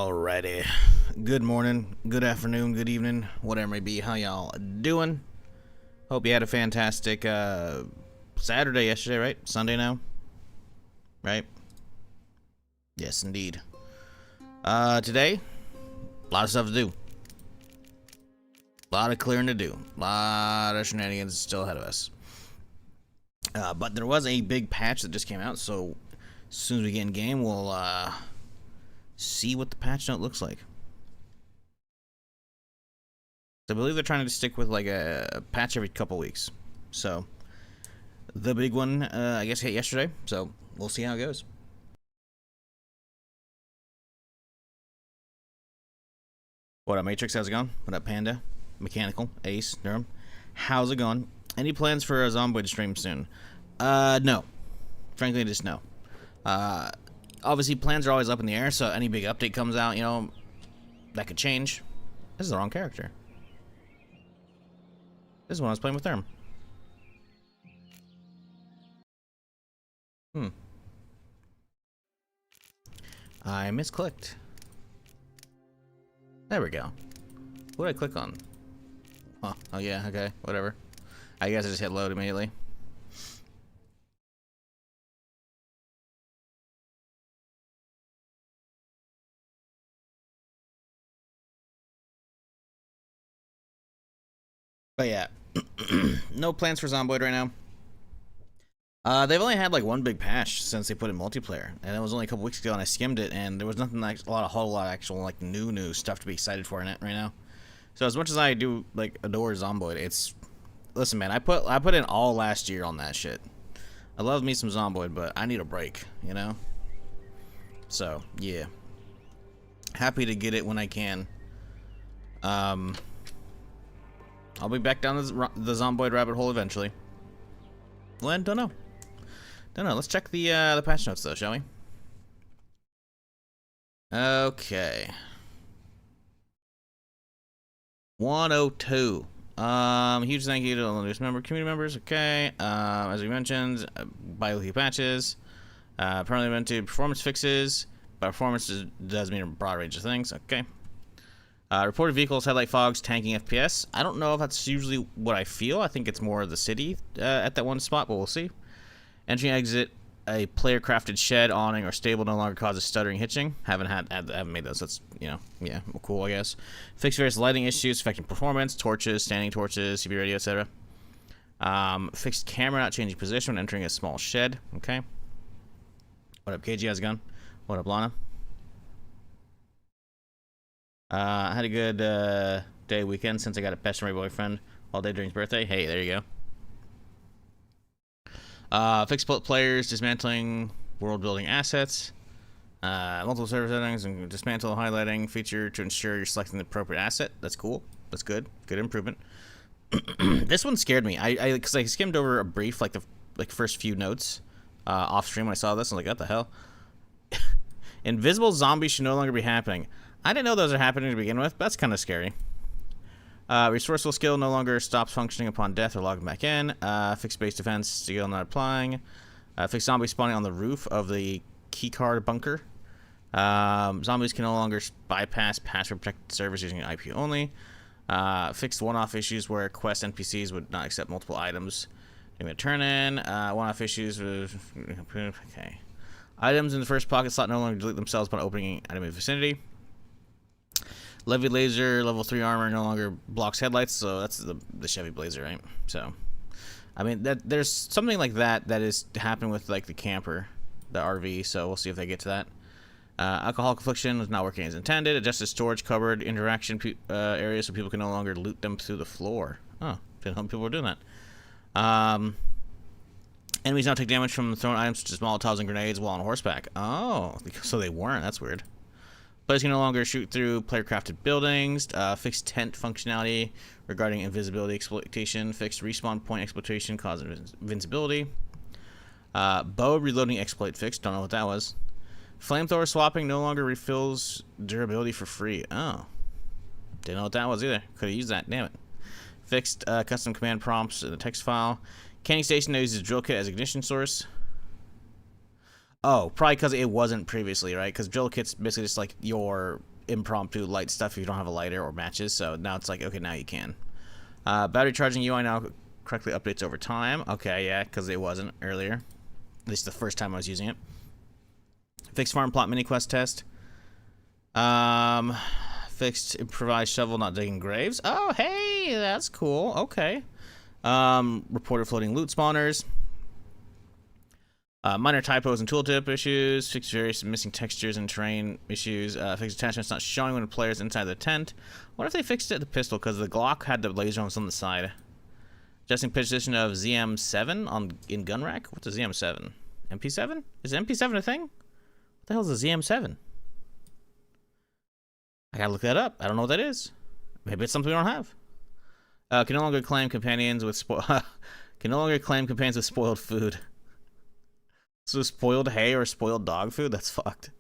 Alrighty. Good morning, good afternoon, good evening, whatever it may be. How y'all doing? Hope you had a fantastic Saturday yesterday, right? Sunday now? Right? Yes, indeed. Today, a lot of stuff to do. A lot of clearing to do. A lot of shenanigans still ahead of us. But there was a big patch that just came out, so as soon as we get in game, we'll see what the patch note looks like. I believe they're trying to stick with like a patch every couple weeks. So the big one, I guess, hit yesterday. So we'll see how it goes. What up, Matrix? How's it going? What up, Panda? Mechanical, Ace, Durham. How's it going? Any plans for a Zomboid stream soon? No. Frankly, just no. Obviously, plans are always up in the air, so any big update comes out, you know, that could change. This is the wrong character. This is when I was playing with Therm. I misclicked. There we go. What did I click on? Huh. Oh, yeah, okay, whatever. I guess I just hit load immediately. But yeah, no plans for Zomboid right now. They've only had like one big patch since they put in multiplayer, and it was only a couple weeks ago, and I skimmed it, and there was nothing like a whole lot of actual like new stuff to be excited for in it right now. So as much as I do like adore Zomboid, it's listen, man, I put in all last year on that shit. I love me some Zomboid, but I need a break, you know. So yeah, happy to get it when I can. I'll be back down the Zomboid rabbit hole eventually. When? Don't know. Don't know. Let's check the patch notes though, shall we? Okay. 102. Huge thank you to all the newest community members. Okay. As we mentioned, bi-weekly patches. Permanently invented performance fixes. By performance does mean a broad range of things. Okay. Reported vehicles, headlight fogs, tanking FPS. I don't know if that's usually what I feel. I think it's more of the city at that one spot, but we'll see. Entry and exit a player-crafted shed, awning, or stable no longer causes stuttering hitching. Haven't made those. That's, you know, yeah, well, cool, I guess. Fix various lighting issues affecting performance, torches, standing torches, CB radio, etc. Fixed camera not changing position when entering a small shed. Okay. What up, KG? How's it going? What up, Lana? I had a good day weekend since I got a pest from my boyfriend all day during his birthday. Hey, there you go. Fix split players, dismantling world building assets, multiple server settings, and dismantle highlighting feature to ensure you're selecting the appropriate asset. That's cool. That's good. Good improvement. This one scared me. Because I skimmed over a brief, like the first few notes off stream when I saw this. I'm like, what the hell? Invisible zombies should no longer be happening. I didn't know those are happening to begin with, but that's kind of scary. Resourceful skill no longer stops functioning upon death or logging back in. Fixed base defense skill not applying. Fixed zombie spawning on the roof of the keycard bunker. Zombies can no longer bypass password protected servers using IP only. Fixed one-off issues where quest NPCs would not accept multiple items. Give me a turn in. One-off issues with... Okay. Items in the first pocket slot no longer delete themselves upon opening item in vicinity. Levy laser, level 3 armor no longer blocks headlights, so that's the Chevy Blazer, right? So, I mean, there's something like that is happening with like the camper, the RV. So we'll see if they get to that. Alcoholic affliction was not working as intended. Adjusted storage cupboard interaction areas so people can no longer loot them through the floor. Oh, didn't know people were doing that. Enemies now take damage from thrown items such as Molotovs and grenades while on horseback. Oh, so they weren't. That's weird. Players can no longer shoot through player-crafted buildings. Fixed tent functionality regarding invisibility exploitation. Fixed respawn point exploitation causing invincibility. Bow reloading exploit fixed. Don't know what that was. Flamethrower swapping no longer refills durability for free. Oh. Didn't know what that was either. Could have used that. Damn it. Fixed custom command prompts in the text file. Canning station now uses drill kit as ignition source. Oh, probably because it wasn't previously, right? Because drill kit's basically just like your impromptu light stuff if you don't have a lighter or matches. So now it's like, okay, now you can. Battery charging UI now correctly updates over time. Okay, yeah, because it wasn't earlier. At least the first time I was using it. Fixed farm plot mini quest test. Fixed improvised shovel not digging graves. Oh, hey, that's cool. Okay. Reported floating loot spawners. Minor typos and tooltip issues. Fixed various missing textures and terrain issues. Fixed attachments not showing when the player's inside the tent. What if they fixed it at the pistol because the Glock had the laser on the side? Adjusting position of ZM7 in gun rack. What's a ZM7? MP7? Is MP7 a thing? What the hell is a ZM7? I gotta look that up. I don't know what that is. Maybe it's something we don't have. Can no longer claim companions with spoiled food. So spoiled hay or spoiled dog food? That's fucked.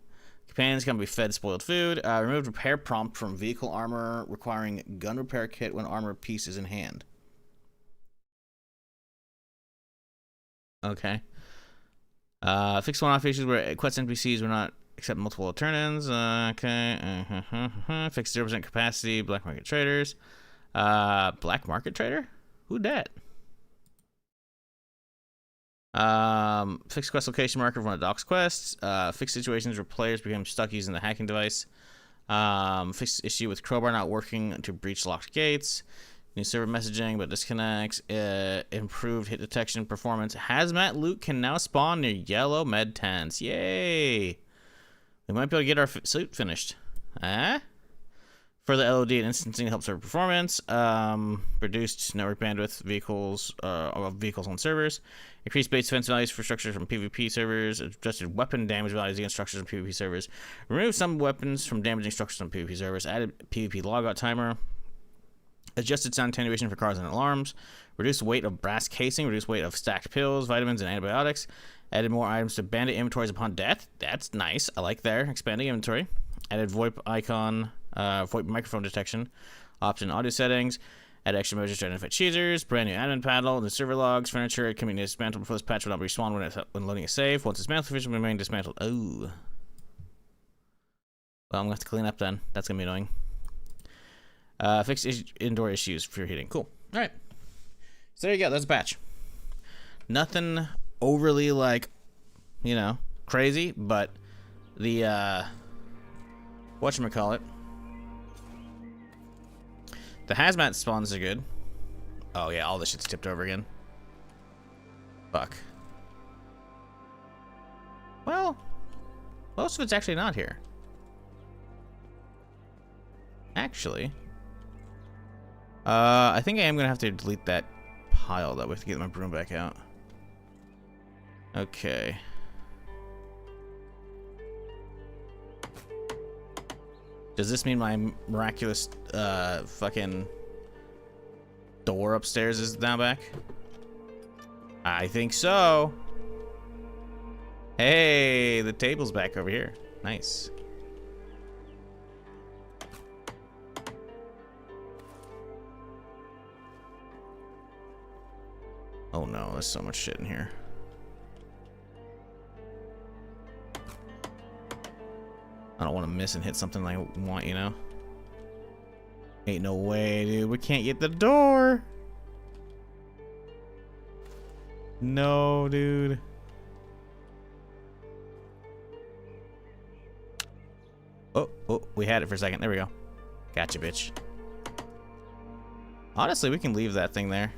Companions can be fed spoiled food. Removed repair prompt from vehicle armor requiring gun repair kit when armor piece is in hand. Okay. Fixed one-off issues where quest NPCs were not accept multiple alternatives. Okay. Fixed 0% capacity. Black market traders. Black market trader? Who dat? Fixed quest location marker for one of Doc's quests. Fixed situations where players become stuck using the hacking device. Fixed issue with crowbar not working to breach locked gates. New server messaging but disconnects. Improved hit detection performance. Hazmat loot can now spawn near yellow med tents. Yay! We might be able to get our suit finished. Further LOD and instancing helps our performance. Reduced network bandwidth vehicles on servers. Increased base defense values for structures from PvP servers. Adjusted weapon damage values against structures on PvP servers. Removed some weapons from damaging structures on PvP servers. Added PvP logout timer. Adjusted sound attenuation for cars and alarms. Reduced weight of brass casing. Reduced weight of stacked pills, vitamins, and antibiotics. Added more items to bandit inventories upon death. That's nice. I like there. Expanding inventory. Added VoIP icon, VoIP microphone detection. Option audio settings. Add extra measures to identify cheesers. Brand new admin panel. The server logs. Furniture can be dismantled before this patch will not respawn when loading a save. Once dismantled, furniture will remain dismantled. Oh. Well, I'm going to have to clean up then. That's going to be annoying. Fix indoor issues for heating. Cool. All right. So there you go. That's a patch. Nothing overly, like, you know, crazy, but the, whatchamacallit. The hazmat spawns are good. Oh, yeah, all this shit's tipped over again. Fuck. Well, most of it's actually not here. Actually, I think I am gonna have to delete that pile though. We have to get my broom back out. Okay. Does this mean my miraculous fucking door upstairs is now back? I think so. Hey, the table's back over here. Nice. Oh no, there's so much shit in here. I don't want to miss and hit something I want, you know? Ain't no way, dude. We can't get the door. No, dude. Oh, we had it for a second. There we go. Gotcha, bitch. Honestly, we can leave that thing there.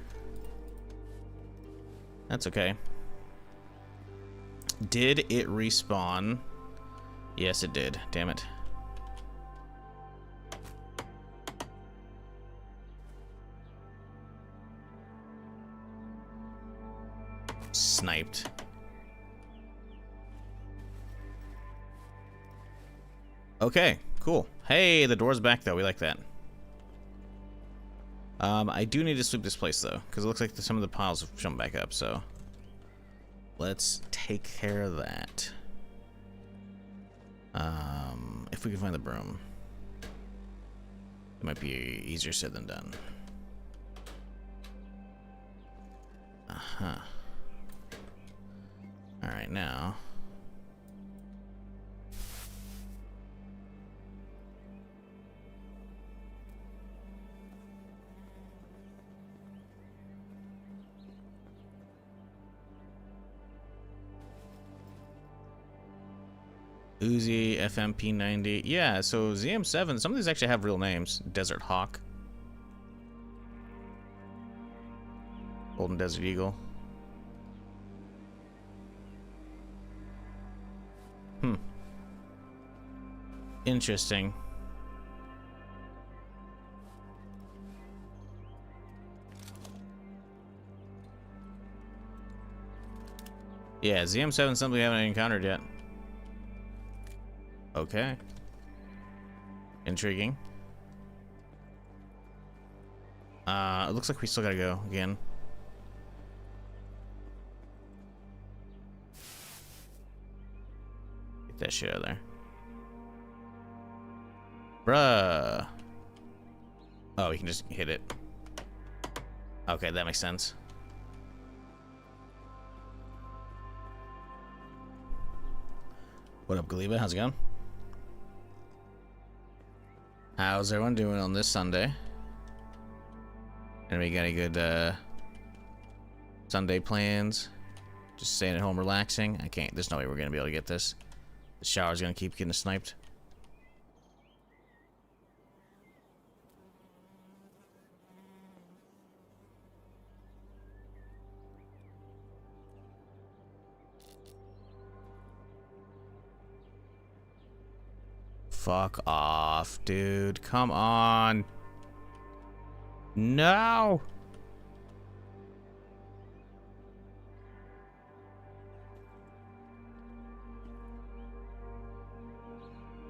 That's okay. Did it respawn? Yes, it did. Damn it. Sniped. Okay, cool. Hey, the door's back though. We like that. I do need to sweep this place though, because it looks like some of the piles have jumped back up, so let's take care of that. If we can find the broom. It might be easier said than done. Uh-huh. Alright, now. Uzi, FMP90. Yeah, so ZM7, some of these actually have real names. Desert Hawk. Golden Desert Eagle. Interesting. Yeah, ZM7 something we haven't encountered yet. Okay. Intriguing. It looks like we still gotta go again. Get that shit out of there. Bruh. Oh, we can just hit it. Okay, that makes sense. What up, Galiba? How's it going? How's everyone doing on this Sunday? And we got any good Sunday plans? Just staying at home relaxing? I can't. There's no way we're gonna be able to get this. The shower's gonna keep getting sniped. Fuck off, dude. Come on. No.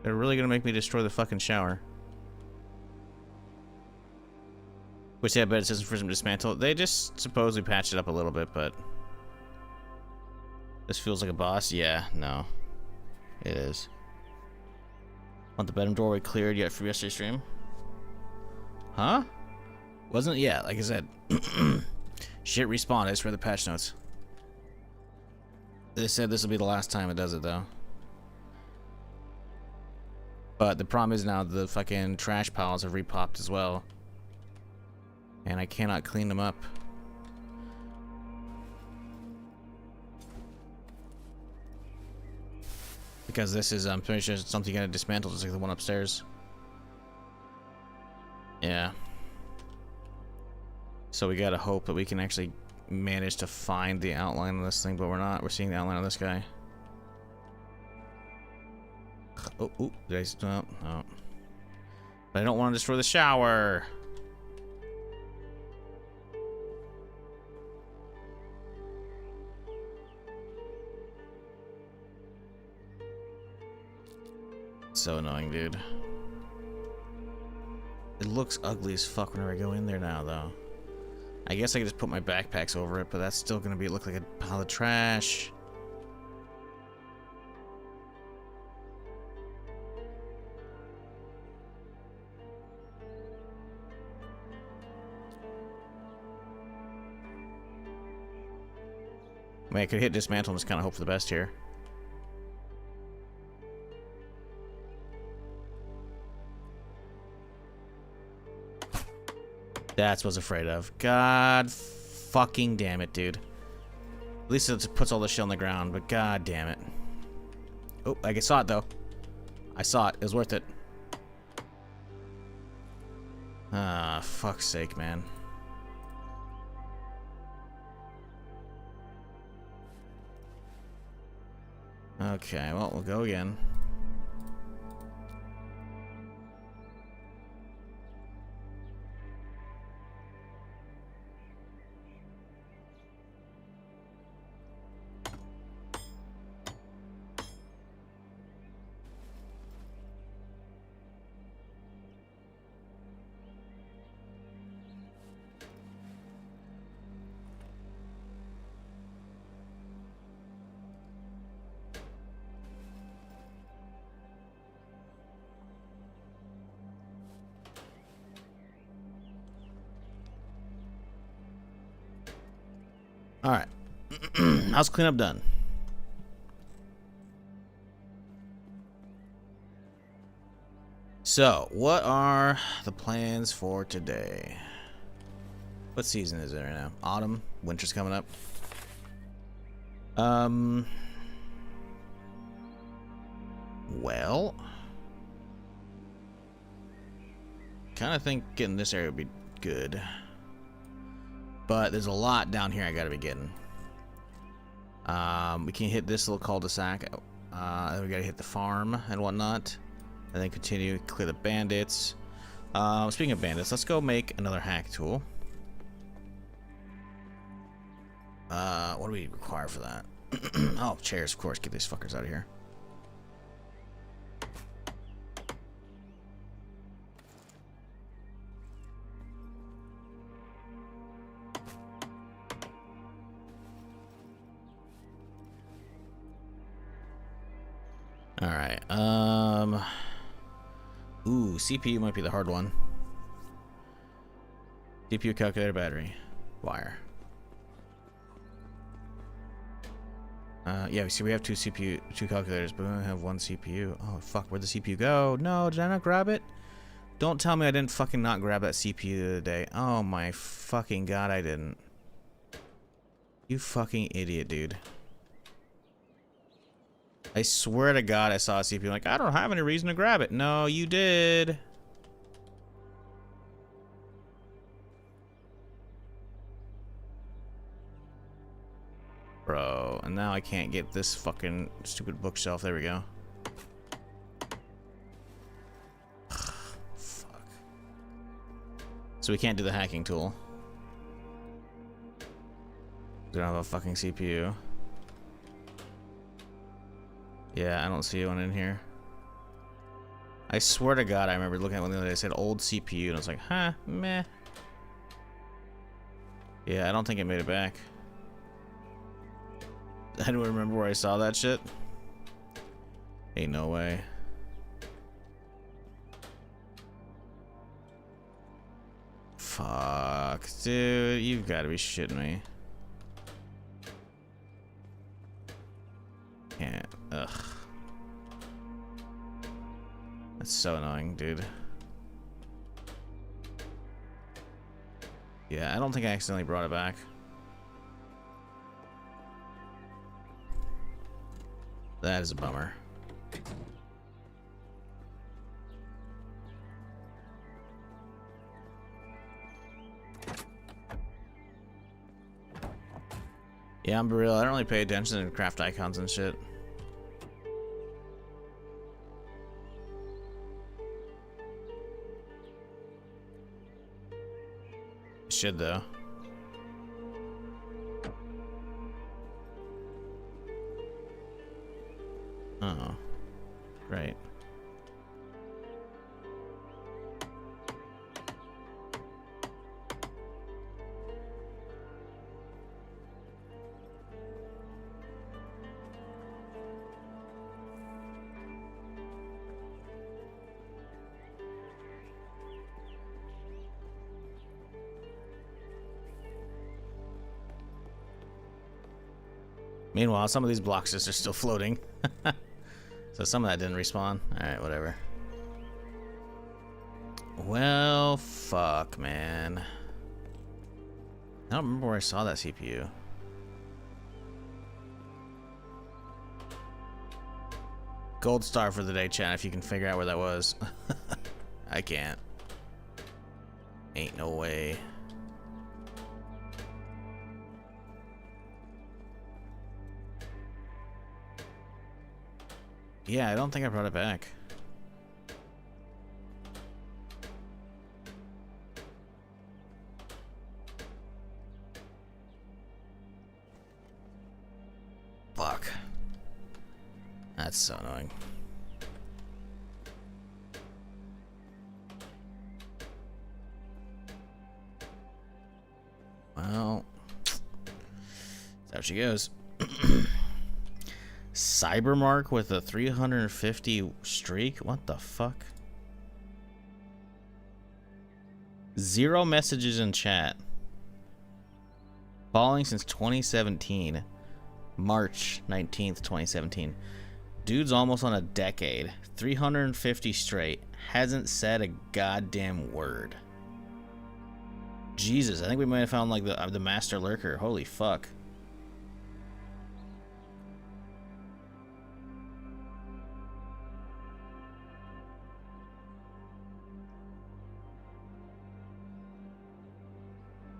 They're really gonna make me destroy the fucking shower. Which, yeah, but it says for some dismantle. They just supposedly patched it up a little bit, but this feels like a boss. Yeah, no, it is. Want the bedroom doorway cleared yet from yesterday's stream? Huh? Wasn't it? Yeah, like I said. Shit respawned. I just read the patch notes. They said this will be the last time it does it, though. But the problem is now the fucking trash piles have repopped as well. And I cannot clean them up. Because this is, I'm pretty sure it's something you're gonna dismantle, just like the one upstairs. Yeah. So we gotta hope that we can actually manage to find the outline of this thing, but we're not. We're seeing the outline of this guy. Oh, did I stop? Oh. But I don't want to destroy the shower. So annoying, dude. It looks ugly as fuck whenever I go in there now, though. I guess I could just put my backpacks over it, but that's still gonna look like a pile of trash. I mean, I could hit dismantle and just kind of hope for the best here. That's what I was afraid of. God fucking damn it, dude. At least it puts all the shit on the ground, but god damn it. Oh, I saw it though. I saw it. It was worth it. Ah, fuck's sake, man. Okay, well, we'll go again. Alright. How's cleanup done? So, what are the plans for today? What season is it right now? Autumn? Winter's coming up? Well, kind of think getting this area would be good, but there's a lot down here I gotta be getting. We can hit this little cul-de-sac. We gotta hit the farm and whatnot, and then continue clear the bandits. Speaking of bandits, let's go make another hack tool. What do we require for that? Oh, chairs, of course. Get these fuckers out of here. All right. Ooh, CPU might be the hard one. CPU, calculator, battery, wire. Yeah, we see we have two calculators, but we only have one CPU. Oh fuck, where'd the CPU go? No, did I not grab it? Don't tell me I didn't fucking not grab that CPU the other day. Oh my fucking god, I didn't. You fucking idiot, dude. I swear to god I saw a CPU like, I don't have any reason to grab it. No, you did. Bro, and now I can't get this fucking stupid bookshelf. There we go. Fuck. So we can't do the hacking tool. We don't have a fucking CPU. Yeah, I don't see one in here. I swear to god I remember looking at one the other day. It said old CPU, and I was like, huh, meh. Yeah, I don't think it made it back. Anyone remember where I saw that shit? Ain't no way. Fuck, dude, you've got to be shitting me. Can't. Ugh. That's so annoying, dude. Yeah, I don't think I accidentally brought it back. That is a bummer. Yeah, I'm real. I don't really pay attention to craft icons and shit. Should though. Oh, right. Meanwhile, some of these blocks are still floating. So some of that didn't respawn. Alright, whatever. Well, fuck, man. I don't remember where I saw that CPU. Gold star for the day, chat, if you can figure out where that was. I can't. Ain't no way. Yeah, I don't think I brought it back. Fuck. That's so annoying. Well, that's how she goes. Cybermark with a 350 streak? What the fuck? 0 messages in chat. Following since 2017. March 19th, 2017. Dude's almost on a decade. 350 straight. Hasn't said a goddamn word. Jesus, I think we might have found like the master lurker. Holy fuck.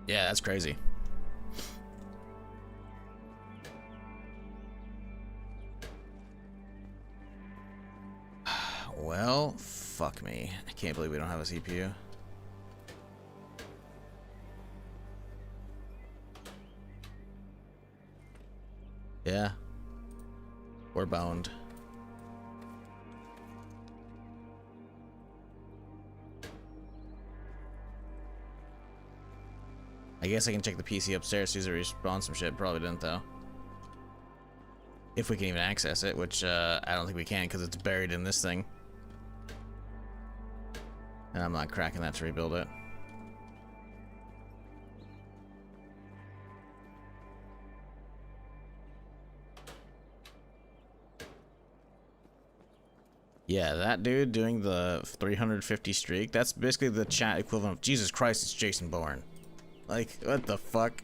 Yeah, that's crazy. Well, fuck me. I can't believe we don't have a CPU. Yeah. We're boned. I guess I can check the PC upstairs, see if it respawns some shit. Probably didn't, though. If we can even access it, which I don't think we can because it's buried in this thing. And I'm not cracking that to rebuild it. Yeah, that dude doing the 350 streak, that's basically the chat equivalent of Jesus Christ, it's Jason Bourne. Like, what the fuck?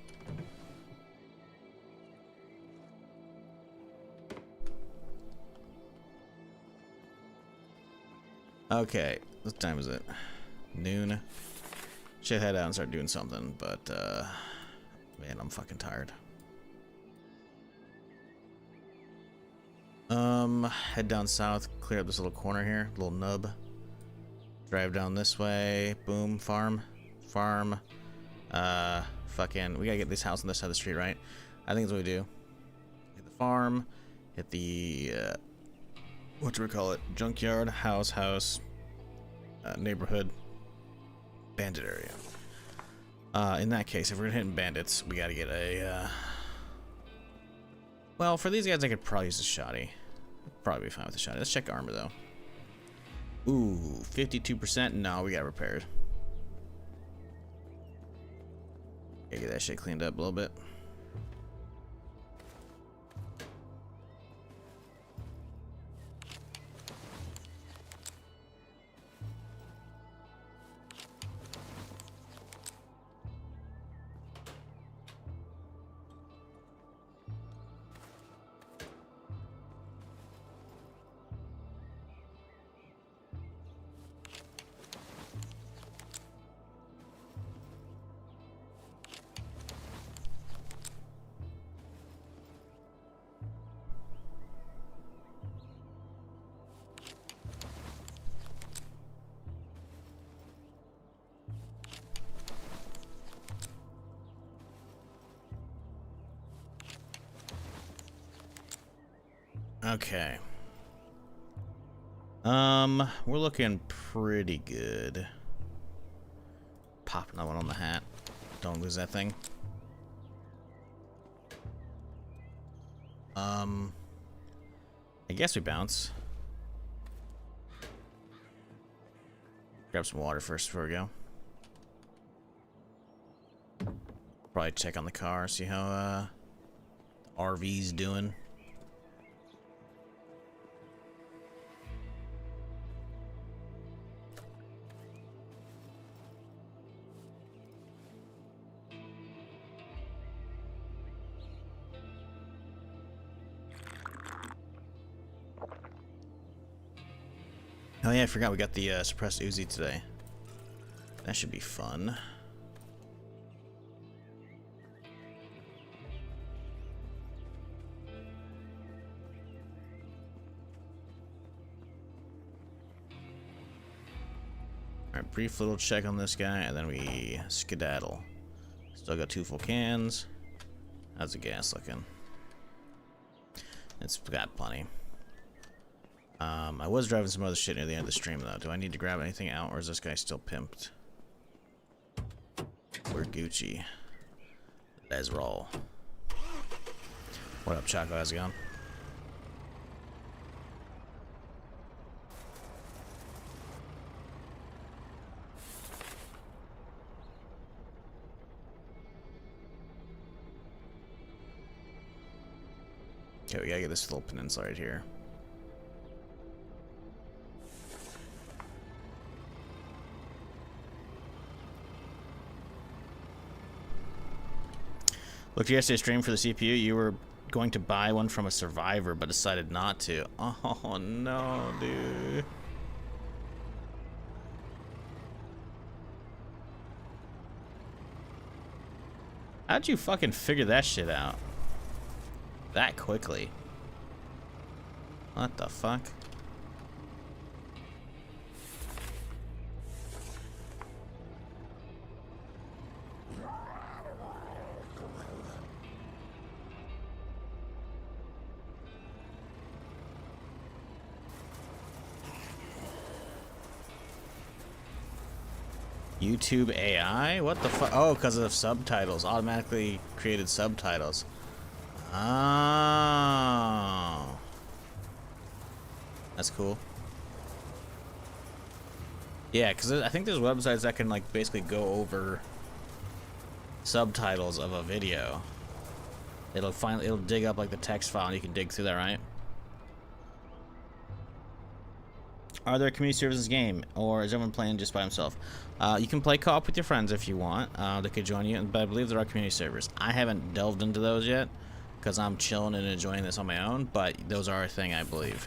Okay, what time is it? Noon. Should head out and start doing something, but man, I'm fucking tired. Head down south, clear up this little corner here, little nub. Drive down this way, boom, farm. Fucking, we gotta get this house on this side of the street, right? I think that's what we do. Hit the farm, hit the, whatchamacallit, junkyard, house, neighborhood, bandit area. In that case, if we're hitting bandits, we gotta get a, well, for these guys, I could probably use a shoddy. Probably be fine with the shoddy. Let's check armor, though. Ooh, 52%? No, we got repaired. Gotta get that shit cleaned up a little bit. Okay. We're looking pretty good. Pop another one on the hat. Don't lose that thing. I guess we bounce. Grab some water first before we go. Probably check on the car, see how the RV's doing. Oh yeah, I forgot we got the suppressed Uzi today. That should be fun. Alright, brief little check on this guy, and then we skedaddle. Still got 2 full cans. How's the gas looking? It's got plenty. I was driving some other shit near the end of the stream, though. Do I need to grab anything out, or is this guy still pimped? We're Gucci. Let's roll. What up, Choco? How's it going? Okay, we gotta get this little peninsula right here. Looked yesterday's stream for the CPU. You were going to buy one from a survivor, but decided not to. Oh no, dude. How'd you fucking figure that shit out? That quickly? What the fuck? YouTube AI? What the fuck? Oh, because of subtitles. Automatically created subtitles. Oh. That's cool. Yeah, because I think there's websites that can, like, basically go over subtitles of a video. It'll dig up, like, the text file, and you can dig through that, right? Are there community services game, or is everyone playing just by himself? You can play co-op with your friends if you want. They could join you, but I believe there are community servers. I haven't delved into those yet, because I'm chilling and enjoying this on my own, but those are a thing, I believe.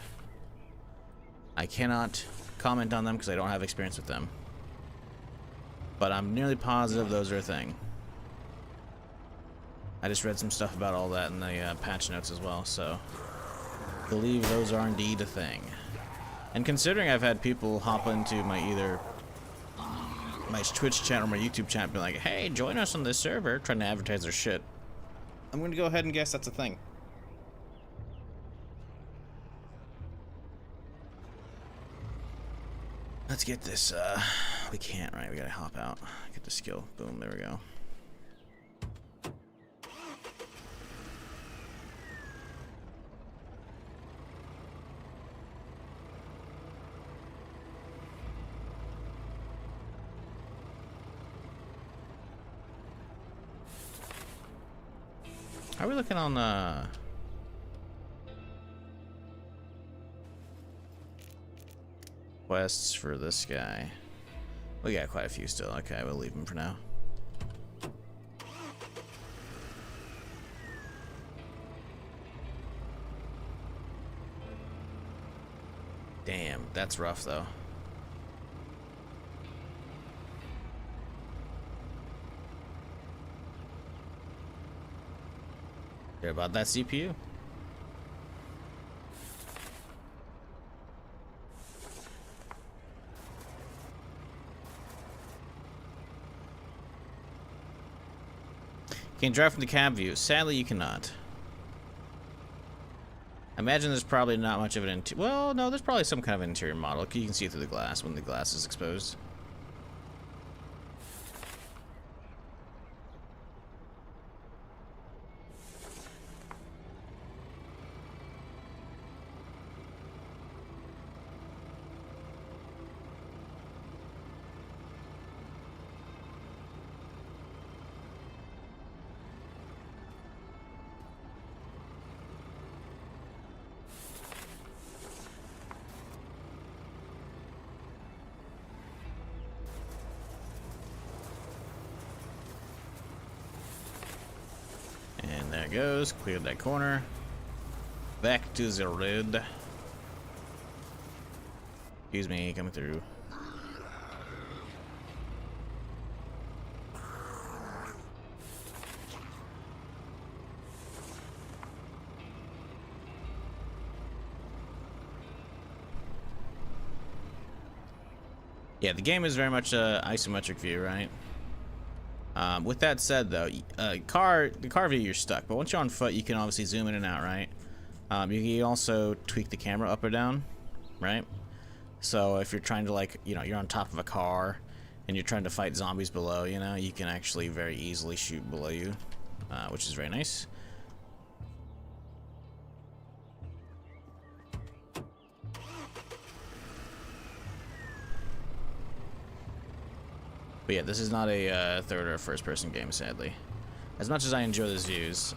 I cannot comment on them because I don't have experience with them. But I'm nearly positive those are a thing. I just read some stuff about all that in the patch notes as well, so I believe those are indeed a thing. And considering I've had people hop into my either my Twitch chat or my YouTube chat and be like, hey, join us on this server, trying to advertise their shit, I'm going to go ahead and guess that's a thing. Let's get this, we can't, right? We gotta hop out. Get the skill. Boom, there we go. How are we looking on, quests for this guy? We got quite a few still. Okay, we'll leave him for now. Damn, that's rough though. Care about that CPU? Can you drive from the cab view? Sadly, you cannot. I imagine there's probably not much of an well, no, there's probably some kind of interior model. You can see through the glass when the glass is exposed. And there it goes. Cleared that corner. Back to the road. Excuse me, coming through. Yeah, the game is very much a isometric view, right? With that said, though, the car view, you're stuck. But once you're on foot, you can obviously zoom in and out, right? You can also tweak the camera up or down, right? So if you're trying to, like, you know, you're on top of a car and you're trying to fight zombies below, you know, you can actually very easily shoot below you, which is very nice. But yeah, this is not a third or first person game, sadly. As much as I enjoy those views,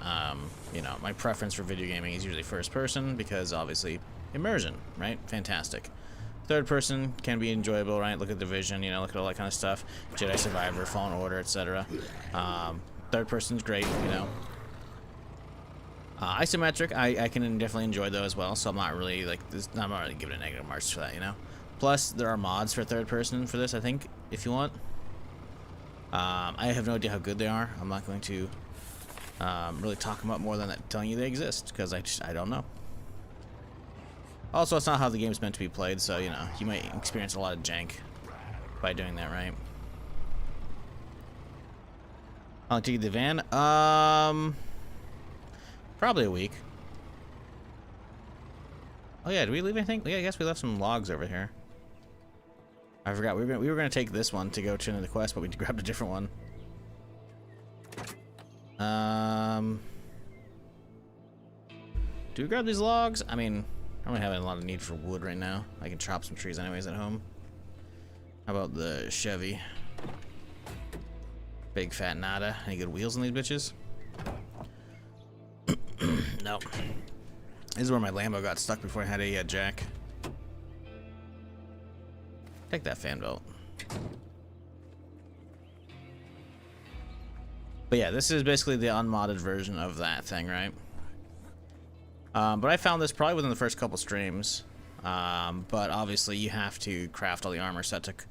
you know, my preference for video gaming is usually first person because obviously immersion, right? Fantastic. Third person can be enjoyable, right? Look at Division, you know, look at all that kind of stuff. Jedi Survivor, Fallen Order, etc. Third person's great, you know. Isometric, I can definitely enjoy those as well, so I'm not really, like, I'm not really giving a negative marks for that, you know. Plus, there are mods for third person for this, I think, if you want. I have no idea how good they are. I'm not going to really talk them up more than telling you they exist, because I don't know. Also, it's not how the game's meant to be played, so, you know, you might experience a lot of jank by doing that, right? How long to get the van? Probably a week. Oh yeah, did we leave anything? Yeah, I guess we left some logs over here. I forgot we were gonna take this one to go to the quest, but we grabbed a different one. Do we grab these logs? I mean, I don't have a lot of need for wood right now. I can chop some trees anyways at home. How about the Chevy? Big fat nada. Any good wheels on these bitches? No. This is where my Lambo got stuck before I had a jack. Take that fan belt. But yeah, this is basically the unmodded version of that thing, right? But I found this probably within the first couple streams. But obviously you have to craft all the armor, so that took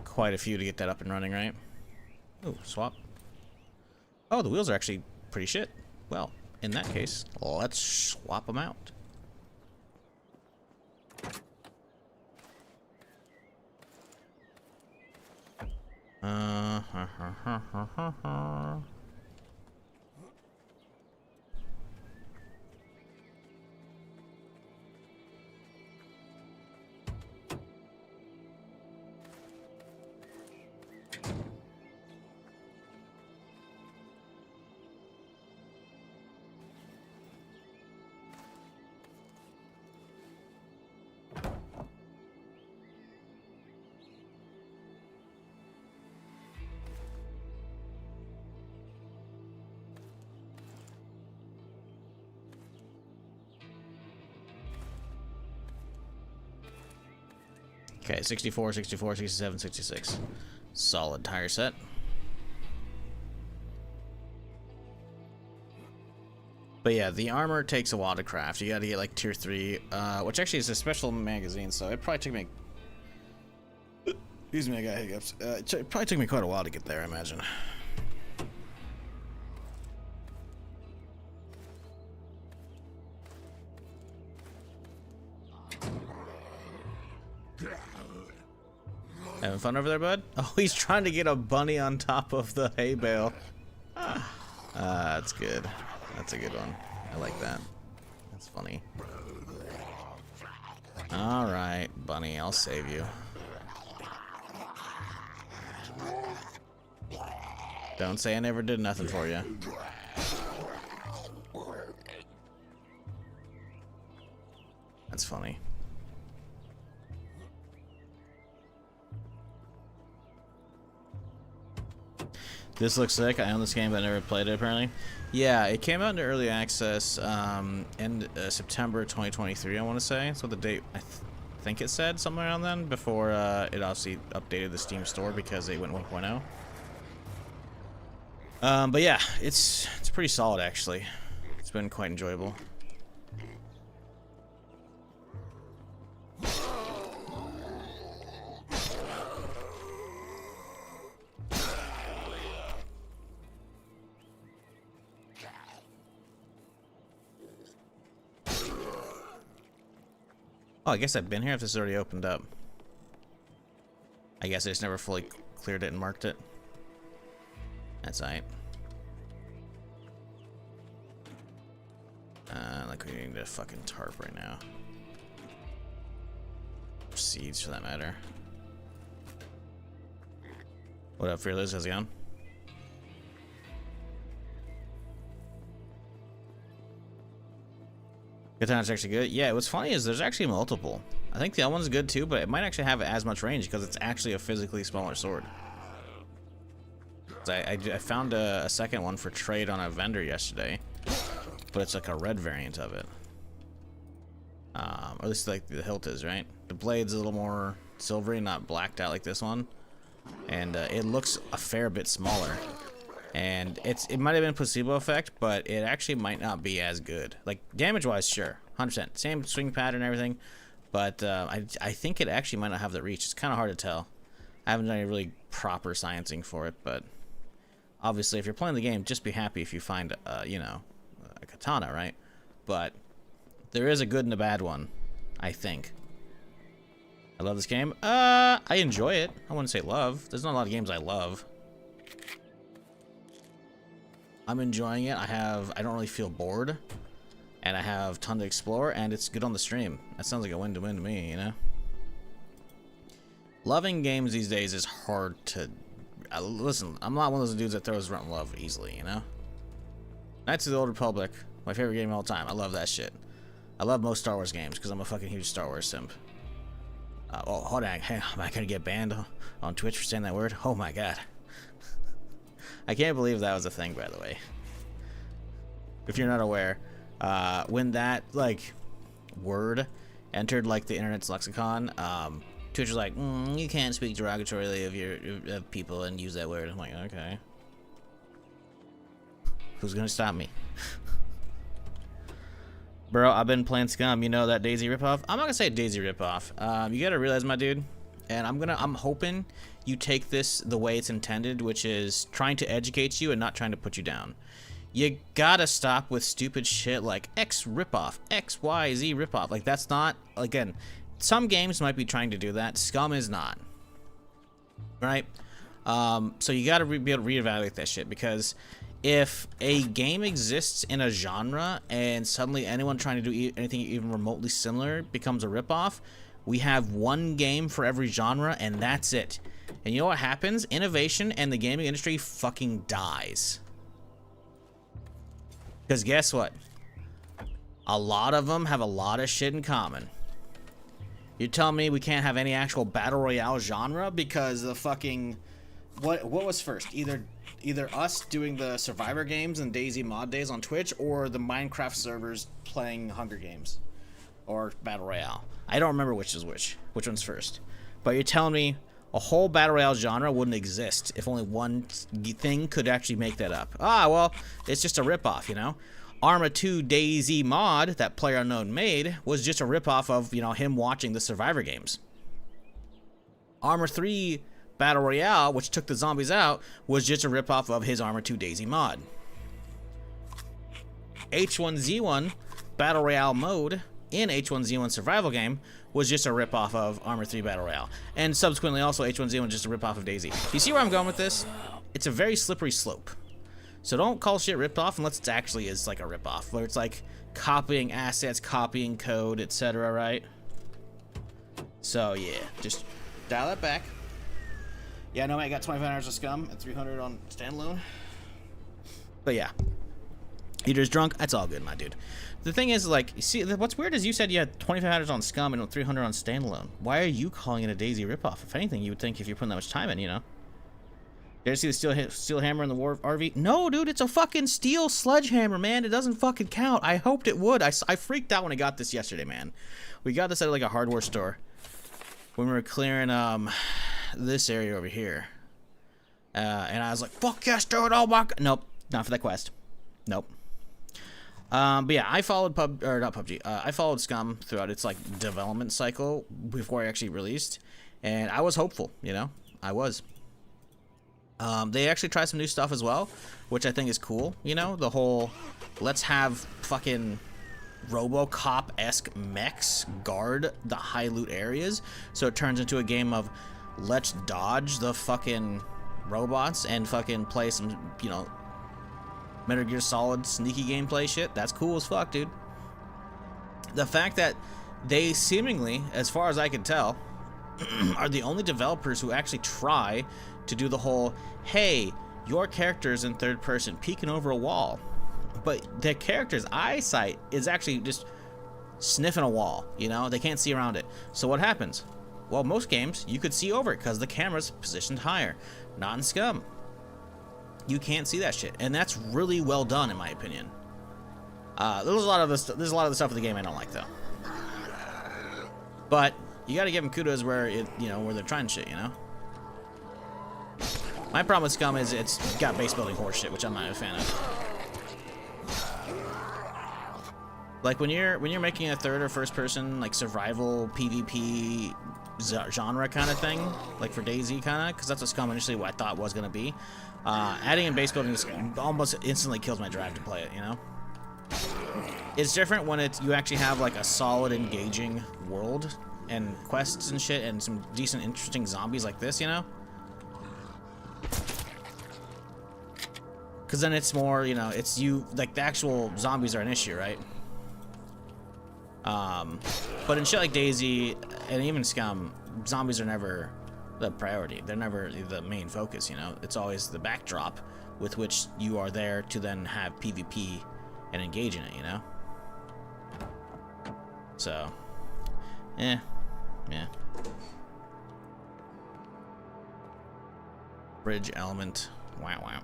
quite a few to get that up and running, right? Ooh, swap. Oh, the wheels are actually pretty shit. Well, in that case, let's swap them out. Okay, 64, 64, 67, 66. Solid tire set. But yeah, the armor takes a while to craft. You gotta get like tier 3, which actually is a special magazine, so it probably took me... Excuse me, I got hiccups. It probably took me quite a while to get there, I imagine. Having fun over there, bud? Oh, he's trying to get a bunny on top of the hay bale. That's good. That's a good one. I like that. That's funny. Alright, bunny, I'll save you. Don't say I never did nothing for you. That's funny. This looks sick. I own this game, but I never played it, apparently. Yeah, it came out into early access in September 2023, I want to say. That's what the date, I think it said, somewhere around then, before it obviously updated the Steam store because they went 1.0. But yeah, it's pretty solid, actually. It's been quite enjoyable. Oh, I guess I've been here if this is already opened up. I guess I just never fully cleared it and marked it. That's alright. Like we need a fucking tarp right now. Or seeds for that matter. What up, Fearless? How's it going? Katana's actually good. Yeah, what's funny is there's actually multiple. I think the other one's good too, but it might actually have as much range because it's actually a physically smaller sword. I found a second one for trade on a vendor yesterday, but it's like a red variant of it. Or at least like the hilt is, right? The blade's a little more silvery, not blacked out like this one. And it looks a fair bit smaller. And it might have been a placebo effect, but it actually might not be as good. Like, damage-wise, sure, 100%. Same swing pattern and everything, but I think it actually might not have the reach. It's kind of hard to tell. I haven't done any really proper sciencing for it, but Obviously, if you're playing the game, just be happy if you find, you know, a katana, right? But there is a good and a bad one, I think. I love this game. I enjoy it. I wouldn't say love. There's not a lot of games I love. I'm enjoying it. I don't really feel bored. And I have a ton to explore, and it's good on the stream. That sounds like a win-to-win to me, you know? Loving games these days is hard to... listen, I'm not one of those dudes that throws around love easily, you know? Knights of the Old Republic, my favorite game of all time. I love that shit. I love most Star Wars games, because I'm a fucking huge Star Wars simp. Oh, hold on. Hey, am I gonna get banned on Twitch for saying that word? Oh my god. I can't believe that was a thing, by the way. If you're not aware, when that, like, word entered, like, the internet's lexicon, Twitch was like, you can't speak derogatorily of people and use that word. I'm like, okay. Who's gonna stop me? Bro, I've been playing Scum. You know that DayZ ripoff? I'm not gonna say DayZ ripoff. You gotta realize, my dude, and I'm hoping you take this the way it's intended, which is trying to educate you and not trying to put you down. You gotta stop with stupid shit like X ripoff, XYZ ripoff. Like, that's not, again, some games might be trying to do that. Scum is not. Right? So you gotta be able to reevaluate that shit, because if a game exists in a genre and suddenly anyone trying to do anything even remotely similar becomes a ripoff, we have one game for every genre, and that's it. And you know what happens? Innovation and the gaming industry fucking dies. Because guess what? A lot of them have a lot of shit in common. You tell me we can't have any actual battle royale genre because the fucking... What was first? Either us doing the Survivor games and DayZ mod days on Twitch, or the Minecraft servers playing Hunger Games or Battle Royale. I don't remember which is which one's first. But you're telling me a whole Battle Royale genre wouldn't exist if only one thing could actually make that up. Ah, well, it's just a ripoff, you know? Arma 2 DayZ mod that PlayerUnknown made was just a ripoff of, you know, him watching the Survivor games. Arma 3 Battle Royale, which took the zombies out, was just a ripoff of his Arma 2 DayZ mod. H1Z1 Battle Royale mode in H1Z1 survival game was just a ripoff of Arma 3 Battle Royale. And subsequently also H1Z1 just a ripoff of DayZ. You see where I'm going with this? It's a very slippery slope. So don't call shit ripped off unless it actually is like a ripoff, where it's like copying assets, copying code, etc., right? So yeah, just dial that back. Yeah, no, I got 25 hours of Scum and 300 on standalone. But yeah, Eater's drunk. That's all good, my dude. The thing is, like, you see, what's weird is you said you had 25 hours on Scum and 300 on standalone. Why are you calling it a DayZ ripoff? If anything, you would think if you're putting that much time in, you know. Did you see the steel hammer in the War RV? No, dude, it's a fucking steel sledgehammer, man. It doesn't fucking count. I hoped it would. I freaked out when I got this yesterday, man. We got this at like a hardware store when we were clearing this area over here, and I was like, fuck yes, dude. Oh my god. Nope, not for that quest. Nope. But yeah, I followed I followed Scum throughout its like development cycle before it actually released, and I was hopeful, you know. I was. They actually tried some new stuff as well, which I think is cool, you know, the whole let's have fucking RoboCop-esque mechs guard the high loot areas, so it turns into a game of let's dodge the fucking robots and fucking play some, you know, Metal Gear Solid sneaky gameplay shit. That's cool as fuck, dude. The fact that they seemingly, as far as I can tell, are the only developers who actually try to do the whole, hey, your character's in third person peeking over a wall, but their character's eyesight is actually just sniffing a wall, you know, they can't see around it. So what happens? Well, most games you could see over it because the camera's positioned higher. Not in Scum. You can't see that shit, and that's really well done in my opinion. There's a lot of the stuff in the game I don't like though, but you got to give them kudos where where they're trying shit, you know. My problem with Scum is it's got base building horse shit, which I'm not a fan of. Like when you're making a third or first person like survival PvP genre kind of thing, like for DayZ kind of, because that's what Scum initially what I thought was going to be. Adding in base building almost instantly kills my drive to play it, you know? It's different when you actually have like a solid engaging world and quests and shit and some decent interesting zombies like this, you know? Because then it's more, you know, it's you, like the actual zombies are an issue, right? But in shit like DayZ and even Scum, zombies are never the priority. They're never the main focus, you know? It's always the backdrop with which you are there to then have PvP and engage in it, you know? So, yeah. Bridge element, wow.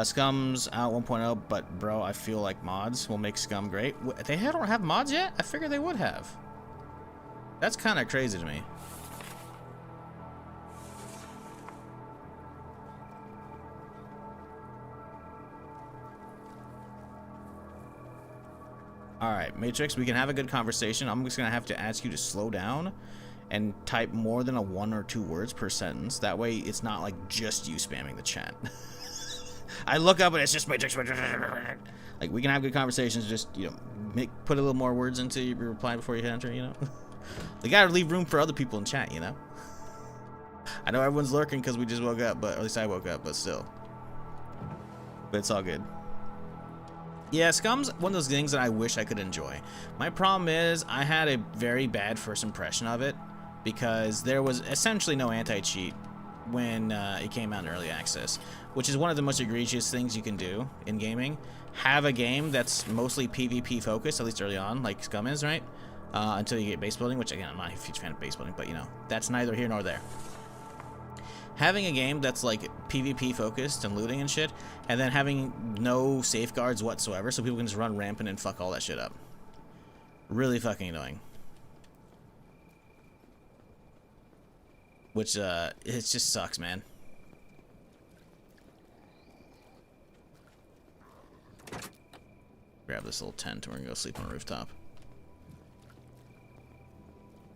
Scum's out 1.0, but bro, I feel like mods will make Scum great. They don't have mods yet? I figured they would have. That's kind of crazy to me. Alright, Matrix, we can have a good conversation. I'm just going to have to ask you to slow down and type more than 1 or 2 words per sentence. That way it's not like just you spamming the chat. I look up and it's just Matrix. Like, we can have good conversations, just, you know, put a little more words into your reply before you hit enter, you know? You gotta leave room for other people in chat, you know? I know everyone's lurking because we just woke up, but at least I woke up, but still. But it's all good. Yeah, Scum's one of those things that I wish I could enjoy. My problem is I had a very bad first impression of it because there was essentially no anti-cheat when it came out in early access, which is one of the most egregious things you can do in gaming. Have a game that's mostly PvP focused, at least early on, like Scum is, right? Until you get base building, which again, I'm not a huge fan of base building, but you know, that's neither here nor there. Having a game that's like PvP focused and looting and shit, and then having no safeguards whatsoever, so people can just run rampant and fuck all that shit up. Really fucking annoying. Which, it just sucks, man. Grab this little tent and we're gonna go sleep on a rooftop.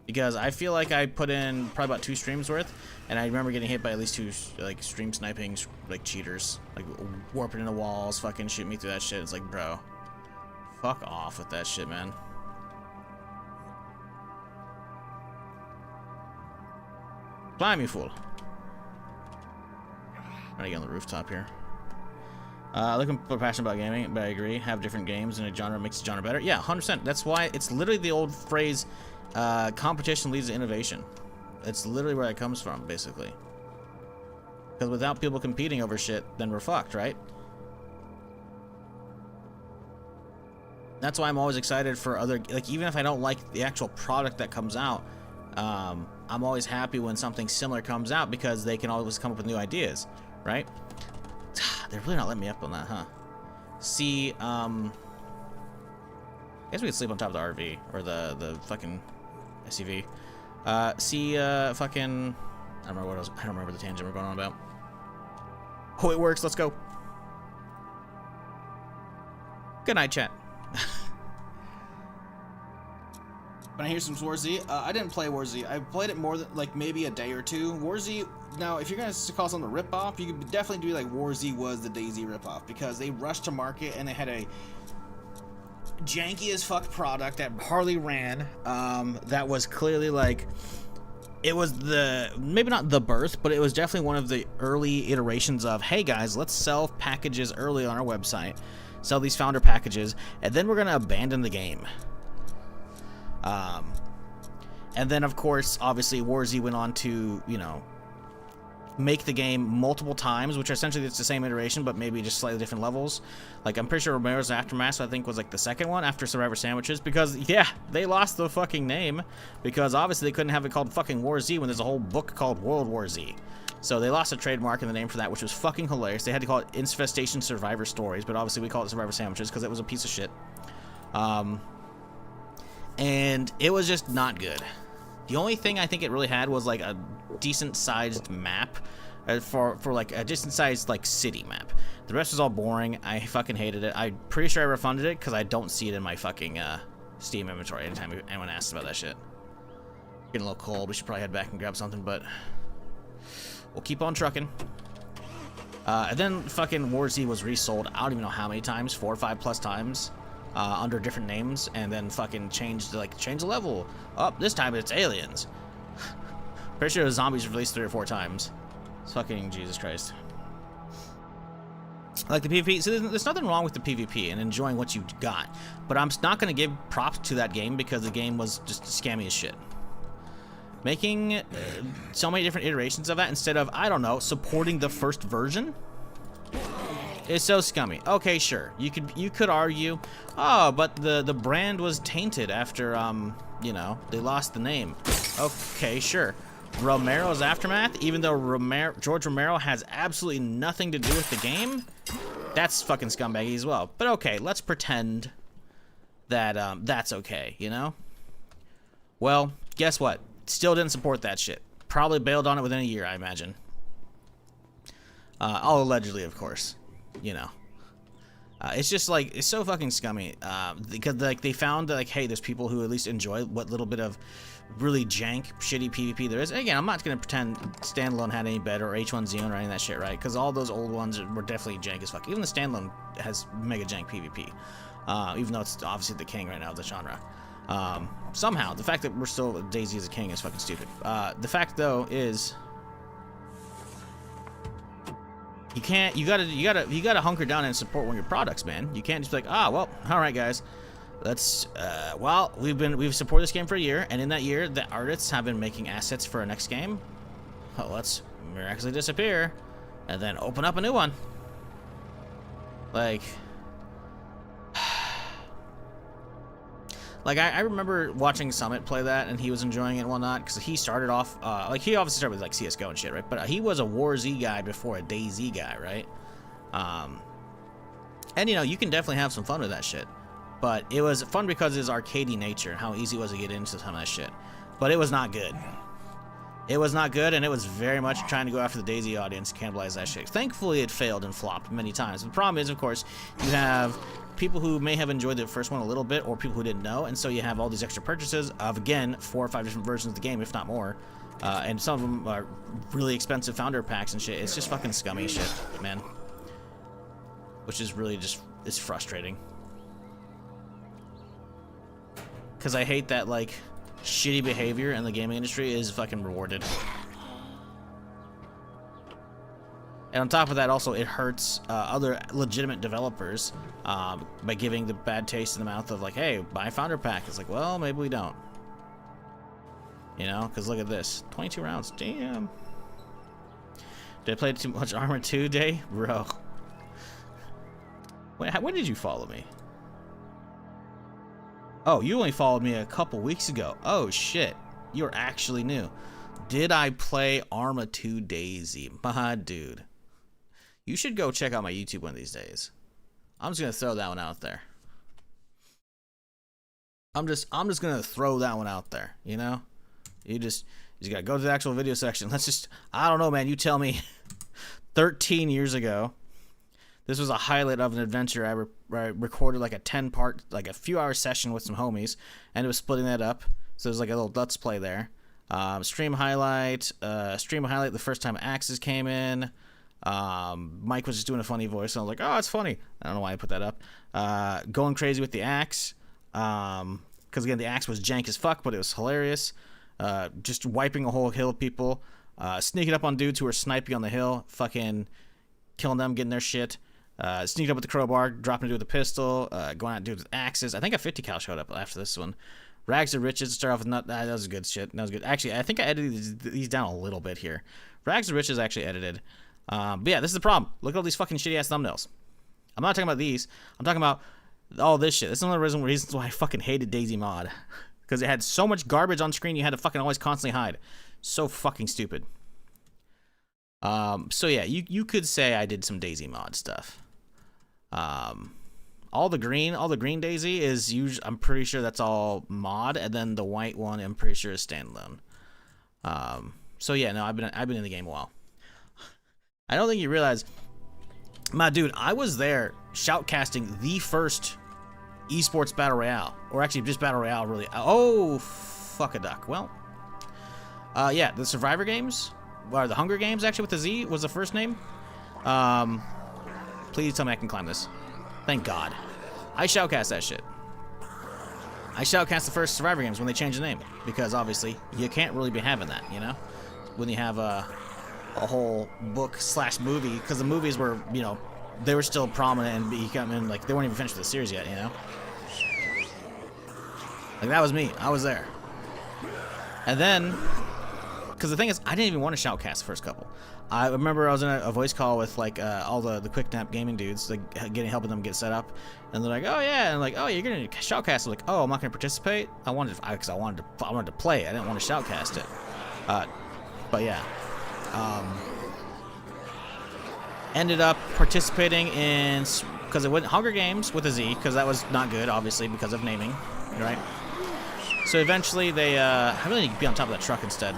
Because I feel like I put in probably about 2 streams worth, and I remember getting hit by at least 2 like stream sniping like cheaters, like warping into walls, fucking shooting me through that shit. It's like, bro, fuck off with that shit, man. Climb, you fool. I'm gonna get on the rooftop here. Looking for passionate about gaming, but I agree. Have different games in a genre makes the genre better. Yeah, 100%. That's why it's literally the old phrase, competition leads to innovation. It's literally where that comes from, basically. Because without people competing over shit, then we're fucked, right? That's why I'm always excited for other, like, even if I don't like the actual product that comes out, I'm always happy when something similar comes out because they can always come up with new ideas, right? They're really not letting me up on that, huh? See, I guess we could sleep on top of the RV or the fucking SUV. Fucking, I don't remember what else. I don't remember the tangent we're going on about. Oh, it works. Let's go. Good night, chat. When I hear some WarZ, I didn't play WarZ. I played it more than like maybe a day or 2. WarZ. Now, if you're gonna call something a ripoff, you could definitely do like WarZ was the DayZ ripoff because they rushed to market and they had a janky as fuck product that hardly ran. That was clearly like, it was the, maybe not the birth, but it was definitely one of the early iterations of, hey guys, let's sell packages early on our website, sell these founder packages, and then we're gonna abandon the game. And then of course, obviously WarZ went on to, you know, make the game multiple times, which are essentially it's the same iteration, but maybe just slightly different levels. Like, I'm pretty sure Romero's Aftermath, I think, was like the second one after Survivor Sandwiches, because, yeah, they lost the fucking name, because obviously they couldn't have it called fucking WarZ when there's a whole book called World War Z. So they lost a trademark in the name for that, which was fucking hilarious. They had to call it Infestation Survivor Stories, but obviously we call it Survivor Sandwiches because it was a piece of shit. And it was just not good. The only thing I think it really had was like a decent-sized map, for like a decent-sized like city map. The rest was all boring. I fucking hated it. I'm pretty sure I refunded it because I don't see it in my fucking Steam inventory anytime anyone asks about that shit. getting a little cold. We should probably head back and grab something, but we'll keep on trucking. And then fucking WarZ was resold, I don't even know how many times, 4 or 5 plus times, under different names, and then fucking changed the level. Oh, this time it's aliens. Pretty sure the zombies released 3 or 4 times. It's fucking Jesus Christ. Like the PvP, so there's nothing wrong with the PvP and enjoying what you got, but I'm not going to give props to that game because the game was just scammy as shit. Making so many different iterations of that instead of, I don't know, supporting the first version is so scummy. Okay, sure, you could argue, oh, but the brand was tainted after you know, they lost the name. Okay, sure. Romero's Aftermath, even though George Romero has absolutely nothing to do with the game, that's fucking scumbaggy as well. But okay, let's pretend that that's okay, you know? Well, guess what? Still didn't support that shit. Probably bailed on it within a year, I imagine. All allegedly, of course. You know. It's just like, it's so fucking scummy. Because like they found that, like, hey, there's people who at least enjoy what little bit of really jank, shitty PvP there is. And again, I'm not gonna pretend Standalone had any better, or H1Z1 or any of that shit, right? Because all those old ones were definitely jank as fuck. Even the Standalone has mega jank PvP. Even though it's obviously the king right now of the genre. Somehow, the fact that we're still DayZ as a king is fucking stupid. The fact though is, you gotta hunker down and support one of your products, man. You can't just be like, ah, well, all right, guys, let's. Well, we've supported this game for a year, and in that year, the artists have been making assets for our next game. Well, let's miraculously disappear, and then open up a new one. Like. Like, I remember watching Summit play that, and he was enjoying it and whatnot, because he started off, like, he obviously started with, like, CSGO and shit, right? But he was a WarZ guy before a DayZ guy, right? And, you know, you can definitely have some fun with that shit. But it was fun because of his arcadey nature and how easy it was to get into some of that shit. But it was not good. It was not good, and it was very much trying to go after the DayZ audience, cannibalize that shit. Thankfully, it failed and flopped many times. The problem is, of course, you have people who may have enjoyed the first one a little bit, or people who didn't know, and so you have all these extra purchases of, again, 4 or 5 different versions of the game, if not more. And some of them are really expensive founder packs and shit. It's just fucking scummy shit, man. Which is really just, it's frustrating. Because I hate that, like, shitty behavior in the gaming industry is fucking rewarded. And on top of that, also, it hurts other legitimate developers by giving the bad taste in the mouth of, like, hey, buy founder pack. It's like, well, maybe we don't. You know, because look at this. 22 rounds. Damn. Did I play too much Armor 2 day? Bro. Wait, when did you follow me? Oh, you only followed me a couple weeks ago. Oh, shit. You're actually new. Did I play Arma 2 DayZ? My dude. You should go check out my YouTube one of these days. I'm just going to throw that one out there. I'm just going to throw that one out there, you know? You got to go to the actual video section. Let's just, I don't know, man. You tell me. 13 years ago. This was a highlight of an adventure I recorded, like a 10-part, like a few-hour session with some homies, and it was splitting that up. So there's like a little Let's Play there. Stream highlight, the first time Axes came in. Mike was just doing a funny voice, and I was like, oh, it's funny. I don't know why I put that up. Going crazy with the axe, because again, the axe was jank as fuck, but it was hilarious. Just wiping a whole hill of people, sneaking up on dudes who were sniping on the hill, fucking killing them, getting their shit. Sneaked up with the crowbar, dropping a dude with a pistol, going out dudes with axes. I think a 50 cal showed up after this one. Rags to Riches, start off with that was good shit. That was good. Actually, I think I edited these down a little bit here. Rags to Riches actually edited. But yeah, this is the problem. Look at all these fucking shitty ass thumbnails. I'm not talking about these. I'm talking about all this shit. This is one of the reasons why I fucking hated DayZ mod. Because it had so much garbage on screen you had to fucking always constantly hide. So fucking stupid. So yeah, you could say I did some DayZ mod stuff. All the green DayZ is usually, I'm pretty sure that's all mod, and then the white one I'm pretty sure is standalone. So yeah, no, I've been in the game a while. I don't think you realize, my dude, I was there shoutcasting the first esports battle royale, or actually just battle royale, really. Oh, fuck a duck. Well, Yeah, the Survivor games, or the Hunger Games, actually, with the Z was the first name. Please tell me I can climb this. Thank God. I shoutcast that shit. I shoutcast the first Survivor games when they changed the name, because obviously you can't really be having that, you know, when you have a whole book / movie, because the movies were, you know, they were still prominent and becoming, like, they weren't even finished with the series yet, you know. Like, that was me. I was there. And then, because the thing is, I didn't even want to shoutcast the first couple. I remember I was in a voice call with, like, all the quick nap gaming dudes, like, helping them get set up, and they're like, oh yeah, and like, oh, you're gonna shoutcast. I'm like, oh, I'm not gonna participate. I wanted to play. I didn't want to shoutcast it. But yeah, ended up participating in, because it went Hunger Games with a Z, because that was not good, obviously, because of naming, right? So eventually they, I really need to be on top of that truck instead.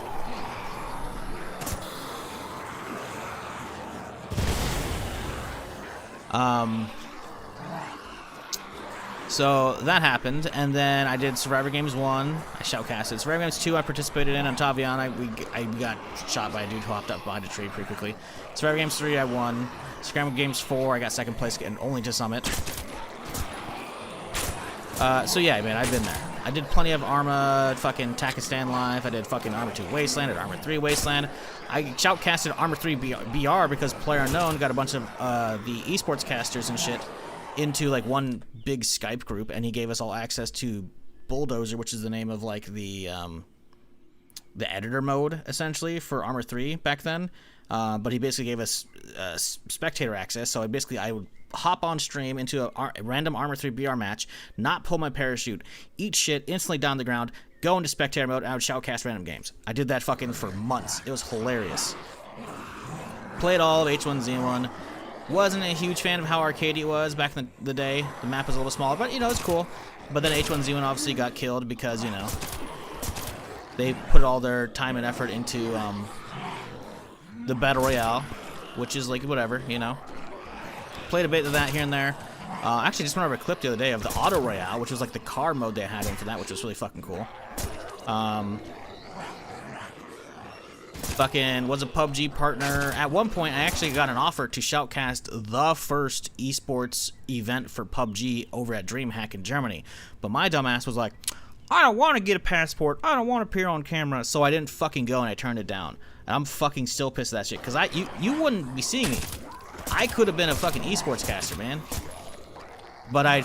So that happened, and then I did Survivor Games 1. I shoutcasted. Survivor Games 2 I participated in on Taviana. I got shot by a dude who hopped up behind a tree pretty quickly. Survivor Games 3 I won. Survivor Games 4 I got second place and only to Summit. So yeah, man, I've been there. I did plenty of Arma fucking Takistan Live. I did fucking Arma 2 Wasteland, I did Arma 3 Wasteland. I shoutcasted Arma 3 BR because PlayerUnknown got a bunch of the esports casters and shit into like one big Skype group, and he gave us all access to Bulldozer, which is the name of like the editor mode essentially for Arma 3 back then. But he basically gave us spectator access, so I would hop on stream into a random Arma 3 BR match, not pull my parachute, eat shit, instantly down the ground, go into spectator mode, and I would shoutcast random games. I did that fucking for months. It was hilarious. Played all of H1Z1. Wasn't a huge fan of how arcadey it was back in the day. The map was a little smaller, but, you know, it's cool. But then H1Z1 obviously got killed because, you know, they put all their time and effort into the Battle Royale, which is like, whatever, you know. Played a bit of that here and there. Actually, just remember a clip the other day of the Auto Royale, which was like the car mode they had in for that, which was really fucking cool. Fucking was a PUBG partner. At one point, I actually got an offer to shoutcast the first esports event for PUBG over at DreamHack in Germany. But my dumbass was like, I don't want to get a passport. I don't want to appear on camera. So I didn't fucking go, and I turned it down. And I'm fucking still pissed at that shit. Because you wouldn't be seeing me. I could have been a fucking esports caster, man. But I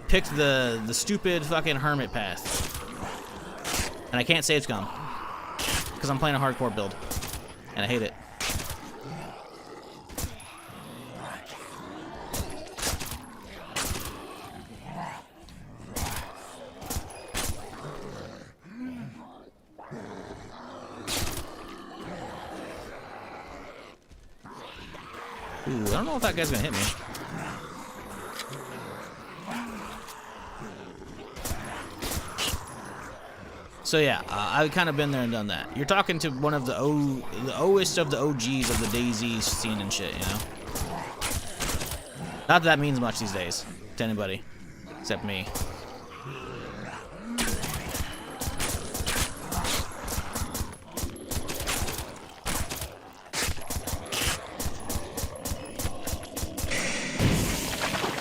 picked the stupid fucking hermit path. And I can't save scum. Because I'm playing a hardcore build. And I hate it. Ooh, I don't know if that guy's gonna hit me. So yeah, I've kind of been there and done that. You're talking to one of the O-est of the OGs of the DayZ scene and shit, you know? Not that that means much these days to anybody, except me.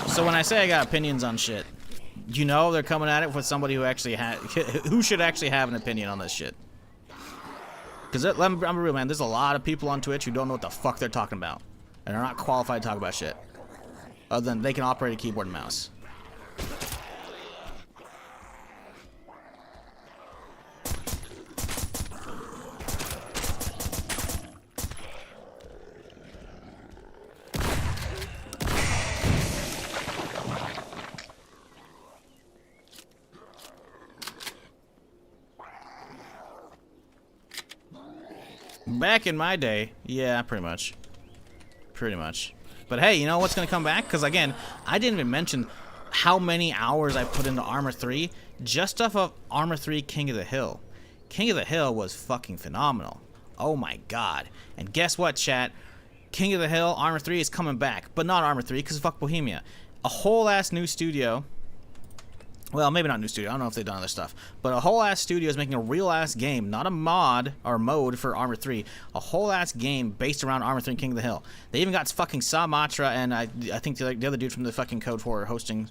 So when I say I got opinions on shit, you know they're coming at it with somebody who actually who should actually have an opinion on this shit. Because I'm a real man, there's a lot of people on Twitch who don't know what the fuck they're talking about. And are not qualified to talk about shit. Other than they can operate a keyboard and mouse. Back in my day, yeah, pretty much. Pretty much. But hey, you know what's going to come back? Because again, I didn't even mention how many hours I put into Arma 3 just off of Arma 3 King of the Hill. King of the Hill was fucking phenomenal. Oh my god. And guess what, chat? King of the Hill, Arma 3 is coming back. But not Arma 3, because fuck Bohemia. A whole ass new studio Well, maybe not new studio. I don't know if they've done other stuff. But a whole ass studio is making a real ass game, not a mod or mode for Armor 3. A whole ass game based around Armor 3 and King of the Hill. They even got fucking Samatra and I think the other dude from the fucking Code 4 hosting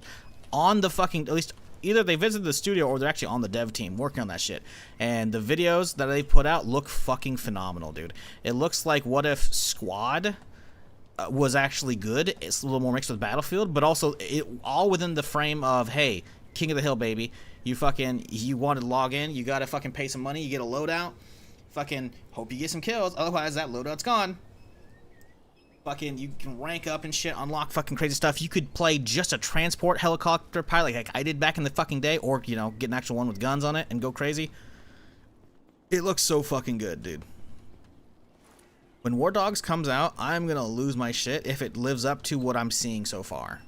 on the fucking, at least either they visited the studio or they're actually on the dev team working on that shit. And the videos that they put out look fucking phenomenal, dude. It looks like What If Squad was actually good. It's a little more mixed with Battlefield, but also it all within the frame of, hey, King of the Hill, baby. You wanted to log in, you gotta fucking pay some money, you get a loadout. Fucking hope you get some kills, otherwise that loadout's gone. Fucking, you can rank up and shit, unlock fucking crazy stuff. You could play just a transport helicopter pilot like I did back in the fucking day, or, you know, get an actual one with guns on it and go crazy. It looks so fucking good, dude. When War Dogs comes out, I'm gonna lose my shit if it lives up to what I'm seeing so far.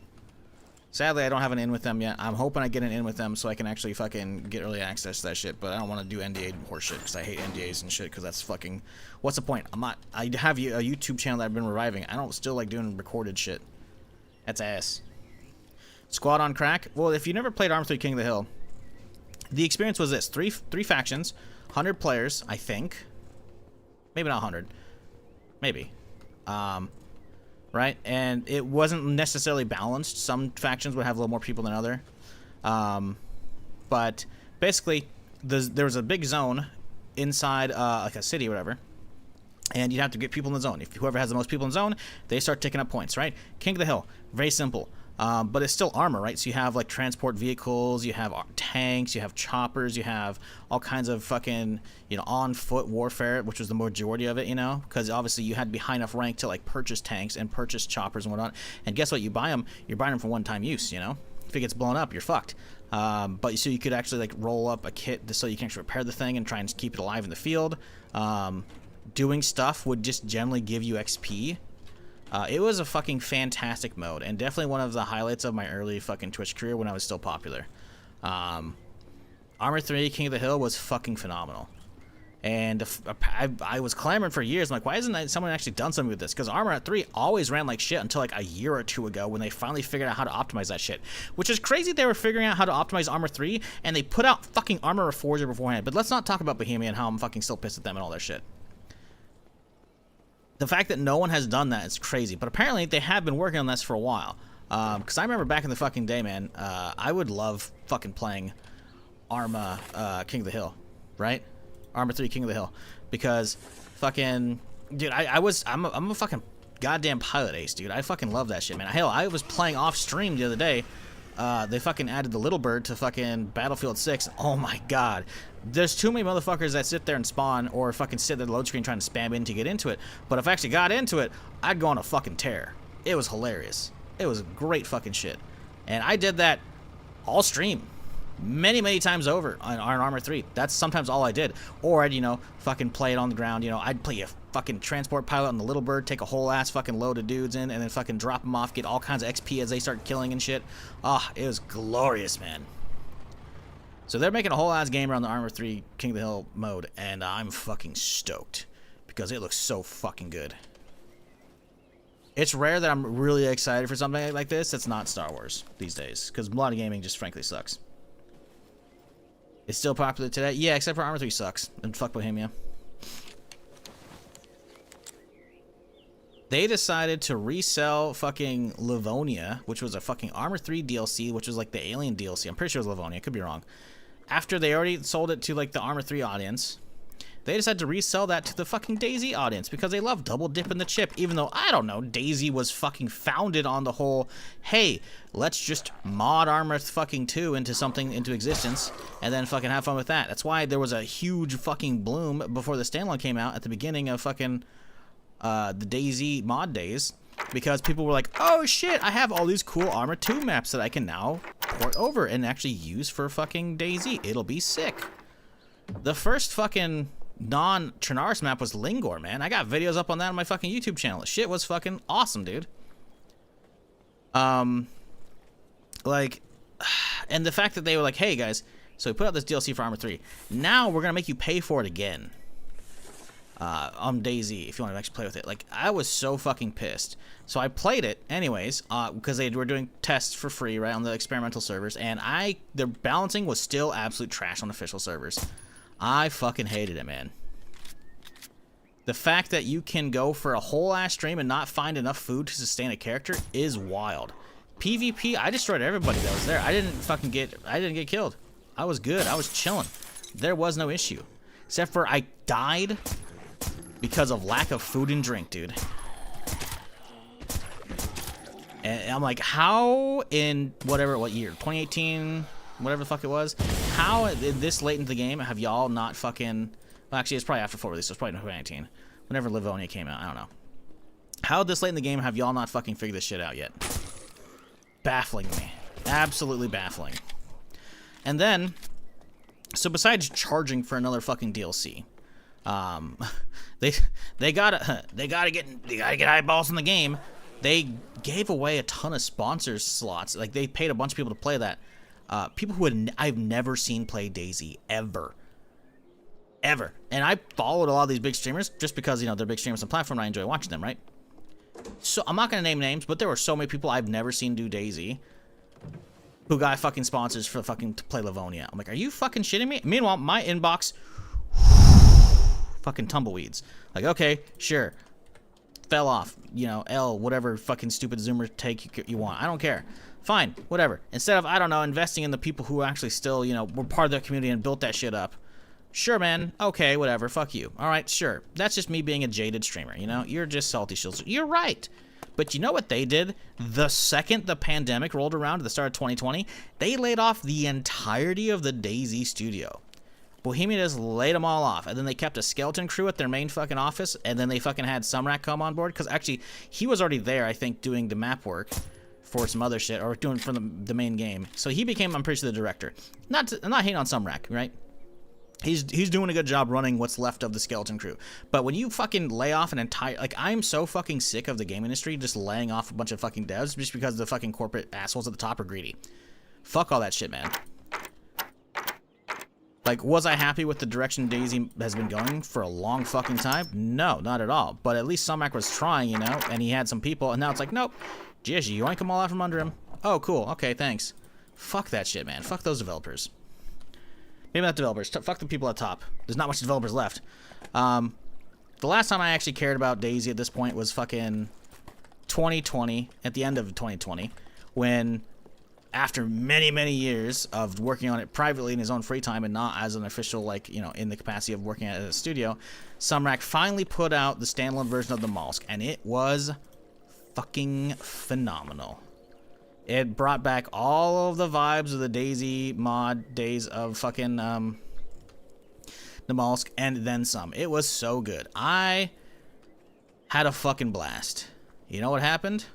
Sadly, I don't have an in with them yet. I'm hoping I get an in with them so I can actually fucking get early access to that shit, but I don't want to do NDA horse shit because I hate NDAs and shit because that's fucking... What's the point? I have a YouTube channel that I've been reviving. I don't still like doing recorded shit. That's ass. Squad on crack? Well, if you never played Arm 3 King of the Hill, the experience was this. Three factions, 100 players, I think. Maybe not 100. Maybe. Right? And it wasn't necessarily balanced. Some factions would have a little more people than other. But basically, there was a big zone inside like a city or whatever. And you'd have to get people in the zone. If whoever has the most people in the zone, they start ticking up points, right? King of the Hill, very simple. But it's still armor, right? So you have like transport vehicles, you have tanks, you have choppers, you have all kinds of fucking, you know, on foot warfare, which was the majority of it, you know, because obviously you had to be high enough rank to like purchase tanks and purchase choppers and whatnot. And guess what? You're buying them for one-time use, you know. If it gets blown up, you're fucked. But so you could actually like roll up a kit so you can actually repair the thing and try and keep it alive in the field. Doing stuff would just generally give you XP. It was a fucking fantastic mode, and definitely one of the highlights of my early fucking Twitch career when I was still popular. Armor 3 King of the Hill was fucking phenomenal. And I was clamoring for years. I'm like, why hasn't someone actually done something with this? Because Armor 3 always ran like shit until like a year or two ago when they finally figured out how to optimize that shit. Which is crazy they were figuring out how to optimize Armor 3, and they put out fucking Armor Reforger beforehand. But let's not talk about Bohemia and how I'm fucking still pissed at them and all their shit. The fact that no one has done that is crazy, but apparently they have been working on this for a while. Because I remember back in the fucking day, man, I would love fucking playing Arma King of the Hill, right? Armor 3 King of the Hill, because fucking dude, I'm a fucking goddamn pilot ace, dude. I fucking love that shit, man. Hell, I was playing off stream the other day. They fucking added the Little Bird to fucking Battlefield 6. Oh my god. There's too many motherfuckers that sit there and spawn or fucking sit there at the load screen trying to spam in to get into it. But if I actually got into it, I'd go on a fucking tear. It was hilarious. It was great fucking shit. And I did that all stream. Many times over on Armor 3. That's sometimes all I did. Or I'd, you know, fucking play it on the ground. You know, I'd play a fucking transport pilot on the Little Bird, take a whole ass fucking load of dudes in, and then fucking drop them off, get all kinds of XP as they start killing and shit. Ah, it was glorious, man. So they're making a whole ass game around the Armor 3 King of the Hill mode, and I'm fucking stoked because it looks so fucking good. It's rare that I'm really excited for something like this that's not Star Wars these days, because a lot of gaming just frankly sucks. It's still popular today? Yeah, except for Armor 3 sucks. And fuck Bohemia. They decided to resell fucking Livonia, which was a fucking Armor 3 DLC, which was like the Alien DLC. I'm pretty sure it was Livonia. Could be wrong. After they already sold it to like the Armor 3 audience, they decided to resell that to the fucking DayZ audience because they love double dipping the chip, even though, I don't know, DayZ was fucking founded on the whole, hey, let's just mod Armor fucking 2 into something, into existence, and then fucking have fun with that. That's why there was a huge fucking bloom before the standalone came out at the beginning of fucking the DayZ mod days, because people were like, oh shit, I have all these cool Armor 2 maps that I can now port over and actually use for fucking DayZ. It'll be sick. The first fucking non-Trinaris map was Lingor, man. I got videos up on that on my fucking YouTube channel. Shit was fucking awesome, dude. Like, and the fact that they were like, hey guys, so we put out this DLC for Armor 3. Now we're gonna make you pay for it again. on DayZ if you want to actually play with it. Like, I was so fucking pissed. So I played it anyways, because they were doing tests for free, right, on the experimental servers, and the balancing was still absolute trash on official servers. I fucking hated it, man. The fact that you can go for a whole ass stream and not find enough food to sustain a character is wild. PvP, I destroyed everybody that was there. I didn't get killed. I was good. I was chilling. There was no issue. Except for I died because of lack of food and drink, dude. And I'm like, how in what year? 2018, whatever the fuck it was. How this late into the game have y'all not fucking... Well, actually, it's probably after full release, so it's probably 2019. Whenever Livonia came out, I don't know. How this late in the game have y'all not fucking figured this shit out yet? Baffling me. Absolutely baffling. And then, so besides charging for another fucking DLC, they gotta get eyeballs in the game. They gave away a ton of sponsors slots. Like, they paid a bunch of people to play that. People who I've never seen play DayZ ever. And I followed a lot of these big streamers just because, you know, they're big streamers on the platform and I enjoy watching them, right? So I'm not gonna name names, but there were so many people I've never seen do DayZ who got fucking sponsors for fucking to play Livonia. I'm like, are you fucking shitting me? Meanwhile, my inbox, fucking tumbleweeds. Like, okay, sure, fell off, you know, whatever fucking stupid Zoomer take you want. I don't care. Fine, whatever. Instead of, I don't know, investing in the people who actually still, you know, were part of that community and built that shit up. Sure, man. Okay, whatever. Fuck you. All right, sure. That's just me being a jaded streamer, you know? You're just salty shields. You're right. But you know what they did? The second the pandemic rolled around at the start of 2020, they laid off the entirety of the DayZ studio. Bohemia just laid them all off. And then they kept a skeleton crew at their main fucking office. And then they fucking had Sumrak come on board. Because actually, he was already there, I think, doing the map work for some other shit. Or doing for the main game. So he became, I'm pretty sure, the director. I'm not hating on Sumrak, right? He's doing a good job running what's left of the skeleton crew. But when you fucking lay off an entire... Like, I'm so fucking sick of the game industry just laying off a bunch of fucking devs just because the fucking corporate assholes at the top are greedy. Fuck all that shit, man. Like, was I happy with the direction DayZ has been going for a long fucking time? No, not at all. But at least Sumac was trying, you know, and he had some people, and now it's like, nope. Just yoink them all out from under him. Oh, cool. Okay, thanks. Fuck that shit, man. Fuck those developers. Maybe not developers. Fuck the people at top. There's not much developers left. The last time I actually cared about DayZ at this point was fucking 2020, at the end of 2020, when, after many, many years of working on it privately in his own free time and not as an official, like, you know, in the capacity of working at a studio, Sumrak finally put out the standalone version of the Molsk, and it was fucking phenomenal. It brought back all of the vibes of the DayZ mod days of fucking the Molsk and then some. It was so good. I had a fucking blast. You know what happened?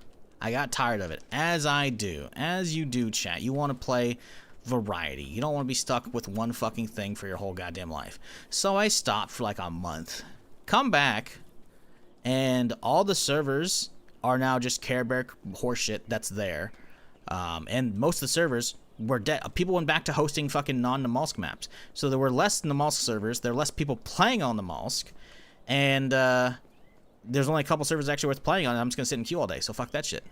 I got tired of it, as I do. As you do, chat. You want to play variety. You don't want to be stuck with one fucking thing for your whole goddamn life. So I stopped for like a month. Come back, and all the servers are now just Care Bear horseshit that's there. And most of the servers were dead. People went back to hosting fucking non-Namalsk maps. So there were less Namalsk servers. There were less people playing on Namalsk. And there's only a couple servers actually worth playing on. And I'm just going to sit in queue all day. So fuck that shit.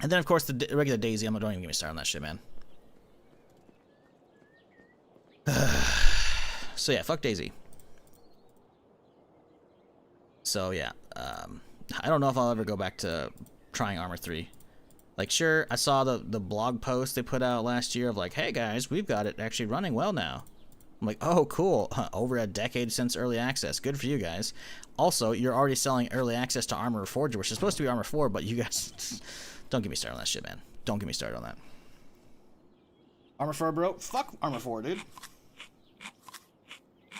And then, of course, the regular DayZ. Don't even get me started on that shit, man. So yeah, fuck DayZ. So yeah, I don't know if I'll ever go back to trying Armor 3. Like, sure, I saw the blog post they put out last year of like, hey guys, we've got it actually running well now. I'm like, oh, cool. Over a decade since early access. Good for you guys. Also, you're already selling early access to Armor Forger, which is supposed to be Armor 4, but you guys... Don't get me started on that shit, man. Don't get me started on that. Armor 4, bro. Fuck Armor 4, dude.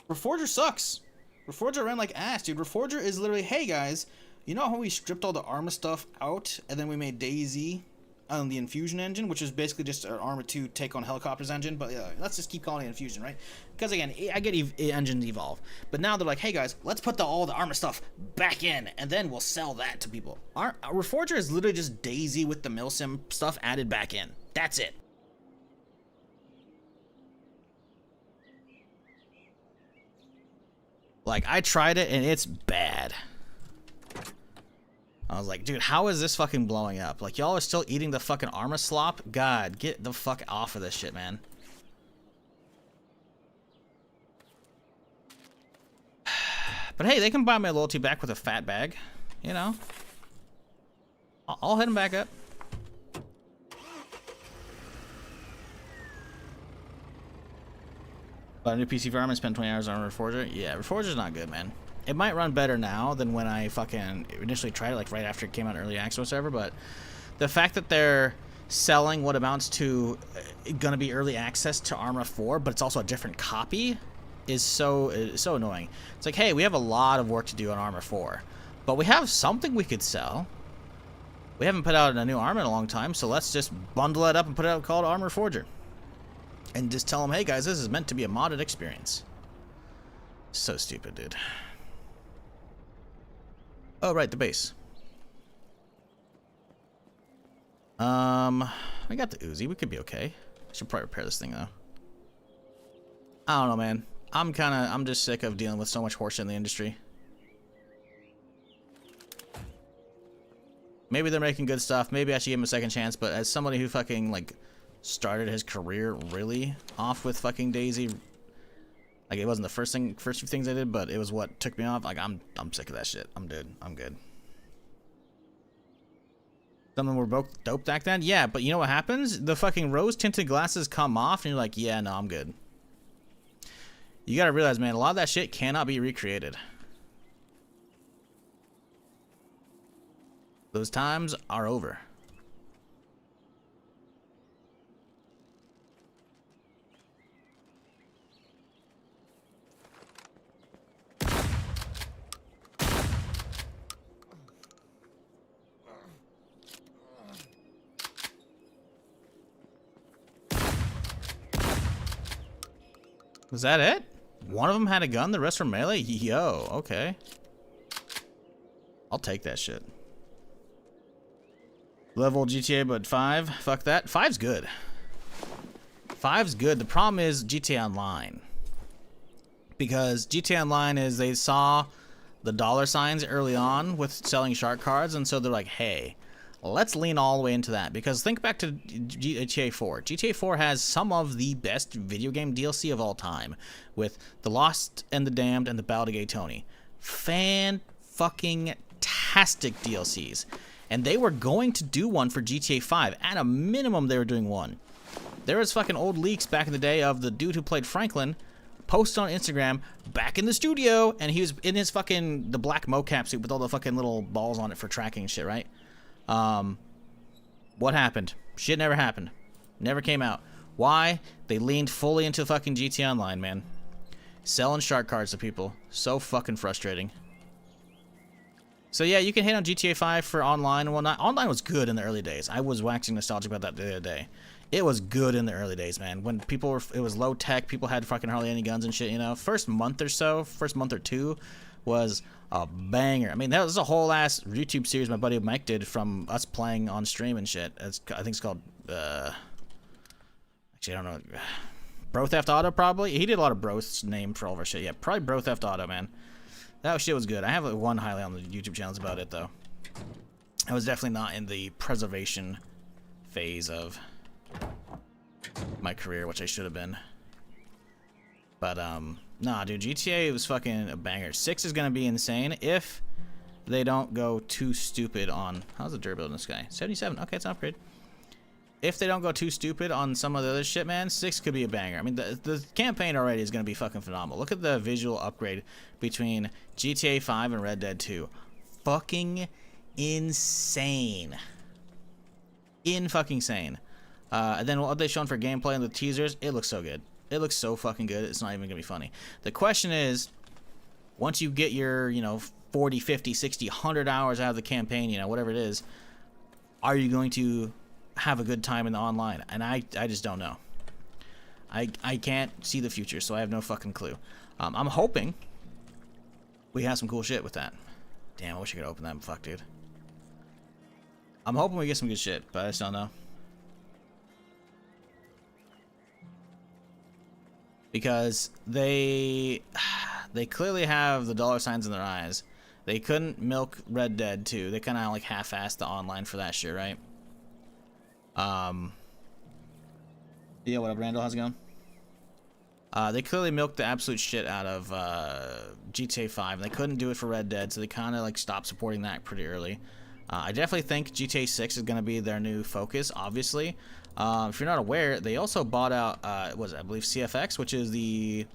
Reforger sucks. Reforger ran like ass, dude. Reforger is literally, hey guys, you know how we stripped all the armor stuff out and then we made DayZ on the Infusion engine, which is basically just an Armor 2 take on Helicopters engine, but let's just keep calling it Infusion, right? Because again, I get engines evolve, but now they're like, hey guys, let's put all the armor stuff back in, and then we'll sell that to people. Our Reforger is literally just DayZ with the Milsim stuff added back in. That's it. Like, I tried it, and it's bad. I was like, dude, how is this fucking blowing up? Like, y'all are still eating the fucking armor slop? God, get the fuck off of this shit, man. But hey, they can buy my loyalty back with a fat bag. You know? I'll hit them back up. Bought a new PC for Armor, spent 20 hours on Reforger. Yeah, Reforger's not good, man. It might run better now than when I fucking initially tried it, like right after it came out in early access or whatever, but the fact that they're selling what amounts to gonna be early access to Arma 4, but it's also a different copy, is so annoying. It's like, hey, we have a lot of work to do on Arma 4, but we have something we could sell. We haven't put out a new Arma in a long time, so let's just bundle it up and put it out called Armor Forger. And just tell them, hey guys, this is meant to be a modded experience. So stupid, dude. Oh, right, the base. We got the Uzi. We could be okay. I should probably repair this thing, though. I don't know, man. I'm just sick of dealing with so much horseshit in the industry. Maybe they're making good stuff. Maybe I should give them a second chance, but as somebody who fucking, like, started his career really off with fucking DayZ, like, it wasn't the first few things I did, but it was what took me off. Like, I'm sick of that shit. I'm good. Something were both dope back then? Yeah, but you know what happens? The fucking rose-tinted glasses come off, and you're like, yeah, no, I'm good. You gotta realize, man, a lot of that shit cannot be recreated. Those times are over. Was that it? One of them had a gun, the rest were melee? Yo, okay. I'll take that shit. Level GTA, but 5? Fuck that. 5's good. 5's good. The problem is GTA Online. Because GTA Online is, they saw the dollar signs early on with selling shark cards, and so they're like, hey, let's lean all the way into that. Because think back to GTA 4. GTA 4 has some of the best video game DLC of all time, with The Lost and the Damned and The Battle to Gay Tony. Fan-fucking-tastic DLCs. And they were going to do one for GTA 5. At a minimum, they were doing one. There was fucking old leaks back in the day of the dude who played Franklin posted on Instagram back in the studio, and he was in his fucking, the black mocap suit with all the fucking little balls on it for tracking and shit, right? What happened? Shit never happened. Never came out. Why? They leaned fully into fucking GTA Online, man. Selling shark cards to people. So fucking frustrating. So yeah, you can hate on GTA 5 for online and whatnot. Online was good in the early days. I was waxing nostalgic about that the other day. It was good in the early days, man. When people were, it was low tech, people had fucking hardly any guns and shit, you know. First month or two was a banger. I mean, that was a whole ass YouTube series my buddy Mike did from us playing on stream and shit. I think it's called, actually, I don't know. Bro Theft Auto, probably? He did a lot of bro's name for all of our shit. Yeah, probably Bro Theft Auto, man. That shit was good. I have one highlight on the YouTube channels about it, though. I was definitely not in the preservation phase of my career, which I should have been. But, nah, dude, GTA was fucking a banger. 6 is gonna be insane if they don't go too stupid on... How's the durability in this guy? 77. Okay, it's an upgrade. If they don't go too stupid on some of the other shit, man, 6 could be a banger. I mean, the campaign already is going to be fucking phenomenal. Look at the visual upgrade between GTA 5 and Red Dead 2. Fucking insane. In-fucking-sane. And then what they've shown for gameplay and the teasers, it looks so good. It looks so fucking good, it's not even going to be funny. The question is, once you get your, you know, 40, 50, 60, 100 hours out of the campaign, you know, whatever it is, are you going to have a good time in the online? And I just don't know. I can't see the future, so I have no fucking clue. I'm hoping we have some cool shit with that. Damn, I wish I could open that. Fuck, dude. I'm hoping we get some good shit, but I just don't know. Because they they clearly have the dollar signs in their eyes. They couldn't milk Red Dead 2. They kind of like half-assed the online for that shit, right? Yeah, what up, Randall? How's it going? They clearly milked the absolute shit out of GTA 5. They couldn't do it for Red Dead, so they kind of like stopped supporting that pretty early. I definitely think GTA 6 is going to be their new focus, obviously. If you're not aware, they also bought out, I believe CFX, which is the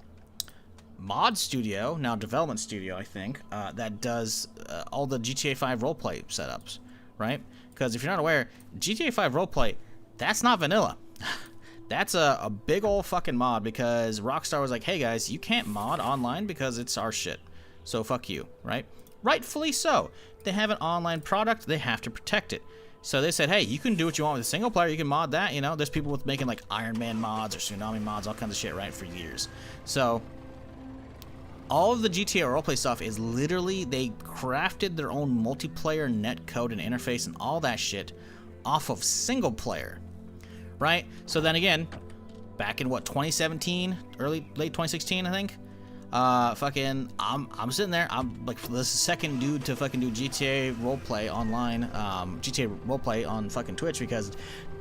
mod studio, now development studio, I think, that does all the GTA 5 roleplay setups, right? Because if you're not aware, GTA 5 roleplay, that's not vanilla. That's a big old fucking mod, because Rockstar was like, hey guys, you can't mod online because it's our shit. So fuck you, right? Rightfully so. They have an online product, they have to protect it. So they said, hey, you can do what you want with a single player, you can mod that, you know? There's people with making like Iron Man mods or Tsunami mods, all kinds of shit, right, for years. So all of the GTA roleplay stuff is literally, they crafted their own multiplayer net code and interface and all that shit off of single player, right? So then again, back in what, 2017, late 2016, I think. Fucking, I'm sitting there. I'm like the second dude to fucking do GTA roleplay online, GTA roleplay on fucking Twitch, because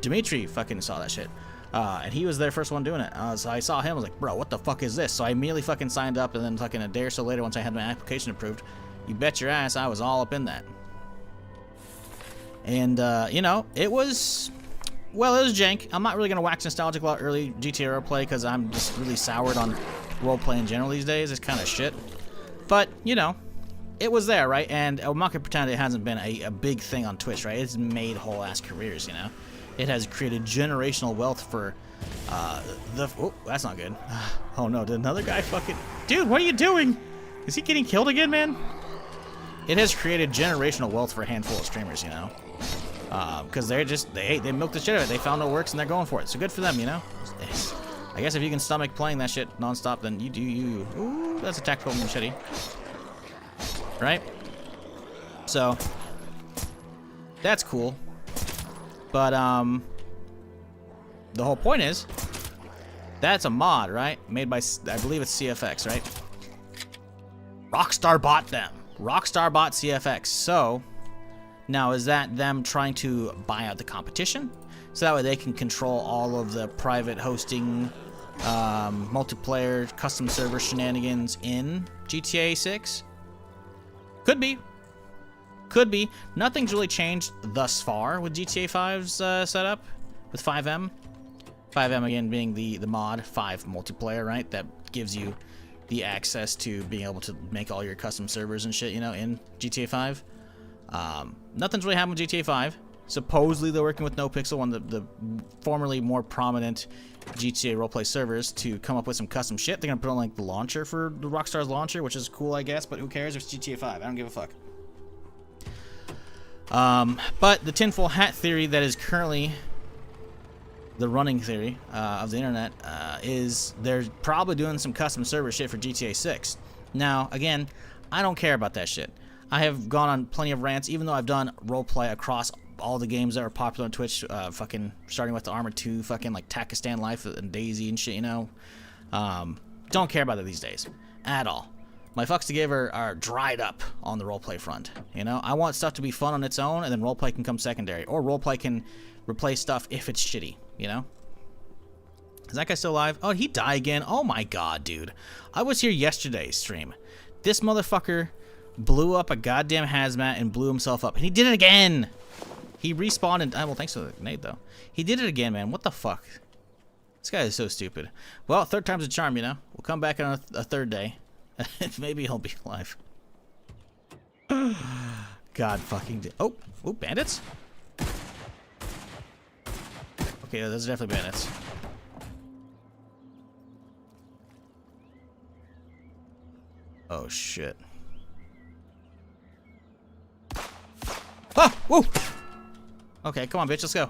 Dimitri fucking saw that shit. And he was their first one doing it. So I saw him, I was like, bro, what the fuck is this? So I immediately fucking signed up, and then fucking a day or so later, once I had my application approved, you bet your ass I was all up in that. And, you know, it was, well, it was jank. I'm not really going to wax nostalgic about early GTA roleplay, because I'm just really soured on roleplay in general these days. It's kind of shit. But, you know, it was there, right? And I'm not going to pretend it hasn't been a big thing on Twitch, right? It's made whole-ass careers, you know? It has created generational wealth for oh, that's not good. Oh no, did another guy fucking... Dude, what are you doing? Is he getting killed again, man? It has created generational wealth for a handful of streamers, you know? Because they're just, they milked the shit out of it. They found what works and they're going for it. So good for them, you know? I guess if you can stomach playing that shit nonstop, then you do you. Ooh, that's a tactical machete. Right? So, that's cool. But, the whole point is, that's a mod, right? Made by, I believe it's CFX, right? Rockstar bought them. Rockstar bought CFX. So, now is that them trying to buy out the competition? So that way they can control all of the private hosting, multiplayer, custom server shenanigans in GTA 6? Could be. Could be. Nothing's really changed thus far with GTA 5's setup with 5M. 5M again being the mod 5 multiplayer, right? That gives you the access to being able to make all your custom servers and shit, you know, in GTA 5. Nothing's really happened with GTA 5. Supposedly they're working with NoPixel, one of the formerly more prominent GTA roleplay servers, to come up with some custom shit. They're gonna put on like the launcher for the Rockstar's launcher, which is cool, I guess, but who cares? It's GTA 5. I don't give a fuck. But the tinfoil hat theory that is currently the running theory of the internet is they're probably doing some custom server shit for GTA 6. Now, again, I don't care about that shit. I have gone on plenty of rants, even though I've done roleplay across all the games that are popular on Twitch, fucking starting with the Armor 2, fucking like Takistan Life and DayZ and shit, you know. Don't care about it these days at all. My fucks to give are dried up on the roleplay front, you know. I want stuff to be fun on its own, and then roleplay can come secondary, or roleplay can replace stuff if it's shitty, you know. Is that guy still alive? Oh, he died again. Oh my god, dude. I was here yesterday's stream. This motherfucker blew up a goddamn hazmat and blew himself up, and he did it again. He respawned and... well, thanks for the nade, though. He did it again, man. What the fuck? This guy is so stupid. Well, third time's a charm, you know. We'll come back on a third day. Maybe he'll be alive. God fucking... oh, bandits? Okay, those are definitely bandits. Oh, shit. Ah! Whoa! Okay, come on, bitch, let's go.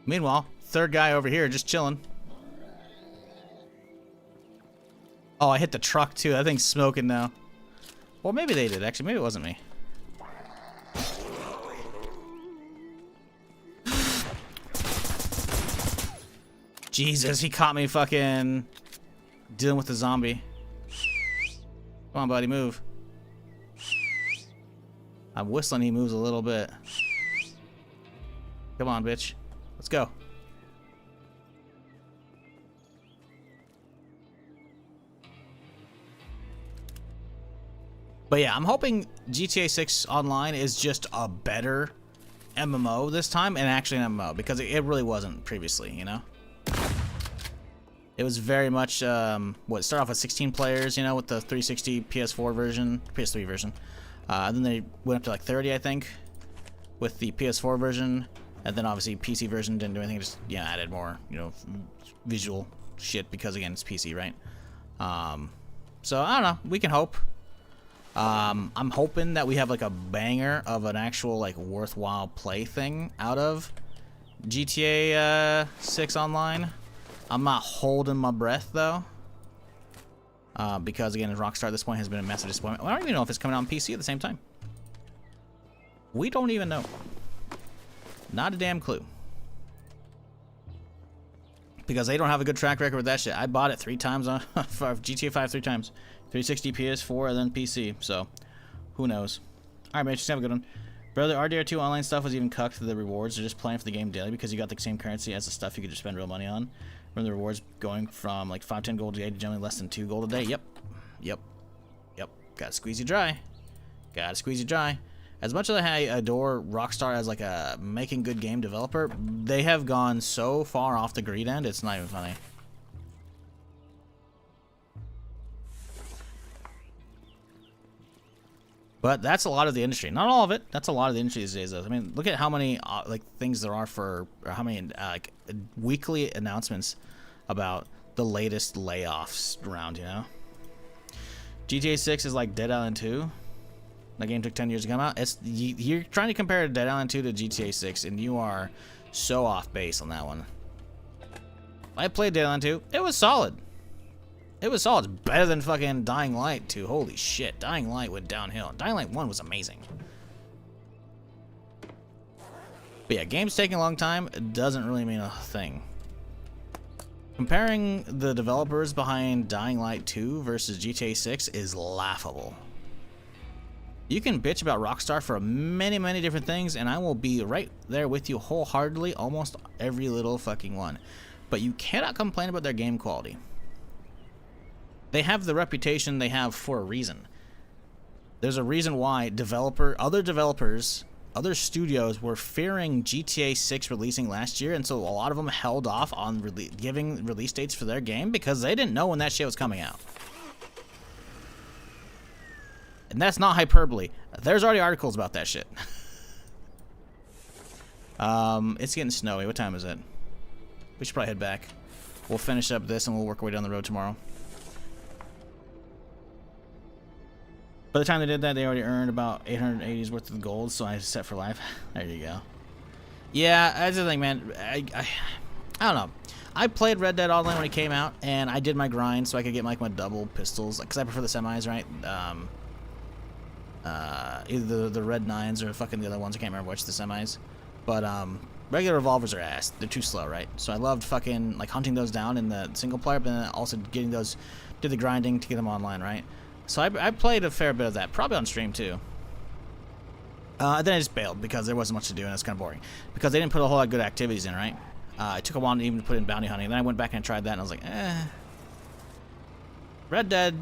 Meanwhile, third guy over here just chilling. Oh, I hit the truck too. That thing's smoking now. Well, maybe they did, actually. Maybe it wasn't me. Jesus, he caught me fucking dealing with the zombie. Come on, buddy, move. I'm whistling, he moves a little bit. Come on, bitch. Let's go. But yeah, I'm hoping GTA 6 Online is just a better MMO this time, and actually an MMO, because it really wasn't previously, you know? It was very much, it started off with 16 players, you know, with the 360 PS4 version, PS3 version. Then they went up to like 30, I think, with the PS4 version. And then obviously PC version didn't do anything, just, yeah, added more, you know, visual shit because, again, it's PC, right? So, I don't know. We can hope. I'm hoping that we have, like, a banger of an actual, like, worthwhile play thing out of GTA 6 Online. I'm not holding my breath, though. Because, again, Rockstar at this point has been a massive disappointment. I don't even know if it's coming out on PC at the same time. We don't even know. Not a damn clue. Because they don't have a good track record with that shit. I bought it 3 times on GTA 5 3 times. 360, PS4, and then PC. So, who knows? Alright, man, just have a good one. Bro, the RDR2 online stuff was even cucked to the rewards. They're just playing for the game daily because you got the same currency as the stuff you could just spend real money on. Remember the rewards going from like 5-10 gold a day to generally less than 2 gold a day? Yep. Gotta squeeze you dry. As much as I adore Rockstar as like a making good game developer, they have gone so far off the greed end, it's not even funny. But that's a lot of the industry. Not all of it. That's a lot of the industry these days, though. I mean, look at how many like things there are for, or how many like weekly announcements about the latest layoffs around. You know, GTA 6 is like Dead Island 2. That game took 10 years to come out. You're trying to compare Dead Island 2 to GTA 6, and you are so off base on that one. I played Dead Island 2. It was solid. It's better than fucking Dying Light 2. Holy shit. Dying Light went downhill. Dying Light 1 was amazing. But yeah, games taking a long time doesn't really mean a thing. Comparing the developers behind Dying Light 2 versus GTA 6 is laughable. You can bitch about Rockstar for many, many different things, and I will be right there with you wholeheartedly, almost every little fucking one. But you cannot complain about their game quality. They have the reputation they have for a reason. There's a reason why other developers, other studios were fearing GTA 6 releasing last year, and so a lot of them held off on giving release dates for their game because they didn't know when that shit was coming out. And that's not hyperbole. There's already articles about that shit. It's getting snowy. What time is it? We should probably head back. We'll finish up this and we'll work our way down the road tomorrow. By the time they did that, they already earned about 880's worth of gold, so I set for life. There you go. Yeah, that's the thing, man. I don't know. I played Red Dead Online when it came out, and I did my grind so I could get like my double pistols, because I prefer the semis, right? Either the red 9s or fucking the other ones. I can't remember which, the semis. But regular revolvers are ass. They're too slow, right? So I loved fucking like hunting those down in the single player, but then also getting those, did the grinding to get them online, right? So I played a fair bit of that, probably on stream too. Then I just bailed because there wasn't much to do and it's kind of boring. Because they didn't put a whole lot of good activities in, right? It took a while to even put in bounty hunting. Then I went back and tried that and I was like, Red Dead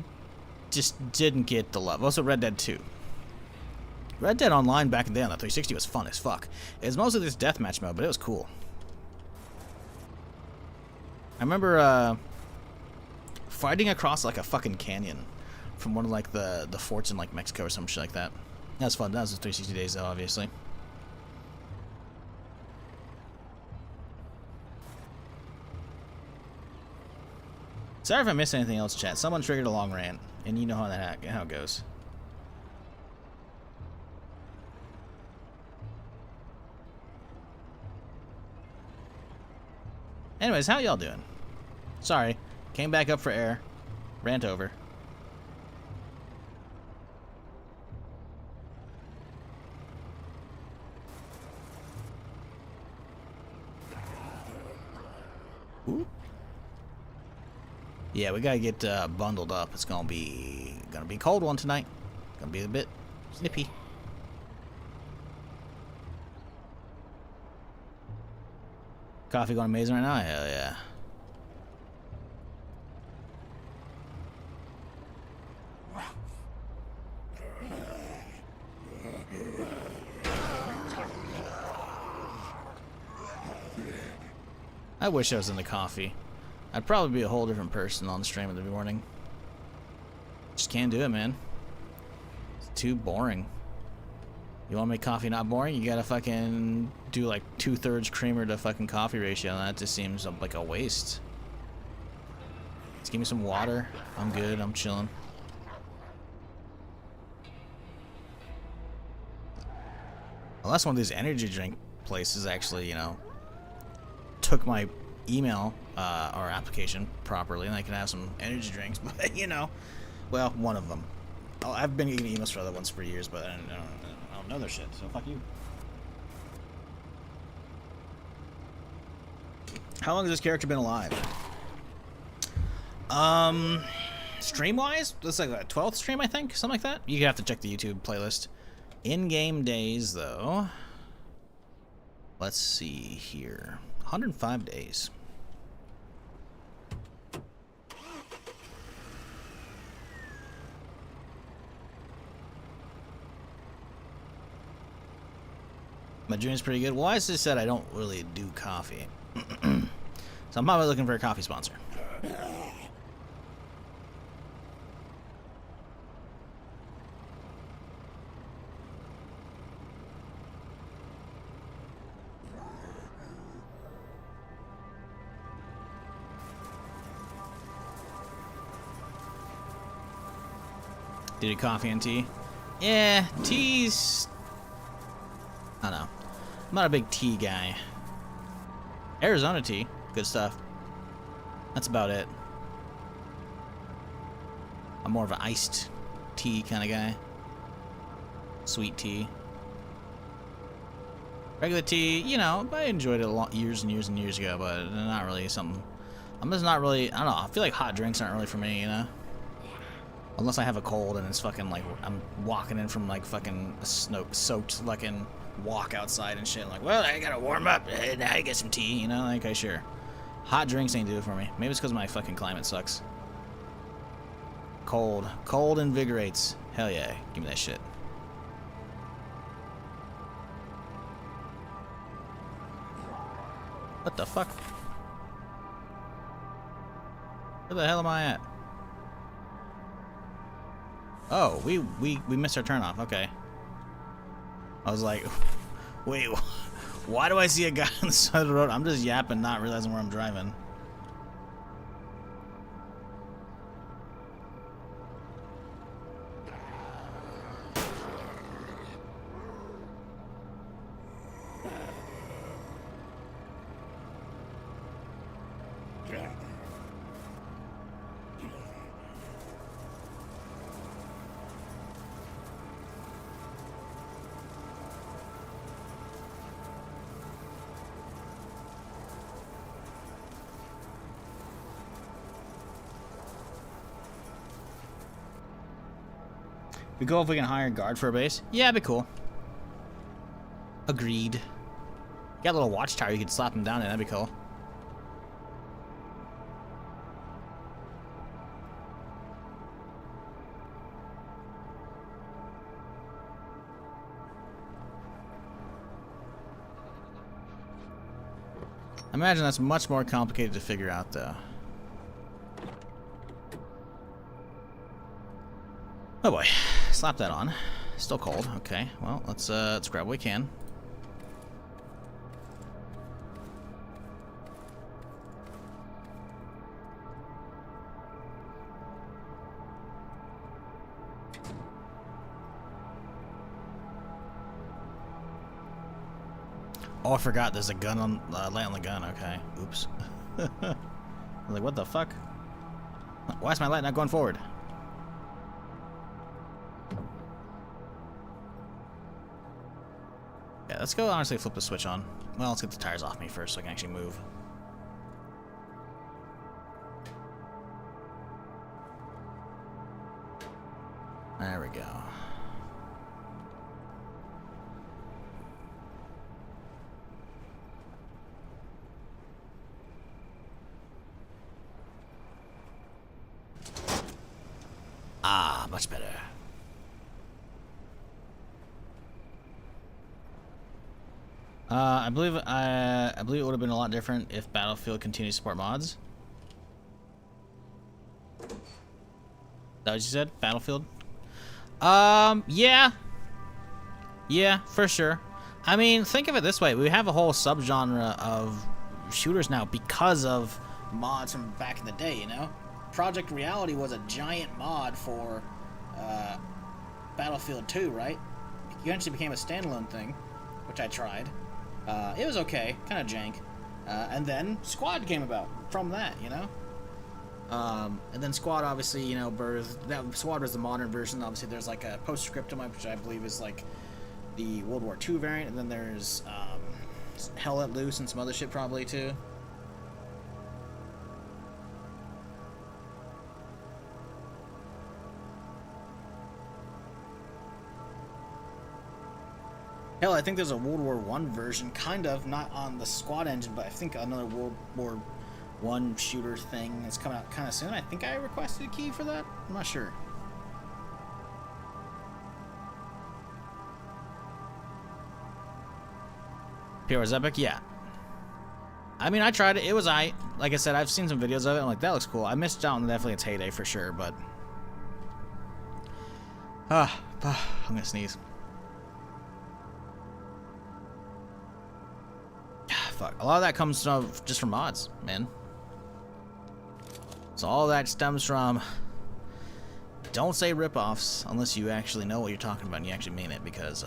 just didn't get the love. Also Red Dead 2. Red Dead Online back in the day on the 360 was fun as fuck. It was mostly this deathmatch mode, but it was cool. I remember fighting across like a fucking canyon from one of like the forts in like Mexico or some shit like that. That was fun. That was the 360 days though, obviously. Sorry if I missed anything else, chat. Someone triggered a long rant, and you know how it goes. Anyways, how y'all doing? Sorry, came back up for air, rant over. Ooh. Yeah, we gotta get bundled up. It's gonna be a cold one tonight. Gonna be a bit snippy. Coffee going amazing right now? Hell yeah. I wish I was into coffee. I'd probably be a whole different person on the stream every morning. Just can't do it, man. It's too boring. You want to make coffee not boring? You gotta fucking do like 2/3 creamer to fucking coffee ratio, and that just seems like a waste. Just give me some water. I'm good. I'm chilling. Unless one of these energy drink places actually, you know, took my email or application properly, and I can have some energy drinks. But you know, well, one of them. Oh, I've been getting emails for other ones for years, but I don't know their shit. So fuck you. How long has this character been alive? Stream wise, that's like a 12th stream, I think, something like that. You have to check the YouTube playlist. In-game days, though. Let's see here. 105 days. My dream's pretty good. Well, I just said I don't really do coffee. So I'm probably looking for a coffee sponsor. Did you coffee and tea? Yeah, tea's... I don't know. I'm not a big tea guy. Arizona tea, good stuff. That's about it. I'm more of an iced tea kind of guy. Sweet tea. Regular tea, you know, I enjoyed it a lot, years and years and years ago, but not really something. I'm just not really, I don't know, I feel like hot drinks aren't really for me, you know? Unless I have a cold and it's fucking like, I'm walking in from like fucking a soaked fucking walk outside and shit. I'm like, well, I gotta warm up. Now I get some tea, you know? Like, okay, sure. Hot drinks ain't do it for me. Maybe it's because my fucking climate sucks. Cold. Cold invigorates. Hell yeah. Give me that shit. What the fuck? Where the hell am I at? Oh, we missed our turn off. Okay. I was like, wait, why do I see a guy on the side of the road? I'm just yapping, not realizing where I'm driving. We go if we can hire a guard for a base? Yeah, it'd be cool. Agreed. Got a little watchtower, you could slap him down in, that'd be cool. I imagine that's much more complicated to figure out, though. Oh boy, slap that on. Still cold. Okay, well, let's grab what we can. Oh, I forgot there's a gun on, light on the gun. Okay, oops. I was like, what the fuck? Why is my light not going forward? Yeah, let's go honestly flip the switch on. Well, let's get the tires off me first so I can actually move. much better. I believe it would have been a lot different if Battlefield continued to support mods. Is that what you said? Battlefield? Yeah. Yeah, for sure. I mean, think of it this way. We have a whole subgenre of shooters now because of mods from back in the day, you know? Project Reality was a giant mod for Battlefield 2, right? It eventually became a standalone thing, which I tried. It was okay, kind of jank. And then Squad came about from that, you know? And then Squad obviously, you know, that Squad was the modern version. Obviously there's like a Postscriptum, which I believe is like the World War II variant, and then there's Hell Let Loose and some other shit probably too. Hell, I think there's a World War I version, kind of, not on the Squad engine, but I think another World War I shooter thing is coming out kind of soon. I think I requested a key for that. I'm not sure. PR was epic? Yeah. I mean, I tried it. It was aight. Like I said, I've seen some videos of it. I'm like, that looks cool. I missed out on definitely its heyday for sure, but... I'm gonna sneeze. Fuck. A lot of that comes from just from mods, man. So all that stems from... Don't say ripoffs unless you actually know what you're talking about and you actually mean it, because,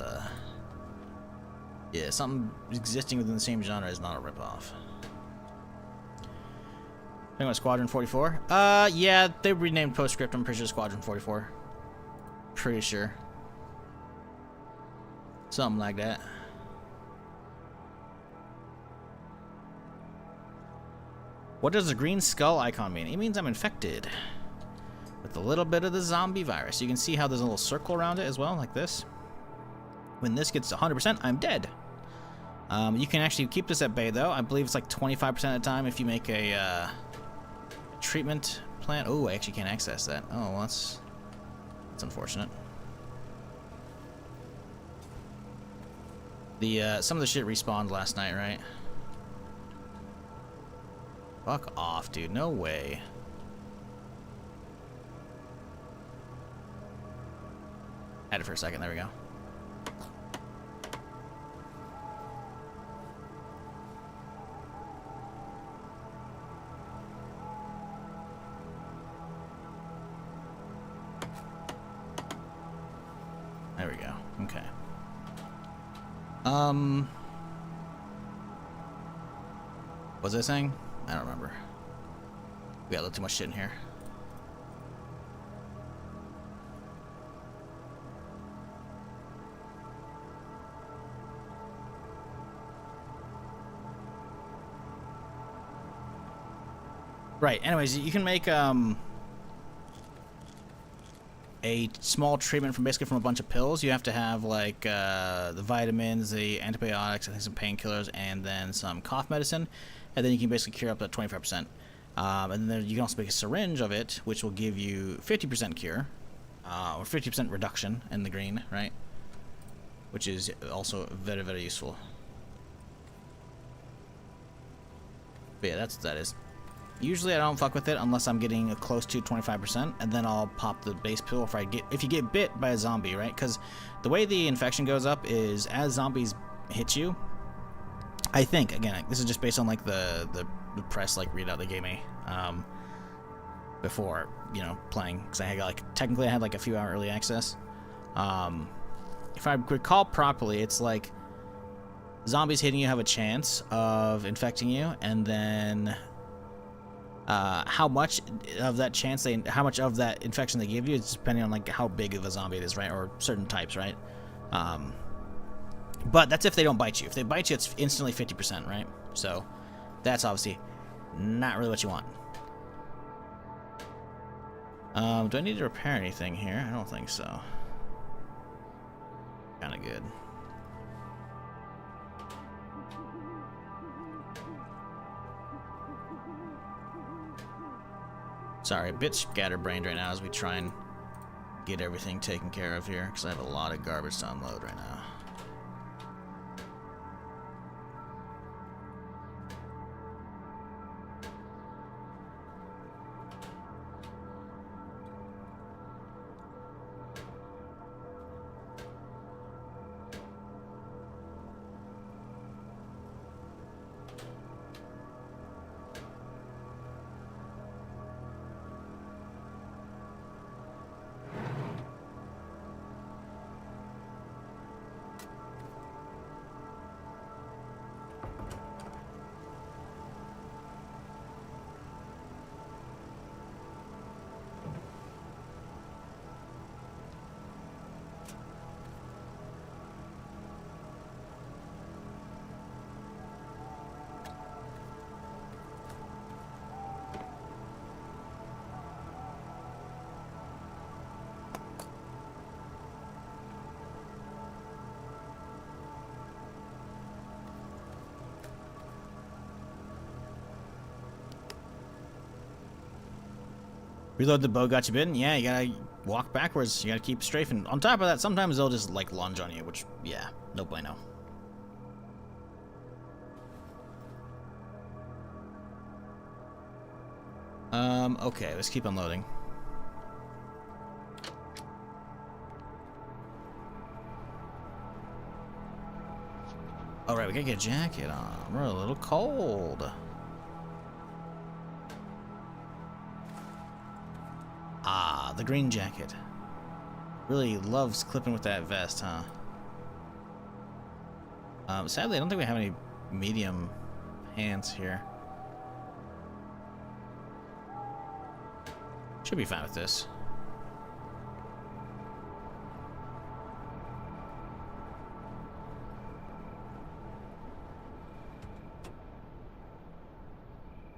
yeah, something existing within the same genre is not a ripoff. Talking about Squadron 44? Yeah, they renamed Postscript. I'm pretty sure Squadron 44. Pretty sure. Something like that. What does the green skull icon mean? It means I'm infected with a little bit of the zombie virus. You can see how there's a little circle around it as well, like this. When this gets to 100%, I'm dead. You can actually keep this at bay, though. I believe it's like 25% of the time if you make a treatment plant. Oh, I actually can't access that. Oh, well, that's unfortunate. Some of the shit respawned last night, right? Fuck off, dude. No way. Had it for a second. There we go. There we go. Okay. What was I saying? I don't remember. We got a little too much shit in here. Right, anyways, you can make a small treatment from basically from a bunch of pills. You have to have like the vitamins, the antibiotics, I think some painkillers, and then some cough medicine. And then you can basically cure up to 25%. And then you can also make a syringe of it, which will give you 50% cure, or 50% reduction in the green, right? Which is also very, very useful. But yeah, that's what that is. Usually I don't fuck with it unless I'm getting close to 25%, and then I'll pop the base pill if you get bit by a zombie, right? Because the way the infection goes up is as zombies hit you, I think, again, this is just based on like the press like readout they gave me before, you know, playing, because I had like technically I had like a few hour early access. If I recall properly, it's like zombies hitting you have a chance of infecting you, and then how much of that chance how much of that infection they give you is depending on like how big of a zombie it is, right? Or certain types, right? But that's if they don't bite you. If they bite you, it's instantly 50%, right? So that's obviously not really what you want. Do I need to repair anything here? I don't think so. Kind of good. Sorry, a bit scatterbrained right now as we try and get everything taken care of here, because I have a lot of garbage to unload right now. Reload the bow got you bitten? Yeah, you gotta walk backwards. You gotta keep strafing. On top of that, sometimes they'll just, like, lunge on you, which, yeah, no bueno. Okay, let's keep unloading. Alright, we gotta get a jacket on. We're a little cold. Ah, the green jacket. Really loves clipping with that vest, huh? Sadly, I don't think we have any medium pants here. Should be fine with this.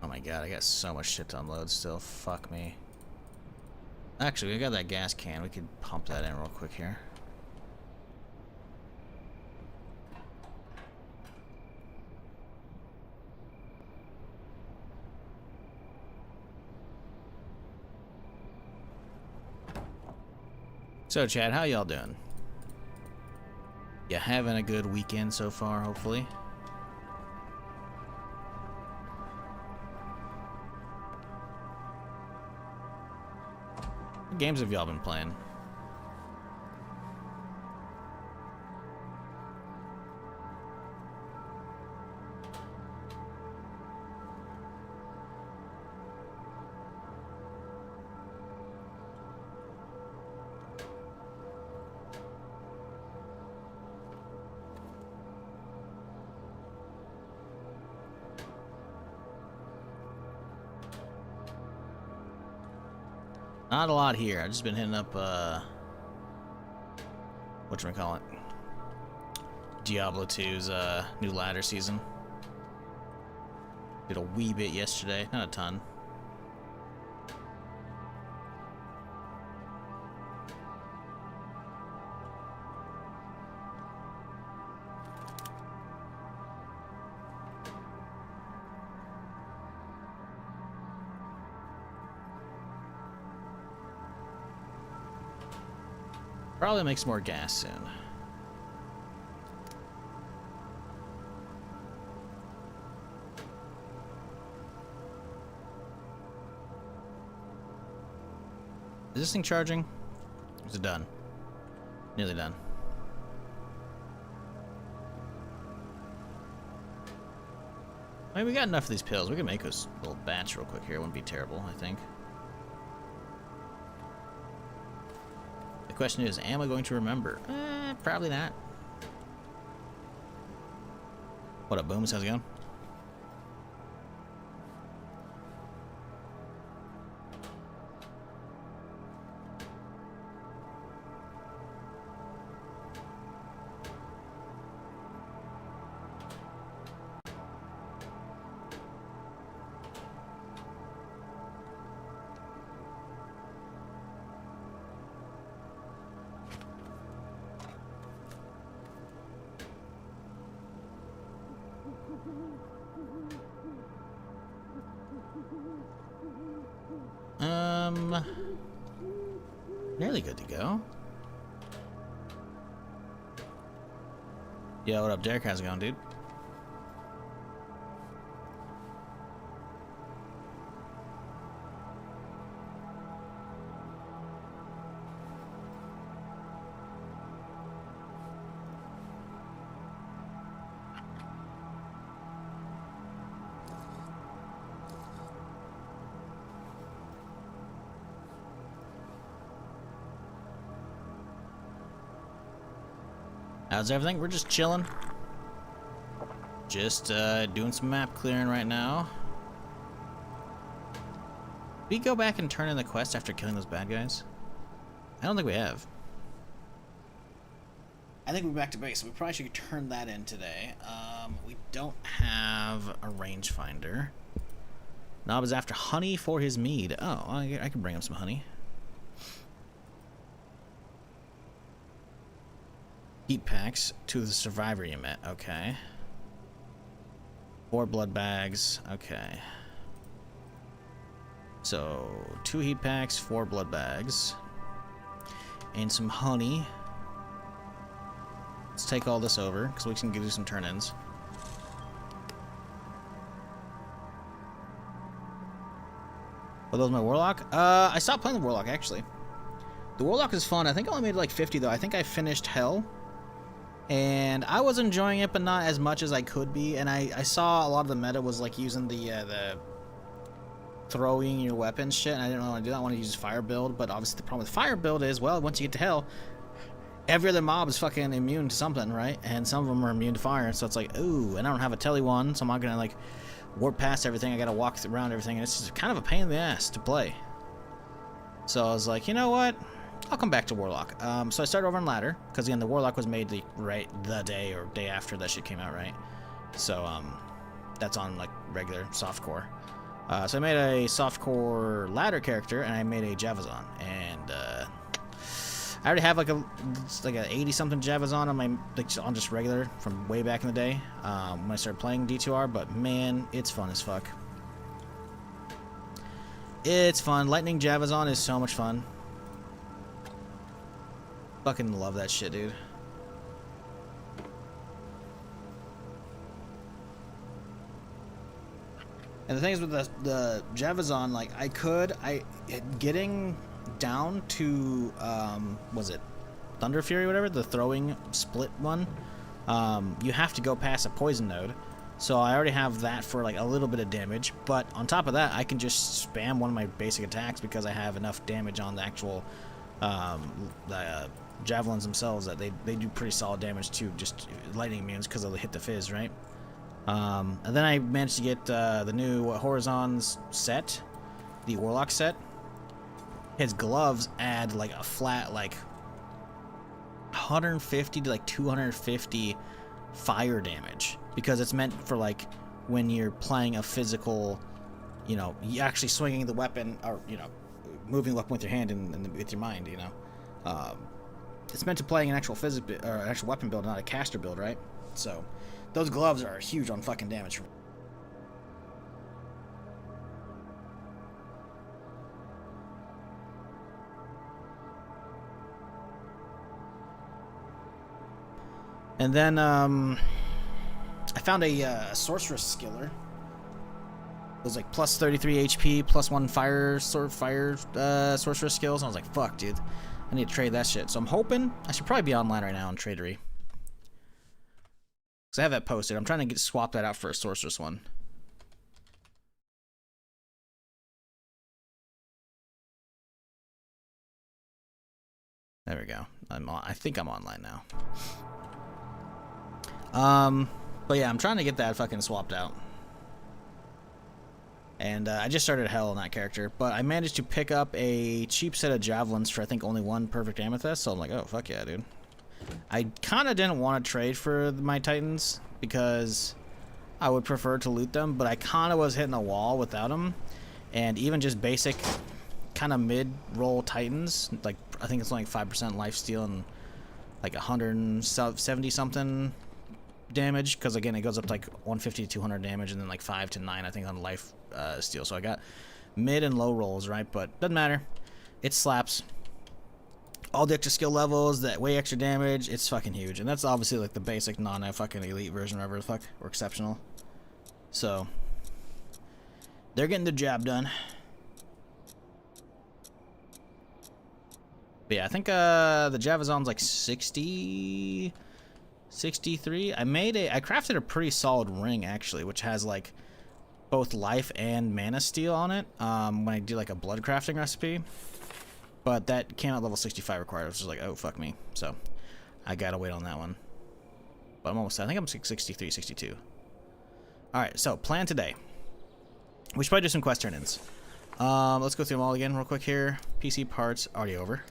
Oh my god, I got so much shit to unload still. Fuck me. Actually, we got that gas can. We could pump that in real quick here. So, Chad, how y'all doing? You having a good weekend so far, hopefully? What games have y'all been playing? Not a lot here. I've just been hitting up, whatchamacallit? Diablo 2's, new ladder season. Did a wee bit yesterday, not a ton. Probably make some more gas soon. Is this thing charging? Or is it done? Nearly done. I mean, we got enough of these pills. We can make us a little batch real quick here. It wouldn't be terrible, I think. The question is, am I going to remember? Probably not. What up, Booms? How's it going? Nearly good to go. Yo, what up, Derek? How's it going, dude? How's everything? We're just chilling. Just doing some map clearing right now. Did we go back and turn in the quest after killing those bad guys? I don't think we have. I think we're back to base, so we probably should turn that in today. We don't have a rangefinder. Nob is after honey for his mead. Oh, I can bring him some honey. Heat packs to the survivor you met. Okay. 4 blood bags. Okay. So 2 heat packs, 4 blood bags, and some honey. Let's take all this over because we can do some turn-ins. Oh, those my warlock? I stopped playing the warlock actually. The warlock is fun. I think I only made like 50 though. I think I finished hell. And I was enjoying it, but not as much as I could be. And I saw a lot of the meta was like using the throwing your weapons shit, and I didn't really want to do that. I want to use fire build, but obviously the problem with fire build is, well, once you get to hell, every other mob is fucking immune to something, right? And some of them are immune to fire, so it's like, ooh, and I don't have a tele one, so I'm not gonna like warp past everything. I gotta walk around everything, and it's just kind of a pain in the ass to play. So I was like, you know what? I'll come back to Warlock. So I started over on Ladder, because again, the Warlock was made the day or day after that shit came out, right? So that's on like regular softcore. So I made a softcore Ladder character, and I made a Javazon, and I already have like a 80-something Javazon on my on just regular from way back in the day when I started playing D2R. But man, it's fun as fuck. It's fun. Lightning Javazon is so much fun. Fucking love that shit, dude. And the thing is with the Javazon, like getting down to was it Thunder Fury or whatever, the throwing split one, you have to go past a poison node. So I already have that for like a little bit of damage, but on top of that I can just spam one of my basic attacks because I have enough damage on the actual javelins themselves that they do pretty solid damage to just lightning immunes because they'll hit the fizz, right? And then I managed to get the new Horizons set, the Warlock set. His gloves add like a flat like 150 to like 250 fire damage because it's meant for like when you're playing a physical, you know, you actually swinging the weapon or, you know, moving the weapon with your hand and with your mind, you know. It's meant to playing an actual or an actual weapon build, not a caster build, right? So those gloves are huge on fucking damage. And then I found a sorceress skiller. It was like plus 33 HP, plus 1 fire sorceress skills. And I was like, fuck, dude. I need to trade that shit. So I'm hoping I should probably be online right now on Tradery. Because I have that posted. I'm trying to swap that out for a sorceress one. There we go. I think I'm online now. But yeah, I'm trying to get that fucking swapped out. And I just started hell on that character, but I managed to pick up a cheap set of javelins for I think only 1 perfect amethyst, so I'm like, oh, fuck yeah, dude. I kind of didn't want to trade for my titans because I would prefer to loot them, but I kind of was hitting a wall without them. And even just basic kind of mid-roll titans, like I think it's only 5% lifesteal and like 170-something damage, because again it goes up to like 150 to 200 damage and then like 5 to 9 I think on life steal. So I got mid and low rolls, right? But doesn't matter, it slaps. all the extra skill levels, that way extra damage, it's fucking huge. And that's obviously like the basic fucking elite version, whatever the fuck, or exceptional. So they're getting the job done. But yeah, I think the Javazon's like 60, 63. I crafted a pretty solid ring actually, which has like both life and mana steel on it. When I do like a blood crafting recipe, but that came out level 65 required, which is like, oh fuck me. So I gotta wait on that one. But I'm almost. I think I'm 63, 62. All right, so plan today. We should probably do some quest turn-ins. Let's go through them all again real quick here. PC parts already over.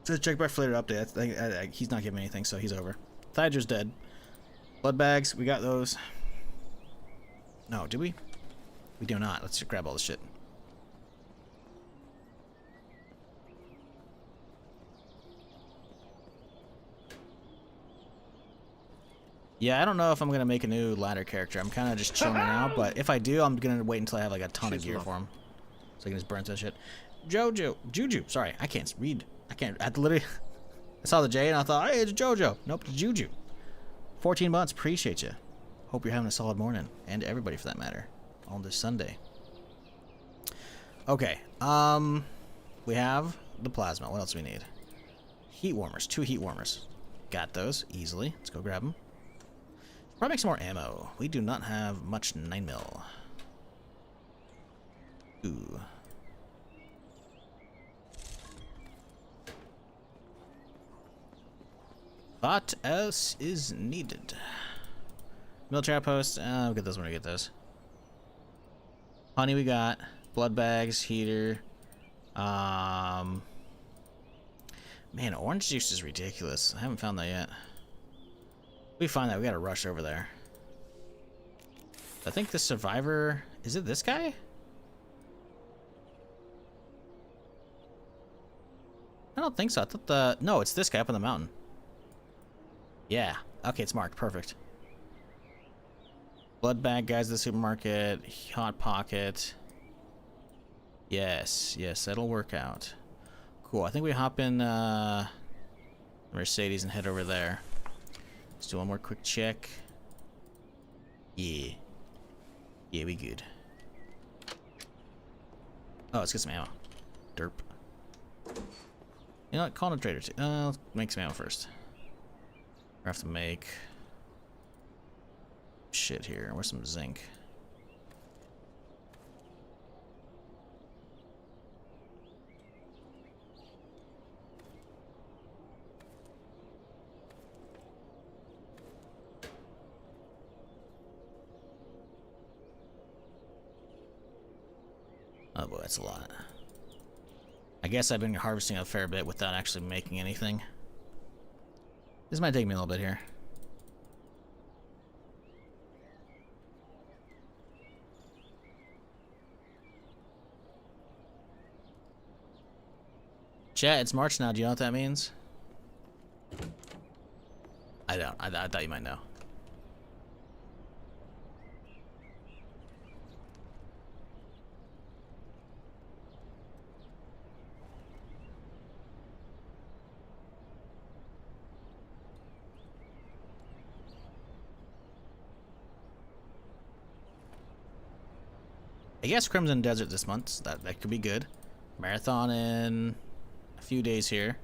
So check back for later update. He's not giving me anything, so he's over. Thyger's dead. Blood bags, we got those. No, did we? We do not. Let's just grab all this shit. Yeah, I don't know if I'm gonna make a new ladder character. I'm kind of just chilling now, but if I do, I'm gonna wait until I have like a ton of gear for him, so I can just burn that shit. Juju. Sorry, I can't read. I had to literally. I saw the J and I thought, hey, it's Jojo. Nope, it's Juju. 14 months. Appreciate you. Hope you're having a solid morning, and everybody for that matter, on this Sunday. Okay. We have the plasma. What else do we need? Heat warmers. 2 heat warmers. Got those easily. Let's go grab them. Probably make some more ammo. We do not have much 9mm. Ooh. What else is needed? Military outpost. We'll get this when we get this. Honey we got. Blood bags, heater. Man, orange juice is ridiculous. I haven't found that yet. We find that we gotta rush over there. I think the survivor, is it this guy? I don't think so. I thought no, it's this guy up on the mountain. Yeah. Okay, it's marked. Perfect. Blood bag guys at the supermarket. Hot pocket. Yes, that'll work out. Cool. I think we hop in Mercedes and head over there. Let's do one more quick check. Yeah, we good. Oh, let's get some ammo. Derp. You know what? Call in a trader too. Let's make some ammo first. We have to make shit here. Where's some zinc? Oh boy, that's a lot. I guess I've been harvesting a fair bit without actually making anything. This might take me a little bit here. Chat, it's March now. Do you know what that means? I don't. I thought you might know. I guess Crimson Desert this month. That could be good. Marathon in a few days here.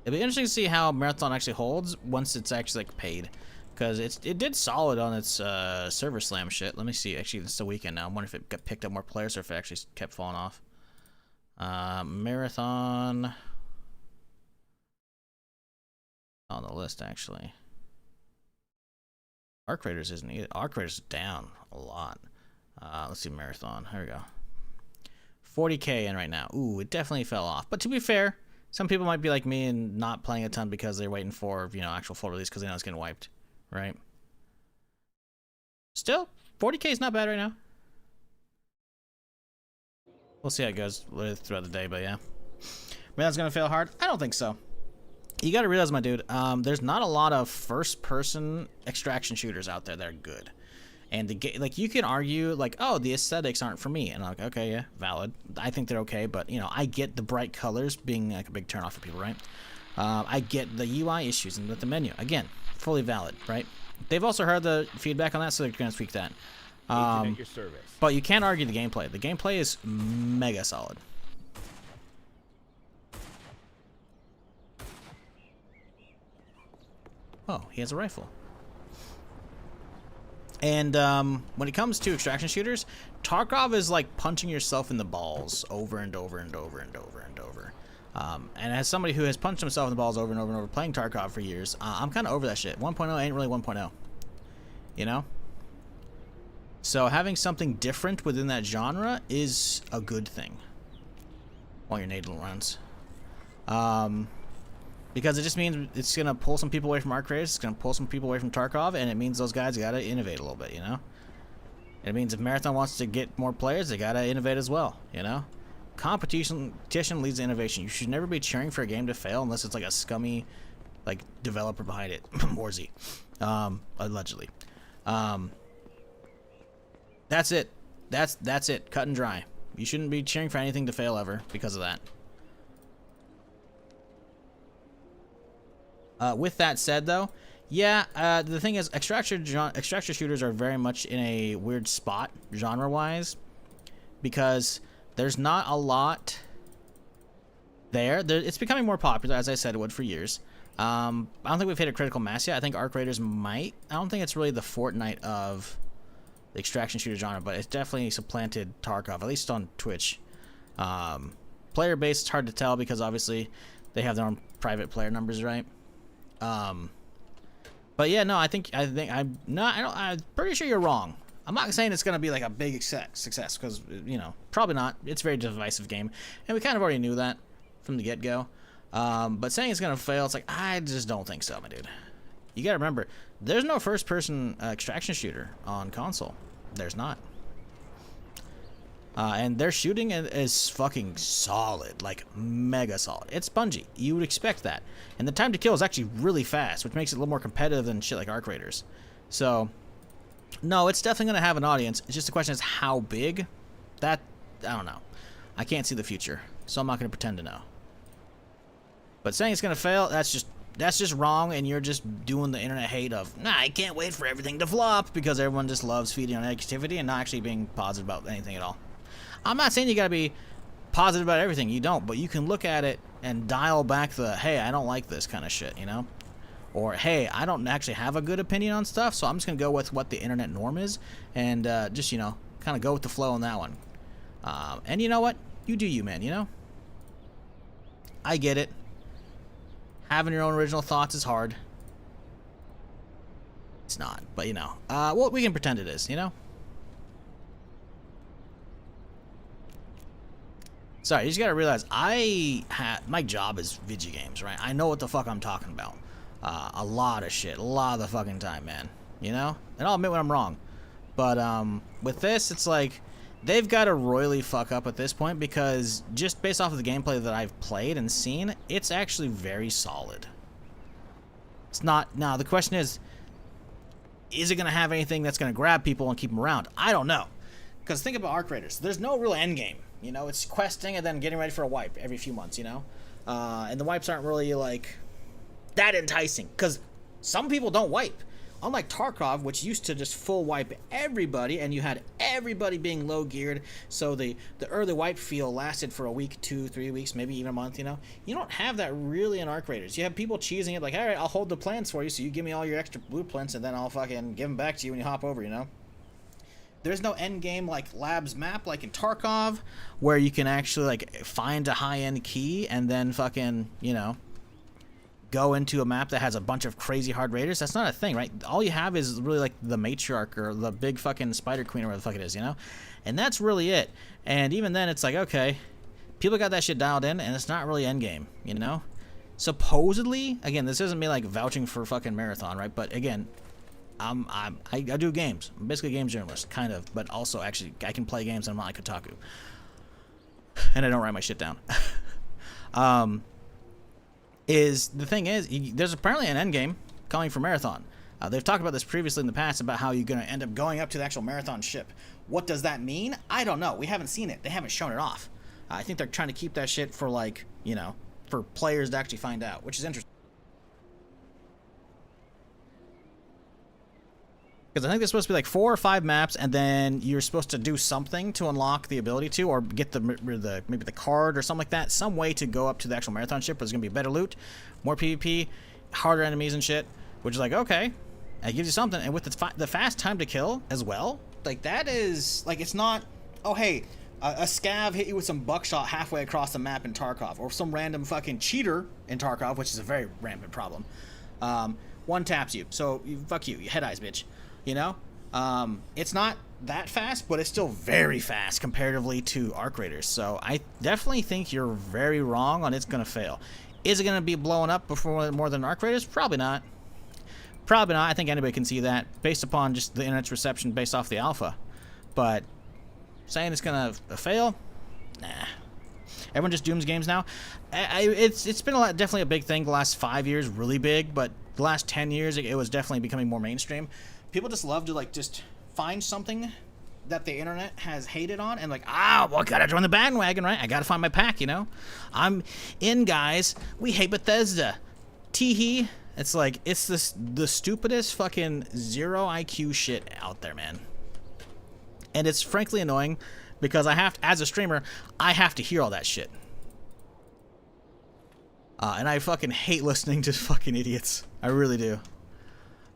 It'll be interesting to see how Marathon actually holds once it's actually like paid, because it did solid on its server slam shit. Let me see. Actually, it's the weekend now. I wonder if it got picked up more players or if it actually kept falling off. Marathon on the list actually. Arc Raiders isn't either. Arc Raiders is down a lot. Let's see Marathon. Here we go. 40k in right now. Ooh, it definitely fell off. But to be fair, some people might be like me and not playing a ton because they're waiting for, you know, actual full release because they know it's getting wiped, right? Still, 40k is not bad right now. We'll see how it goes throughout the day, but yeah. That's gonna fail hard? I don't think so. You gotta realize, my dude, there's not a lot of first-person extraction shooters out there that are good. And like, you can argue like, oh, the aesthetics aren't for me, and I'm like, okay, yeah, valid. I think they're okay, but you know, I get the bright colors being like a big turnoff for people, right? I get the UI issues and with the menu. Again, fully valid, right? They've also heard the feedback on that, so they're gonna tweak that. Agent at your service. But you can't argue the gameplay. The gameplay is mega solid. Oh, he has a rifle. And when it comes to extraction shooters, Tarkov is like punching yourself in the balls over and over and over and over and over. And as somebody who has punched himself in the balls over and over and over playing Tarkov for years, I'm kind of over that shit. 1.0 ain't really 1.0. You know? So having something different within that genre is a good thing. While your nadal runs. Because it just means it's going to pull some people away from arc creators, it's going to pull some people away from Tarkov, and it means those guys got to innovate a little bit, you know? It means if Marathon wants to get more players, they got to innovate as well, you know? Competition leads to innovation. You should never be cheering for a game to fail unless it's like a scummy, like, developer behind it. WarZ. Allegedly. That's it. That's it. Cut and dry. You shouldn't be cheering for anything to fail ever because of that. With that said, though, yeah, the thing is, extraction shooters are very much in a weird spot, genre-wise, because there's not a lot there. It's becoming more popular, as I said it would for years. I don't think we've hit a critical mass yet. I think arc raiders might. I don't think it's really the Fortnite of the extraction shooter genre, but it's definitely supplanted Tarkov, at least on Twitch. Player base, it's hard to tell because obviously they have their own private player numbers, right? But yeah, no, I'm pretty sure you're wrong. I'm not saying it's going to be like a big success because, you know, probably not. It's a very divisive game, and we kind of already knew that from the get-go. But saying it's going to fail, it's like, I just don't think so, my dude. You got to remember, there's no first-person extraction shooter on console. There's not. And their shooting is fucking solid, like mega solid. It's Bungie. You would expect that. And the time to kill is actually really fast, which makes it a little more competitive than shit like Arc Raiders. So, no, it's definitely going to have an audience. It's just the question is how big? That, I don't know. I can't see the future, so I'm not going to pretend to know. But saying it's going to fail, that's just wrong, and you're just doing the internet hate of, nah, I can't wait for everything to flop, because everyone just loves feeding on negativity and not actually being positive about anything at all. I'm not saying you gotta be positive about everything, you don't, but you can look at it and dial back the, hey, I don't like this kind of shit, you know? Or, hey, I don't actually have a good opinion on stuff, so I'm just gonna go with what the internet norm is, and just, you know, kind of go with the flow on that one. And you know what? You do you, man, you know? I get it. Having your own original thoughts is hard. It's not, but you know. Well, we can pretend it is, you know? Sorry, you just gotta realize, my job is video games, right? I know what the fuck I'm talking about. A lot of shit, a lot of the fucking time, man. You know? And I'll admit when I'm wrong. But, with this, it's like, they've gotta royally fuck up at this point, because just based off of the gameplay that I've played and seen, it's actually very solid. It's not, now the question is it gonna have anything that's gonna grab people and keep them around? I don't know. Because think about Arc Raiders. There's no real end game. You know, it's questing and then getting ready for a wipe every few months, you know? And the wipes aren't really, like, that enticing. Because some people don't wipe. Unlike Tarkov, which used to just full wipe everybody, and you had everybody being low geared, so the early wipe feel lasted for a week, 2, 3 weeks, maybe even a month, you know? You don't have that really in Arc Raiders. You have people cheesing it like, alright, I'll hold the plants for you, so you give me all your extra blueprints, and then I'll fucking give them back to you when you hop over, you know? There's no end game like labs map like in Tarkov, where you can actually like find a high-end key and then fucking, you know, go into a map that has a bunch of crazy hard raiders. That's not a thing, right? All you have is really like the matriarch or the big fucking spider queen or whatever the fuck it is, you know? And that's really it. And even then it's like, okay, people got that shit dialed in and it's not really end game, you know? Supposedly, again, this isn't me like vouching for fucking Marathon, right? But again, I do games. I'm basically a games journalist, kind of, but also actually I can play games and I'm not like Kotaku. And I don't write my shit down. The thing is, there's apparently an end game coming for Marathon. They've talked about this previously in the past about how you're going to end up going up to the actual marathon ship. What does that mean? I don't know. We haven't seen it. They haven't shown it off. I think they're trying to keep that shit for, like, you know, for players to actually find out, which is interesting. Because I think there's supposed to be like 4 or 5 maps, and then you're supposed to do something to unlock the ability to, or get the maybe the card or something like that, some way to go up to the actual marathon ship. Where there's gonna be better loot, more PvP, harder enemies and shit. Which is like, okay, that gives you something. And with the fast time to kill as well, like that is like, it's not, oh hey, a scav hit you with some buckshot halfway across the map in Tarkov, or some random fucking cheater in Tarkov, which is a very rampant problem. One taps you, so fuck you, head eyes, bitch. You know, it's not that fast, but it's still very fast comparatively to Arc Raiders. So I definitely think you're very wrong on it's gonna fail. Is it gonna be blowing up before more than Arc Raiders? Probably not. Probably not. I think anybody can see that based upon just the internet's reception based off the alpha. But saying it's gonna fail, nah. Everyone just dooms games now. It's been definitely a big thing the last 5 years, really big. But the last 10 years, it was definitely becoming more mainstream. People just love to like just find something that the internet has hated on and like, well, gotta join the bandwagon, right? I gotta find my pack, you know? I'm in, guys. We hate Bethesda. Teehee. It's like, it's the stupidest fucking 0 IQ shit out there, man. And it's frankly annoying because I have to, as a streamer, I have to hear all that shit. And I fucking hate listening to fucking idiots. I really do.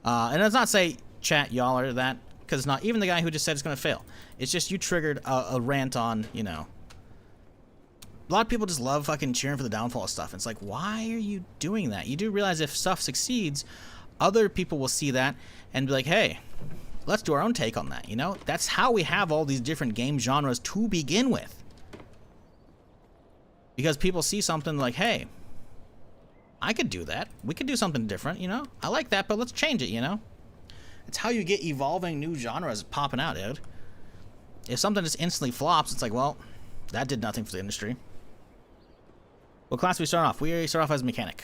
And let's not say, chat, y'all are that, because it's not even the guy who just said it's going to fail. It's just you triggered a rant on, you know. A lot of people just love fucking cheering for the downfall of stuff. It's like, why are you doing that? You do realize if stuff succeeds, other people will see that and be like, hey, let's do our own take on that, you know? That's how we have all these different game genres to begin with. Because people see something like, hey, I could do that. We could do something different, you know? I like that, but let's change it, you know? It's how you get evolving new genres popping out, dude. If something just instantly flops, it's like, well, that did nothing for the industry. What class do we start off? We start off as mechanic.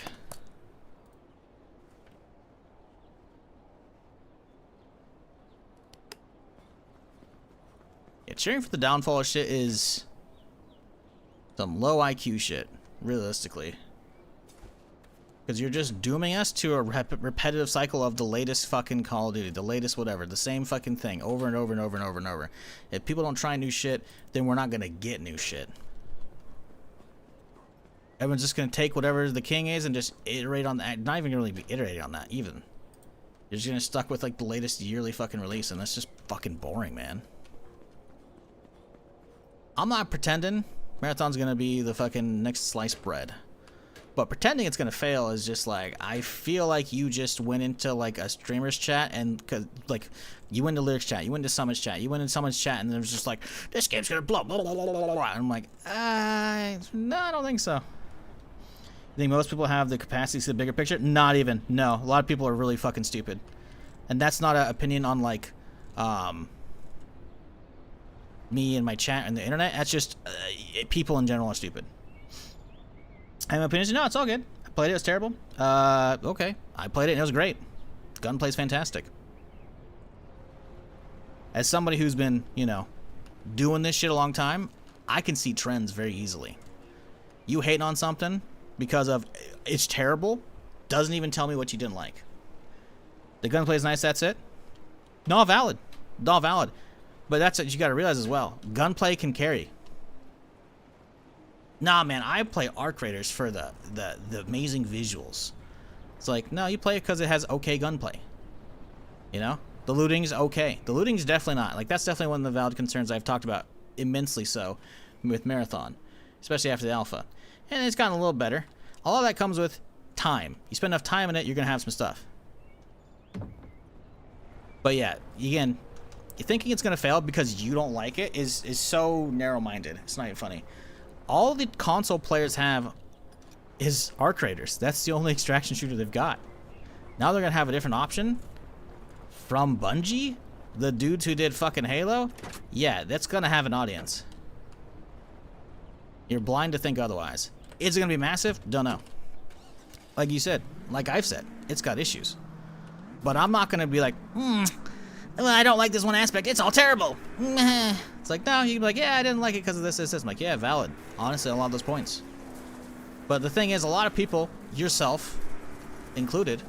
Yeah, cheering for the downfall of shit is some low IQ shit, realistically. Because you're just dooming us to a repetitive cycle of the latest fucking Call of Duty, the latest whatever, the same fucking thing over and over and over and over and over. If people don't try new shit, then we're not going to get new shit. Everyone's just going to take whatever the king is and just iterate on that. Not even really be iterating on that, even. You're just going to stuck with like the latest yearly fucking release, and that's just fucking boring, man. I'm not pretending Marathon's going to be the fucking next sliced bread. But pretending it's gonna fail is just like, I feel like you just went into like a streamer's chat and like you went to lyrics chat, you went to someone's chat, you went into someone's chat, and it was just like, this game's gonna blow, blah, blah, blah, blah, blah. And I'm like, no, I don't think so. You think most people have the capacity to see the bigger picture? Not even. No, a lot of people are really fucking stupid, and that's not an opinion on like me and my chat and the internet. That's just people in general are stupid. And my opinion is, no, it's all good. I played it, it's terrible. Okay. I played it and it was great. Gunplay's fantastic. As somebody who's been, you know, doing this shit a long time, I can see trends very easily. You hating on something because of it's terrible doesn't even tell me what you didn't like. The gunplay's nice, that's it? No, valid. No, valid. But that's what you gotta realize as well. Gunplay can carry. Nah, man, I play Arc Raiders for the amazing visuals. It's like, no, you play it because it has okay gunplay. You know? The looting's okay. The looting's definitely not. Like, that's definitely one of the valid concerns I've talked about, immensely so, with Marathon. Especially after the alpha. And it's gotten a little better. All of that comes with time. You spend enough time in it, you're going to have some stuff. But yeah, again, thinking it's going to fail because you don't like it is so narrow-minded. It's not even funny. All the console players have is Arc Raiders. That's the only extraction shooter they've got. Now they're going to have a different option from Bungie, the dudes who did fucking Halo. Yeah, that's going to have an audience. You're blind to think otherwise. Is it going to be massive? Don't know. Like you said, like I've said, it's got issues. But I'm not gonna be like, well, I don't like this one aspect. It's all terrible. It's like, no, you can be like, yeah, I didn't like it because of this. I'm like, yeah, valid. Honestly, a lot of those points. But the thing is, a lot of people, yourself included,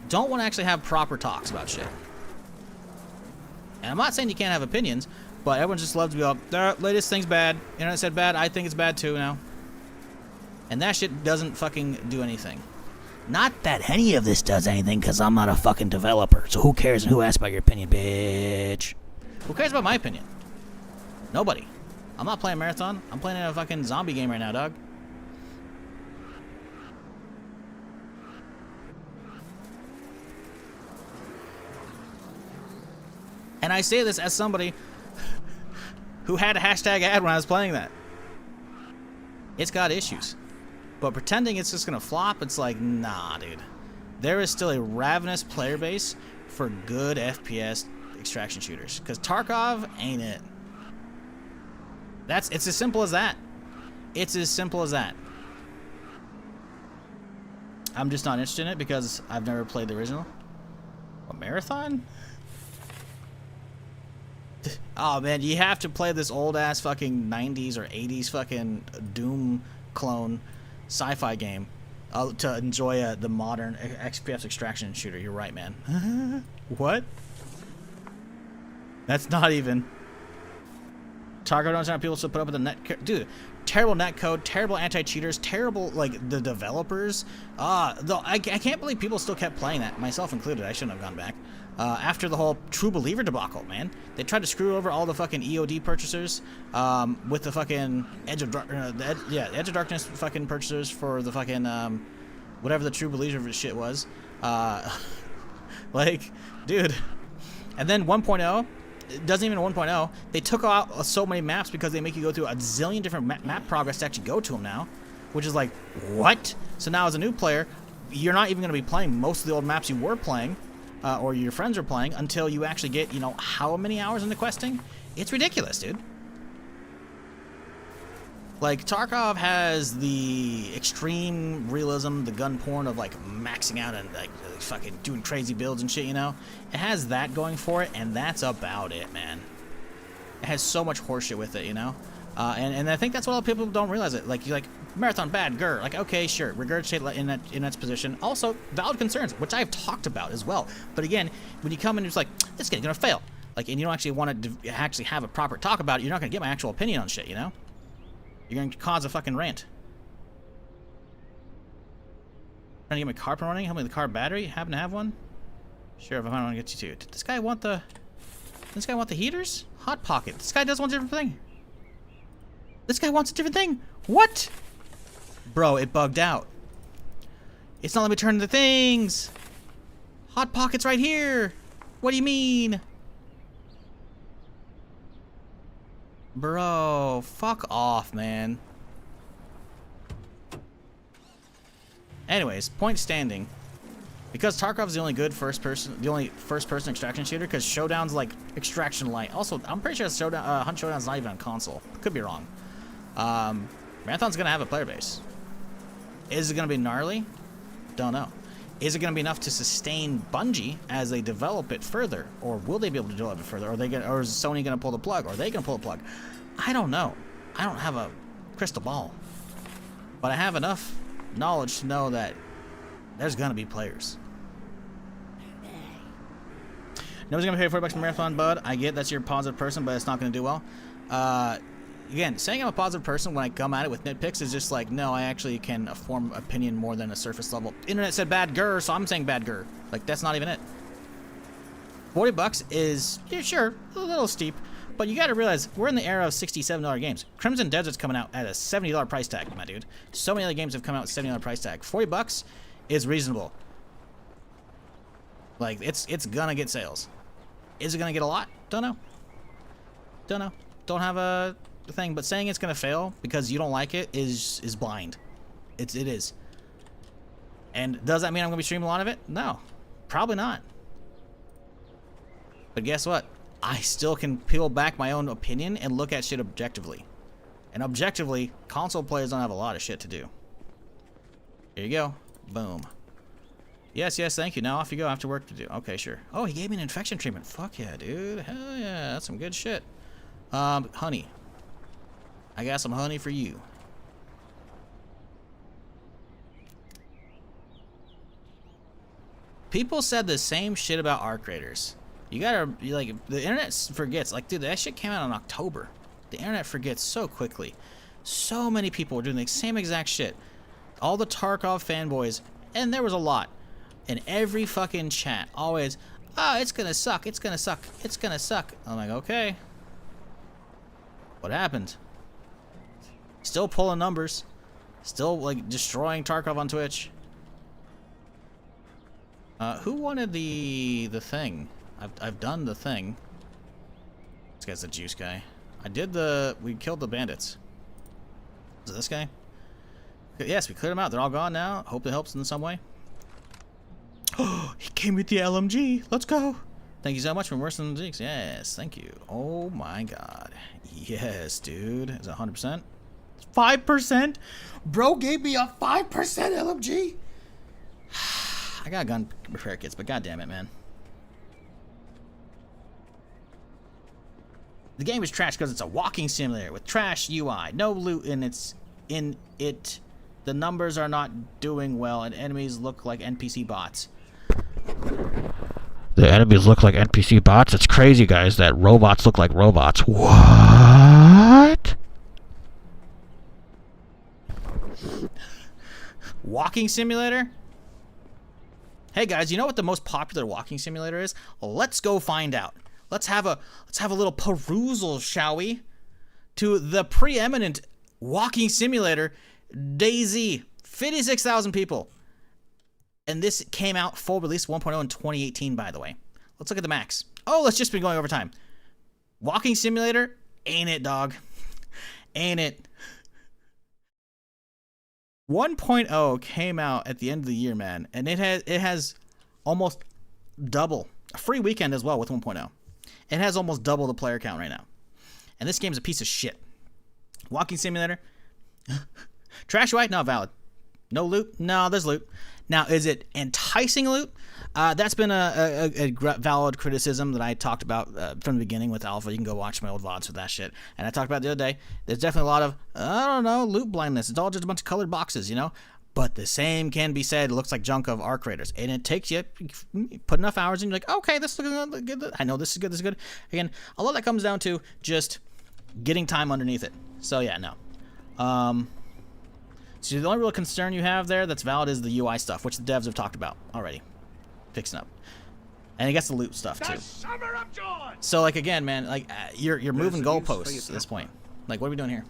don't want to actually have proper talks about shit. And I'm not saying you can't have opinions, but everyone just loves to be like, the latest thing's bad. Internet said bad. I think it's bad too now. And that shit doesn't fucking do anything. Not that any of this does anything, because I'm not a fucking developer. So who cares and who asks about your opinion, bitch? Who cares about my opinion? Nobody. I'm not playing Marathon. I'm playing a fucking zombie game right now, dog. And I say this as somebody who had a hashtag ad when I was playing that. It's got issues. But pretending it's just gonna flop, it's like, nah, dude. There is still a ravenous player base for good FPS extraction shooters. Because Tarkov ain't it. It's as simple as that. It's as simple as that. I'm just not interested in it because I've never played the original. A Marathon? Oh man, you have to play this old ass fucking 90s or 80s fucking Doom clone sci-fi game to enjoy the modern FPS extraction shooter. You're right, man. What? That's not even. Tarkov don't understand how people still put up with the net. Dude, terrible net code, terrible anti-cheaters, terrible, like, the developers. I can't believe people still kept playing that, myself included. I shouldn't have gone back. After the whole True Believer debacle, man. They tried to screw over all the fucking EOD purchasers with the fucking Edge of Darkness fucking purchasers for the fucking whatever the True Believer shit was. Like, dude. And then 1.0, it doesn't even 1.0, they took out so many maps because they make you go through a zillion different map progress to actually go to them now, which is like, what? So now as a new player, you're not even going to be playing most of the old maps you were playing, or your friends are playing, until you actually get, you know, how many hours into questing? It's ridiculous, dude. Like, Tarkov has the extreme realism, the gun porn of, like, maxing out and, like, fucking doing crazy builds and shit, you know? It has that going for it, and that's about it, man. It has so much horseshit with it, you know? And I think that's what a lot of people don't realize it. Like, you're like, Marathon bad, grr. Like, okay, sure, regurgitate in its position. Also, valid concerns, which I've talked about as well. But again, when you come in, it's like, this game's gonna fail. Like, and you don't actually want to actually have a proper talk about it, you're not gonna get my actual opinion on shit, you know? You're going to cause a fucking rant. Trying to get my car up and running? Help me with the car battery? Happen to have one? Sure, if I want to get you to. Did this guy want the... This guy want the heaters? Hot Pocket. This guy does want a different thing. This guy wants a different thing. What? Bro, it bugged out. It's not letting me turn the things. Hot Pocket's right here. What do you mean? Bro, fuck off, man. Anyways, point standing. Because Tarkov's the only good first-person extraction shooter, because Showdown's like Extraction Light. Also, I'm pretty sure Showdown, Hunt Showdown's not even on console. Could be wrong. Marathon's gonna have a player base. Is it gonna be gnarly? Don't know. Is it gonna be enough to sustain Bungie as they develop it further, or will they be able to develop it further? Or is Sony gonna pull the plug? Or are they gonna pull the plug? I don't know. I don't have a crystal ball, but I have enough knowledge to know that there's gonna be players. Nobody's gonna pay $40 for Marathon, bud. I get that's your positive person, but it's not gonna do well. Again, saying I'm a positive person when I come at it with nitpicks is just like, no, I actually can form opinion more than a surface level. Internet said bad grr, so I'm saying bad grr. Like, that's not even it. $40 is, yeah, sure, a little steep, but you gotta realize, we're in the era of $67 games. Crimson Desert's coming out at a $70 price tag, my dude. So many other games have come out with $70 price tag. $40 is reasonable. Like, it's gonna get sales. Is it gonna get a lot? Don't know. Don't know. Don't have a thing, but saying it's gonna fail because you don't like it is blind. It is. And does that mean I'm gonna be streaming a lot of it? No, probably not. But guess what? I still can peel back my own opinion and look at shit objectively. And objectively, console players don't have a lot of shit to do. Here you go. Boom. Yes, yes, thank you. Now off you go. I have to work to do. Okay, sure. Oh, he gave me an infection treatment. Fuck yeah, dude. Hell yeah, that's some good shit. Honey. I got some honey for you. People said the same shit about Arc Raiders. You gotta, like, the internet forgets. Like, dude, that shit came out in October. The internet forgets so quickly. So many people were doing the same exact shit. All the Tarkov fanboys, and there was a lot. In every fucking chat, always, oh, it's gonna suck, it's gonna suck, it's gonna suck. I'm like, okay. What happened? Still pulling numbers. Still, like, destroying Tarkov on Twitch. Who wanted the thing? I've done the thing. This guy's the juice guy. We killed the bandits. Is it this guy? Yes, we cleared them out. They're all gone now. Hope it helps in some way. Oh, he came with the LMG. Let's go. Thank you so much for worse than the Zeeks. Yes, thank you. Oh my god. Yes, dude. Is it 100%? 5%? Bro gave me a 5% LMG? I got gun repair kits, but god damn it, man. The game is trash because it's a walking simulator with trash UI, no loot in it. The numbers are not doing well, and enemies look like NPC bots. The enemies look like NPC bots? It's crazy, guys, that robots look like robots. What? Walking simulator? Hey guys, you know what the most popular walking simulator is? Let's go find out. Let's have a little perusal, shall we? To the preeminent walking simulator, DayZ. 56,000 people. And this came out full release 1.0 in 2018, by the way. Let's look at the max. Oh, let's just be going over time. Walking simulator, ain't it, dog? Ain't it? 1.0 came out at the end of the year, man, and it has almost double. A free weekend as well with 1.0. It has almost double the player count right now. And this game's a piece of shit. Walking simulator. Trash UI? Not valid. No loot? No, there's loot. Now, is it enticing loot? That's been a valid criticism that I talked about from the beginning with Alpha. You can go watch my old VODs with that shit. And I talked about it the other day. There's definitely a lot of, I don't know, loot blindness. It's all just a bunch of colored boxes, you know? But the same can be said. It looks like junk of Arc Raiders. And it takes you put enough hours in, you're like, okay, this is good. I know this is good, this is good. Again, a lot of that comes down to just getting time underneath it. So, yeah, no. So the only real concern you have there that's valid is the UI stuff, which the devs have talked about already. Fixing up. And I guess the loot stuff, too. So, like, again, man, like, you're moving goalposts at this point. Like, what are we doing here?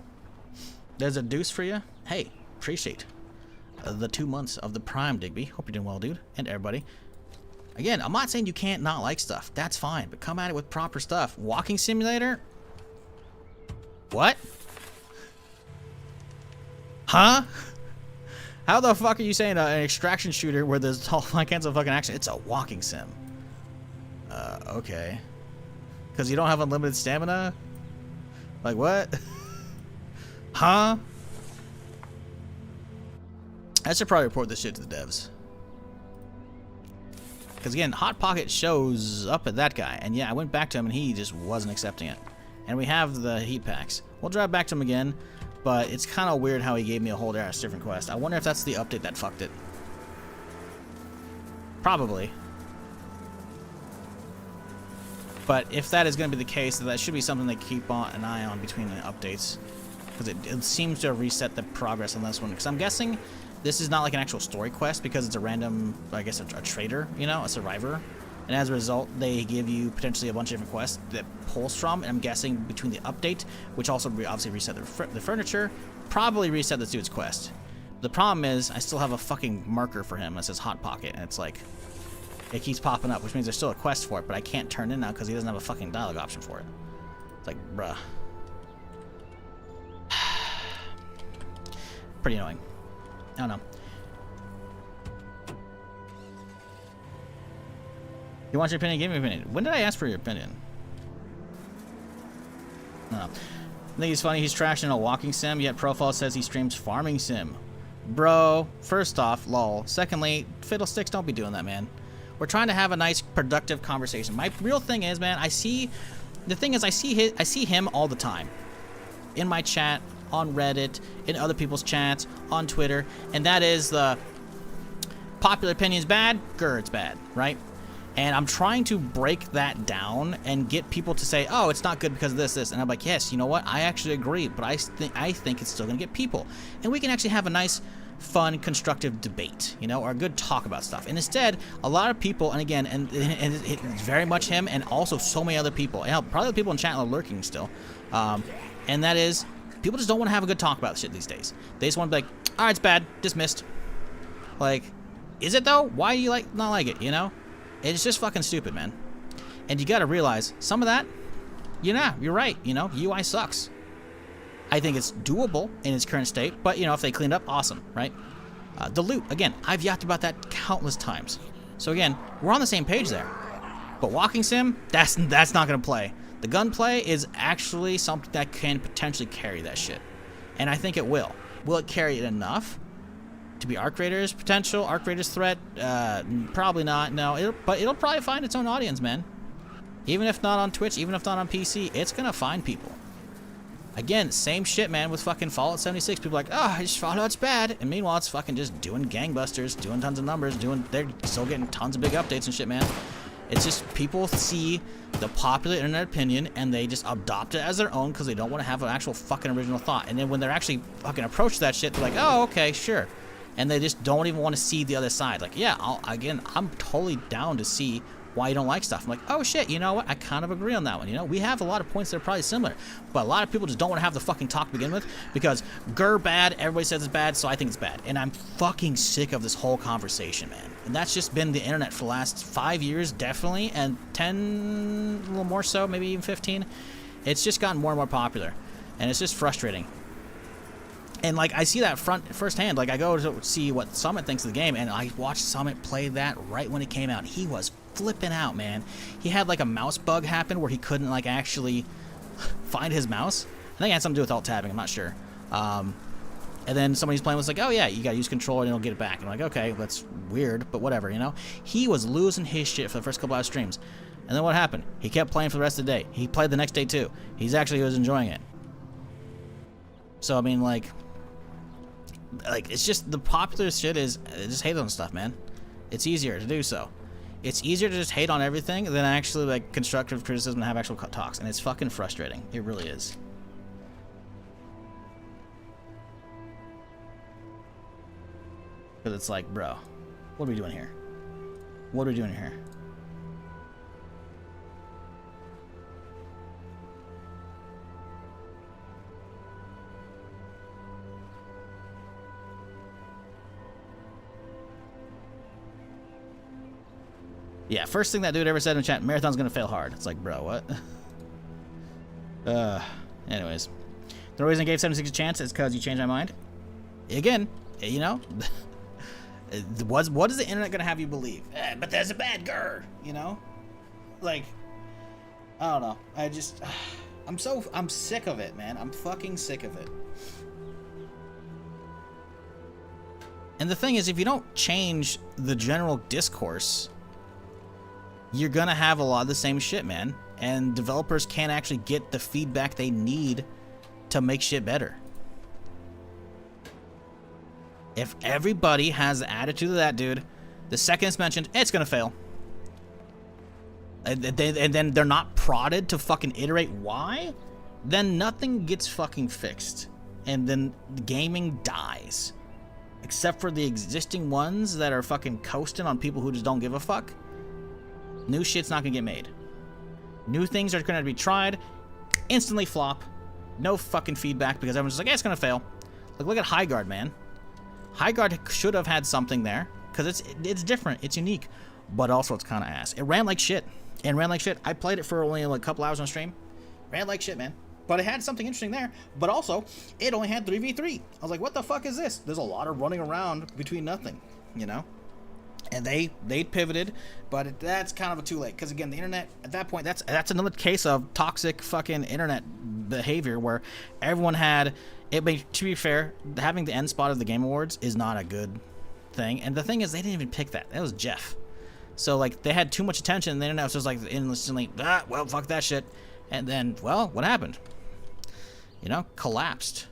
There's a deuce for you? Hey, appreciate the 2 months of the Prime, Digby. Hope you're doing well, dude. And everybody. Again, I'm not saying you can't not like stuff. That's fine. But come at it with proper stuff. Walking simulator? What? Huh? How the fuck are you saying an extraction shooter where there's all kinds of fucking action? It's a walking sim. Okay. Because you don't have unlimited stamina? Like what? Huh? I should probably report this shit to the devs. Because again, Hot Pocket shows up at that guy. And yeah, I went back to him and he just wasn't accepting it. And we have the heat packs. We'll drive back to him again. But it's kind of weird how he gave me a whole ass different quest. I wonder if that's the update that fucked it. Probably. But if that is going to be the case, that should be something they keep an eye on between the updates. Because it seems to have reset the progress on this one. Because I'm guessing this is not like an actual story quest because it's a random, I guess, a trader, you know, a survivor. And as a result, they give you potentially a bunch of different quests that pulls from. And I'm guessing between the update, which also obviously reset the furniture, probably reset this dude's quest. The problem is, I still have a fucking marker for him that says Hot Pocket. And it's like, it keeps popping up, which means there's still a quest for it. But I can't turn it in now because he doesn't have a fucking dialogue option for it. It's like, bruh. Pretty annoying. I don't know. You want your opinion? Give me your opinion. When did I ask for your opinion? No. I think he's funny. He's trashing a walking sim, yet profile says he streams farming sim. bro, first off, lol. Secondly, fiddlesticks, don't be doing that, man. We're trying to have a nice, productive conversation. My real thing is, man, I see him all the time. In my chat, on Reddit, in other people's chats, on Twitter, and that is the popular opinion's bad, grr, it's bad, right? And I'm trying to break that down and get people to say, oh, it's not good because of this. And I'm like, yes, you know what? I actually agree, but I think it's still going to get people. And we can actually have a nice, fun, constructive debate, you know, or a good talk about stuff. And instead, a lot of people, and again, and it's very much him and also so many other people. And probably the people in chat are lurking still. And that is, people just don't want to have a good talk about shit these days. They just want to be like, all right, it's bad, dismissed. Like, is it though? Why do you not like it, you know? It's just fucking stupid, man. And you gotta realize, some of that, you're right, you know, UI sucks. I think it's doable in its current state, but, you know, if they clean it up, awesome, right? The loot, again, I've yapped about that countless times. So again, we're on the same page there. But walking sim, that's not gonna play. The gunplay is actually something that can potentially carry that shit. And I think it will. Will it carry it enough to be Arc Raiders potential, Arc Raiders threat? Probably not, no. But it'll probably find its own audience, man. Even if not on Twitch, even if not on PC, it's gonna find people. Again, same shit, man, with fucking Fallout 76. People are like, oh, I just Fallout's bad. And meanwhile, it's fucking just doing gangbusters, doing tons of numbers, they're still getting tons of big updates and shit, man. It's just people see the popular internet opinion and they just adopt it as their own because they don't want to have an actual fucking original thought. And then when they're actually fucking approach that shit, they're like, oh, okay, sure. And they just don't even want to see the other side. Like, yeah, I'm totally down to see why you don't like stuff. I'm like, oh shit, you know what? I kind of agree on that one. You know, we have a lot of points that are probably similar, but a lot of people just don't want to have the fucking talk to begin with because grr bad, everybody says it's bad, so I think it's bad. And I'm fucking sick of this whole conversation, man. And that's just been the internet for the last 5 years, definitely, and 10, a little more so, maybe even 15. It's just gotten more and more popular, and it's just frustrating. And like I see that firsthand. Like I go to see what Summit thinks of the game, and I watched Summit play that right when it came out. He was flipping out, man. He had like a mouse bug happen where he couldn't like actually find his mouse. I think it had something to do with alt tabbing. I'm not sure. And then somebody's playing was like, oh yeah, you gotta use control and it'll get it back. And I'm like, okay, that's weird, but whatever, you know. He was losing his shit for the first couple of streams, and then what happened? He kept playing for the rest of the day. He played the next day too. He was enjoying it. So I mean, like it's just the popular shit is just hate on stuff, man. It's easier to do so. It's easier to just hate on everything than actually like constructive criticism and have actual talks, and it's fucking frustrating. It really is. Because it's like, bro, what are we doing here? What are we doing here? Yeah, first thing that dude ever said in chat, Marathon's gonna fail hard. It's like, bro, what? Anyways. The reason I gave 76 a chance is because you changed my mind. Again, you know, what is the internet gonna have you believe? But there's a bad girl, you know? Like, I don't know. I'm sick of it, man. I'm fucking sick of it. And the thing is, if you don't change the general discourse, you're gonna have a lot of the same shit, man. And developers can't actually get the feedback they need to make shit better. If everybody has the attitude of that dude, the second it's mentioned, it's gonna fail. And then they're not prodded to fucking iterate why, then nothing gets fucking fixed. And then gaming dies. Except for the existing ones that are fucking coasting on people who just don't give a fuck. New shit's not gonna get made. New things are gonna be tried, instantly flop, no fucking feedback because everyone's just like, yeah, it's gonna fail. Like, look at Highguard, man. Highguard should have had something there because it's different, it's unique, but also it's kind of ass. It ran like shit. I played it for only like a couple hours on stream. Ran like shit, man. But it had something interesting there. But also, it only had 3v3. I was like, what the fuck is this? There's a lot of running around between nothing, you know? And they pivoted, but that's kind of a too late. Because again, the internet at that point, that's another case of toxic fucking internet behavior where everyone had To be fair, having the end spot of the Game Awards is not a good thing. And the thing is, they didn't even pick that. That was Jeff. So, like, they had too much attention, and the internet was just like, instantly, well, fuck that shit. And then, well, what happened? You know, collapsed.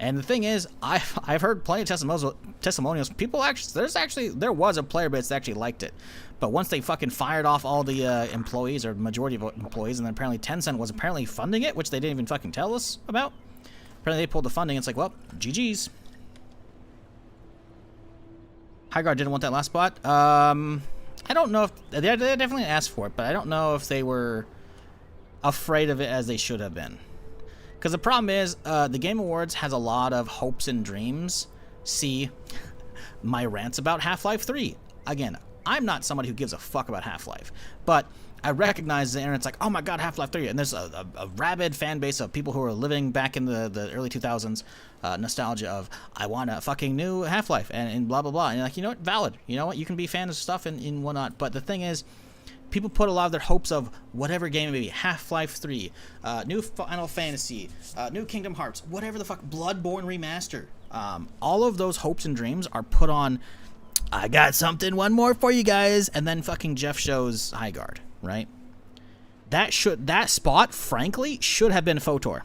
And the thing is, I've heard plenty of testimonials. People actually, there was a player base that actually liked it. But once they fucking fired off all the employees, or majority of employees, and then apparently Tencent was apparently funding it, which they didn't even fucking tell us about. Apparently they pulled the funding. It's like, well, GG's. Highguard didn't want that last spot. I don't know if they definitely asked for it, but I don't know if they were afraid of it as they should have been. Because the problem is, the Game Awards has a lot of hopes and dreams. See my rants about Half-Life 3. Again, I'm not somebody who gives a fuck about Half-Life, but I recognize the internet's like, oh my god, Half-Life 3, and there's a rabid fan base of people who are living back in the early 2000s, nostalgia of, I want a fucking new Half-Life, and blah, blah, blah. And you're like, you know what, valid. You know what, you can be fans of stuff and whatnot, but the thing is, people put a lot of their hopes of whatever game it may be, Half-Life 3, new Final Fantasy, new Kingdom Hearts, whatever the fuck, Bloodborne Remaster. All of those hopes and dreams are put on, I got one more for you guys, and then fucking Jeff shows Highguard, right? That spot, frankly, should have been Photor.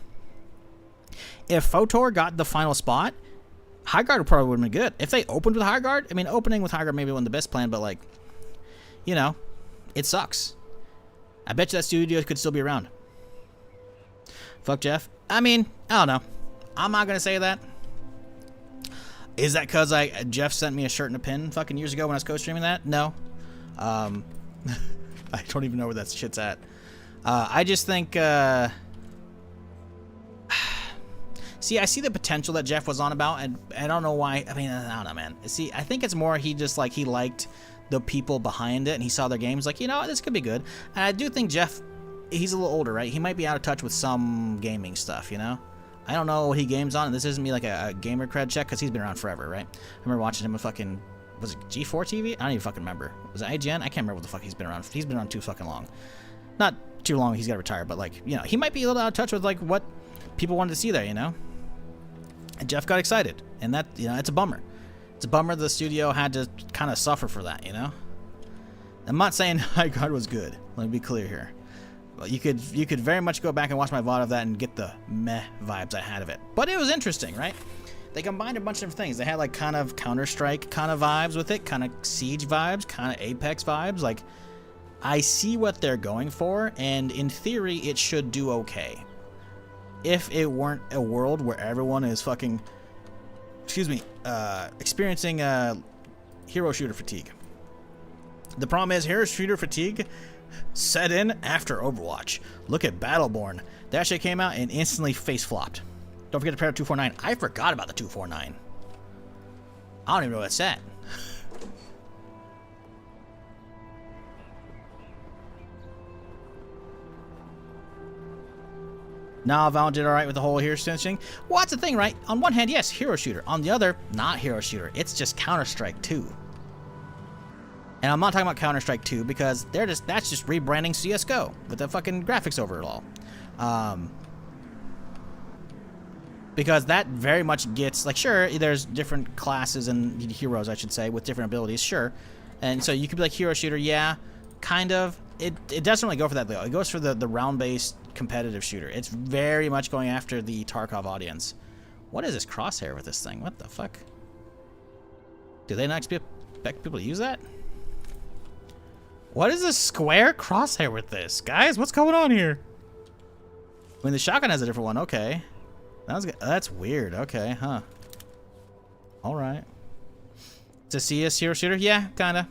If Photor got the final spot, Highguard probably would have been good. If they opened with Highguard, I mean, opening with Highguard maybe wasn't the best plan, but like, you know, it sucks. I bet you that studio could still be around. Fuck Jeff. I mean, I don't know. I'm not gonna say that. Is that because Jeff sent me a shirt and a pin fucking years ago when I was co-streaming that? No. I don't even know where that shit's at. I just think, see, I see the potential that Jeff was on about, and I don't know why. I mean, I don't know, man. See, I think it's more he liked the people behind it, and he saw their games like, you know, this could be good. And I do think Jeff, he's a little older, right? He might be out of touch with some gaming stuff, you know? I don't know what he games on, and this isn't me like a gamer cred check, because he's been around forever, right? I remember watching him on fucking, was it G4 TV? I don't even fucking remember. Was it IGN? I can't remember what the fuck he's been around. He's been around too fucking long. Not too long, he's got to retire, but like, you know, he might be a little out of touch with like what people wanted to see there, you know? And Jeff got excited, and that, you know, it's a bummer. It's a bummer the studio had to kind of suffer for that, you know? I'm not saying Highguard was good. Let me be clear here. But you could very much go back and watch my VOD of that and get the meh vibes I had of it. But it was interesting, right? They combined a bunch of different things. They had like kind of Counter-Strike kind of vibes with it, kind of Siege vibes, kind of Apex vibes. Like, I see what they're going for, and in theory, it should do okay. If it weren't a world where everyone is fucking, experiencing hero shooter fatigue. The problem is hero shooter fatigue set in after Overwatch. Look at Battleborn. That shit came out and instantly face flopped. Don't forget to pair 249. I forgot about the 249. I don't even know where that's at. Nah, Valorant did alright with the whole hero switching. Well, that's the thing, right? On one hand, yes, hero shooter. On the other, not hero shooter. It's just Counter-Strike 2. And I'm not talking about Counter-Strike 2 because that's just rebranding CSGO with the fucking graphics over it all. Because that very much gets, like, sure, there's different classes and heroes, I should say, with different abilities, sure. And so you could be like hero shooter, yeah, kind of. It doesn't really go for that, though. It goes for the round-based competitive shooter. It's very much going after the Tarkov audience. What is this crosshair with this thing? What the fuck? Do they not expect people to use that? What is this square crosshair with this? Guys, what's going on here? I mean, the shotgun has a different one. Okay. That's weird. Okay, huh. Alright. It's a CS hero shooter? Yeah, kinda.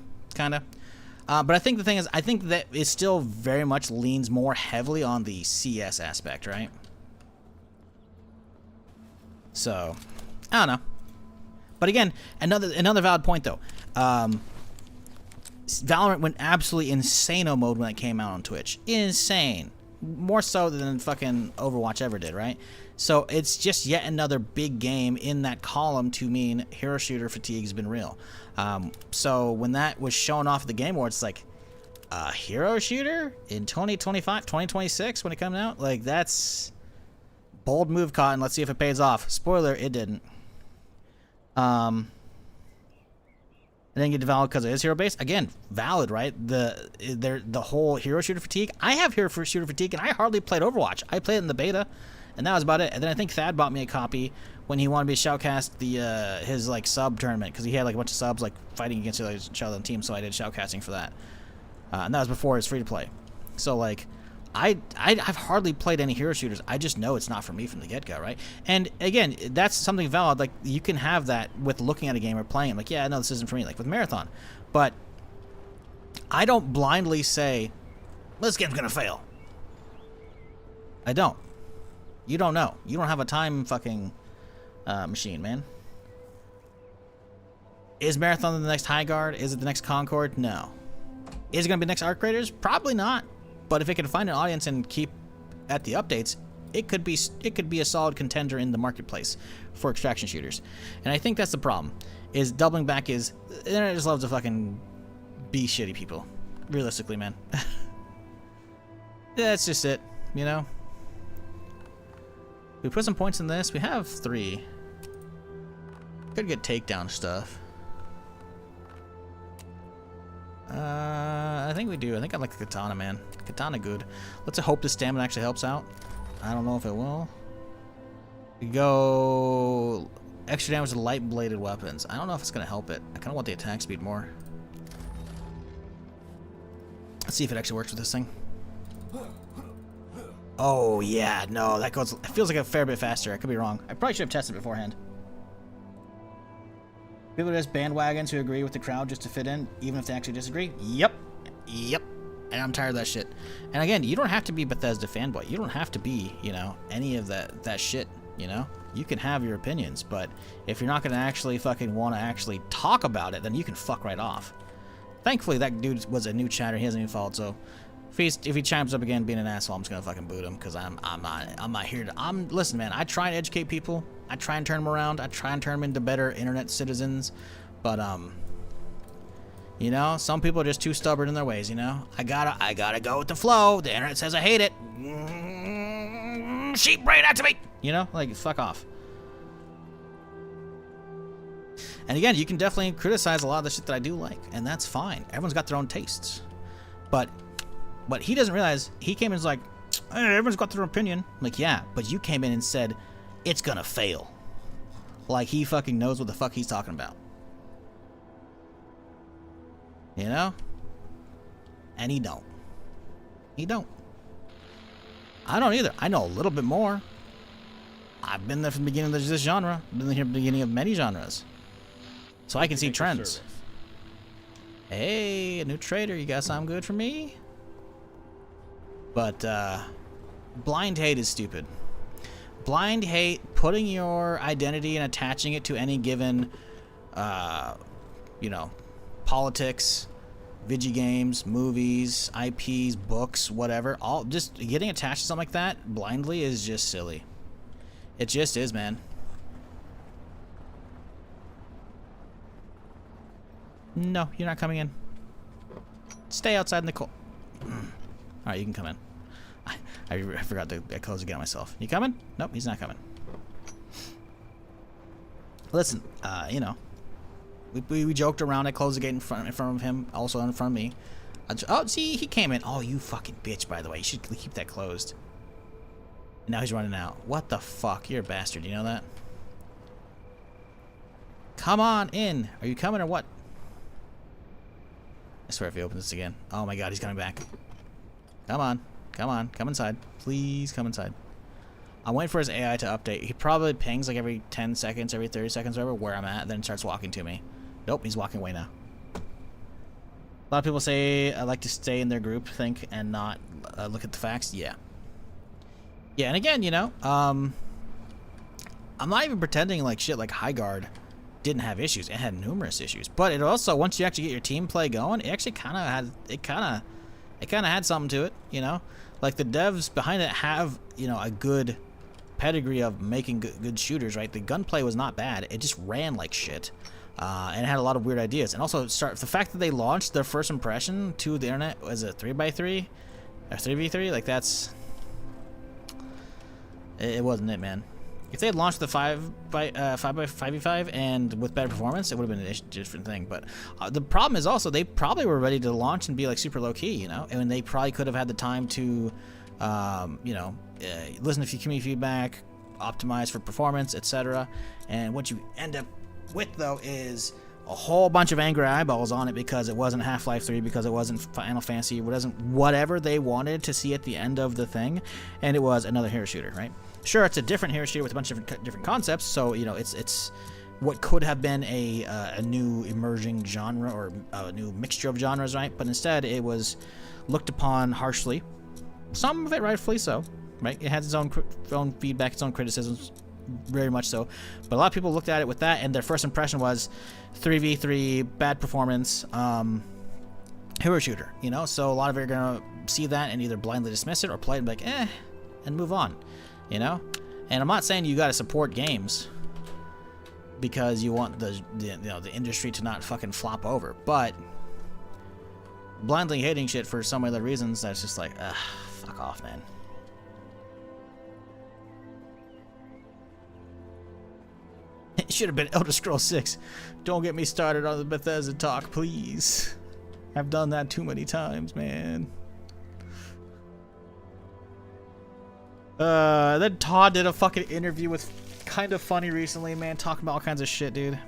But I think the thing is, I think that it still very much leans more heavily on the CS aspect, right? So, I don't know. But again, another valid point though. Valorant went absolutely insano mode when it came out on Twitch. Insane. More so than fucking Overwatch ever did, right? So it's just yet another big game in that column to mean hero shooter fatigue has been real. So when that was shown off at the Game Awards, it's like, a hero shooter in 2025, 2026 when it comes out? Like, that's Bold move, Cotton. Let's see if it pays off. Spoiler, it didn't. It didn't get developed because it is hero based. Again, valid, right? The whole hero shooter fatigue. I have hero shooter fatigue, and I hardly played Overwatch. I played it in the beta, and that was about it. And then I think Thad bought me a copy when he wanted me to shoutcast his like sub tournament, because he had like a bunch of subs like fighting against each other on the team. So I did shoutcasting for that, and that was before it was free to play. So like, I've hardly played any hero shooters. I just know it's not for me from the get-go, right? And again, that's something valid. Like, you can have that with looking at a game or playing it. Like, yeah, no, this isn't for me. Like with Marathon, but I don't blindly say this game's gonna fail. I don't. You don't know. You don't have a time fucking machine, man. Is Marathon the next High Guard? Is it the next Concord? No. Is it gonna be the next Arc Raiders? Probably not. But if it can find an audience and keep at the updates, it could be a solid contender in the marketplace for extraction shooters. And I think that's the problem. Is doubling back is the internet just loves to fucking be shitty people. Realistically, man. That's just it, you know? We put some points in this. We have 3. Could get takedown stuff. I think we do. I think I like the katana, man. Katana good. Let's hope the stamina actually helps out. I don't know if it will. We go extra damage to light bladed weapons. I don't know if it's gonna help it. I kind of want the attack speed more. Let's see if it actually works with this thing. Oh yeah, no, that goes. It feels like a fair bit faster. I could be wrong. I probably should have tested it beforehand. People are just bandwagons who agree with the crowd just to fit in, even if they actually disagree. Yep. And I'm tired of that shit. And again, you don't have to be Bethesda fanboy. You don't have to be, you know, any of that shit, you know? You can have your opinions, but if you're not going to actually fucking want to actually talk about it, then you can fuck right off. Thankfully, that dude was a new chatter. He hasn't even followed, so if he chimes up again being an asshole, I'm just going to fucking boot him, because I'm not here to... Listen, man, I try and educate people. I try and turn them around. I try and turn them into better internet citizens, but, you know, some people are just too stubborn in their ways, you know? I gotta go with the flow. The internet says I hate it. Sheep brain activate! You know? Like, fuck off. And again, you can definitely criticize a lot of the shit that I do like, and that's fine. Everyone's got their own tastes. But what he doesn't realize, he came in and was like, hey, everyone's got their opinion. I'm like, yeah, but you came in and said, it's gonna fail. Like he fucking knows what the fuck he's talking about. You know? And he don't. He don't. I don't either. I know a little bit more. I've been there from the beginning of this genre. I've been here from the beginning of many genres. So I can see trends. Hey, a new trader. You got something good for me? But, blind hate is stupid. Blind hate, putting your identity and attaching it to any given, you know, politics, video games, movies, IPs, books, whatever, all just getting attached to something like that blindly is just silly. It just is, man. No, you're not coming in. Stay outside in the cold. Alright, you can come in. I forgot to close again myself. You coming? Nope, he's not coming. Listen, you know, we joked around. I closed the gate in front of him, also in front of me. Oh, see, he came in. Oh, you fucking bitch, by the way. You should keep that closed. And now he's running out. What the fuck? You're a bastard. You know that? Come on in. Are you coming or what? I swear if he opens this again. Oh my god, he's coming back. Come on. Come on. Come inside. Please come inside. I'm waiting for his AI to update. He probably pings like every 10 seconds, every 30 seconds, whatever, where I'm at, then starts walking to me. Nope, he's walking away now. A lot of people say I like to stay in their group, think, and not look at the facts. Yeah. Yeah, and again, you know, I'm not even pretending like shit like High Guard didn't have issues. It had numerous issues. But it also, once you actually get your team play going, it actually kind of had something to it, you know? Like, the devs behind it have, you know, a good pedigree of making good shooters, right? The gunplay was not bad. It just ran like shit. And it had a lot of weird ideas. And also, the fact that they launched their first impression to the internet was a 3x3 or 3v3, like, that's... It wasn't it, man. If they had launched the 5v5 and with better performance, it would have been a different thing. But the problem is also they probably were ready to launch and be like super low key, you know, and they probably could have had the time to, you know, listen to a few community feedback, optimize for performance, etc. And what you end up with though is a whole bunch of angry eyeballs on it because it wasn't Half-Life 3, because it wasn't Final Fantasy, whatever they wanted to see at the end of the thing, and it was another hero shooter, right? Sure, it's a different hero shooter with a bunch of different concepts, so you know it's what could have been a new emerging genre or a new mixture of genres, right? But instead, it was looked upon harshly. Some of it rightfully so, right? It had its own feedback, its own criticisms, very much so. But a lot of people looked at it with that, and their first impression was 3v3, bad performance, hero shooter, you know? So a lot of it are going to see that and either blindly dismiss it or play it and be like, and move on, you know? And I'm not saying you got to support games because you want the industry to not fucking flop over, but blindly hating shit for some other reasons, that's just like, fuck off, man. It should have been Elder Scrolls 6. Don't get me started on the Bethesda talk, please. I've done that too many times, man. Then Todd did a fucking interview with Kind of Funny recently, man, talking about all kinds of shit, dude.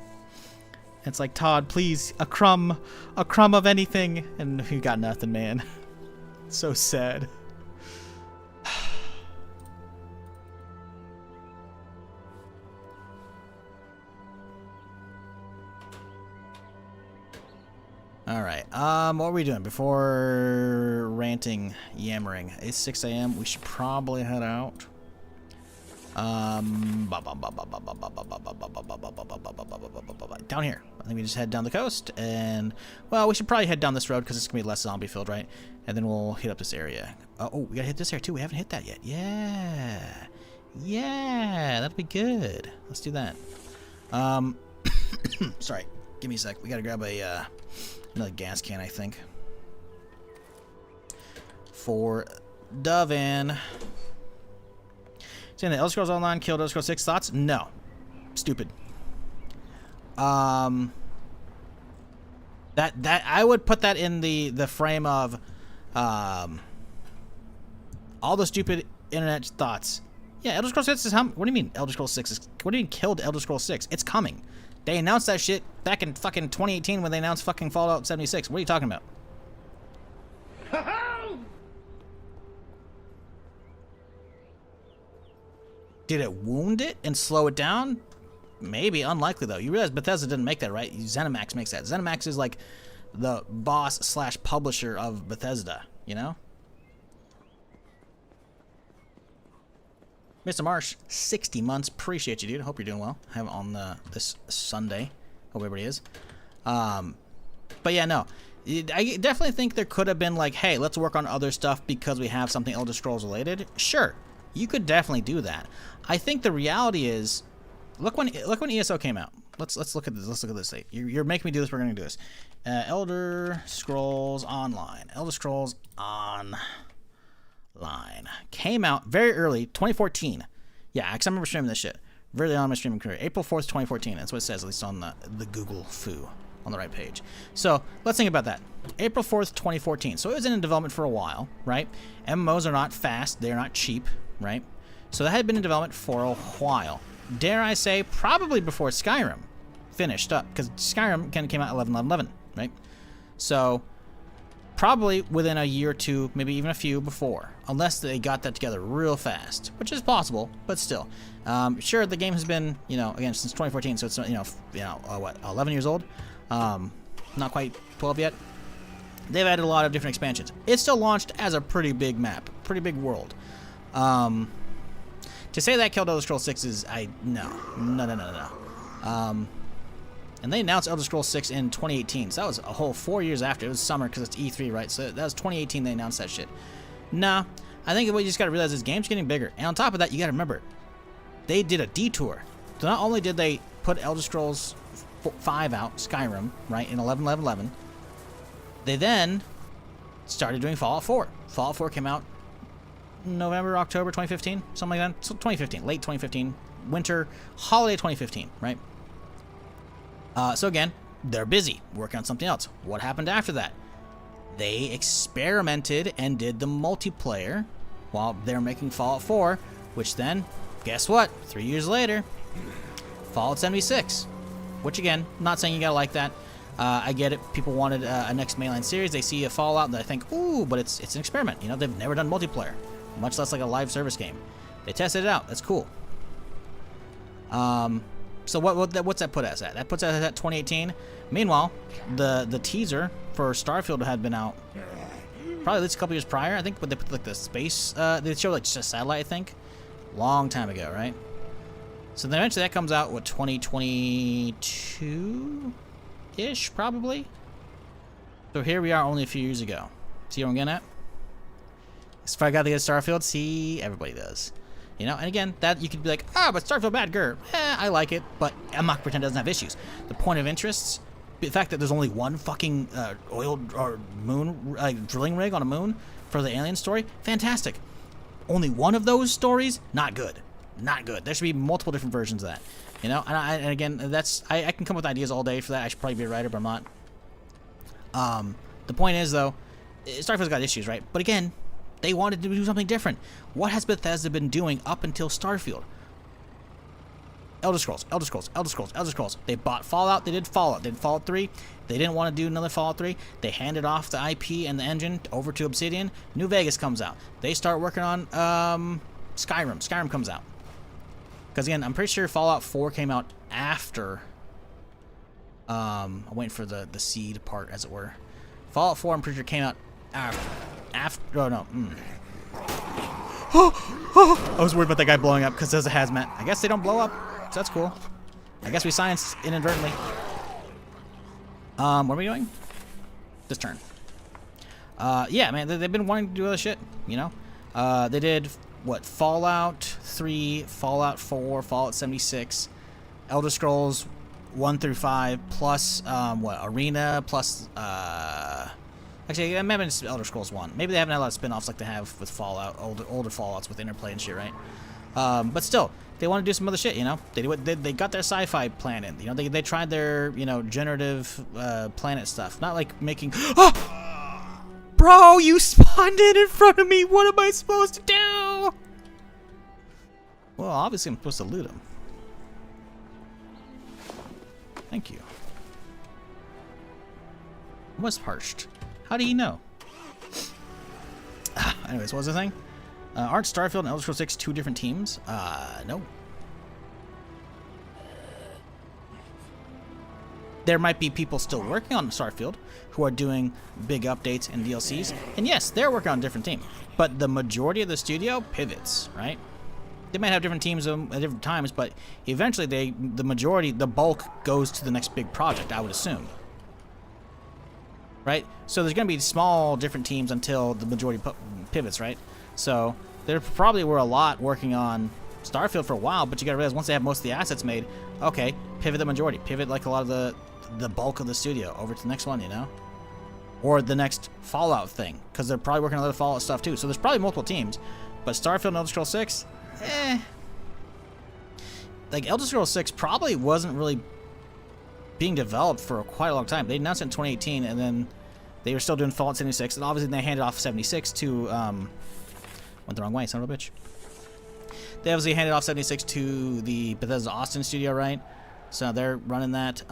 It's like, Todd, please, a crumb of anything. And he got nothing, man. So sad. Alright, what are we doing before ranting, yammering? It's 6 a.m. We should probably head out. Down here. I think we just head down the coast, and, well, we should probably head down this road because it's going to be less zombie filled, right? And then we'll hit up this area. Oh, we got to hit this area too. We haven't hit that yet. Yeah. Yeah, that'll be good. Let's do that. Sorry. Give me a sec. We got to grab a, another gas can, I think. For Dovin. Saying that Elder Scrolls Online killed Elder Scrolls 6. Thoughts? No. Stupid. That I would put that in the frame of all the stupid internet thoughts. Yeah, Elder Scrolls 6 is how? What do you mean Elder Scrolls 6 is? What do you mean killed Elder Scrolls 6? It's coming. They announced that shit back in fucking 2018 when they announced fucking Fallout 76. What are you talking about? Did it wound it and slow it down? Maybe. Unlikely, though. You realize Bethesda didn't make that, right? ZeniMax makes that. ZeniMax is like the boss / publisher of Bethesda, you know? Mr. Marsh, 60 months. Appreciate you, dude. Hope you're doing well. I have it on this Sunday. Hope everybody is. But yeah, no. I definitely think there could have been like, hey, let's work on other stuff because we have something Elder Scrolls related. Sure. You could definitely do that. I think the reality is, look when ESO came out. Let's look at this. Let's look at this. You're making me do this. We're gonna do this. Elder Scrolls Online. Elder Scrolls Online came out very early, 2014. Yeah, because I remember streaming this shit very early on in my streaming career. April 4th, 2014. That's what it says, at least on the Google foo on the right page. So let's think about that. April 4th, 2014. So it was in development for a while, right? MMOs are not fast. They're not cheap, right? So that had been in development for a while. Dare I say, probably before Skyrim finished up, because Skyrim kind of came out 11/11/11, right? So probably within a year or two, maybe even a few before, unless they got that together real fast, which is possible, but still. Sure, the game has been, you know, again, since 2014, so it's, what, 11 years old? Not quite 12 yet. They've added a lot of different expansions. It's still launched as a pretty big map, pretty big world. To say that killed Elder Scrolls 6 is, no. And they announced Elder Scrolls 6 in 2018, so that was a whole 4 years after. It was summer because it's E3, right? So that was 2018 they announced that shit. Nah, I think what you just got to realize is game's getting bigger. And on top of that, you got to remember, they did a detour. So not only did they put Elder Scrolls 5 out, Skyrim, right, in 11/11/11, they then started doing Fallout 4. Fallout 4 came out November, October 2015, something like that. So 2015, late 2015, winter, holiday 2015, right? So again, they're busy working on something else. What happened after that? They experimented and did the multiplayer while they're making Fallout 4, which then, guess what? 3 years later, Fallout 76. Which again, not saying you gotta like that. I get it. People wanted a next mainline series. They see a Fallout and they think, ooh, but it's an experiment. You know, they've never done multiplayer, much less like a live service game. They tested it out. That's cool. So what's that put us at? That puts us at 2018. Meanwhile, the teaser for Starfield had been out probably at least a couple years prior. I think, but they put like the space. They showed like just a satellite. I think, long time ago, right? So then eventually that comes out, what, 2022-ish, probably? So here we are only a few years ago. See what I'm getting at? If I got to get Starfield, see, everybody does. You know, and again, that you could be like, but Starfield bad, grr. I like it, but I'm not pretending it doesn't have issues. The point of interest, the fact that there's only one fucking oil or moon drilling rig on a moon for the alien story, fantastic. Only one of those stories, not good. Not good. There should be multiple different versions of that. You know, and again, that's I can come up with ideas all day for that. I should probably be a writer, but I'm not. The point is, though, Starfield's got issues, right? But again, they wanted to do something different. What has Bethesda been doing up until Starfield? Elder Scrolls, Elder Scrolls, Elder Scrolls, Elder Scrolls. They bought Fallout. They did Fallout. They did Fallout 3. They didn't want to do another Fallout 3. They handed off the IP and the engine over to Obsidian. New Vegas comes out. They start working on Skyrim. Skyrim comes out. Because again, I'm pretty sure Fallout 4 came out after. I'm waiting for the seed part, as it were. Fallout 4, I'm pretty sure came out after. Oh no. I was worried about that guy blowing up because there's a hazmat. I guess they don't blow up, so that's cool. I guess we scienced inadvertently. Where are we going? This turn. Yeah, man, they've been wanting to do other shit. You know, they did. What, Fallout 3, Fallout 4, Fallout 76, Elder Scrolls 1 through 5, plus, Arena, plus, actually, I remember it's Elder Scrolls 1. Maybe they haven't had a lot of spin-offs like they have with Fallout, older Fallouts with interplay and shit, right? But still, they want to do some other shit, you know? They got their sci-fi plan in, you know? They tried their, you know, generative, planet stuff. Not like making, bro, you spawned in front of me. What am I supposed to do? Well, obviously I'm supposed to loot him. Thank you. Was parched. How do you know? Anyways, what was the thing? Aren't Starfield and Elder Scrolls 6 two different teams? No. There might be people still working on Starfield who are doing big updates and DLCs. And yes, they're working on a different team. But the majority of the studio pivots, right? They might have different teams at different times, but eventually the bulk goes to the next big project, I would assume. Right? So there's going to be small different teams until the majority pivots, right? So there probably were a lot working on Starfield for a while, but you got to realize once they have most of the assets made, okay, pivot the majority. Pivot like a lot of the bulk of the studio over to the next one, you know? Or the next Fallout thing, because they're probably working on other Fallout stuff too. So there's probably multiple teams, but Starfield and Elder Scrolls 6, like Elder Scrolls 6 probably wasn't really being developed for quite a long time. They announced it in 2018, and then they were still doing Fallout 76, and obviously they handed off 76 to went the wrong way, son of a bitch. They obviously handed off 76 to the Bethesda Austin studio, right? So they're running that.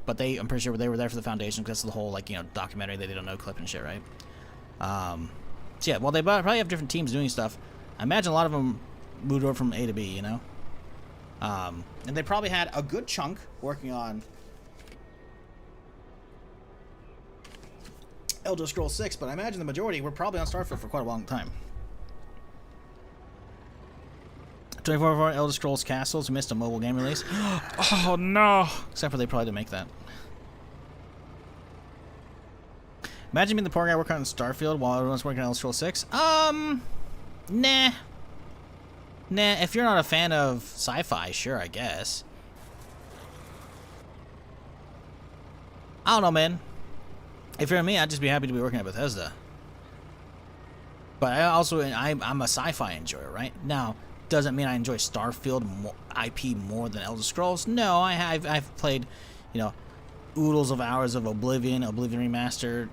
But I'm pretty sure they were there for the Foundation, because that's the whole, like, you know, documentary they did on No Clip and shit, right? So yeah, well, they probably have different teams doing stuff. I imagine a lot of them moved over from A to B, you know? And they probably had a good chunk working on Elder Scrolls 6, but I imagine the majority were probably on Starfield for quite a long time. 24-hour Elder Scrolls Castles missed a mobile game release. Oh no! Except for they probably didn't make that. Imagine being the poor guy working on Starfield while everyone's working on Elder Scrolls 6. Nah. Nah, if you're not a fan of sci-fi, sure, I guess. I don't know, man. If you're me, I'd just be happy to be working at Bethesda. But I'm a sci-fi enjoyer, right? Now, doesn't mean I enjoy Starfield IP more than Elder Scrolls. No, I've played, oodles of hours of Oblivion Remastered,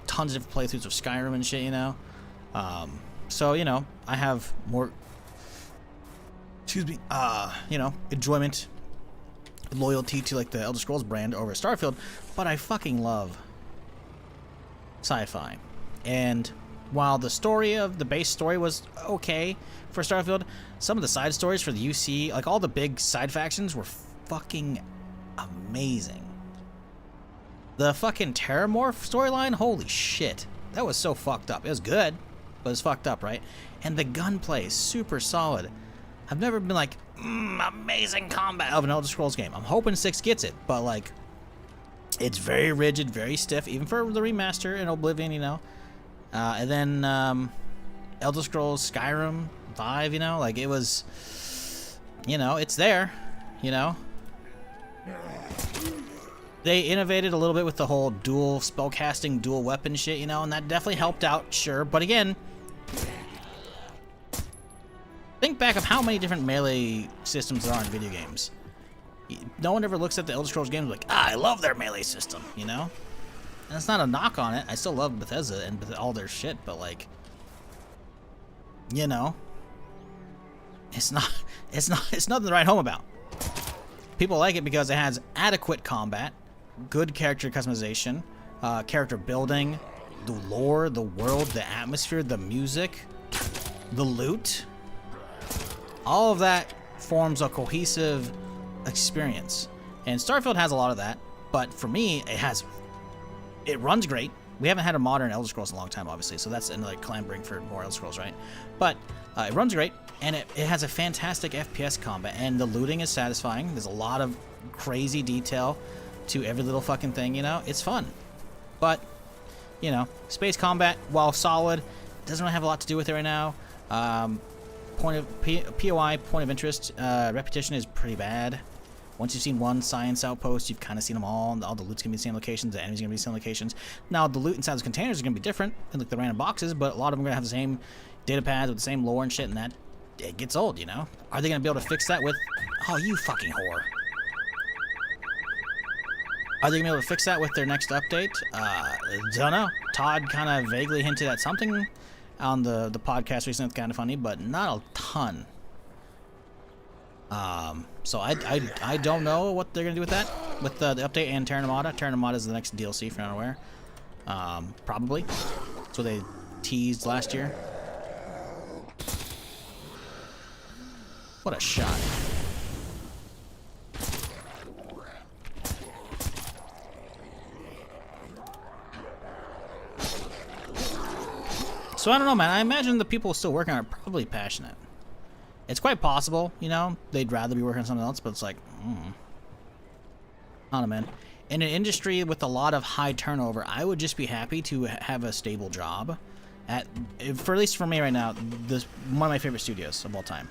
tons of playthroughs of Skyrim and shit, So, I have more, enjoyment, loyalty to like the Elder Scrolls brand over Starfield, but I fucking love sci-fi. And while the base story was okay for Starfield, some of the side stories for the UC, like all the big side factions, were fucking amazing. The fucking Terramorph storyline, holy shit. That was so fucked up. It was good, but it's fucked up, right? And the gunplay is super solid. I've never been like, amazing combat of an Elder Scrolls game. I'm hoping 6 gets it, but like, it's very rigid, very stiff, even for the remaster in Oblivion, and then Elder Scrolls Skyrim 5, like it was, it's there, They innovated a little bit with the whole dual spellcasting, dual weapon shit, and that definitely helped out, sure. But again, think back of how many different melee systems there are in video games. No one ever looks at the Elder Scrolls games like, I love their melee system, And it's not a knock on it. I still love Bethesda and all their shit, but like, it's nothing to write home about. People like it because it has adequate combat, good character customization, character building, the lore, the world, the atmosphere, the music, the loot. All of that forms a cohesive experience. And Starfield has a lot of that, but for me, it runs great. We haven't had a modern Elder Scrolls in a long time, obviously, so that's another clambering for more Elder Scrolls, right? But it runs great, and it has a fantastic FPS combat, and the looting is satisfying. There's a lot of crazy detail to every little fucking thing, It's fun. But, space combat, while solid, doesn't really have a lot to do with it right now. POI, point of interest, repetition is pretty bad. Once you've seen one science outpost, you've kind of seen them all. All the loot's going to be the same locations. The enemies are going to be the same locations. Now, the loot inside those containers are going to be different than like the random boxes, but a lot of them are going to have the same data pads with the same lore and shit, and that, it gets old, Are they going to be able to fix that with... Oh, you fucking whore. Are they going to be able to fix that with their next update? Don't know. Todd kind of vaguely hinted at something on the podcast recently. It's kind of funny, but not a ton. So I don't know what they're gonna do with that, with the update and Terra Nirmata. Terra Nirmata is the next DLC, if you're not aware. Probably. That's what they teased last year. What a shot. So I don't know, man. I imagine the people still working on it are probably passionate. It's quite possible, they'd rather be working on something else, but it's like, I don't know, man. In an industry with a lot of high turnover, I would just be happy to have a stable job at least for me right now, one of my favorite studios of all time.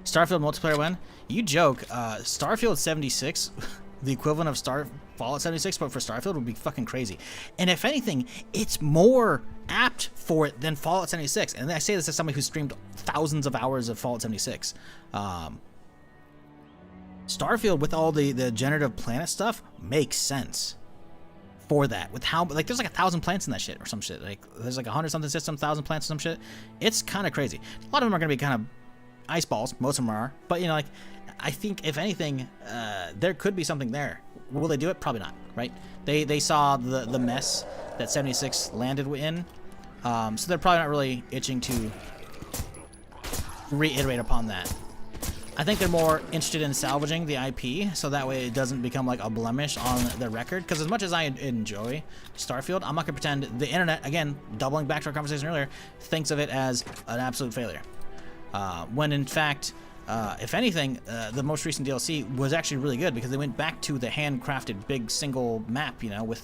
Starfield multiplayer win? You joke. Starfield 76, the equivalent of Fallout 76, but for Starfield would be fucking crazy. And if anything, it's more apt for it than Fallout 76. And I say this as somebody who streamed thousands of hours of Fallout 76. Starfield, with all the generative planet stuff, makes sense for that. With how, like, there's like 1,000 plants in that shit or some shit. Like, there's like 100-something systems, 1,000 plants or some shit. It's kind of crazy. A lot of them are going to be kind of ice balls. Most of them are. But, like, I think, if anything, there could be something there. Will they do it? Probably not, right? They saw the mess that 76 landed in, so they're probably not really itching to reiterate upon that. I think they're more interested in salvaging the IP, so that way it doesn't become like a blemish on their record. Because as much as I enjoy Starfield, I'm not gonna pretend the internet, again, doubling back to our conversation earlier, thinks of it as an absolute failure. When in fact, if anything, the most recent DLC was actually really good because they went back to the handcrafted big single map, with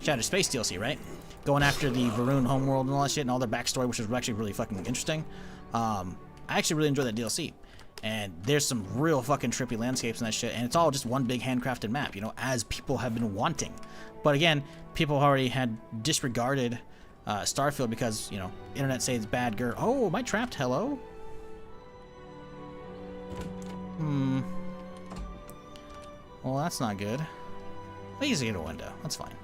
Shattered Space DLC, right? Going after the Varun homeworld and all that shit and all their backstory, which was actually really fucking interesting. I actually really enjoyed that DLC. And there's some real fucking trippy landscapes and that shit, and it's all just one big handcrafted map, as people have been wanting. But again, people already had disregarded Starfield because, you know, internet says bad girl. Oh, am I trapped? Hello? Well, that's not good. I used to get a window. That's fine.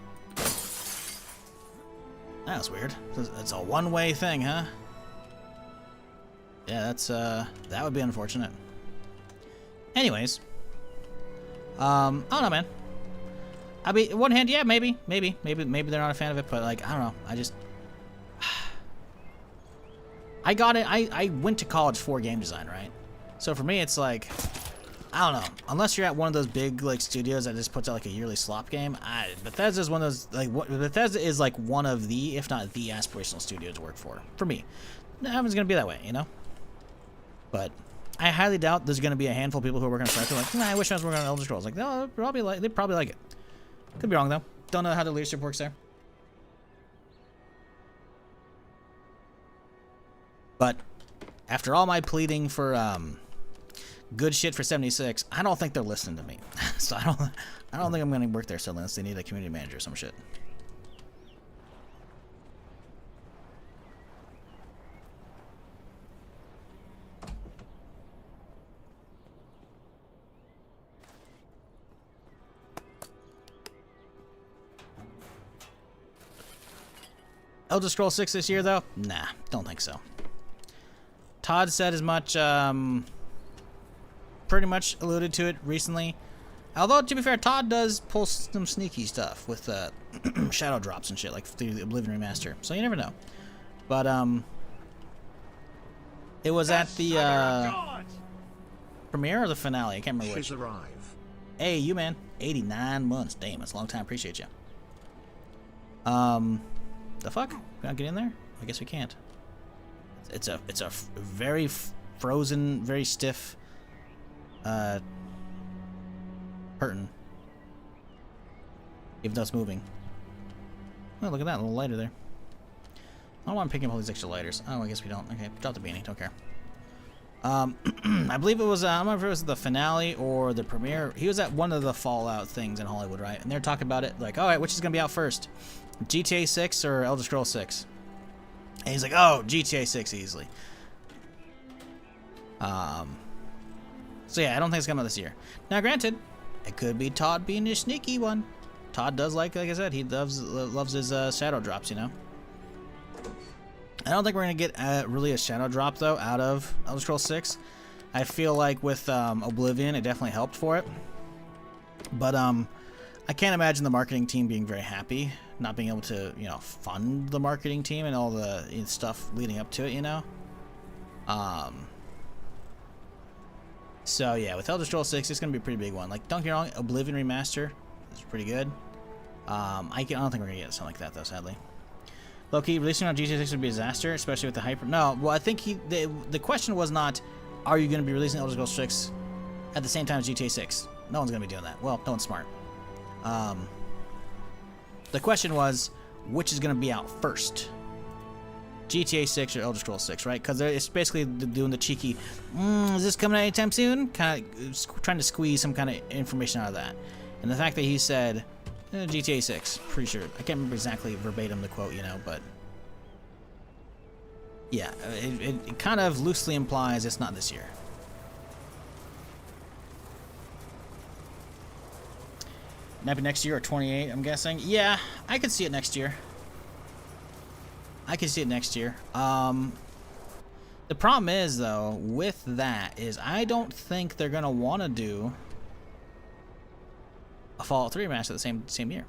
That was weird. It's a one-way thing, huh? Yeah, that's, that would be unfortunate. Anyways. I don't know, man. I mean, one hand, yeah, maybe they're not a fan of it, but, like, I don't know. I just... I got it. I went to college for game design, right? So for me, it's like... I don't know. Unless you're at one of those big like studios that just puts out like a yearly slop game, Bethesda is one of those like Bethesda is like one of the, if not the aspirational studio to work for me. Everyone's gonna be that way, you know. But I highly doubt there's gonna be a handful of people who are working on Starfield like, nah, I wish I was working on Elder Scrolls. Like, no, they probably like it. Could be wrong though. Don't know how the leadership works there. But after all my pleading for good shit for 76, I don't think they're listening to me. So I don't think I'm gonna work there suddenly unless they need a community manager or some shit. Elder Scrolls 6 this year though? Nah, don't think so. Todd said as much, pretty much alluded to it recently. Although, to be fair, Todd does pull some sneaky stuff with shadow drops and shit, like through the Oblivion Remaster. So you never know. But, it was at the, premiere or the finale? I can't remember which. Hey, you, man. 89 months. Damn, that's a long time. Appreciate you. The fuck? Can I get in there? I guess we can't. It's a very frozen, very stiff curtain. Even though it's moving. Oh, look at that, a little lighter there. I don't want to pick up all these extra lighters. Oh, I guess we don't. Okay, drop the beanie, don't care. I believe it was, I don't know if it was the finale or the premiere. He was at one of the Fallout things in Hollywood, right? And they're talking about it, like, alright, which is going to be out first? GTA 6 or Elder Scrolls 6? And he's like, oh, GTA 6 easily. So yeah, I don't think it's coming out this year. Now, granted, it could be Todd being a sneaky one. Todd does like I said, he loves his shadow drops, you know. I don't think we're gonna get really a shadow drop though out of Elder Scrolls 6. I feel like with Oblivion, it definitely helped for it. But I can't imagine the marketing team being very happy not being able to, you know, fund the marketing team and all the stuff leading up to it, you know. So yeah, with Elder Scrolls 6, it's gonna be a pretty big one. Like, don't get me wrong, Oblivion Remaster is pretty good. I don't think we're gonna get something like that though, sadly. Low-key, releasing on GTA 6 would be a disaster, especially with the hyper. No, well, I think the question was not, are you gonna be releasing Elder Scrolls 6 at the same time as GTA 6? No one's gonna be doing that. Well, no one's smart. The question was, which is gonna be out first? GTA 6 or Elder Scrolls 6, right? Because it's basically doing the cheeky, is this coming out anytime soon? Kind of trying to squeeze some kind of information out of that. And the fact that he said, GTA 6, pretty sure. I can't remember exactly verbatim the quote, you know, but... yeah, it kind of loosely implies it's not this year. Maybe next year or 28, I'm guessing. Yeah, I could see it next year. I can see it next year. The problem is, though, with that, is I don't think they're gonna want to do a Fallout 3 remaster the same year.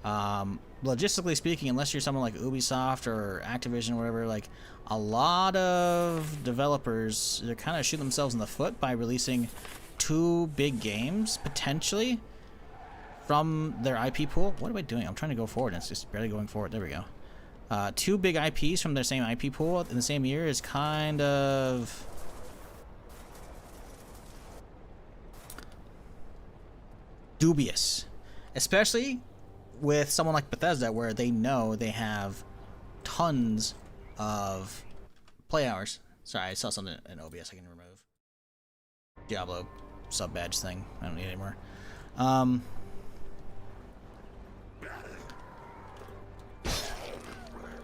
Logistically speaking, unless you're someone like Ubisoft or Activision or whatever, like a lot of developers, they're kind of shooting themselves in the foot by releasing 2 big games potentially from their IP pool. What am I doing? I'm trying to go forward. It's just barely going forward. There we go. 2 big IPs from their same IP pool in the same year is kind of... dubious. Especially with someone like Bethesda, where they know they have tons of play hours. Sorry, I saw something in OBS I can remove. Diablo sub badge thing. I don't need it anymore.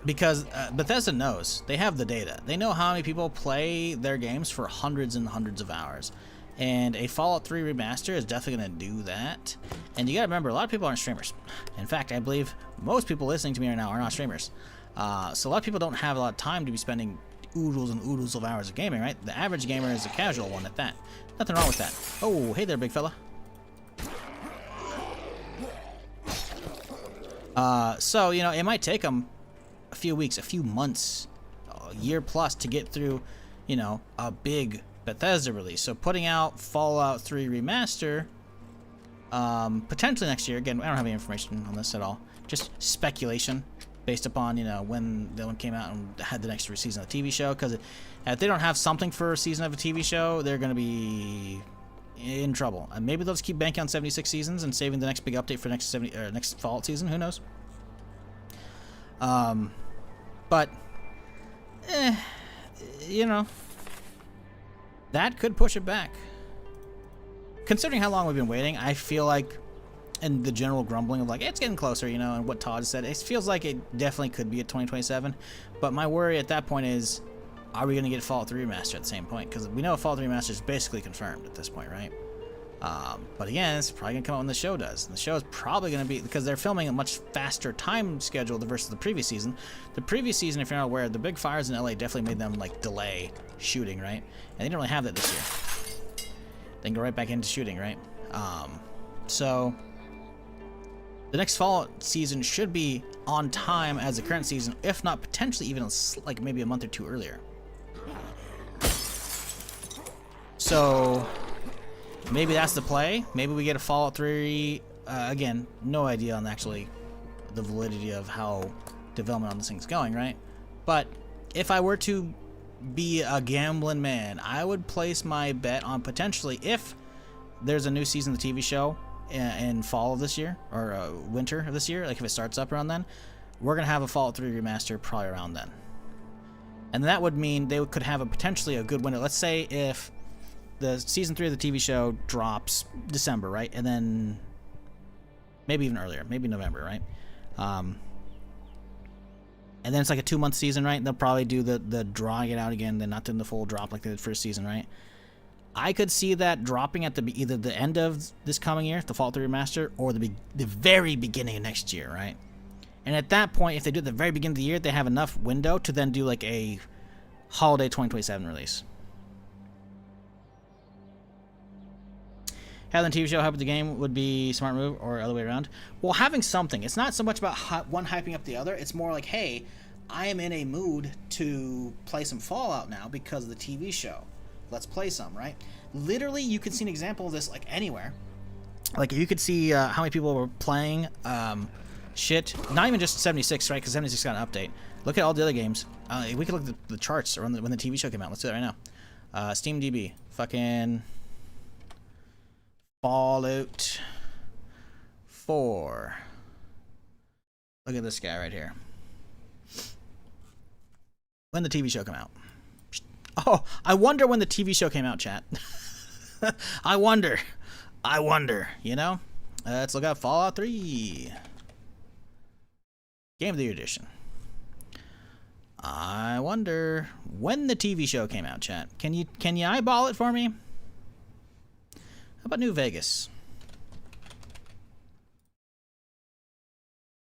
because Bethesda knows. They have the data. They know how many people play their games for hundreds and hundreds of hours. And a Fallout 3 remaster is definitely going to do that. And you got to remember, a lot of people aren't streamers. In fact, I believe most people listening to me right now are not streamers. So a lot of people don't have a lot of time to be spending oodles and oodles of hours of gaming, right? The average gamer is a casual one at that. Nothing wrong with that. Oh, hey there, big fella. So, you know, it might take them a few weeks, a few months, a year plus to get through, you know, a big Bethesda release. So putting out Fallout 3 Remaster, potentially next year. Again, I don't have any information on this at all. Just speculation based upon, you know, when the one came out and had the next season of the TV show. Because if they don't have something for a season of a TV show, they're going to be in trouble. And maybe they'll just keep banking on 76 seasons and saving the next big update for next Fallout season. Who knows? But, you know, that could push it back. Considering how long we've been waiting, I feel like, and the general grumbling of like, it's getting closer, you know, and what Todd said, it feels like it definitely could be at 2027. But my worry at that point is, are we going to get Fallout 3 Remaster at the same point? Because we know Fallout 3 Remaster is basically confirmed at this point, right? But again, it's probably going to come out when the show does. And the show is probably going to be, because they're filming a much faster time schedule versus the previous season. The previous season, if you're not aware, the big fires in LA definitely made them like delay shooting, right? And they didn't really have that this year. They can go right back into shooting, right? So the next Fallout season should be on time as the current season, if not potentially even like maybe a month or two earlier. So maybe that's the play. Maybe we get a Fallout 3. Again, no idea on actually the validity of how development on this thing's going, right? But if I were to be a gambling man, I would place my bet on potentially, if there's a new season of the TV show in fall of this year, or winter of this year, like if it starts up around then, we're going to have a Fallout 3 remaster probably around then. And that would mean they could have potentially a good window. Let's say if the season 3 of the TV show drops December, right? And then maybe even earlier, maybe November, right? And then it's like a 2-month season, right? They'll probably do the drawing it out again, then not doing the full drop like they did first season, right? I could see that dropping at either the end of this coming year, the Fallout 3 Remaster, or the very beginning of next year, right? And at that point, if they do it at the very beginning of the year, they have enough window to then do like a holiday 2027 release. Having the TV show hype the game would be a smart move, or other way around. Well, having something. It's not so much about one hyping up the other. It's more like, hey, I am in a mood to play some Fallout now because of the TV show. Let's play some, right? Literally, you could see an example of this like anywhere. Like you could see how many people were playing shit. Not even just 76, right? Because 76 got an update. Look at all the other games. We could look at the charts when the TV show came out. Let's do that right now. SteamDB. Fucking Fallout 4. Look at this guy right here. When the TV show came out. Oh, I wonder when the TV show came out, chat. I wonder, you know? Let's look at Fallout 3. Game of the Year edition. I wonder when the TV show came out, chat. Can you eyeball it for me? How about New Vegas?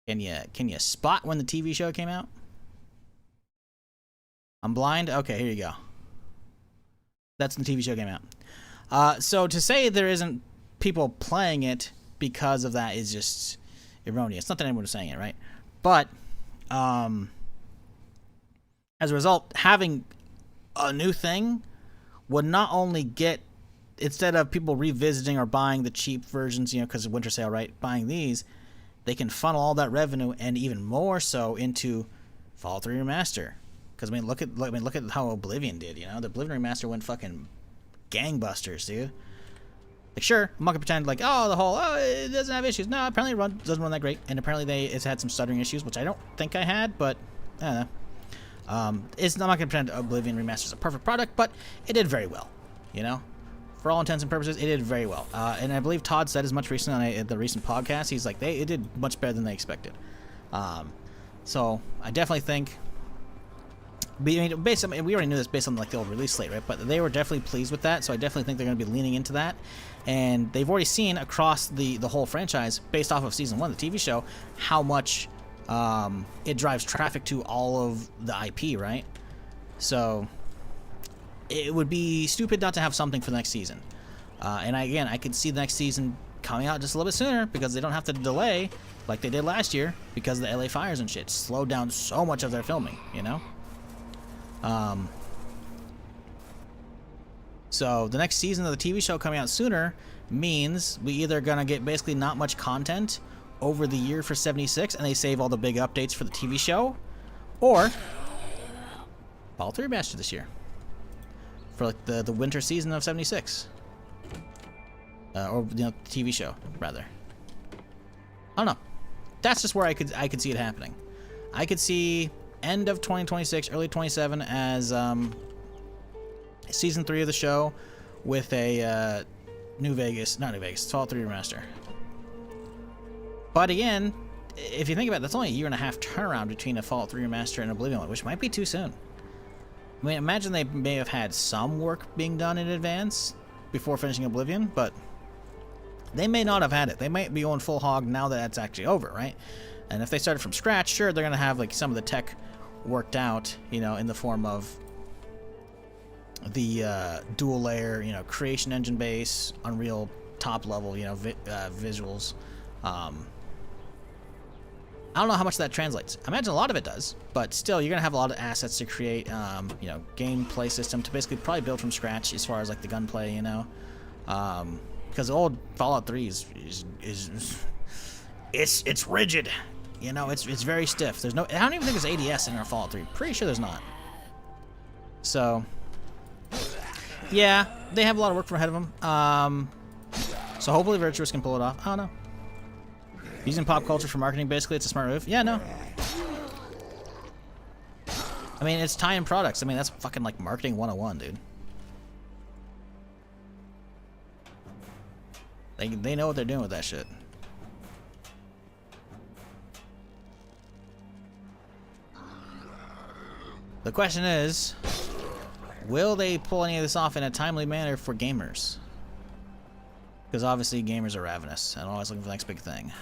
Can you spot when the TV show came out? I'm blind? Okay, here you go. That's when the TV show came out. So to say there isn't people playing it because of that is just erroneous. Not that anyone was saying it, right? But as a result, having a new thing would not only get, instead of people revisiting or buying the cheap versions, you know, because of winter sale, right? Buying these, they can funnel all that revenue and even more so into Fallout 3 Remaster. Because look at how Oblivion did. You know, the Oblivion Remaster went fucking gangbusters, dude. Like, sure, I'm not gonna pretend like, it doesn't have issues. No, apparently it doesn't run that great, and apparently it's had some stuttering issues, which I don't think I had, but I don't know. I'm not gonna pretend Oblivion Remaster is a perfect product, but it did very well. You know, for all intents and purposes, it did very well. And I believe Todd said as much recently on the recent podcast. He's like, it did much better than they expected. So I definitely think. We already knew this based on like the old release slate, right? But they were definitely pleased with that, so I definitely think they're going to be leaning into that. And they've already seen across the whole franchise, based off of season 1, the TV show, how much it drives traffic to all of the IP, right? So it would be stupid not to have something for the next season. And I could see the next season coming out just a little bit sooner because they don't have to delay like they did last year because of the LA fires and shit. Slowed down so much of their filming, you know? So the next season of the TV show coming out sooner means we either gonna get basically not much content over the year for 76 and they save all the big updates for the TV show, or Fallout 3 Remastered this year for like the winter season of 76, or TV show rather. I don't know. That's just where I could see it happening. I could see end of 2026, early 27 as season 3 of the show with a Fallout 3 Remaster. But again, if you think about it, that's only a year and a half turnaround between a Fallout 3 Remaster and Oblivion, which might be too soon. I mean, imagine they may have had some work being done in advance before finishing Oblivion, but they may not have had it. They might be going full hog now that that's actually over, right? And if they started from scratch, sure, they're going to have like some of the tech worked out, in the form of the dual layer, creation engine base, Unreal top level, visuals. I don't know how much that translates. I imagine a lot of it does, but still, you're gonna have a lot of assets to create, gameplay system to basically probably build from scratch as far as like the gunplay, because old Fallout 3 is it's rigid. It's very stiff. I don't even think there's ADS in our Fallout 3. Pretty sure there's not. So, yeah, they have a lot of work ahead of them. So hopefully Virtuous can pull it off. I don't know. Using pop culture for marketing, basically, it's a smart move. Yeah, no. I mean, it's tie-in products. I mean, that's fucking like marketing 101, dude. They know what they're doing with that shit. The question is, will they pull any of this off in a timely manner for gamers? Because obviously gamers are ravenous and always looking for the next big thing.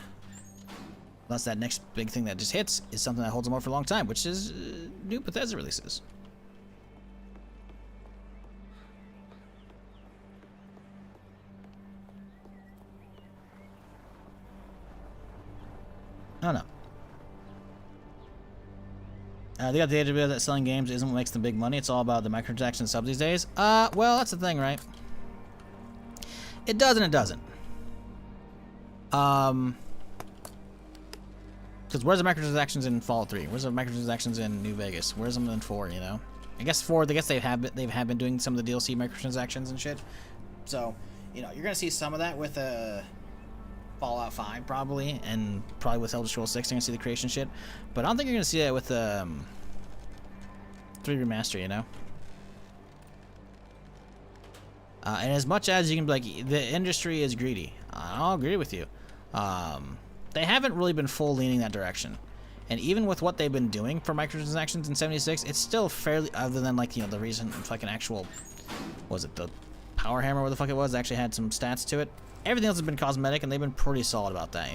Unless that next big thing that just hits is something that holds them over for a long time, which is new Bethesda releases. I don't know. They got the idea that selling games isn't what makes them big money. It's all about the microtransaction subs these days. Well, that's the thing, right? It does and it doesn't. Because where's the microtransactions in Fallout 3? Where's the microtransactions in New Vegas? Where's them in 4, I guess 4, they have been doing some of the DLC microtransactions and shit. So, you're going to see some of that with Fallout 5 probably, and probably with Elder Scrolls 6 you're gonna see the creation shit, but I don't think you're gonna see that with 3 Remaster, and as much as you can be like, the industry is greedy, I'll agree with you. They haven't really been full leaning that direction, and even with what they've been doing for microtransactions in 76, it's still fairly, other than like, the recent fucking actual, was it the Power Hammer, where the fuck it was, actually had some stats to it. Everything else has been cosmetic, and they've been pretty solid about that,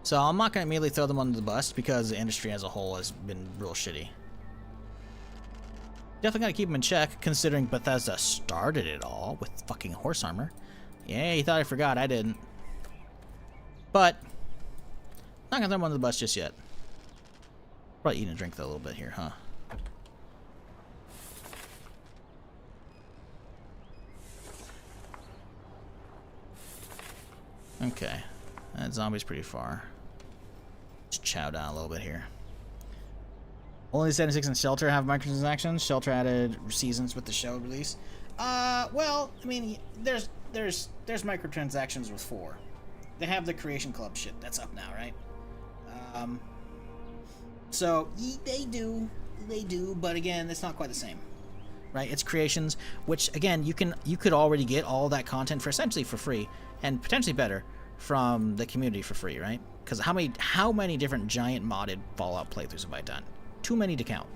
So I'm not going to immediately throw them under the bus, because the industry as a whole has been real shitty. Definitely got to keep them in check, considering Bethesda started it all with fucking horse armor. Yeah, you thought I forgot, I didn't. But, not going to throw them under the bus just yet. Probably eat and drink that a little bit here, huh? Okay, that zombie's pretty far. Let's chow down a little bit here. Only 76 and Shelter have microtransactions. Shelter added seasons with the show release. Well, I mean, there's microtransactions with 4. They have the Creation Club shit that's up now, right? So they do, but again, it's not quite the same, right? It's creations, which again, you could already get all that content for essentially for free, and potentially better from the community for free, right? Because how many different giant modded Fallout playthroughs have I done? Too many to count.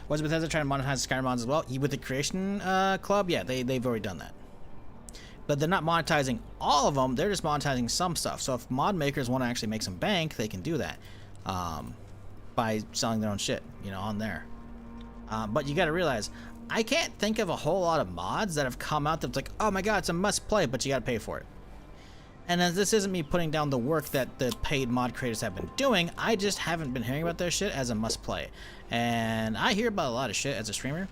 Was Bethesda trying to monetize Skyrim mods as well? With the Creation Club, yeah, they've already done that. But they're not monetizing all of them, they're just monetizing some stuff. So if mod makers want to actually make some bank, they can do that by selling their own shit, you know, on there. But you got to realize, I can't think of a whole lot of mods that have come out that's like, oh my god, it's a must play, but you got to pay for it. And as this isn't me putting down the work that the paid mod creators have been doing, I just haven't been hearing about their shit as a must play. And I hear about a lot of shit as a streamer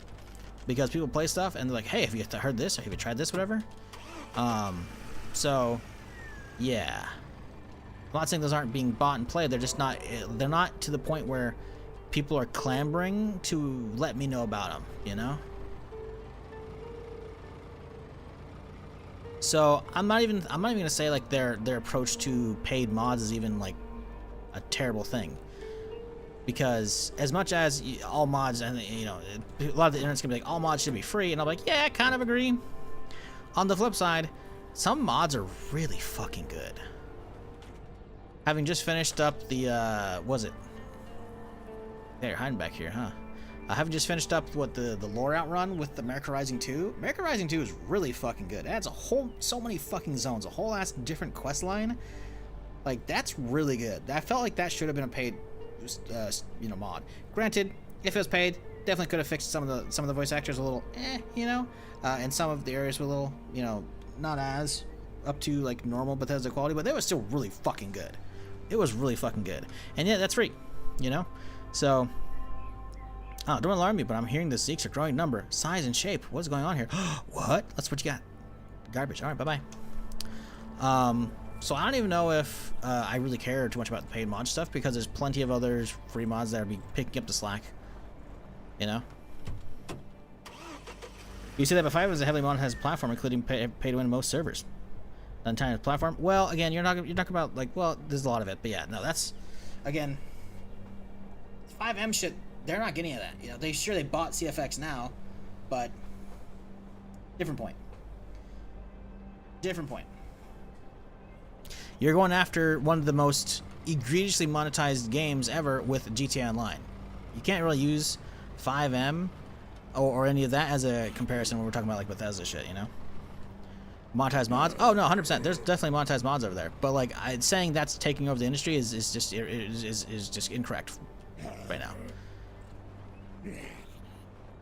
because people play stuff and they're like, hey, have you heard this? Or have you tried this? Whatever. So yeah, I'm not saying those aren't being bought and played. They're just not, they're not to the point where people are clamoring to let me know about them, you know? So I'm not even gonna say like their approach to paid mods is even like a terrible thing, because as much as all mods, and you know, a lot of the internet's gonna be like all mods should be free, and I'm like, yeah, I kind of agree. On the flip side, some mods are really fucking good. Having just finished up the was it? They're hiding back here, huh? I haven't just finished up what the lore outrun with the America Rising 2. America Rising 2 is really fucking good. It adds so many fucking zones, a whole ass different quest line. Like, that's really good. I felt like that should have been a paid, you know, mod. Granted, if it was paid, definitely could have fixed some of the voice actors a little, you know, and some of the areas were a little, you know, not as up to like normal Bethesda quality, but they were still really fucking good. It was really fucking good, and yeah, that's free, you know, so. Oh, don't alarm me, but I'm hearing the Zeeks are growing number, size, and shape. What's going on here? What? That's what you got. Garbage. All right, bye-bye. So I don't even know if I really care too much about the paid mod stuff, because there's plenty of other free mods that are be picking up the slack. You know? You see that Bethesda is a heavily monetized platform, including pay to win most servers. The entire platform. Well, again, you're talking about like, well, there's a lot of it, but yeah, no, that's again 5M shit. They're not getting at that. You know, they bought CFX now, but different point. Different point. You're going after one of the most egregiously monetized games ever with GTA Online. You can't really use 5M or any of that as a comparison when we're talking about like Bethesda shit, you know? Monetized mods? Oh no, 100%. There's definitely monetized mods over there. But like saying that's taking over the industry is just incorrect right now.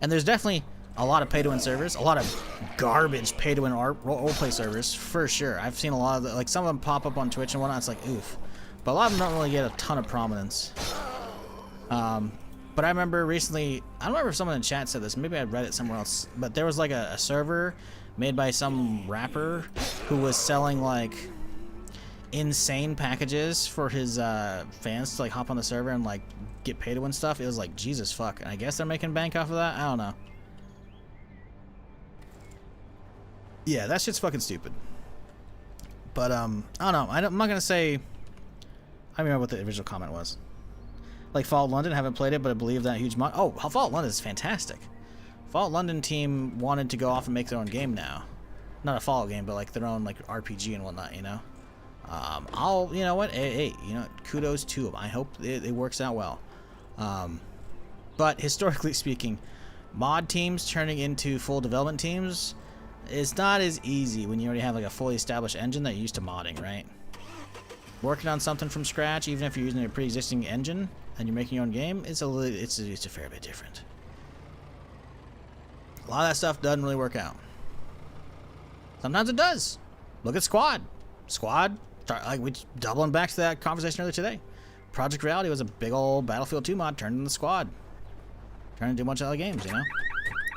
And there's definitely a lot of pay-to-win servers, a lot of garbage pay-to-win roleplay servers, for sure. I've seen a lot of like some of them pop up on Twitch and whatnot. It's like, oof. But a lot of them don't really get a ton of prominence. But I remember recently, I don't remember if someone in chat said this, maybe I read it somewhere else, but there was like a server made by some rapper who was selling like insane packages for his fans to like hop on the server and like get paid to win stuff. It was like, Jesus fuck. And I guess they're making bank off of that. I don't know. Yeah, that shit's fucking stupid. But I don't know. I'm not gonna say. I don't remember what the original comment was. Like Fallout London, haven't played it, but I believe that huge mod. Oh, Fallout London is fantastic. Fallout London team wanted to go off and make their own game now. Not a Fallout game, but like their own like RPG and whatnot, you know. You know what? Hey, you know, kudos to them. I hope it works out well. But historically speaking, mod teams turning into full development teams is not as easy when you already have like a fully established engine that you're used to modding, right? Working on something from scratch, even if you're using a pre-existing engine and you're making your own game, it's a fair bit different. A lot of that stuff doesn't really work out. Sometimes it does. Look at Squad. Like we doubling back to that conversation earlier today. Project Reality was a big old Battlefield 2 mod turned into Squad. Trying to do a bunch of other games, you know?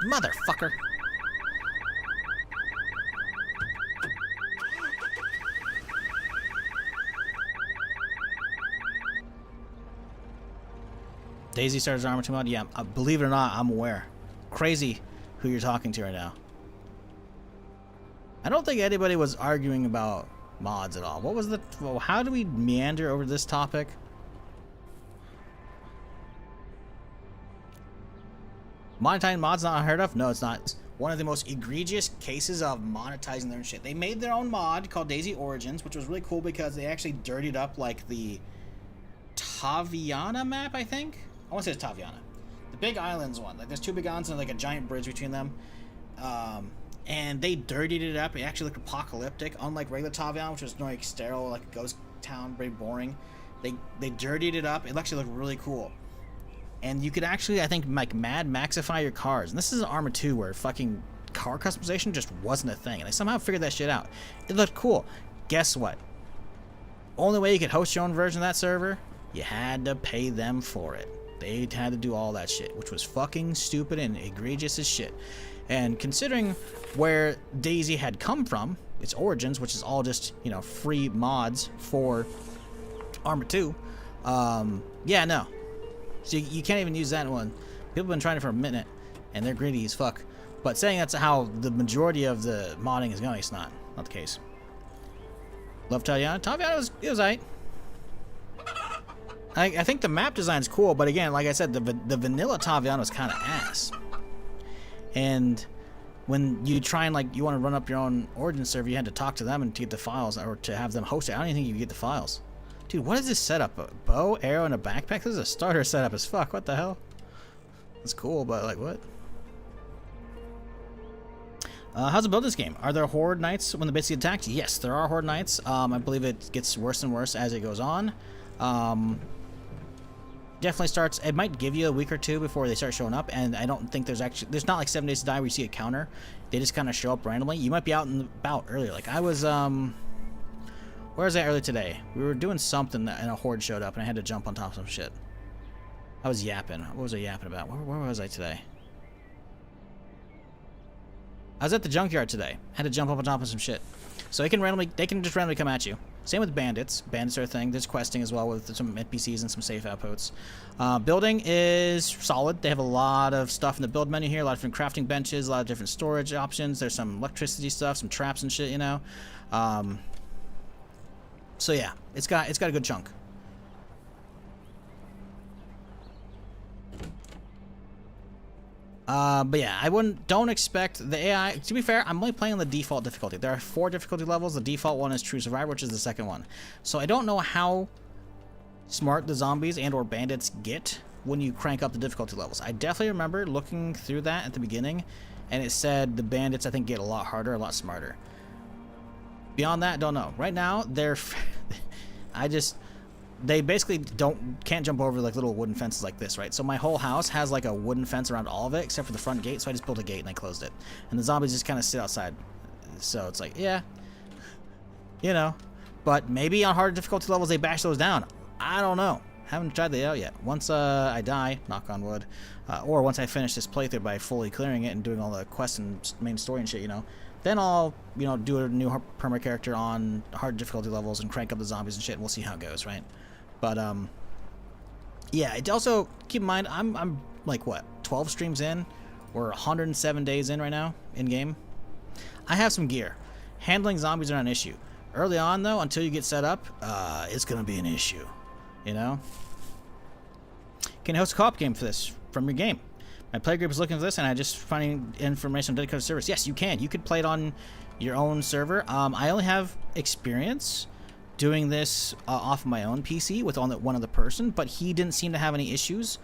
Motherfucker. DayZ started Armor 2 mod? Yeah, believe it or not, I'm aware. Crazy who you're talking to right now. I don't think anybody was arguing about mods at all. What was how do we meander over this topic? Monetizing mods not unheard of? No, it's not. one of the most egregious cases of monetizing their own shit. They made their own mod called DayZ Origins, which was really cool because they actually dirtied up like the Taviana map, I think. I want to say it's Taviana, the Big Islands one. Like there's 2 big islands and like a giant bridge between them. And they dirtied it up. It actually looked apocalyptic, unlike regular Taviana, which was like sterile, like a ghost town, very boring. They dirtied it up. It actually looked really cool. And you could actually, I think, like Mad Maxify your cars. And this is an Arma 2 where fucking car customization just wasn't a thing. And they somehow figured that shit out. It looked cool. Guess what? Only way you could host your own version of that server, you had to pay them for it. They had to do all that shit, which was fucking stupid and egregious as shit. And considering where DayZ had come from, its origins, which is all just, you know, free mods for Arma 2, yeah, no. So you can't even use that one. People have been trying it for a minute, and they're greedy as fuck. But saying that's how the majority of the modding is going, it's not the case. Love Taviana. Taviana was alright. I think the map design's cool, but again, like I said, the vanilla Taviana was kind of ass. And when you try and like you want to run up your own origin server, you had to talk to them and to get the files, or to have them host it. I don't even think you get the files. Dude, what is this setup? A bow, arrow, and a backpack? This is a starter setup as fuck. What the hell? That's cool, but like what? How's it build this game? Are there horde nights when the base get attacked? Yes, there are horde nights. I believe it gets worse and worse as it goes on. Definitely starts. It might give you a week or two before they start showing up, and I don't think there's not like 7 days to die where you see a counter. They just kind of show up randomly. You might be out and about earlier. Like I was where was I earlier today? We were doing something and a horde showed up and I had to jump on top of some shit. I was yapping. What was I yapping about? Where was I today? I was at the junkyard today. Had to jump up on top of some shit. So they can just randomly come at you. Same with bandits. Bandits are a thing. There's questing as well with some NPCs and some safe outposts. Building is solid. They have a lot of stuff in the build menu here. A lot of different crafting benches, a lot of different storage options. There's some electricity stuff, some traps and shit, you know. So yeah, it's got a good chunk. But yeah, don't expect the AI. To be fair, I'm only playing on the default difficulty. There are 4 difficulty levels. The default one is True Survivor, which is the second one. So I don't know how smart the zombies and or bandits get when you crank up the difficulty levels. I definitely remember looking through that at the beginning, and it said the bandits I think get a lot harder, a lot smarter. Beyond that, don't know. Right now, they basically can't jump over like little wooden fences like this, right? So my whole house has like a wooden fence around all of it except for the front gate, so I just built a gate and I closed it. And the zombies just kind of sit outside. So it's like, yeah, you know. But maybe on harder difficulty levels they bash those down. I don't know. Haven't tried that out yet. Once I die, knock on wood, or once I finish this playthrough by fully clearing it and doing all the quests and main story and shit, you know, then I'll, you know, do a new perma character on hard difficulty levels and crank up the zombies and shit, and we'll see how it goes, right? But yeah, it also keep in mind I'm like what 12 streams in, we're 107 days in right now in game. I have some gear. Handling zombies are not an issue. Early on though, until you get set up, it's gonna be an issue. You know. Can you host a co-op game for this from your game? My play group is looking for this, and I just finding information on dedicated servers. Yes, you can. You could play it on your own server. I only have experience doing this off of my own PC with one other person, but he didn't seem to have any issues.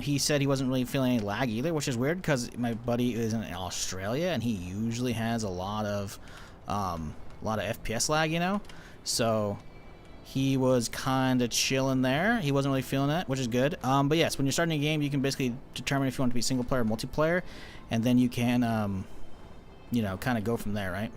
He said he wasn't really feeling any lag either, which is weird because my buddy is in Australia and he usually has a lot of FPS lag, you know. So he was kind of chilling there. He wasn't really feeling it, which is good. But yes, when you're starting a game, you can basically determine if you want to be single player or multiplayer, and then you can, you know, kind of go from there, right?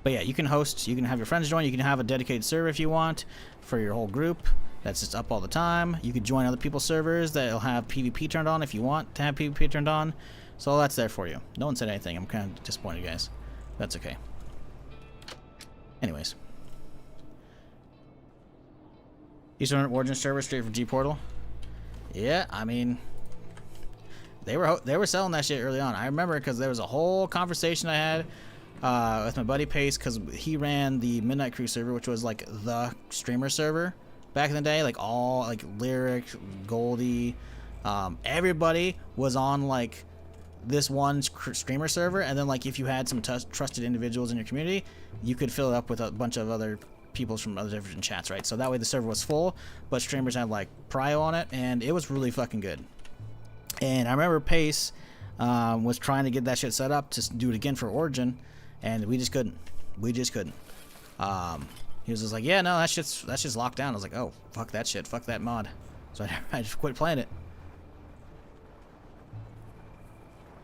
But yeah, you can host, you can have your friends join, you can have a dedicated server if you want for your whole group. That's just up all the time. You could join other people's servers that'll have PvP turned on if you want to have PvP turned on. So all that's there for you. No one said anything. I'm kind of disappointed, guys. That's okay. Anyways. Eastern Origin server straight from G Portal. Yeah, I mean, they were selling that shit early on. I remember because there was a whole conversation I had with my buddy Pace, because he ran the Midnight Crew server, which was like the streamer server back in the day, like all like Lyric, Goldie, Everybody was on like this one streamer server, and then like if you had some trusted individuals in your community, you could fill it up with a bunch of other people from other different chats, right? So that way the server was full, but streamers had like prio on it, and it was really fucking good. And I remember Pace was trying to get that shit set up to do it again for Origin, and we just couldn't. We just couldn't. He was just like, yeah, no, that's just locked down. I was like, oh, fuck that shit, fuck that mod. So I just quit playing it.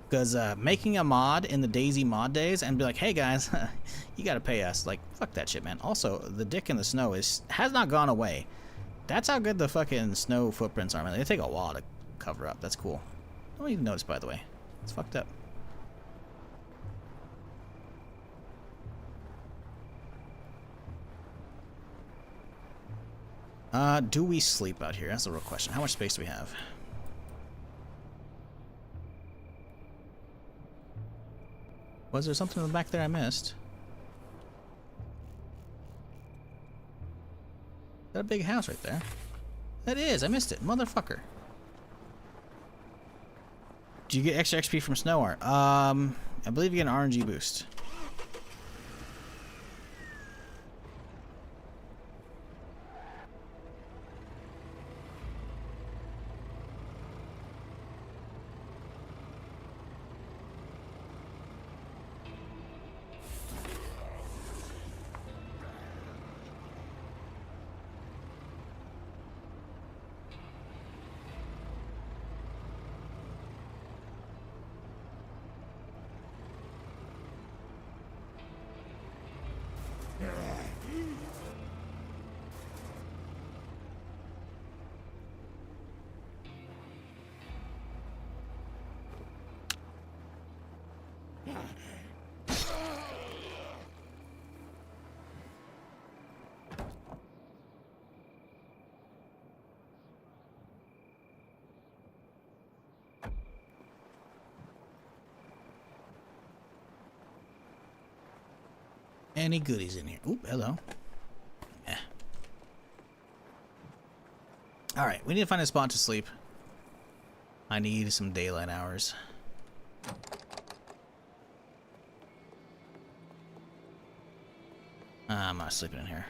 Because making a mod in the DayZ mod days and be like, hey guys, you gotta pay us. Like, fuck that shit, man. Also, the dick in the snow has not gone away. That's how good the fucking snow footprints are, man. They take a while to cover up. That's cool. I don't even notice, by the way. It's fucked up. Do we sleep out here? That's the real question. How much space do we have? Was there something in the back there I missed? Is that a big house right there? That is. I missed it. Motherfucker. Do you get extra XP from snow art? I believe you get an RNG boost. Any goodies in here? Oop, hello. Yeah. Alright, we need to find a spot to sleep. I need some daylight hours. I'm not sleeping in here.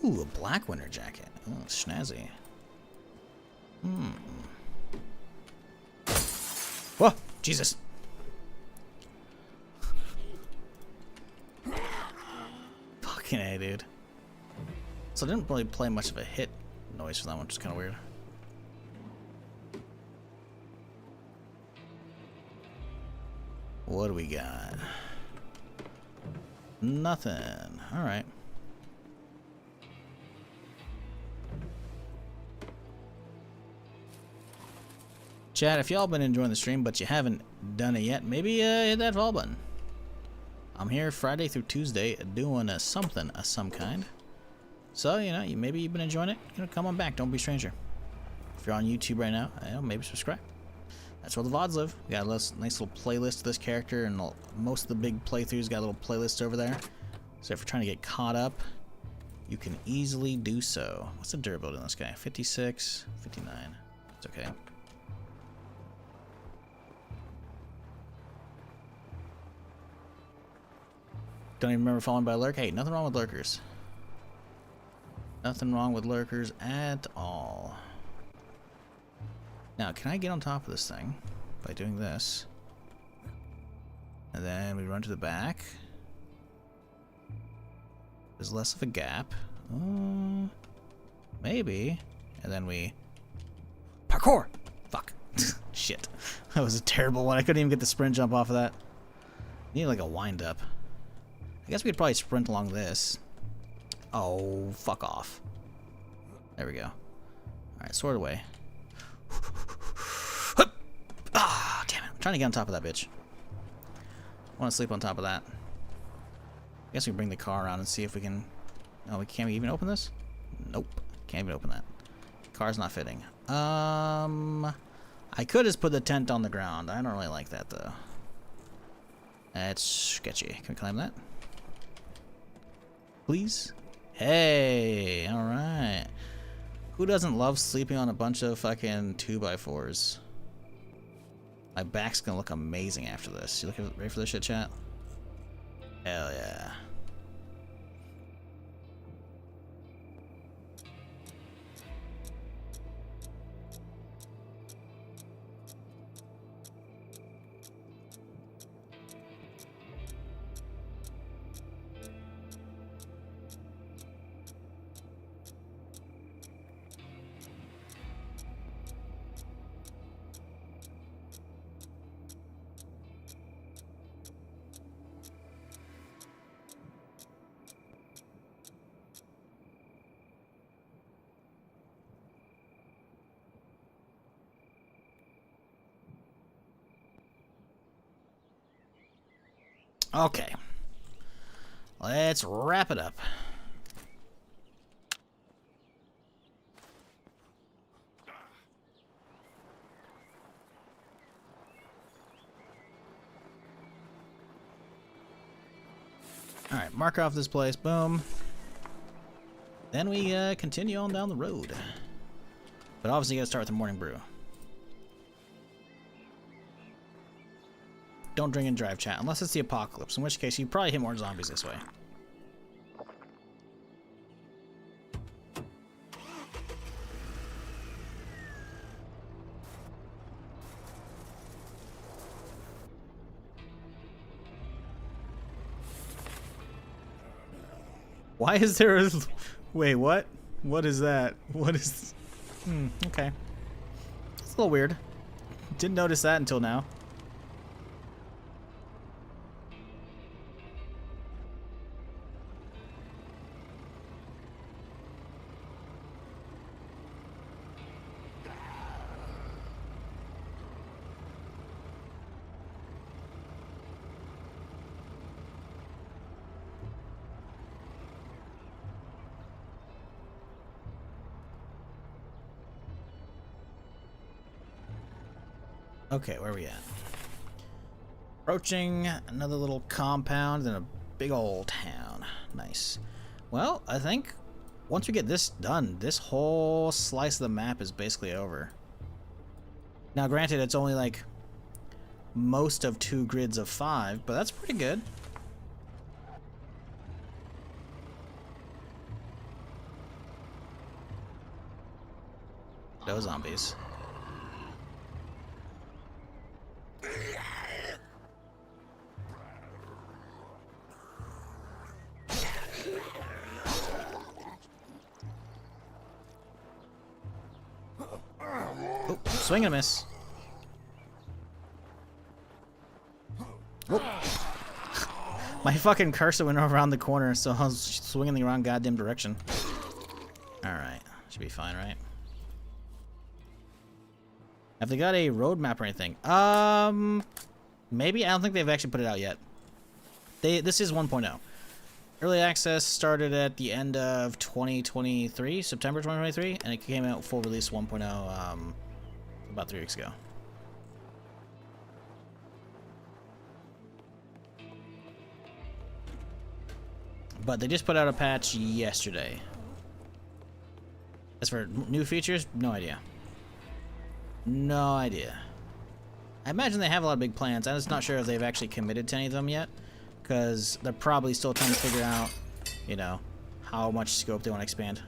Ooh, a black winter jacket. Oh, snazzy. Whoa, Jesus. Fucking A, dude. So I didn't really play much of a hit noise for that one, which is kind of weird. What do we got? Nothing. Alright. Chat, if y'all been enjoying the stream but you haven't done it yet, maybe hit that follow button. I'm here Friday through Tuesday doing something of some kind. So, you know, maybe you've been enjoying it. You know, come on back. Don't be a stranger. If you're on YouTube right now, you know, maybe subscribe. That's where the VODs live. We got a nice little playlist of this character, and most of the big playthroughs got little playlists over there. So if you're trying to get caught up, you can easily do so. What's the durability on this guy? 56, 59. It's okay. Don't even remember falling by a lurk. Hey, nothing wrong with lurkers. Nothing wrong with lurkers at all. Now, can I get on top of this thing by doing this? And then we run to the back. There's less of a gap. Maybe. And then we... Parkour! Fuck. Shit. That was a terrible one. I couldn't even get the sprint jump off of that. Need like a wind up. I guess we could probably sprint along this. Oh, fuck off. There we go. Alright, sword away. Ah, damn it. I'm trying to get on top of that bitch. I want to sleep on top of that. I guess we can bring the car around and see if we can... Oh, we can't even open this? Nope. Can't even open that. Car's not fitting. I could just put the tent on the ground. I don't really like that, though. That's sketchy. Can we climb that? Please? Hey, all right. Who doesn't love sleeping on a bunch of fucking 2x4s? My back's gonna look amazing after this. You ready for this shit, chat? Hell yeah. Okay. Let's wrap it up. Alright, mark off this place. Boom. Then we continue on down the road. But obviously you gotta start with the morning brew. Don't drink and drive, chat, unless it's the apocalypse, in which case you probably hit more zombies this way. Why is there a... Wait, what? What is that? What is... okay. It's a little weird. Didn't notice that until now. Okay, where are we at? Approaching another little compound and a big old town. Nice. Well, I think once we get this done, this whole slice of the map is basically over. Now, granted, it's only like most of 2 grids of 5, but that's pretty good. Those zombies. Oh, swing and a miss. Oh. My fucking cursor went around the corner, so I was swinging the wrong goddamn direction. Alright, should be fine, right? Have they got a roadmap or anything? Maybe? I don't think they've actually put it out yet. This is 1.0. Early access started at the end of 2023, September 2023, and it came out full release 1.0 about 3 weeks ago. But they just put out a patch yesterday. As for new features, no idea. No idea. I imagine they have a lot of big plans. I'm just not sure if they've actually committed to any of them yet, because they're probably still trying to figure out, you know, how much scope they want to expand.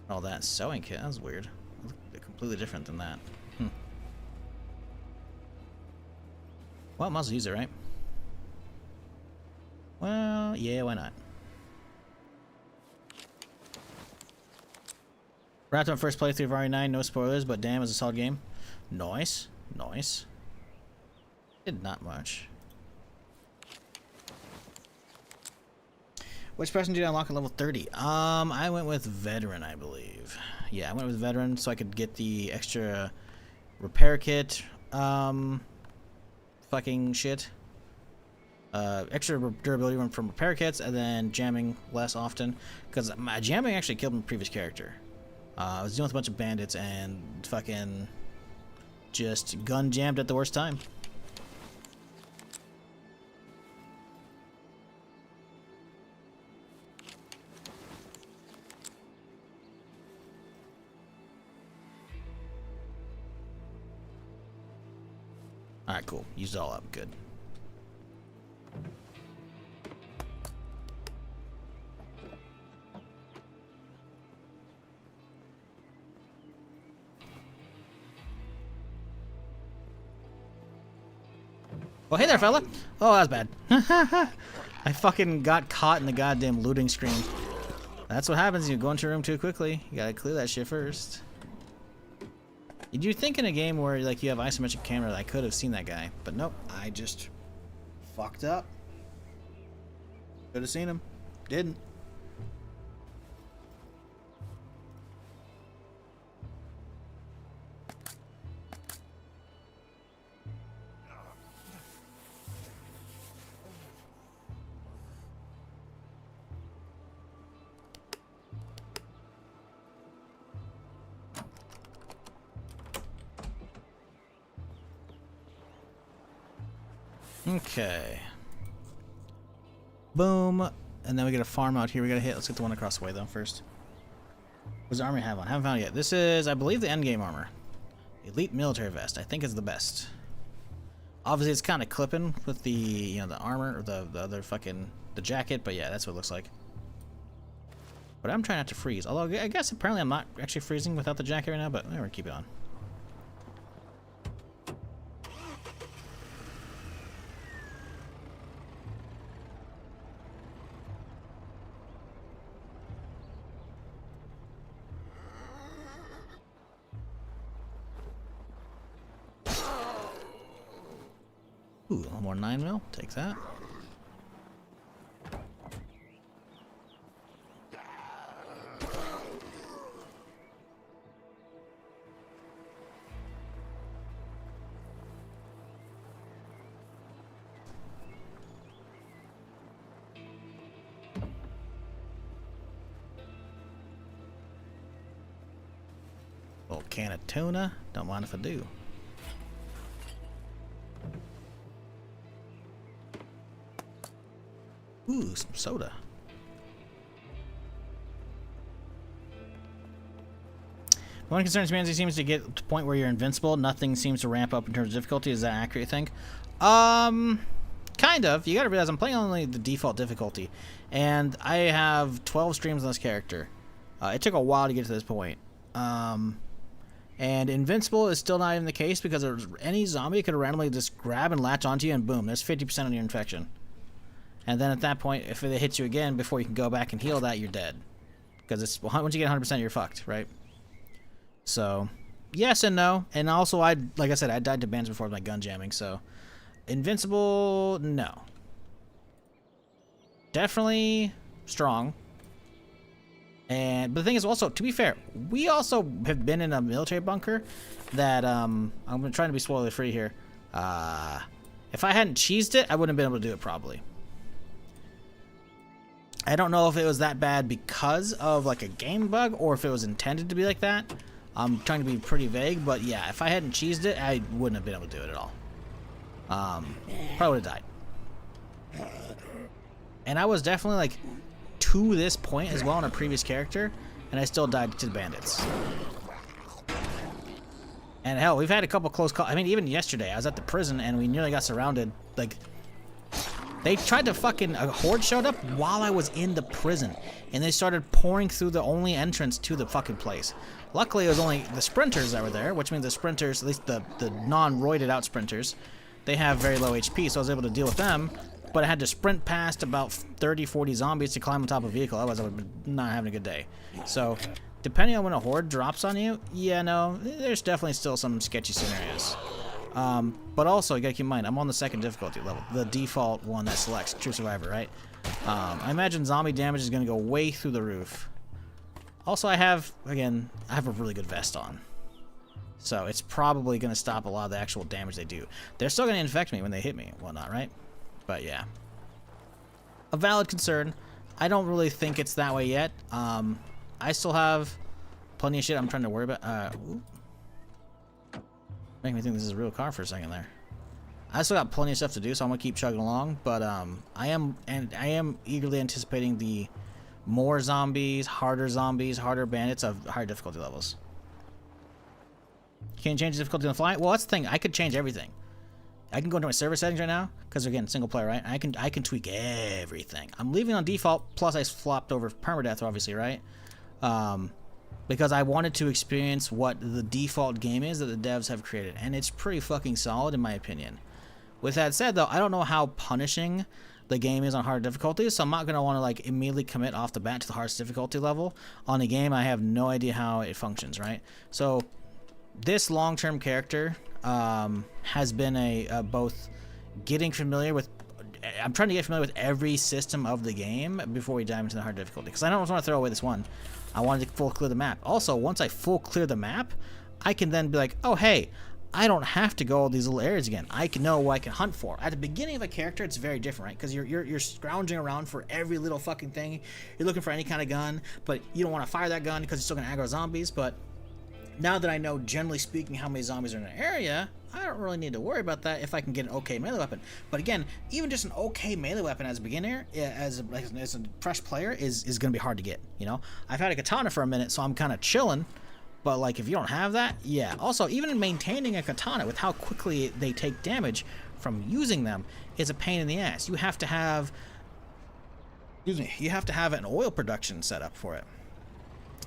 All that sewing kit, that was weird. Completely different than that. Well, might as well use it, right? Well, yeah, why not? Wrapped up first playthrough of RE9, no spoilers, but damn, it was a solid game. Nice, nice. Did not much. Which person did I unlock at level 30? I went with veteran, I believe. Yeah, I went with veteran so I could get the extra repair kit. Fucking shit. Extra durability from repair kits, and then jamming less often, because my jamming actually killed my previous character. I was dealing with a bunch of bandits and fucking just gun jammed at the worst time. Alright, cool. Used it all up. Good. Oh, hey there, fella. Oh, that was bad. I fucking got caught in the goddamn looting screen. That's what happens when you go into a room too quickly. You gotta clear that shit first. Did you think in a game where like you have isometric camera that I could have seen that guy? But nope, I just fucked up. Could have seen him. Didn't. Okay. Boom. And then we get a farm out here we gotta hit. Let's get the one across the way though first. What does the armor have on? Haven't found it yet. This is, I believe, the endgame armor. Elite military vest. I think it's the best. Obviously it's kind of clipping with the, you know, the armor or the other fucking, the jacket, but yeah, that's what it looks like. But I'm trying not to freeze. Although I guess apparently I'm not actually freezing without the jacket right now, but we're gonna keep it on. Ooh, a little more 9mm. Take that. Little can of tuna. Don't mind if I do. Ooh, some soda. One concern Manzi seems to get to the point where you're invincible. Nothing seems to ramp up in terms of difficulty. Is that accurate, you think? Kind of. You gotta realize I'm playing only the default difficulty. And I have 12 streams on this character. It took a while to get to this point. And invincible is still not even the case because any zombie could randomly just grab and latch onto you and boom, there's 50% on your infection. And then at that point, if it hits you again before you can go back and heal that, you're dead. Because it's once you get 100%, you're fucked, right? So, yes and no. And also, like I said, I died to bandits before with my gun jamming, so... Invincible, no. Definitely strong. But the thing is also, to be fair, we also have been in a military bunker that, I'm trying to be spoiler free here. If I hadn't cheesed it, I wouldn't have been able to do it probably. I don't know if it was that bad because of like a game bug or if it was intended to be like that. I'm trying to be pretty vague, but yeah, if I hadn't cheesed it, I wouldn't have been able to do it at all. Probably would have died. And I was definitely like to this point as well in a previous character, and I still died to the bandits. And hell, we've had a couple close calls. I mean, even yesterday, I was at the prison and we nearly got surrounded. Like, they tried to fucking, a horde showed up while I was in the prison, and they started pouring through the only entrance to the fucking place. Luckily, it was only the sprinters that were there, which means the sprinters, at least the non-roided out sprinters, they have very low HP, so I was able to deal with them, but I had to sprint past about 30, 40 zombies to climb on top of a vehicle, otherwise I would have been not having a good day. So, depending on when a horde drops on you, yeah, no, there's definitely still some sketchy scenarios. But also, you gotta keep in mind, I'm on the second difficulty level, the default one that selects True Survivor, right? I imagine zombie damage is gonna go way through the roof. Also, I have a really good vest on. So, it's probably gonna stop a lot of the actual damage they do. They're still gonna infect me when they hit me and whatnot, right? But yeah. A valid concern. I don't really think it's that way yet. I still have plenty of shit I'm trying to worry about. Make me think this is a real car for a second there. I still got plenty of stuff to do, so I'm gonna keep chugging along. But I am eagerly anticipating the more zombies, harder bandits of higher difficulty levels. Can't change the difficulty on the fly. Well, that's the thing. I could change everything. I can go into my server settings right now because again, single player, right? I can tweak everything. I'm leaving on default. Plus, I flopped over Permadeath, obviously, right? Because I wanted to experience what the default game is that the devs have created, and it's pretty fucking solid in my opinion. With that said, though, I don't know how punishing the game is on hard difficulty, so I'm not gonna want to like immediately commit off the bat to the hardest difficulty level on a game I have no idea how it functions, right? So this long-term character has been a both getting familiar with. I'm trying to get familiar with every system of the game before we dive into the hard difficulty, because I don't want to throw away this one. I wanted to full clear the map. Also, once I full clear the map, I can then be like, oh hey, I don't have to go all these little areas again. I can know what I can hunt for. At the beginning of a character, it's very different, right? Because you're scrounging around for every little fucking thing. You're looking for any kind of gun, but you don't want to fire that gun because you're still gonna aggro zombies. But now that I know, generally speaking, how many zombies are in an area, I don't really need to worry about that if I can get an okay melee weapon. But again, even just an okay melee weapon as a beginner, as a fresh player, is going to be hard to get, you know? I've had a katana for a minute, so I'm kind of chilling. But, like, if you don't have that, yeah. Also, even in maintaining a katana with how quickly they take damage from using them is a pain in the ass. You have to have... Excuse me. You have to have an oil production set up for it.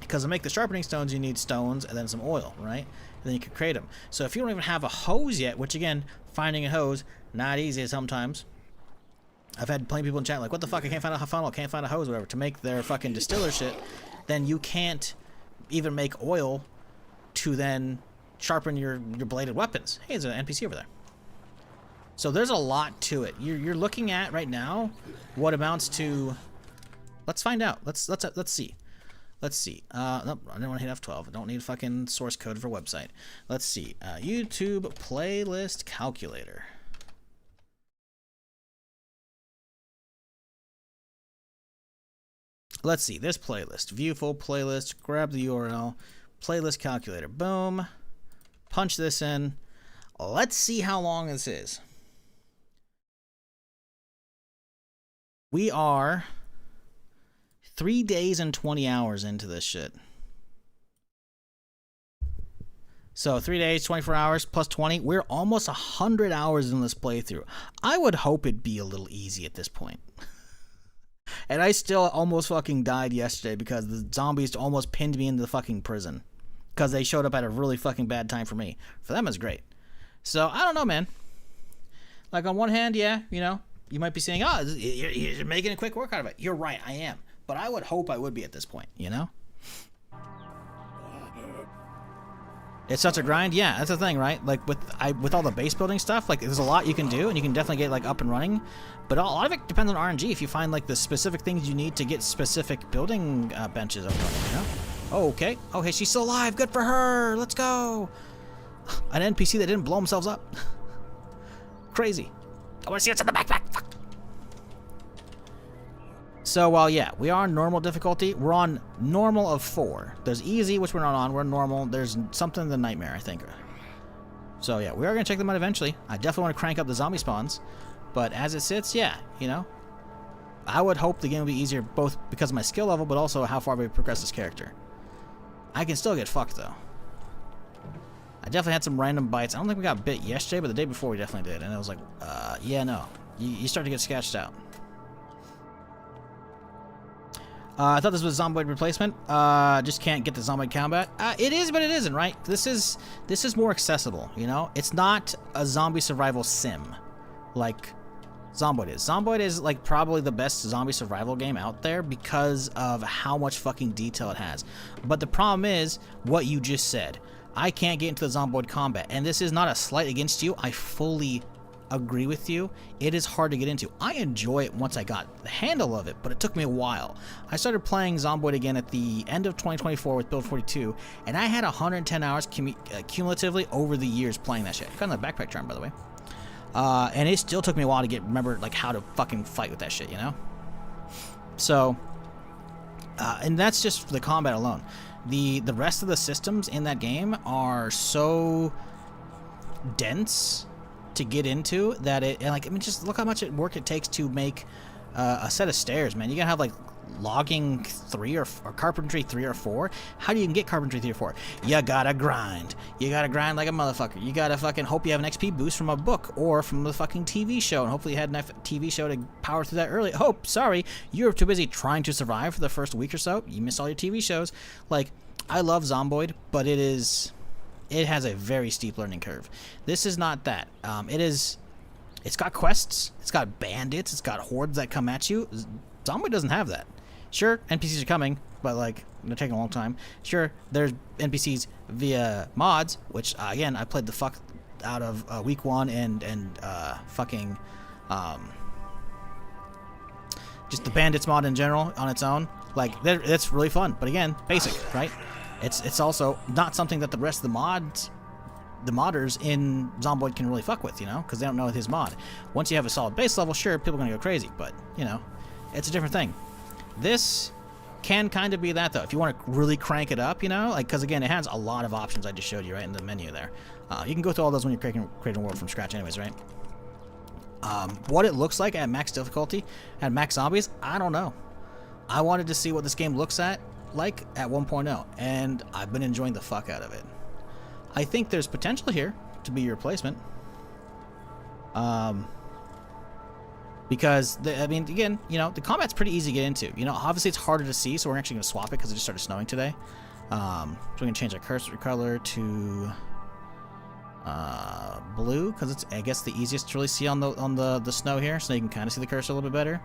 Because to make the sharpening stones, you need stones and then some oil, right? And then you can create them. So if you don't even have a hose yet, which again, finding a hose, not easy sometimes. I've had plenty of people in chat like, what the fuck, I can't find a funnel, can't find a hose, whatever, to make their fucking distiller shit. Then you can't even make oil to then sharpen your bladed weapons. Hey, there's an NPC over there. So there's a lot to it. You're looking at right now what amounts to... Let's find out. Let's see. Let's see. Nope, I don't want to hit F12. I don't need fucking source code for a website. Let's see. YouTube playlist calculator. Let's see. This playlist. View full playlist. Grab the URL. Playlist calculator. Boom. Punch this in. Let's see how long this is. We are 3 days and 20 hours into this shit. So 3 days, 24 hours, plus 20. We're almost 100 hours in this playthrough. I would hope it'd be a little easy at this point. And I still almost fucking died yesterday because the zombies almost pinned me into the fucking prison. Because they showed up at a really fucking bad time for me. For them, it's great. So, I don't know, man. Like, on one hand, yeah, you know, you might be saying, oh, you're making a quick work out of it. You're right, I am. But I would hope I would be at this point, you know? It's such a grind. Yeah, that's the thing, right? Like with all the base building stuff, like there's a lot you can do, and you can definitely get like up and running. But a lot of it depends on RNG. If you find like the specific things you need to get specific building benches up and running, you know? Oh, okay. Oh, hey, she's still alive. Good for her. Let's go. An NPC that didn't blow themselves up. Crazy. I want to see what's in the backpack. Fuck. So, while, yeah, we are on normal difficulty. We're on normal of 4. There's easy, which we're not on. We're normal. There's something in the nightmare, I think. So, yeah, we are going to check them out eventually. I definitely want to crank up the zombie spawns. But as it sits, yeah, you know. I would hope the game would be easier, both because of my skill level, but also how far we progress this character. I can still get fucked, though. I definitely had some random bites. I don't think we got bit yesterday, but the day before we definitely did. And I was like, yeah, no. You start to get sketched out. I thought this was a Zomboid replacement. Just can't get the Zomboid combat. It is, but it isn't, right? This is more accessible, you know? It's not a zombie survival sim like Zomboid is. Zomboid is like probably the best zombie survival game out there because of how much fucking detail it has. But the problem is what you just said. I can't get into the Zomboid combat, and this is not a slight against you. I fully agree with you. It is hard to get into. I enjoy it once I got the handle of it, but it took me a while. I started playing Zomboid again at the end of 2024 with Build 42, and I had 110 hours cumulatively over the years playing that shit. Got in the backpack charm, by the way. And it still took me a while to remember like how to fucking fight with that shit, you know? So, and that's just the combat alone. The rest of the systems in that game are so dense to get into that just look how much work it takes to make a set of stairs, man. You gotta have like logging 3 or carpentry 3 or 4. How do you get carpentry 3 or 4? You gotta grind. You gotta grind like a motherfucker. You gotta fucking hope you have an XP boost from a book or from the fucking TV show, and hopefully you had enough TV show to power through that early. Oh, sorry, you were too busy trying to survive for the first week or so. You missed all your TV shows. Like, I love Zomboid, but it has a very steep learning curve. This is not that. It's got quests, it's got bandits, it's got hordes that come at you. Zomboid doesn't have that. Sure, NPCs are coming, but like they're taking a long time. Sure, there's NPCs via mods, which again I played the fuck out of week 1 and fucking just the bandits mod in general on its own. Like that's really fun, but again, basic, right? It's also not something that the rest of the modders in Zomboid can really fuck with, you know, because they don't know his mod. Once you have a solid base level, sure, people are gonna go crazy, but you know, it's a different thing. This can kind of be that though, if you want to really crank it up, you know, like, because again, it has a lot of options I just showed you right in the menu there. You can go through all those when you're creating a world from scratch, anyways, right? What it looks like at max difficulty, at max zombies, I don't know. I wanted to see what this game looks like at 1.0, and I've been enjoying the fuck out of it. I think there's potential here to be your replacement. Because, I mean, again, you know, the combat's pretty easy to get into. You know, obviously it's harder to see, so we're actually going to swap it because it just started snowing today. So we're going to change our cursor color to blue, because it's, I guess, the easiest to really see on the snow here, so you can kind of see the cursor a little bit better.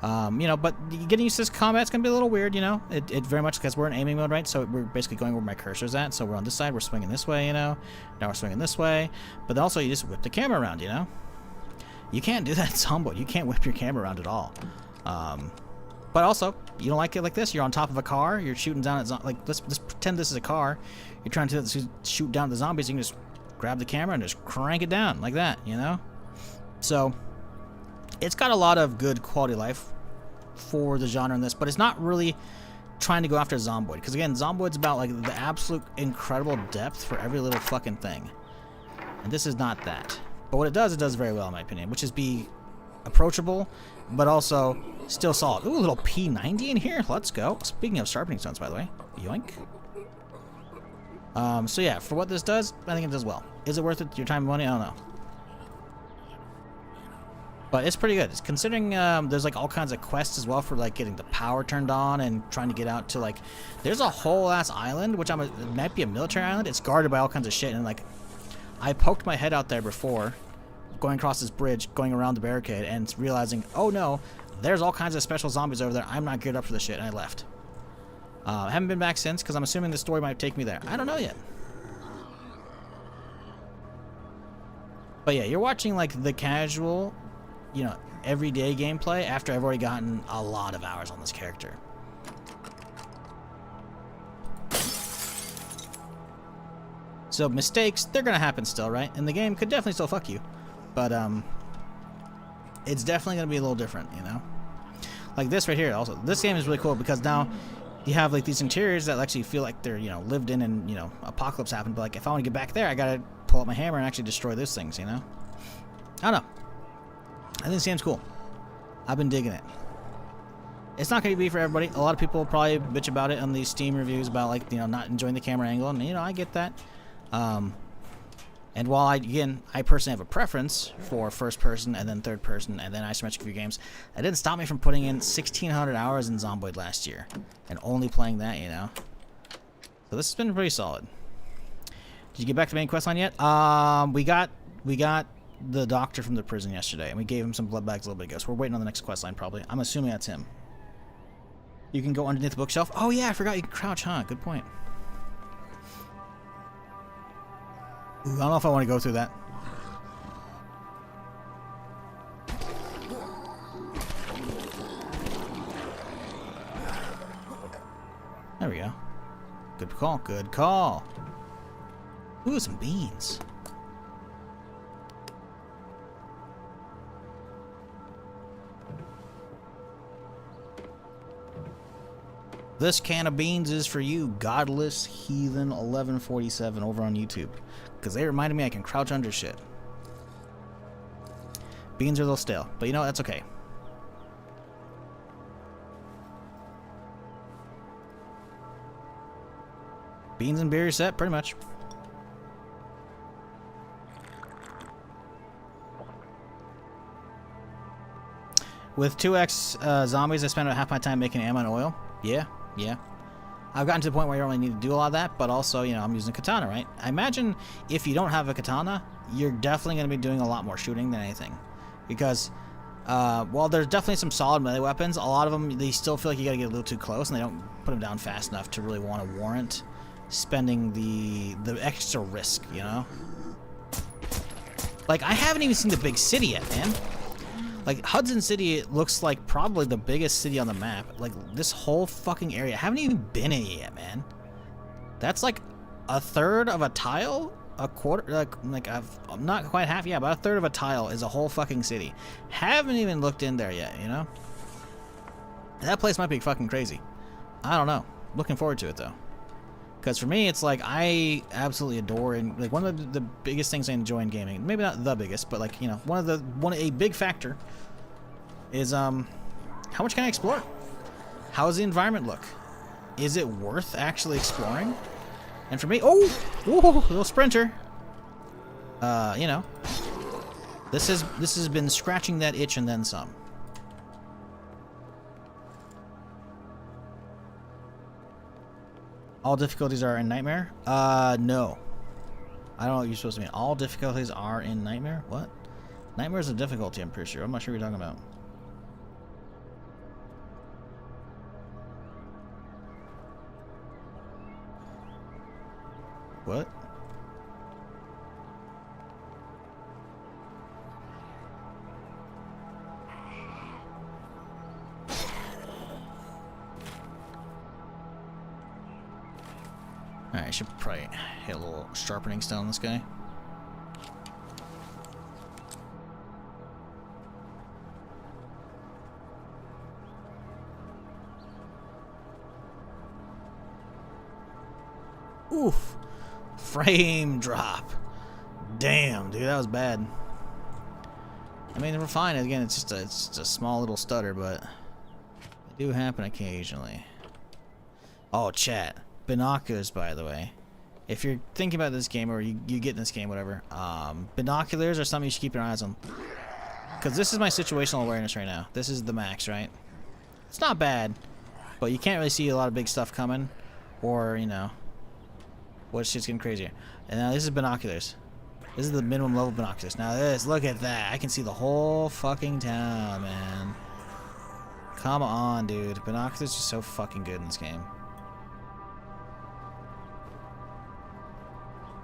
You know, but getting used to this combat's gonna be a little weird, you know. It very much, because we're in aiming mode, right? So we're basically going where my cursor's at. So we're on this side, we're swinging this way, you know. Now we're swinging this way. But also, you just whip the camera around, you know. You can't do that in Zomboid. You can't whip your camera around at all. But also, you don't like it like this. You're on top of a car. You're shooting down at like let's pretend this is a car. You're trying to shoot down the zombies. You can just grab the camera and just crank it down like that, you know. So it's got a lot of good quality of life for the genre in this, but it's not really trying to go after Zomboid, because again, Zomboid's about like the absolute incredible depth for every little fucking thing, and this is not that. But what it does very well in my opinion, which is be approachable but also still solid. Ooh, a little P90 in here, let's go. Speaking of sharpening stones, by the way, yoink. So yeah, for what this does, I think it does well. Is it worth it, your time and money? I don't know. But it's pretty good. It's considering there's like all kinds of quests as well for like getting the power turned on and trying to get out to like, there's a whole ass island, which it might be a military island. It's guarded by all kinds of shit, and like I poked my head out there before going across this bridge, going around the barricade, and realizing, oh no, there's all kinds of special zombies over there. I'm not geared up for this shit, and I left. I haven't been back since, because I'm assuming the story might take me there. I don't know yet. But yeah, you're watching like the casual, you know, everyday gameplay after I've already gotten a lot of hours on this character. So mistakes, they're gonna happen still, right? And the game could definitely still fuck you, but it's definitely gonna be a little different, you know. Like this right here. Also, this game is really cool because now you have like these interiors that actually feel like they're, you know, lived in, and you know, apocalypse happened. But like if I want to get back there, I gotta pull out my hammer and actually destroy those things, you know. I don't know. I think this game's cool. I've been digging it. It's not going to be for everybody. A lot of people probably bitch about it on these Steam reviews about, like, you know, not enjoying the camera angle, and you know, I get that. And while I personally have a preference for first person and then third person and then isometric view games, that didn't stop me from putting in 1,600 hours in Zomboid last year and only playing that, you know. So this has been pretty solid. Did you get back to the main quest line yet? We got the doctor from the prison yesterday, and we gave him some blood bags a little bit ago, so we're waiting on the next quest line probably. I'm assuming that's him. You can go underneath the bookshelf. Oh yeah, I forgot you can crouch, huh? Good point. Ooh, I don't know if I want to go through that. There we go. Good call, good call. Ooh, some beans. This can of beans is for you, Godless Heathen 1147 over on YouTube, because they reminded me I can crouch under shit. Beans are a little stale, but you know, that's okay. Beans and beer set, pretty much. With 2x zombies, I spend about half my time making ammo and oil. Yeah, yeah. I've gotten to the point where you don't really need to do a lot of that, but also, you know, I'm using a katana, right? I imagine if you don't have a katana, you're definitely going to be doing a lot more shooting than anything. Because, while there's definitely some solid melee weapons, a lot of them, they still feel like you got to get a little too close, and they don't put them down fast enough to really want to warrant spending the extra risk, you know? Like, I haven't even seen the big city yet, man. Like, Hudson City looks like probably the biggest city on the map. Like, this whole fucking area. I haven't even been in it yet, man. That's like a third of a tile? A quarter? I'm not quite half. Yeah, about a third of a tile is a whole fucking city. Haven't even looked in there yet, you know? That place might be fucking crazy. I don't know. Looking forward to it, though. Because for me, it's like, I absolutely adore, and like, one of the biggest things I enjoy in gaming, maybe not the biggest, but like, you know, a big factor is, how much can I explore? How does the environment look? Is it worth actually exploring? And for me, oh, little sprinter. You know, this has been scratching that itch and then some. All difficulties are in Nightmare? No. I don't know what you're supposed to mean. All difficulties are in Nightmare? What? Nightmare is a difficulty, I'm pretty sure. I'm not sure what you're talking about. What? Alright, I should probably hit a little sharpening stone on this guy. Oof. Frame drop. Damn, dude, that was bad. I mean, we're fine. Again, it's just a small little stutter, but they do happen occasionally. Oh, chat. Binoculars, by the way. If you're thinking about this game, or you get in this game, whatever, binoculars are something you should keep your eyes on. Because this is my situational awareness right now. This is the max, right? It's not bad, but you can't really see a lot of big stuff coming, or, you know, what shit's getting crazier. And now this is binoculars. This is the minimum level binoculars. Now this, look at that. I can see the whole fucking town, man. Come on, dude. Binoculars are so fucking good in this game.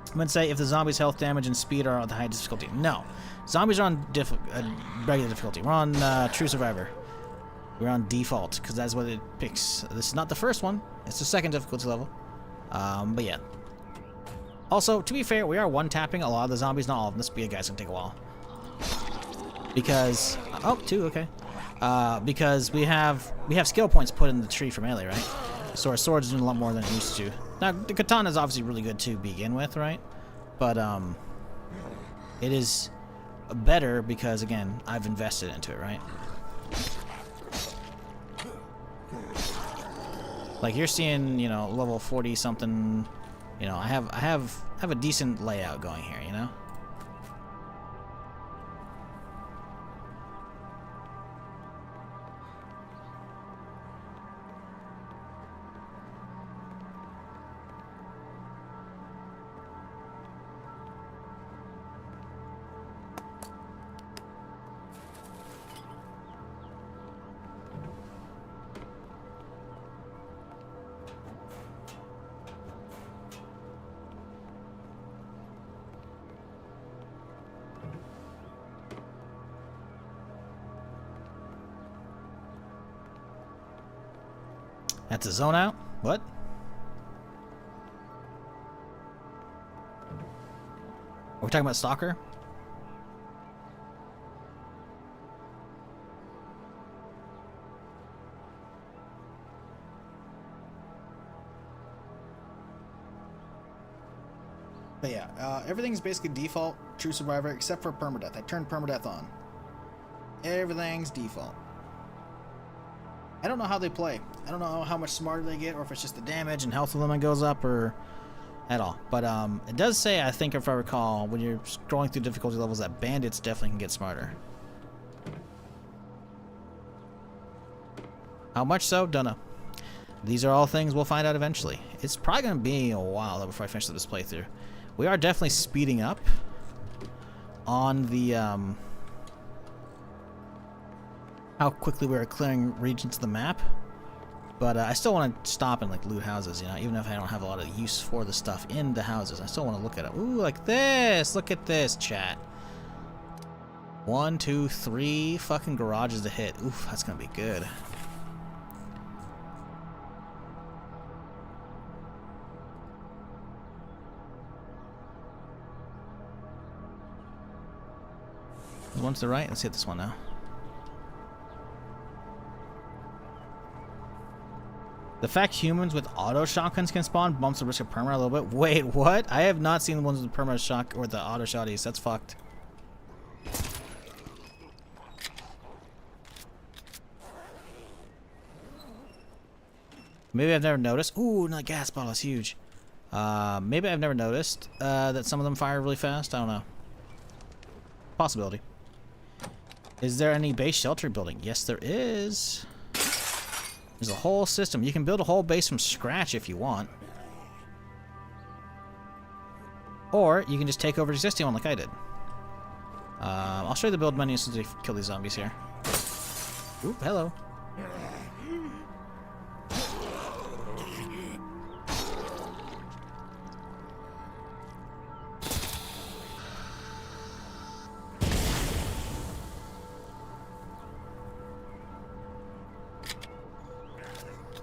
I'm gonna say if the zombies' health damage and speed are on the high difficulty. No. Zombies are on regular difficulty. We're on True Survivor. We're on default, because that's what it picks. This is not the first one. It's the second difficulty level. But yeah. Also, to be fair, we are one-tapping a lot of the zombies. Not all of them. This big guy's gonna take a while. Because... Oh, two, okay. Because we have skill points put in the tree for melee, right? So our sword's doing a lot more than it used to. Now, the katana is obviously really good to begin with, right? But, it is better because, again, I've invested into it, right? Like, you're seeing, you know, level 40-something, you know, I have a decent layout going here, you know? That's a zone out? What? Are we talking about Stalker? But yeah, everything's basically default True Survivor except for Permadeath. I turned Permadeath on. Everything's default. I don't know how they play. I don't know how much smarter they get, or if it's just the damage and health limit goes up, or at all. But it does say, I think if I recall, when you're scrolling through difficulty levels, that bandits definitely can get smarter. How much so? Don't know. These are all things we'll find out eventually. It's probably going to be a while though before I finish this playthrough. We are definitely speeding up on the how quickly we're clearing regions of the map. But I still want to stop and like loot houses, you know, even if I don't have a lot of use for the stuff in the houses. I still want to look at it. Ooh, like this! Look at this, chat. 1, 2, 3 fucking garages to hit. Oof, that's gonna be good. The one to the right. Let's hit this one now. The fact humans with auto shotguns can spawn bumps the risk of perma a little bit. Wait, what? I have not seen the ones with the perma shock or the auto shotties. That's fucked. Maybe I've never noticed. Ooh, that gas bottle is huge. Maybe I've never noticed that some of them fire really fast. I don't know. Possibility. Is there any base shelter building? Yes, there is. There's a whole system. You can build a whole base from scratch if you want. Or you can just take over an existing one like I did. I'll show you the build menu as soon as we kill these zombies here. Oop, hello.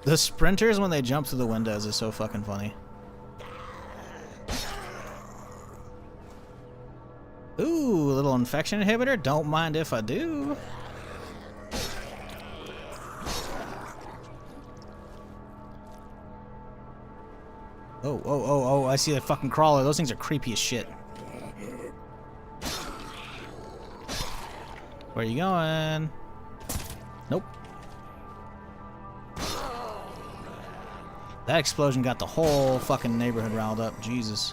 The sprinters when they jump through the windows is so fucking funny. Ooh, a little infection inhibitor. Don't mind if I do. Oh, I see a fucking crawler. Those things are creepy as shit. Where are you going? Nope. That explosion got the whole fucking neighborhood riled up. Jesus.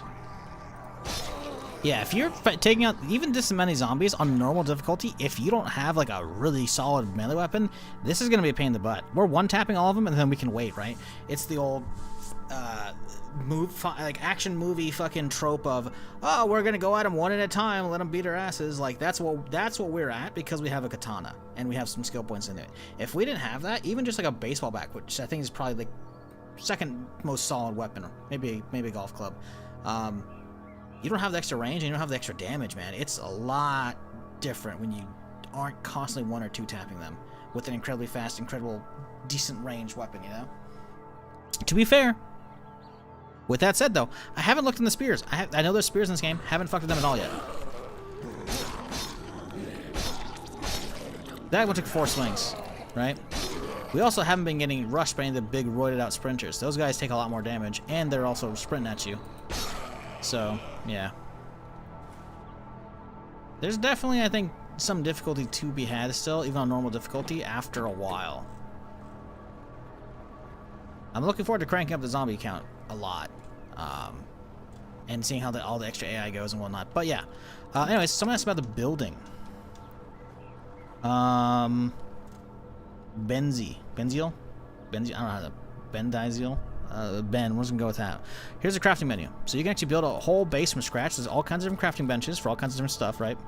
Yeah, if you're taking out even this many zombies on normal difficulty, if you don't have like a really solid melee weapon, this is gonna be a pain in the butt. We're one-tapping all of them and then we can wait, right? It's the old like action movie fucking trope of, oh, we're gonna go at them one at a time, let them beat our asses. Like that's what we're at because we have a katana and we have some skill points in it. If we didn't have that, even just like a baseball bat, which I think is probably like second most solid weapon, maybe a golf club. You don't have the extra range and you don't have the extra damage, man. It's a lot different when you aren't constantly one or two tapping them with an incredibly fast, incredible, decent range weapon, you know? To be fair, with that said though, I haven't looked in the spears. I know there's spears in this game, haven't fucked with them at all yet. That one took 4 swings, right? We also haven't been getting rushed by any of the big roided out sprinters. Those guys take a lot more damage, and they're also sprinting at you. So, yeah. There's definitely, I think, some difficulty to be had still, even on normal difficulty, after a while. I'm looking forward to cranking up the zombie count a lot. And seeing how all the extra AI goes and whatnot. But yeah. Anyways, someone asked about the building. Benziel? I don't know how to... Bendiziel? Ben, we're just gonna go with that. Here's the crafting menu. So you can actually build a whole base from scratch. There's all kinds of different crafting benches for all kinds of different stuff, right?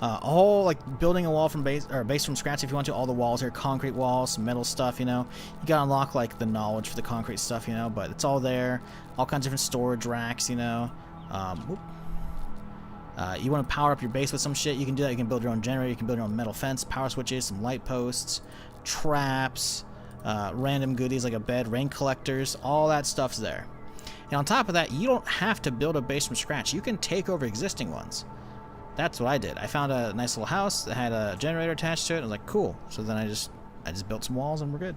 A whole, like, building a wall from base from scratch if you want to. All the walls here, concrete walls, some metal stuff, you know. You gotta unlock, like, the knowledge for the concrete stuff, you know, but it's all there. All kinds of different storage racks, you know. You want to power up your base with some shit, you can do that. You can build your own generator, you can build your own metal fence, power switches, some light posts, traps, random goodies like a bed, rain collectors, all that stuff's there. And on top of that, you don't have to build a base from scratch. You can take over existing ones. That's what I did. I found a nice little house that had a generator attached to it. I was like, cool. So then I just built some walls and we're good.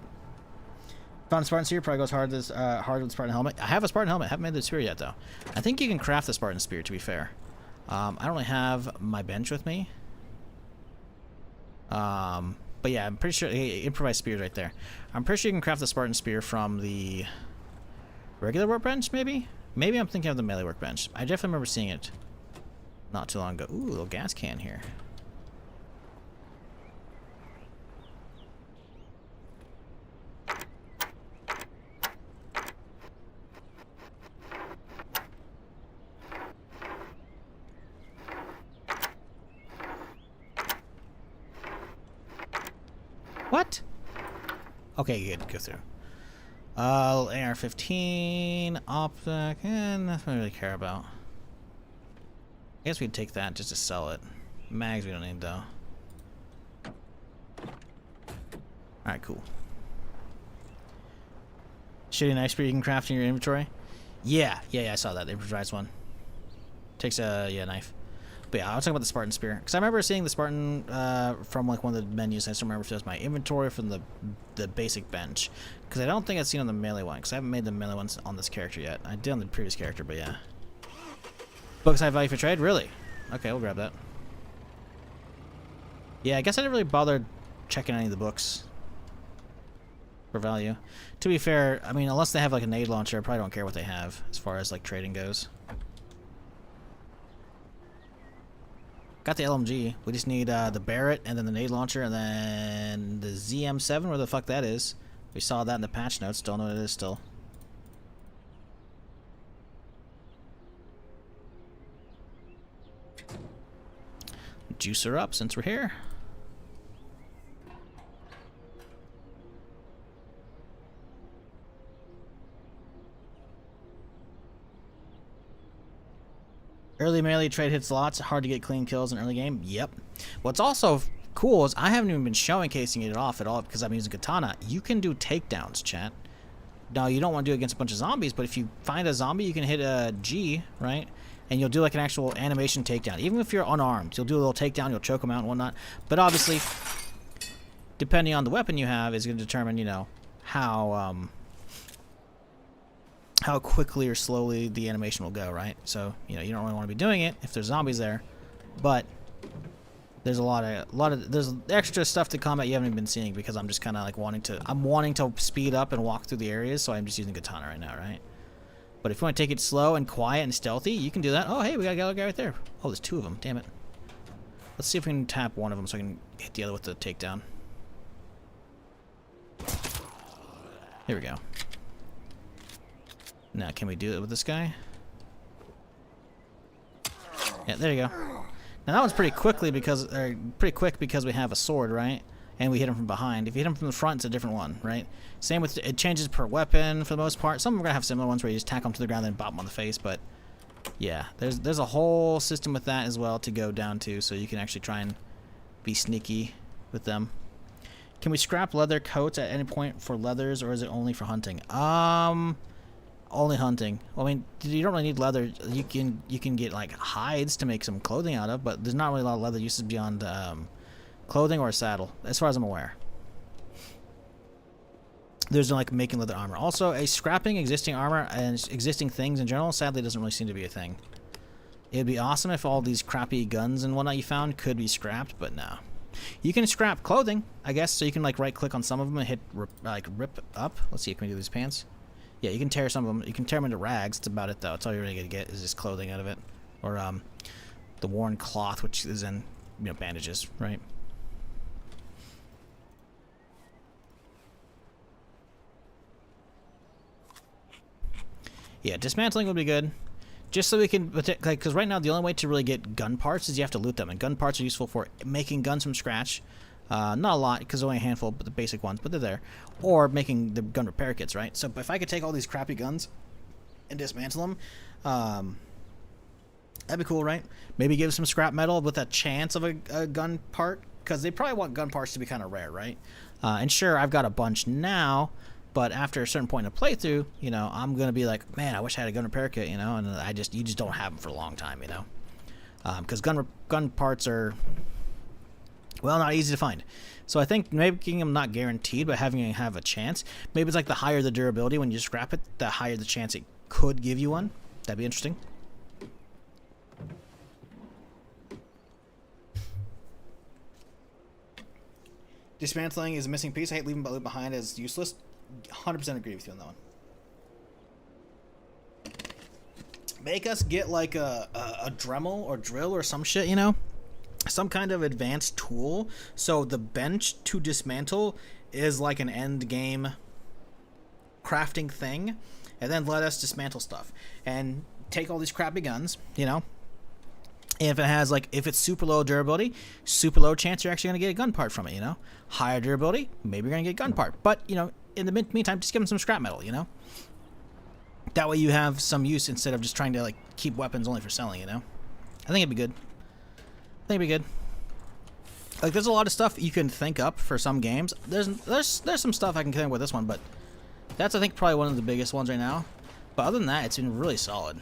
Found a Spartan Spear, probably goes hard with the Spartan Helmet. I have a Spartan Helmet. I haven't made the spear yet though. I think you can craft the Spartan Spear, to be fair. I don't really have my bench with me. But yeah, I'm pretty sure, hey, improvised spears right there. I'm pretty sure you can craft the Spartan Spear from the regular workbench, maybe? Maybe I'm thinking of the melee workbench. I definitely remember seeing it not too long ago. Ooh, little gas can here. What? Okay, good. Go through. AR-15, optic, and nothing I really care about. I guess we'd take that just to sell it. Mags we don't need though. Alright, cool. Shitty knife spear you can craft in your inventory? Yeah, I saw that. The improvised one. Takes a, knife. But yeah, I was talking about the Spartan spear. Because I remember seeing the Spartan from like one of the menus. I just don't remember if it was my inventory from the basic bench. Because I don't think I've seen on the melee one. Because I haven't made the melee ones on this character yet. I did on the previous character, but yeah. Books high value for trade? Really? Okay, we'll grab that. Yeah, I guess I didn't really bother checking any of the books for value. To be fair, I mean, unless they have like a nade launcher, I probably don't care what they have as far as like trading goes. Got the LMG. We just need the Barrett and then the nade launcher and then the ZM7, where the fuck that is. We saw that in the patch notes. Don't know what it is still. Juice her up since we're here. Early melee trade hits lots. Hard to get clean kills in early game. Yep. What's also cool is I haven't even been showcasing it off at all because I'm using katana. You can do takedowns, chat. Now, you don't want to do it against a bunch of zombies, but if you find a zombie, you can hit a G, right? And you'll do like an actual animation takedown. Even if you're unarmed, you'll do a little takedown, you'll choke them out and whatnot. But obviously, depending on the weapon you have, is going to determine, you know, how quickly or slowly the animation will go, right? So, you know, you don't really want to be doing it if there's zombies there. But there's a lot of there's extra stuff to combat you haven't even been seeing because I'm just kind of like wanting to speed up and walk through the areas, so I'm just using katana right now, right? But if you want to take it slow and quiet and stealthy, you can do that. Oh, hey, we got a guy right there. Oh, there's two of them. Damn it. Let's see if we can tap one of them so I can hit the other with the takedown. Here we go. Now, can we do it with this guy? Yeah, there you go. Now that one's pretty quick because we have a sword, right? And we hit him from behind. If you hit him from the front, it's a different one, right? Same with it changes per weapon for the most part. Some of them are gonna have similar ones where you just tack them to the ground and then bop them on the face, but yeah, there's a whole system with that as well to go down to, so you can actually try and be sneaky with them. Can we scrap leather coats at any point for leathers, or is it only for hunting? Only hunting. Well, I mean, you don't really need leather. You can get like hides to make some clothing out of, but there's not really a lot of leather uses beyond clothing or a saddle, as far as I'm aware. There's no like making leather armor. Also, a scrapping existing armor and existing things in general sadly doesn't really seem to be a thing. It'd be awesome if all these crappy guns and whatnot you found could be scrapped, but no. You can scrap clothing, I guess, so you can like right click on some of them and hit rip up. Let's see, can we do these pants? Yeah, you can tear some of them. You can tear them into rags. That's about it, though. That's all you're really gonna get is just clothing out of it, or the worn cloth, which is in bandages, right? Yeah, dismantling would be good, just so we can because right now the only way to really get gun parts is you have to loot them, and gun parts are useful for making guns from scratch. Not a lot, because only a handful, but the basic ones, but they're there. Or making the gun repair kits, right? So if I could take all these crappy guns and dismantle them, that'd be cool, right? Maybe give some scrap metal with a chance of a gun part, because they probably want gun parts to be kind of rare, right? And sure, I've got a bunch now, but after a certain point in the playthrough, I'm going to be like, man, I wish I had a gun repair kit, and you just don't have them for a long time, because gun parts are... well, not easy to find. So I think making them not guaranteed, but having them have a chance. Maybe it's like the higher the durability when you scrap it, the higher the chance it could give you one. That'd be interesting. Dismantling is a missing piece. I hate leaving loot behind as useless. 100% agree with you on that one. Make us get like a Dremel or drill or some shit, you know? Some kind of advanced tool. So the bench to dismantle is like an end game crafting thing. And then let us dismantle stuff. And take all these crappy guns, you know? And if it has like, if it's super low durability, super low chance you're actually going to get a gun part from it, you know? Higher durability, maybe you're going to get a gun part. But, you know, in the meantime, just give them some scrap metal, you know? That way you have some use instead of just trying to like keep weapons only for selling, you know? I think it'd be good. I think it'd be good. Like, there's a lot of stuff you can think up for some games. There's some stuff I can think with this one, but that's, I think, probably one of the biggest ones right now. But other than that, it's been really solid.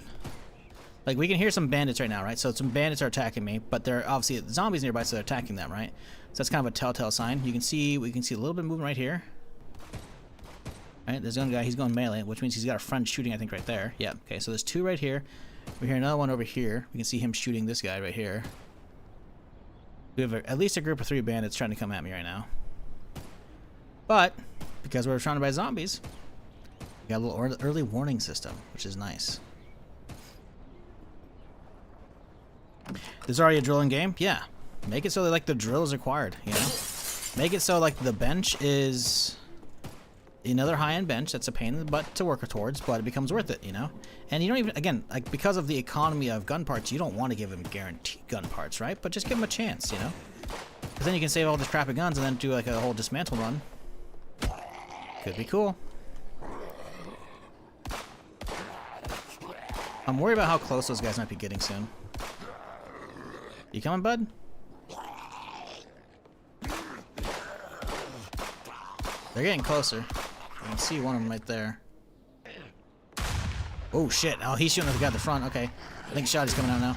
Like, we can hear some bandits right now, right? So some bandits are attacking me, but they're obviously zombies nearby, so they're attacking them, right? So that's kind of a telltale sign. We can see a little bit of movement right here. Right, there's one guy, he's going melee, which means he's got a friend shooting, I think, right there. Yeah, okay, so there's two right here. We hear another one over here. We can see him shooting this guy right here. We have at least a group of 3 bandits trying to come at me right now. But, because we're surrounded by zombies, we got a little early warning system, which is nice. There's already a drill in game? Yeah. Make it so that, like, the drill is required, you know? Make it so, like, the bench is another high-end bench that's a pain in the butt to work towards, but it becomes worth it, you know? And you don't even, again, like, because of the economy of gun parts, you don't want to give them guaranteed gun parts, right? But just give them a chance, you know? Because then you can save all these crappy guns and then do, like, a whole dismantle run. Could be cool. I'm worried about how close those guys might be getting soon. You coming, bud? They're getting closer. I can see one of them right there. Oh shit! Oh, he's shooting at the guy at the front. Okay, I think Shotty's coming out now.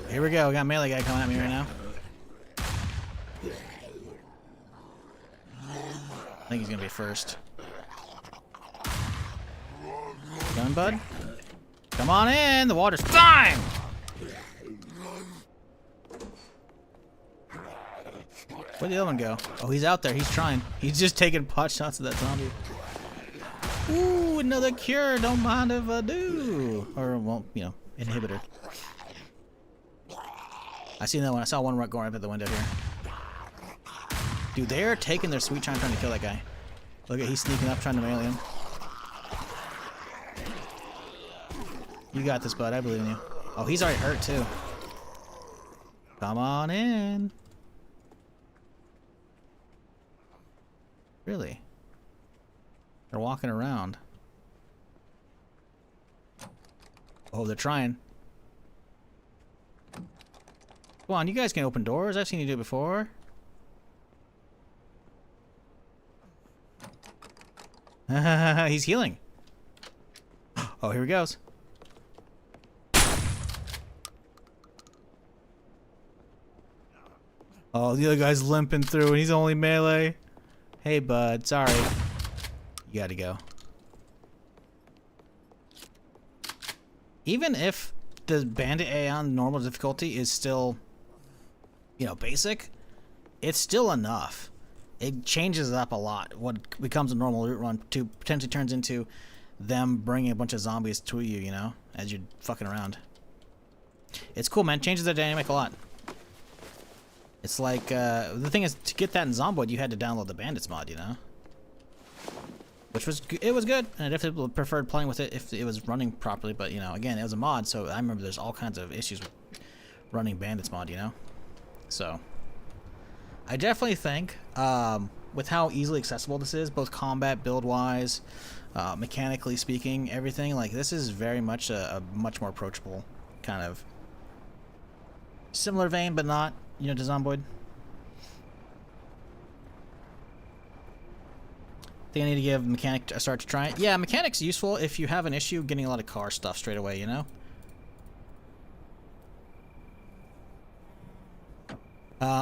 Here we go. We got a melee guy coming at me right now. I think he's gonna be first. Coming, bud? Come on in! The water's time! Where'd the other one go? Oh, he's out there. He's trying. He's just taking pot shots at that zombie. Ooh, another cure. Don't mind if I do. Or, well, you know, inhibitor. I seen that one. I saw one going up at the window here. Dude, they're taking their sweet time trying to kill that guy. Look at, he's sneaking up trying to melee him. You got this, bud. I believe in you. Oh, he's already hurt, too. Come on in. Really? They're walking around. Oh, they're trying. Come on, you guys can open doors. I've seen you do it before. He's healing. Oh, here he goes. Oh, the other guy's limping through and he's only melee. Hey, bud. Sorry. You gotta go. Even if the bandit AI on normal difficulty is still, you know, basic, it's still enough. It changes it up a lot. What becomes a normal loot run to potentially turns into them bringing a bunch of zombies to you, you know, as you're fucking around. It's cool, man. Changes the dynamic a lot. It's like, the thing is, to get that in Zomboid, you had to download the Bandits mod, you know? Which was, it was good, and I definitely preferred playing with it if it was running properly, but, you know, again, it was a mod, so I remember there's all kinds of issues with running Bandits mod, you know? So, I definitely think, with how easily accessible this is, both combat, build-wise, mechanically speaking, everything, like, this is very much a much more approachable kind of similar vein, but not, you know, to Zomboid. Think I need to give mechanic a start to try it. Yeah, mechanic's useful if you have an issue getting a lot of car stuff straight away, you know?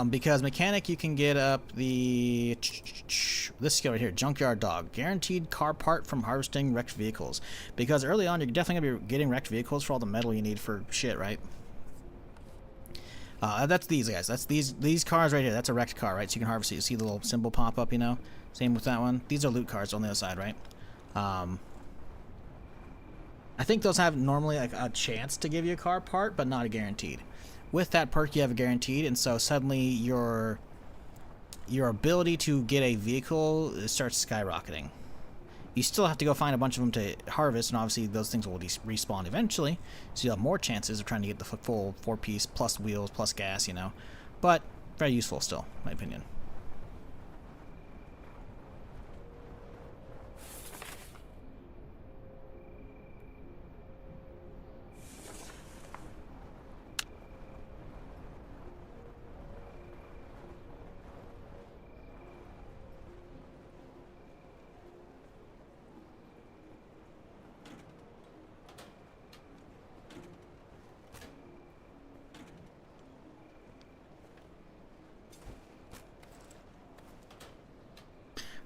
Because mechanic, you can get up the this skill right here, junkyard dog, guaranteed car part from harvesting wrecked vehicles. Because early on, you're definitely gonna be getting wrecked vehicles for all the metal you need for shit, right? That's these guys. That's these cars right here. That's a wrecked car, right? So you can harvest it. You see the little symbol pop up, you know? Same with that one. These are loot cars on the other side, right? I think those have normally like a chance to give you a car part, but not a guaranteed. With that perk, you have a guaranteed, and so suddenly your ability to get a vehicle starts skyrocketing. You still have to go find a bunch of them to harvest, and obviously those things will respawn eventually, so you'll have more chances of trying to get the full 4-piece plus wheels plus gas, you know. But very useful still, in my opinion.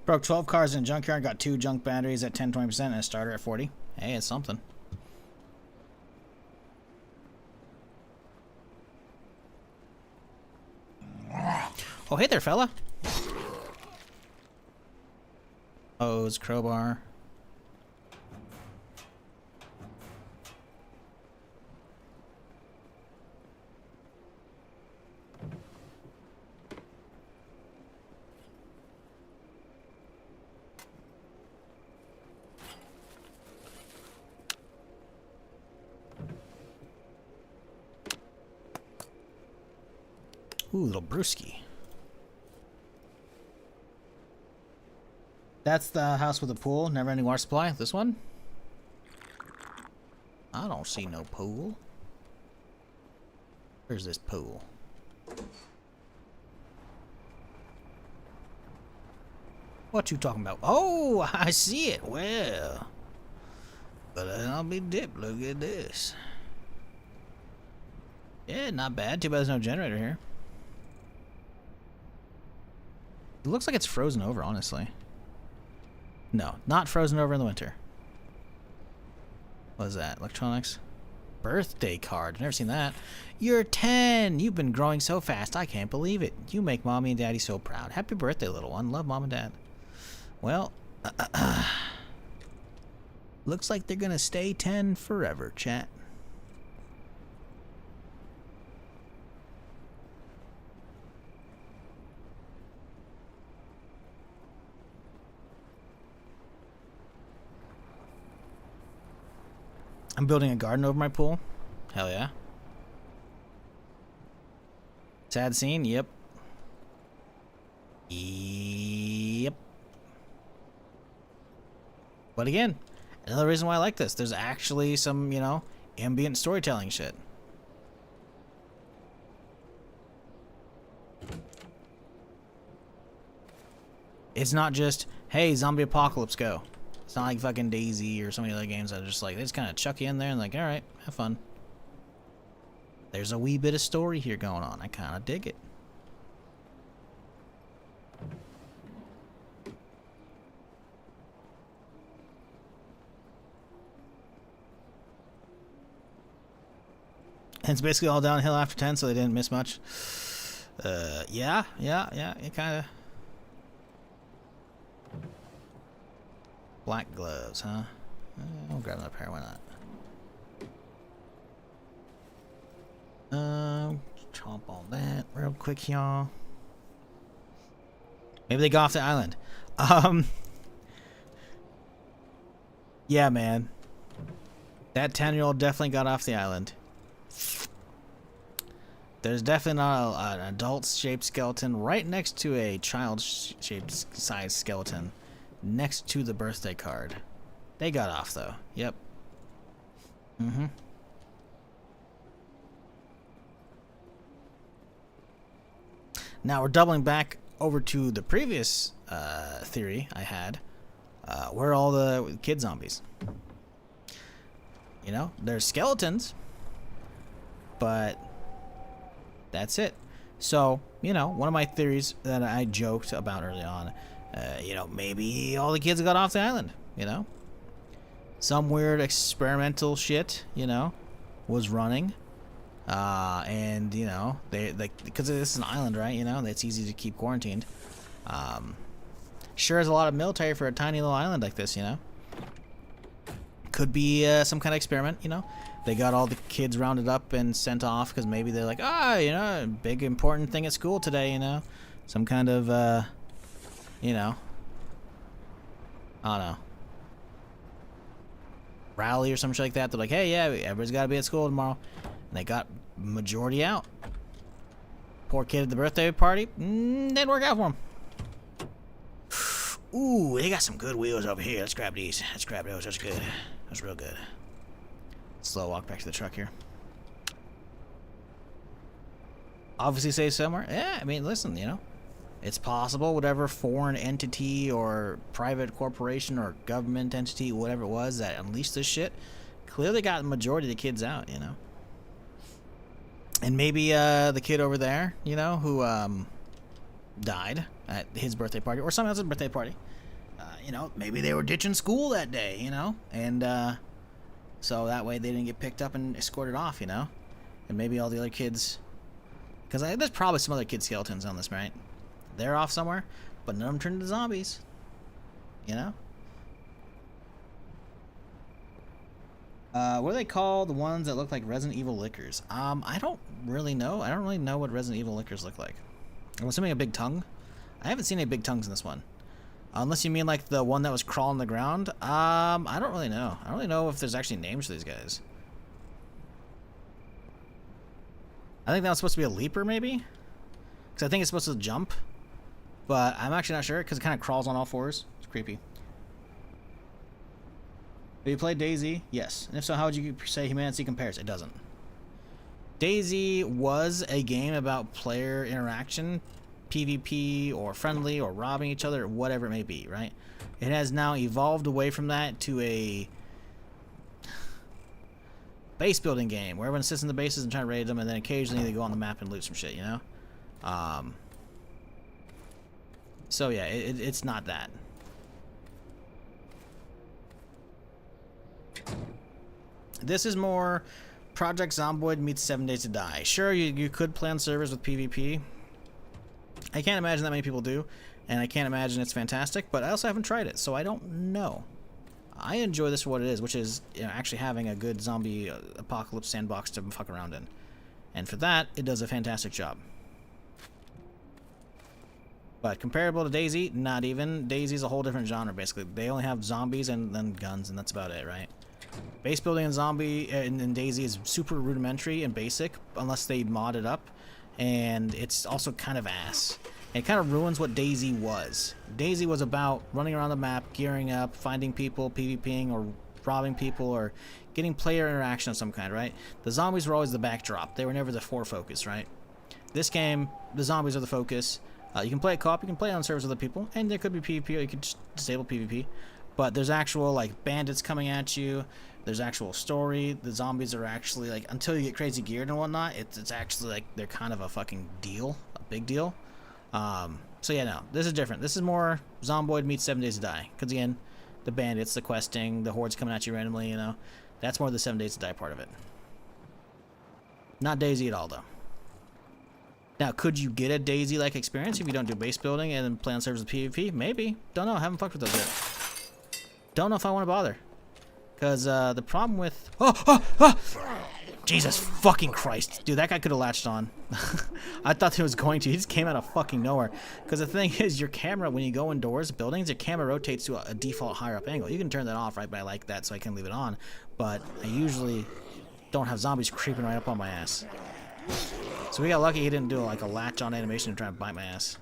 Broke 12 cars in a junkyard, got 2 junk batteries at 10-20% and a starter at 40. Hey, it's something. Oh, hey there, fella. Hose, crowbar. Ooh, little brewski. That's the house with a pool. Never ending water supply. This one? I don't see no pool. Where's this pool? What you talking about? Oh, I see it. Well, but I'll be dipped. Look at this. Yeah, not bad. Too bad there's no generator here. It looks like it's frozen over, honestly. No, not frozen over in the winter. What is that? Electronics? Birthday card. Never seen that. You're 10. You've been growing so fast. I can't believe it. You make mommy and daddy so proud. Happy birthday, little one. Love mom and dad. Well, looks like they're gonna stay 10 forever, chat. I'm building a garden over my pool. Hell yeah. Sad scene? Yep. Yep. But again, another reason why I like this. There's actually some, you know, ambient storytelling shit. It's not just, hey, zombie apocalypse, go. It's not like fucking DayZ or some of the other games that are just like, they just kind of chuck you in there and like, alright, have fun. There's a wee bit of story here going on. I kind of dig it. And it's basically all downhill after 10, so they didn't miss much. Yeah, it kind of... Black gloves, huh? I'll grab another pair, why not? Chomp on that real quick, y'all. Maybe they got off the island. Yeah, man. That 10-year-old definitely got off the island. There's definitely not an adult-shaped skeleton right next to a child-shaped size skeleton. Next to the birthday card. They got off, though. Yep. Mm-hmm. Now we're doubling back over to the previous theory I had. Where are all the kid zombies? You know, they're skeletons, but that's it. So, you know, one of my theories that I joked about early on, you know, maybe all the kids got off the island, you know? Some weird experimental shit, you know, was running. And you know, they because this is an island, right? You know, it's easy to keep quarantined. Sure is a lot of military for a tiny little island like this, you know. Could be some kind of experiment, you know. They got all the kids rounded up and sent off because maybe they're like, you know, a big important thing at school today, you know, some kind of, you know, I don't know, rally or some shit like that. They're like, hey, yeah, everybody's got to be at school tomorrow. And they got majority out. Poor kid at the birthday party, didn't work out for him. Ooh, they got some good wheels over here. Let's grab these. Let's grab those. That's good. That's real good. Slow walk back to the truck here. Obviously safe somewhere. Yeah, I mean, listen, you know, it's possible whatever foreign entity or private corporation or government entity, whatever it was that unleashed this shit, clearly got the majority of the kids out, you know. And maybe the kid over there, you know, who died at his birthday party or someone else's birthday party. You know, maybe they were ditching school that day, you know, and so that way they didn't get picked up and escorted off, you know, and maybe all the other kids, because there's probably some other kid skeletons on this, right? They're off somewhere, but none of them turned into zombies, you know. What do they call the ones that look like Resident Evil liquors? I don't really know. I don't really know what Resident Evil liquors look like. I'm assuming a big tongue. I haven't seen any big tongues in this one. Unless you mean like the one that was crawling the ground. I don't really know. I don't really know if there's actually names for these guys. I think that was supposed to be a leaper, maybe? Because I think it's supposed to jump. But I'm actually not sure, because it kind of crawls on all fours. It's creepy. Have you played DayZ? Yes. And if so, how would you say HumanitZ compares? It doesn't. DayZ was a game about player interaction, PvP or friendly or robbing each other or whatever it may be, right? It has now evolved away from that to a base building game where everyone sits in the bases and try to raid them, and then occasionally they go on the map and loot some shit, you know? So yeah, it's not that. This is more Project Zomboid meets 7 Days to Die. Sure, you could play on servers with PvP. I can't imagine that many people do, and I can't imagine it's fantastic, but I also haven't tried it, so I don't know. I enjoy this for what it is, which is, you know, actually having a good zombie apocalypse sandbox to fuck around in. And for that, it does a fantastic job. But comparable to DayZ, not even. DayZ's a whole different genre, basically. They only have zombies and then guns, and that's about it, right? Base building and zombie in DayZ is super rudimentary and basic, unless they mod it up. And it's also kind of ass. It kind of ruins what DayZ was. DayZ was about running around the map, gearing up, finding people, PvPing, or robbing people, or getting player interaction of some kind, right? The zombies were always the backdrop. They were never the focus, right? This game, the zombies are the focus. You can play a co-op, you can play on servers with other people, and there could be PvP, or you could just disable PvP. But there's actual, like, bandits coming at you. There's actual story. The zombies are actually, like, until you get crazy geared and whatnot, it's actually, like, they're kind of a fucking deal. A big deal. So yeah, no, this is different. This is more Zomboid meets 7 Days to Die. Because again, the bandits, the questing, the hordes coming at you randomly, you know. That's more the 7 Days to Die part of it. Not DayZ at all, though. Now, could you get a DayZ-like experience if you don't do base building and then play on servers with PvP? Maybe. Don't know. Haven't fucked with those yet. Don't know if I want to bother. Because the problem with... Jesus fucking Christ. Dude, that guy could have latched on. I thought he was going to. He just came out of fucking nowhere. Because the thing is, your camera, when you go indoors, buildings, your camera rotates to a default higher up angle. You can turn that off, right? But I like that, so I can leave it on. But I usually don't have zombies creeping right up on my ass. So we got lucky he didn't do like a latch on animation and try to bite my ass.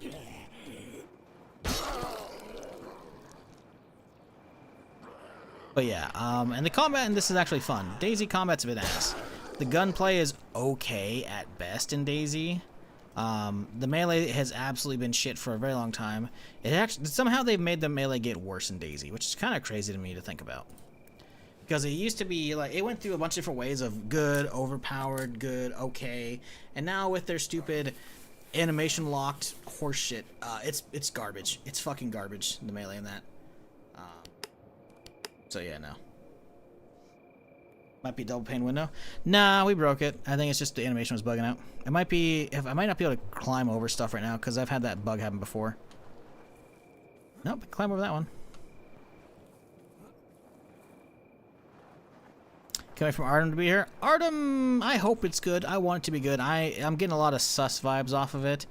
But yeah, and the combat in this is actually fun. DayZ combat's a bit ass. The gunplay is okay at best in DayZ. The melee has absolutely been shit for a very long time. It actually somehow they've made the melee get worse in DayZ, which is kind of crazy to me to think about. Because it used to be like it went through a bunch of different ways of good, overpowered, good, okay, and now with their stupid animation locked horse shit, it's garbage. It's fucking garbage. The melee in that. So yeah, no. Might be double pane window. Nah, we broke it. I think it's just the animation was bugging out. It might be. If I might not be able to climb over stuff right now because I've had that bug happen before. Nope, climb over that one. Can't wait for Artem to be here. Artem, I hope it's good. I want it to be good. I'm getting a lot of sus vibes off of it.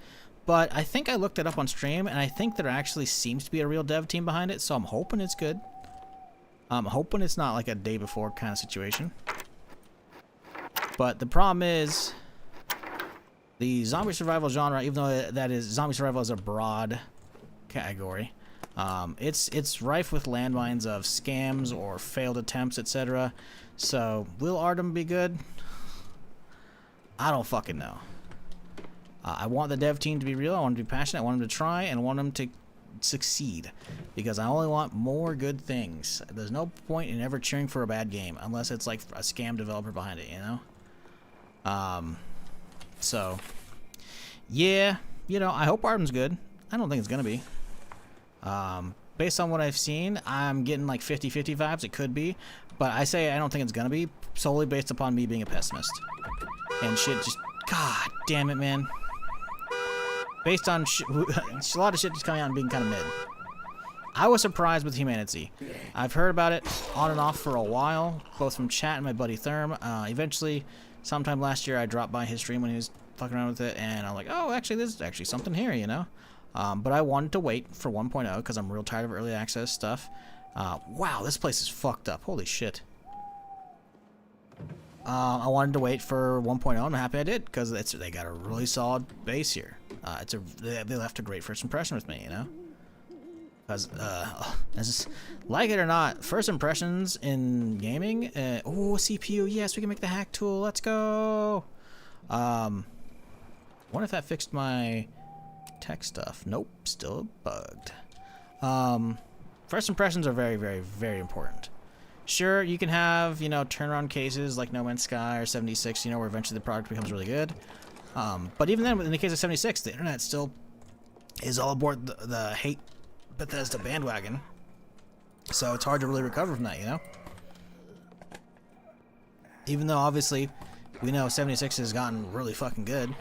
But I think I looked it up on stream, and I think there actually seems to be a real dev team behind it, so I'm hoping it's good. I'm hoping it's not like a day before kind of situation. But the problem is, the zombie survival genre, even though that is zombie survival is a broad category, it's rife with landmines of scams or failed attempts, etc. So will Artem be good? I don't fucking know. I want the dev team to be real. I want them to be passionate. I want them to try, and I want them to succeed, because I only want more good things. There's no point in ever cheering for a bad game unless it's like a scam developer behind it, you know. So yeah, you know, I hope Artem's good. I don't think it's gonna be. Based on what I've seen, I'm getting like 50-50 vibes. It could be, but I say I don't think it's gonna be, solely based upon me being a pessimist and shit. Just god damn it, man. Based on a lot of shit just coming out and being kind of mid. I was surprised with HumanitZ. I've heard about it on and off for a while, both from chat and my buddy Therm. Eventually, sometime last year, I dropped by his stream when he was fucking around with it, and I'm like, oh, actually, there's actually something here, you know? But I wanted to wait for 1.0 because I'm real tired of early access stuff. Wow, this place is fucked up. Holy shit. I wanted to wait for 1.0, and I'm happy I did, because they got a really solid base here. They left a great first impression with me, you know? Because, like it or not, first impressions in gaming, oh, CPU, yes, we can make the hack tool, let's go! Wonder if that fixed my tech stuff. Nope, still bugged. First impressions are very, very, very important. Sure, you can have, you know, turnaround cases like No Man's Sky or 76, you know, where eventually the product becomes really good. But even then, in the case of 76, the internet still is all aboard the hate Bethesda bandwagon. So it's hard to really recover from that, you know? Even though, obviously, we know 76 has gotten really fucking good.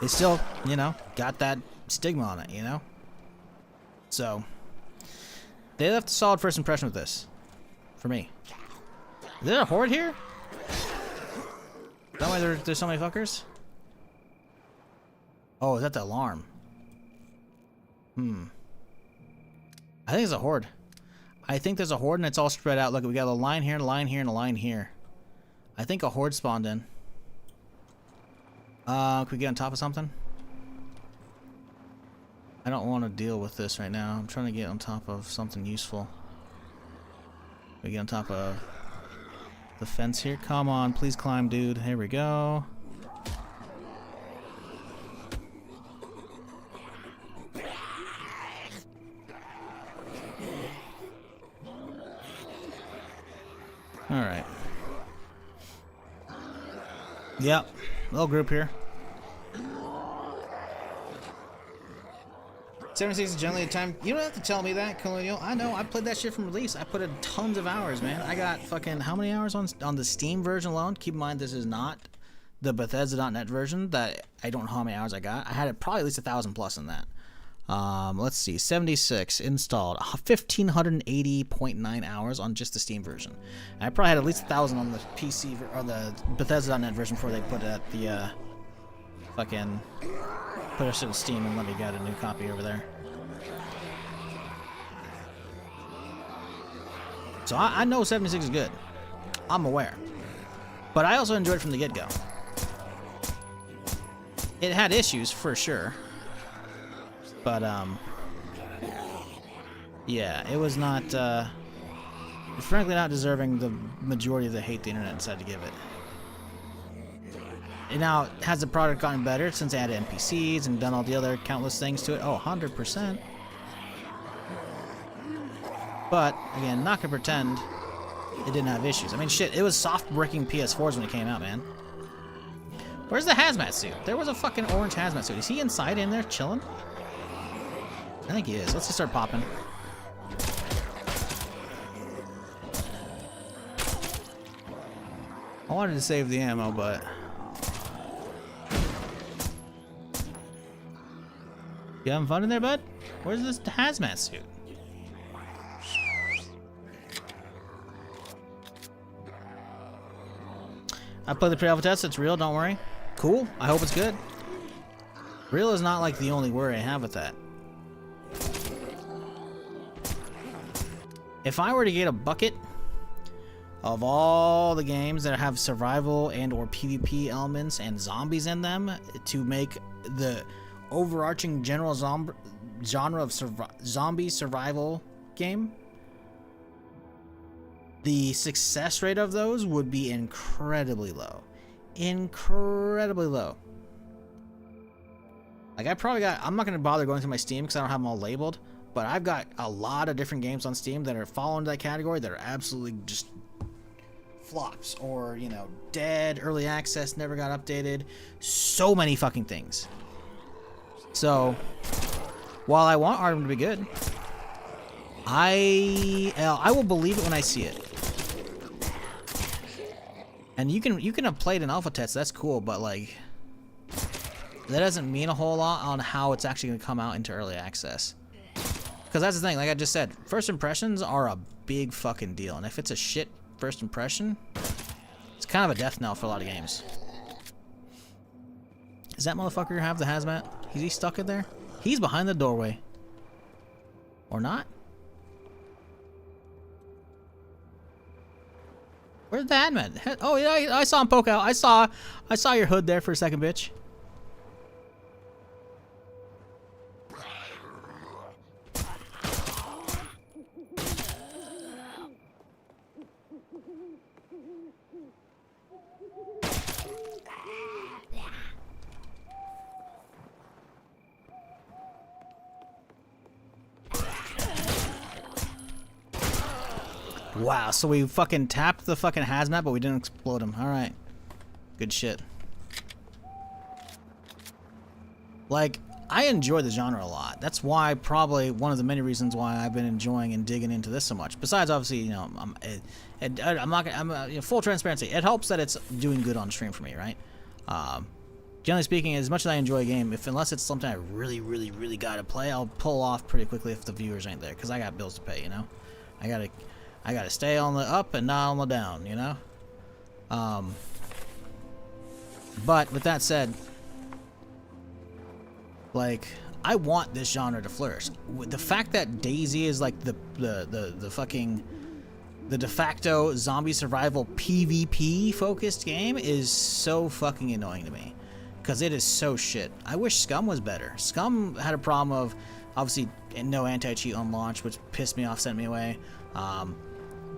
They still, you know, got that stigma on it, you know? So they left a solid first impression with this. For me. Is there a horde here? Is that why there's so many fuckers? Oh, is that the alarm? I think it's a horde. I think there's a horde and it's all spread out. Look, we got a line here, and a line here, and a line here. I think a horde spawned in. Can we get on top of something? I don't want to deal with this right now. I'm trying to get on top of something useful. We get on top of the fence here. Come on, please climb, dude. Here we go. Alright. Yep. Little group here. 76 is generally a time. You don't have to tell me that, Colonial. I know. I played that shit from release. I put in tons of hours, man. I got fucking how many hours on the Steam version alone? Keep in mind, this is not the Bethesda.net version. That I don't know how many hours I got. I had it probably at least 1,000 plus in that. Let's see. 76 installed. 1,580.9 hours on just the Steam version. And I probably had at least 1,000 on the PC or the Bethesda.net version before they put it at the fucking. Put our shit in Steam and let me get a new copy over there. So I know 76 is good. I'm aware. But I also enjoyed it from the get-go. It had issues, for sure. But, yeah, it was not, frankly not deserving the majority of the hate the internet decided to give it. And now, has the product gotten better since they added NPCs and done all the other countless things to it? Oh, 100%. But, again, not gonna pretend it didn't have issues. I mean, shit, it was soft breaking PS4s when it came out, man. Where's the hazmat suit? There was a fucking orange hazmat suit. Is he inside in there chilling? I think he is. Let's just start popping. I wanted to save the ammo, but you having fun in there, bud? Where's this hazmat suit? I played the pre-alpha test. It's real. Don't worry. Cool. I hope it's good. Real is not like the only worry I have with that. If I were to get a bucket of all the games that have survival and or PvP elements and zombies in them to make the overarching general genre of zombie survival game, the success rate of those would be incredibly low. Incredibly low. Like I'm not going to bother going through my Steam because I don't have them all labeled, but I've got a lot of different games on Steam that are fall into that category that are absolutely just flops or, you know, dead, early access, never got updated. So many fucking things. So, while I want Artem to be good, I will believe it when I see it. And you can have played an alpha test, that's cool, but like that doesn't mean a whole lot on how it's actually gonna come out into early access. Because that's the thing, like I just said, first impressions are a big fucking deal, and if it's a shit first impression, it's kind of a death knell for a lot of games. Does that motherfucker have the hazmat? Is he stuck in there? He's behind the doorway. Or not? Where's the hazmat? Oh yeah, I saw him poke out. I saw your hood there for a second, bitch. Wow, so we fucking tapped the fucking hazmat, but we didn't explode him. Alright. Good shit. Like, I enjoy the genre a lot. That's why, probably, one of the many reasons why I've been enjoying and digging into this so much. Besides, obviously, you know, full transparency. It helps that it's doing good on stream for me, right? Generally speaking, as much as I enjoy a game, unless it's something I really, really, really gotta play, I'll pull off pretty quickly if the viewers ain't there, because I got bills to pay, you know? I gotta stay on the up and not on the down, you know? But with that said, like, I want this genre to flourish. The fact that DayZ is like the fucking de facto zombie survival PvP focused game is so fucking annoying to me, because it is so shit. I wish Scum was better. Scum had a problem of obviously no anti-cheat on launch, which pissed me off, sent me away.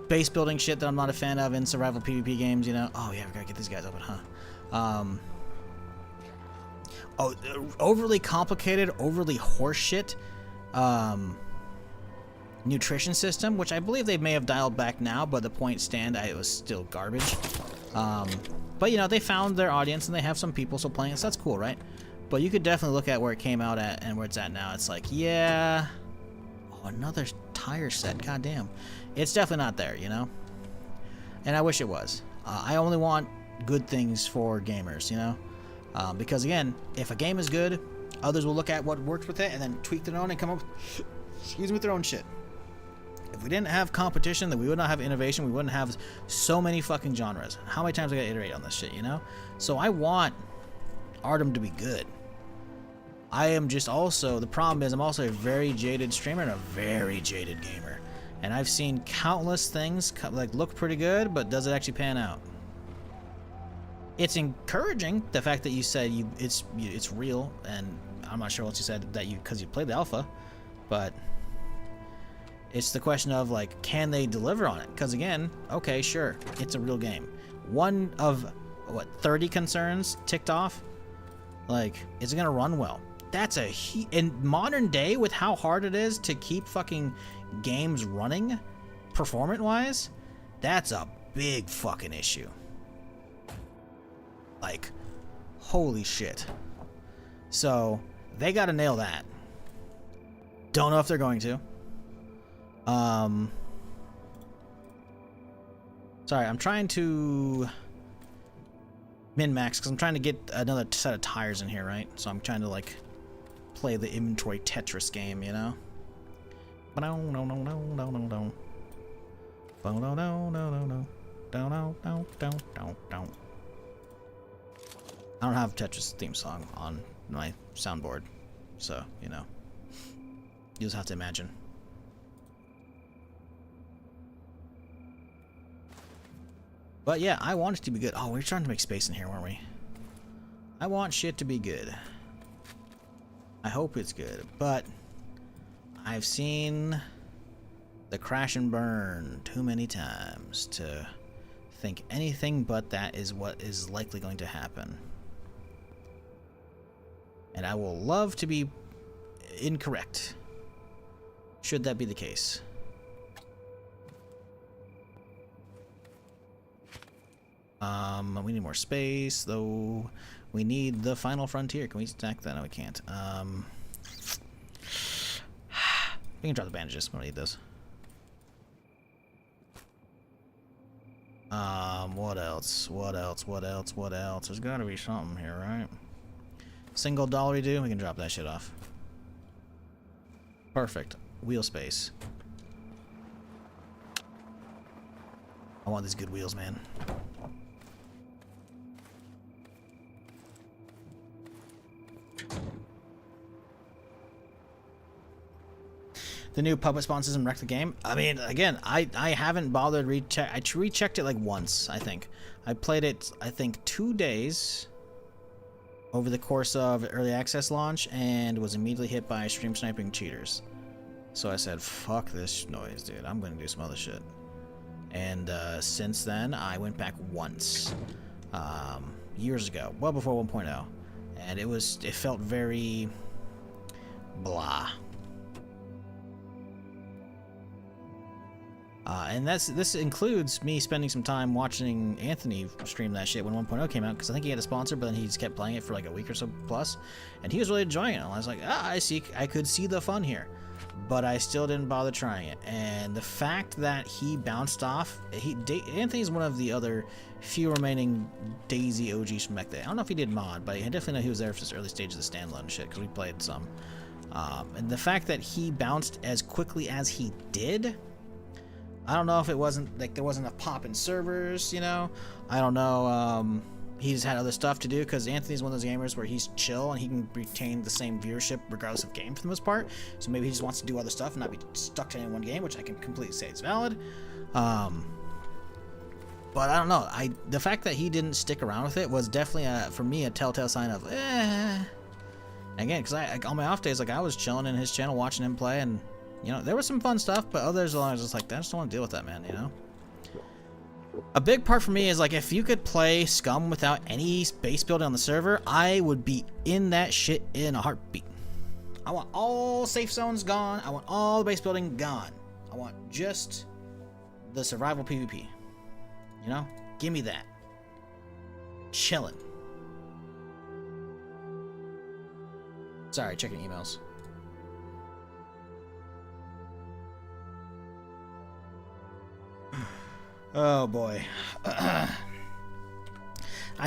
Base building shit that I'm not a fan of in survival PvP games, you know. Oh yeah, we gotta get these guys open, huh? Overly complicated, overly horseshit nutrition system, which I believe they may have dialed back now, but the point stand, it was still garbage. But you know, they found their audience and they have some people still playing it, so that's cool, right? But you could definitely look at where it came out at and where it's at now. It's like, yeah, oh, another tire set, goddamn. It's definitely not there, you know? And I wish it was. I only want good things for gamers, you know? Because again, if a game is good, others will look at what worked with it and then tweak their own and come up with their own shit. If we didn't have competition, then we would not have innovation. We wouldn't have so many fucking genres. How many times I gotta iterate on this shit, you know? So I want Artem to be good. I am just also, the problem is I'm also a very jaded streamer and a very jaded gamer. And I've seen countless things like look pretty good, but does it actually pan out? It's encouraging, the fact that you said it's real, and I'm not sure what you said that because you played the alpha, but it's the question of like, can they deliver on it? Because again, okay, sure, it's a real game. One of what 30 concerns ticked off. Like, is it gonna run well? That's in modern day with how hard it is to keep fucking games running, performance-wise, that's a big fucking issue. Like, holy shit. So, they gotta nail that. Don't know if they're going to. Sorry, I'm trying to min-max, because I'm trying to get another set of tires in here, right? So I'm trying to, like, play the inventory Tetris game, you know? I don't have Tetris theme song on my soundboard, so, you know. You just have to imagine. But yeah, I want it to be good. Oh, we were trying to make space in here, weren't we? I want shit to be good. I hope it's good, but I've seen the crash and burn too many times to think anything but that is what is likely going to happen. And I will love to be incorrect, should that be the case. We need more space, though. We need the final frontier. Can we stack that? No, we can't. We can drop the bandages. We don't need those. What else? What else? What else? What else? There's gotta be something here, right? Single dollar we do? We can drop that shit off. Perfect. Wheel space. I want these good wheels, man. The new puppet spawn system wrecked the game. I mean, again, I haven't bothered recheck. I rechecked it like once, I think. I played it, I think, 2 days over the course of early access launch and was immediately hit by stream sniping cheaters. So I said, fuck this noise, dude. I'm going to do some other shit. And since then, I went back once, years ago, well before 1.0, and it felt very blah. And this includes me spending some time watching Anthony stream that shit when 1.0 came out, because I think he had a sponsor, but then he just kept playing it for like a week or so plus, and he was really enjoying it. And I was like, I could see the fun here, but I still didn't bother trying it. And the fact that he bounced off, Anthony's one of the other few remaining DayZ OGs from back then. I don't know if he did mod, but I definitely know he was there for this early stage of the standalone shit, because we played some. And the fact that he bounced as quickly as he did, I don't know if it wasn't like there wasn't a pop in servers, you know. I don't know. He's had other stuff to do, because Anthony's one of those gamers where he's chill and he can retain the same viewership regardless of game for the most part. So maybe he just wants to do other stuff and not be stuck to any one game, which I can completely say is valid. But I don't know. The fact that he didn't stick around with it was definitely for me a telltale sign of Again, because on my off days, like I was chilling in his channel watching him play, and you know, there was some fun stuff, but others I was just like, I just don't want to deal with that, man, you know? A big part for me is, like, if you could play Scum without any base building on the server, I would be in that shit in a heartbeat. I want all safe zones gone. I want all the base building gone. I want just the survival PvP. You know? Give me that. Chillin'. Sorry, checking emails. Oh boy. I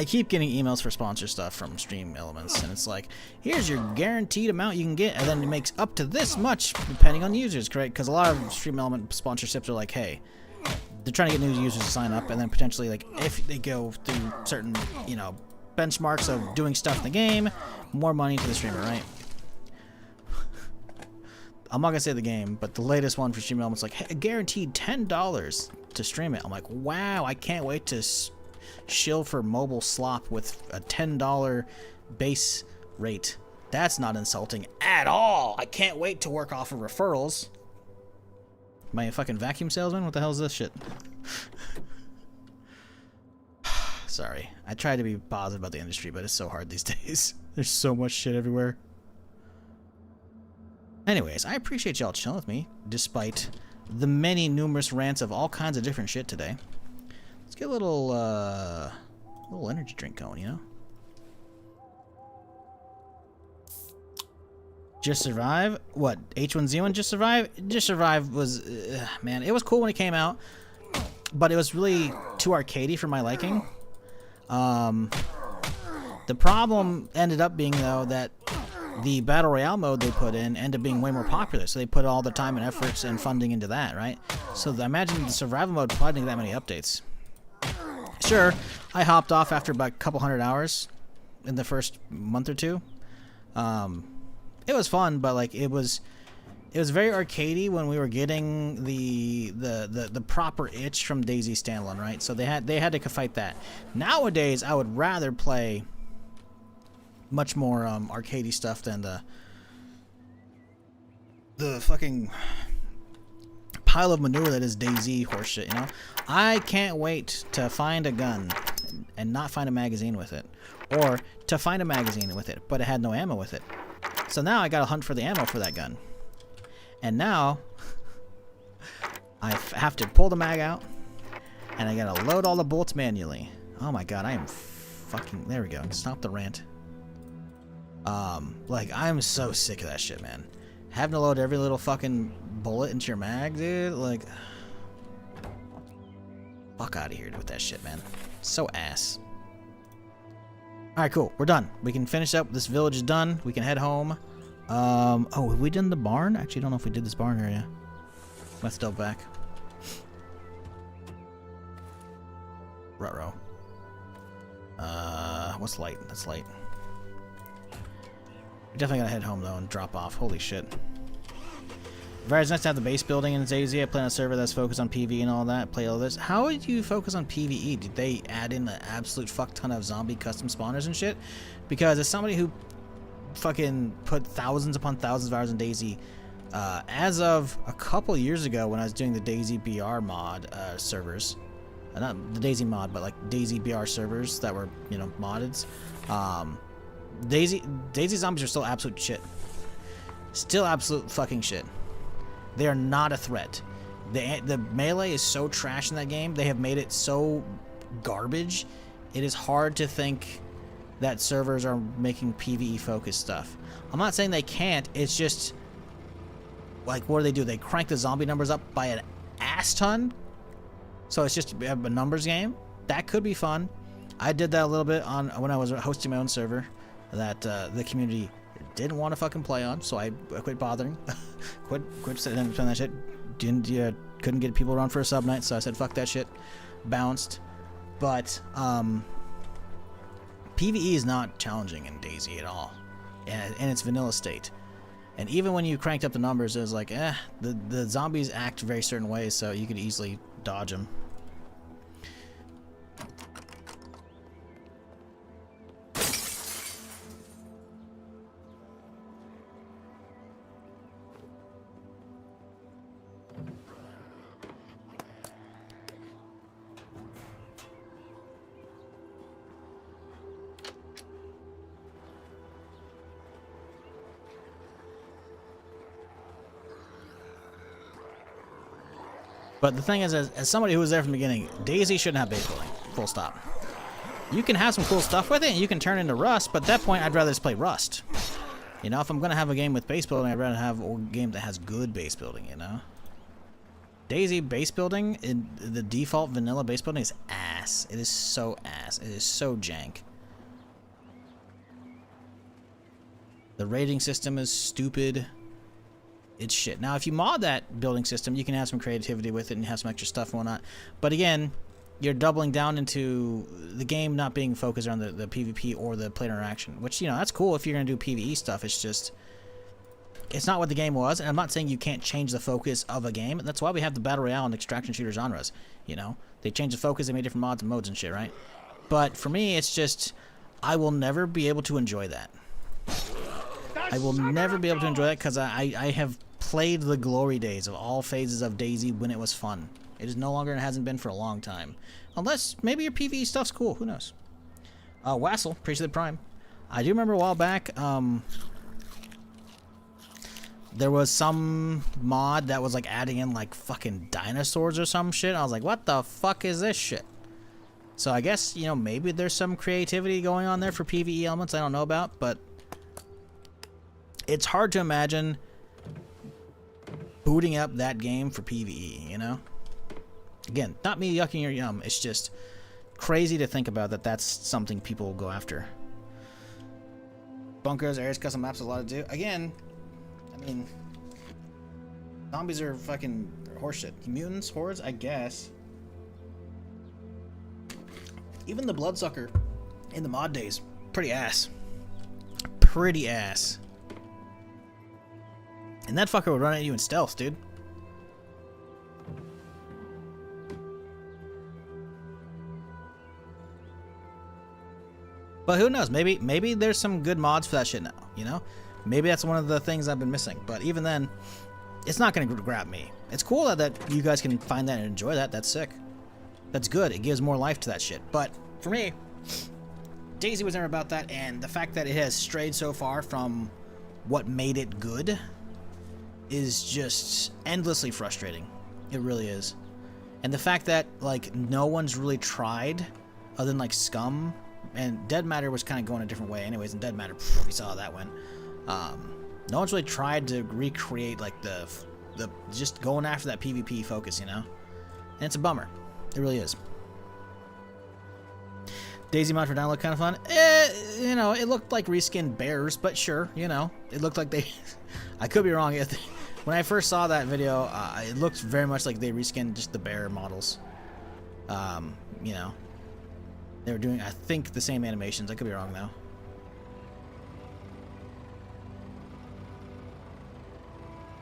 keep getting emails for sponsor stuff from Stream Elements, and it's like, here's your guaranteed amount you can get, and then it makes up to this much depending on users, correct? Because a lot of Stream Element sponsorships are like, hey, they're trying to get new users to sign up, and then potentially, like, if they go through certain, you know, benchmarks of doing stuff in the game, more money to the streamer, right? I'm not gonna say the game, but the latest one for Stream Elements, like, hey, guaranteed $10 to stream it. I'm like, wow, I can't wait to shill for mobile slop with a $10 base rate. That's not insulting at all. I can't wait to work off of referrals. Am I a fucking vacuum salesman? What the hell is this shit? Sorry. I try to be positive about the industry, but it's so hard these days. There's so much shit everywhere. Anyways, I appreciate y'all chilling with me, despite the many numerous rants of all kinds of different shit today. Let's get a little energy drink going, you know? Just Survive? What, H1Z1 Just Survive? Just Survive was, man, it was cool when it came out, but it was really too arcadey for my liking. The problem ended up being, though, that the Battle Royale mode they put in ended up being way more popular, so they put all the time and efforts and funding into that, right? So I imagine the survival mode probably didn't get that many updates. Sure, I hopped off after about a couple hundred hours in the first month or two. It was fun, but like it was very arcadey when we were getting the proper itch from DayZ standalone, right? So they had to fight that. Nowadays, I would rather play much more arcadey stuff than the fucking pile of manure that is DayZ horseshit, you know? I can't wait to find a gun and not find a magazine with it, or to find a magazine with it but it had no ammo with it. So now I gotta hunt for the ammo for that gun, and now I have to pull the mag out and I gotta load all the bullets manually. Oh my god, I am fucking, there we go, stop the rant. Like, I'm so sick of that shit, man. Having to load every little fucking bullet into your mag, dude, like, fuck out of here with that shit, man. So ass. Alright, cool, we're done. We can finish up, this village is done, we can head home. Oh, have we done the barn? Actually, I don't know if we did this barn area. Let's double back. Ruh-roh. What's light? That's light. Definitely gotta head home though and drop off. Holy shit. Very nice to have the base building in DayZ. I play on a server that's focused on PvE and all that. Play all this. How would you focus on PvE? Did they add in an absolute fuck ton of zombie custom spawners and shit? Because as somebody who fucking put thousands upon thousands of hours in DayZ, as of a couple years ago when I was doing the DayZ BR mod servers, not the DayZ mod, but like DayZ BR servers that were, you know, modded. DayZ zombies are still absolute shit. Still absolute fucking shit. They are not a threat. The melee is so trash in that game. They have made it so garbage. It is hard to think that servers are making PvE focused stuff. I'm not saying they can't. It's just like, what do? They crank the zombie numbers up by an ass ton. So it's just a numbers game. That could be fun. I did that a little bit on when I was hosting my own server that the community didn't want to fucking play on, so I quit bothering. quit sitting that shit. Couldn't get people around for a sub night, so I said fuck that shit. Bounced. But PvE is not challenging in DayZ at all, and it's vanilla state. And even when you cranked up the numbers, it was like, the zombies act very certain ways, so you could easily dodge them. But the thing is, as somebody who was there from the beginning, DayZ shouldn't have base building. Full stop. You can have some cool stuff with it, and you can turn into Rust, but at that point, I'd rather just play Rust. You know, if I'm going to have a game with base building, I'd rather have a game that has good base building, you know? DayZ base building, the default vanilla base building is ass. It is so ass. It is so jank. The rating system is stupid. It's shit. Now, if you mod that building system, you can have some creativity with it and have some extra stuff and whatnot. But again, you're doubling down into the game not being focused on the PvP or the player interaction, which, you know, that's cool if you're going to do PvE stuff. It's just, it's not what the game was. And I'm not saying you can't change the focus of a game. That's why we have the Battle Royale and extraction shooter genres. You know, they changed the focus, they made different mods and modes and shit, right? But for me, it's just, I will never be able to enjoy that. I will never be able to enjoy that because I have played the glory days of all phases of DayZ when it was fun. It is no longer and hasn't been for a long time. Unless maybe your PvE stuff's cool. Who knows? Wassel, appreciate the Prime. I do remember a while back, there was some mod that was like adding in like fucking dinosaurs or some shit. I was like, what the fuck is this shit? So I guess, you know, maybe there's some creativity going on there for PvE elements I don't know about, but it's hard to imagine booting up that game for PvE, you know? Again, not me yucking your yum, it's just, crazy to think about that that's something people will go after. Bunkers, areas, custom maps, a lot to do. Again, I mean, zombies are fucking horseshit. Mutants, hordes, I guess. Even the bloodsucker in the mod days, pretty ass. Pretty ass. And that fucker would run at you in stealth, dude. But who knows? Maybe there's some good mods for that shit now, you know? Maybe that's one of the things I've been missing. But even then, it's not going to grab me. It's cool that you guys can find that and enjoy that. That's sick. That's good. It gives more life to that shit. But for me, DayZ was never about that, and the fact that it has strayed so far from what made it good is just endlessly frustrating. It really is. And the fact that, like, no one's really tried, other than, like, Scum, and Dead Matter was kind of going a different way anyways, and Dead Matter, we saw how that went. No one's really tried to recreate, like, the just going after that PvP focus, you know? And it's a bummer. It really is. DayZ mod for download, kind of fun. You know, it looked like reskinned bears, but sure, you know, it looked like they... I could be wrong. When I first saw that video, it looked very much like they reskinned just the bear models. You know, they were doing, I think, the same animations. I could be wrong, though.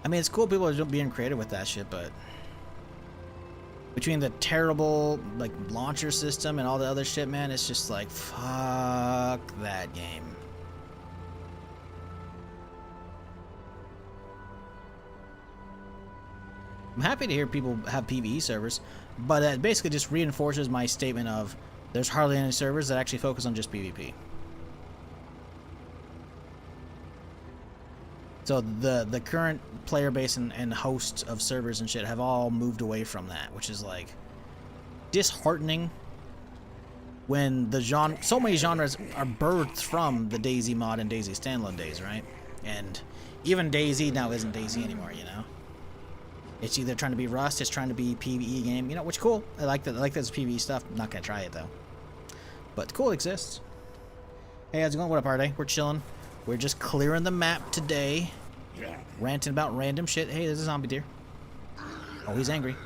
I mean, it's cool people are being creative with that shit, but... between the terrible, like, launcher system and all the other shit, man, it's just like, fuck that game. I'm happy to hear people have PvE servers, but that basically just reinforces my statement of there's hardly any servers that actually focus on just PvP. So the current player base and hosts of servers and shit have all moved away from that, which is like disheartening when the genre, so many genres are birthed from the DayZ mod and DayZ standalone days, right? And even DayZ now isn't DayZ anymore, you know? It's either trying to be Rust, it's trying to be PvE game, you know, which cool. I like that. I like this PvE stuff. I'm not gonna try it though, but cool, it exists. Hey, how's it going? What up, party? We're chilling. We're just clearing the map today. Ranting about random shit. Hey, there's a zombie deer. Oh, he's angry.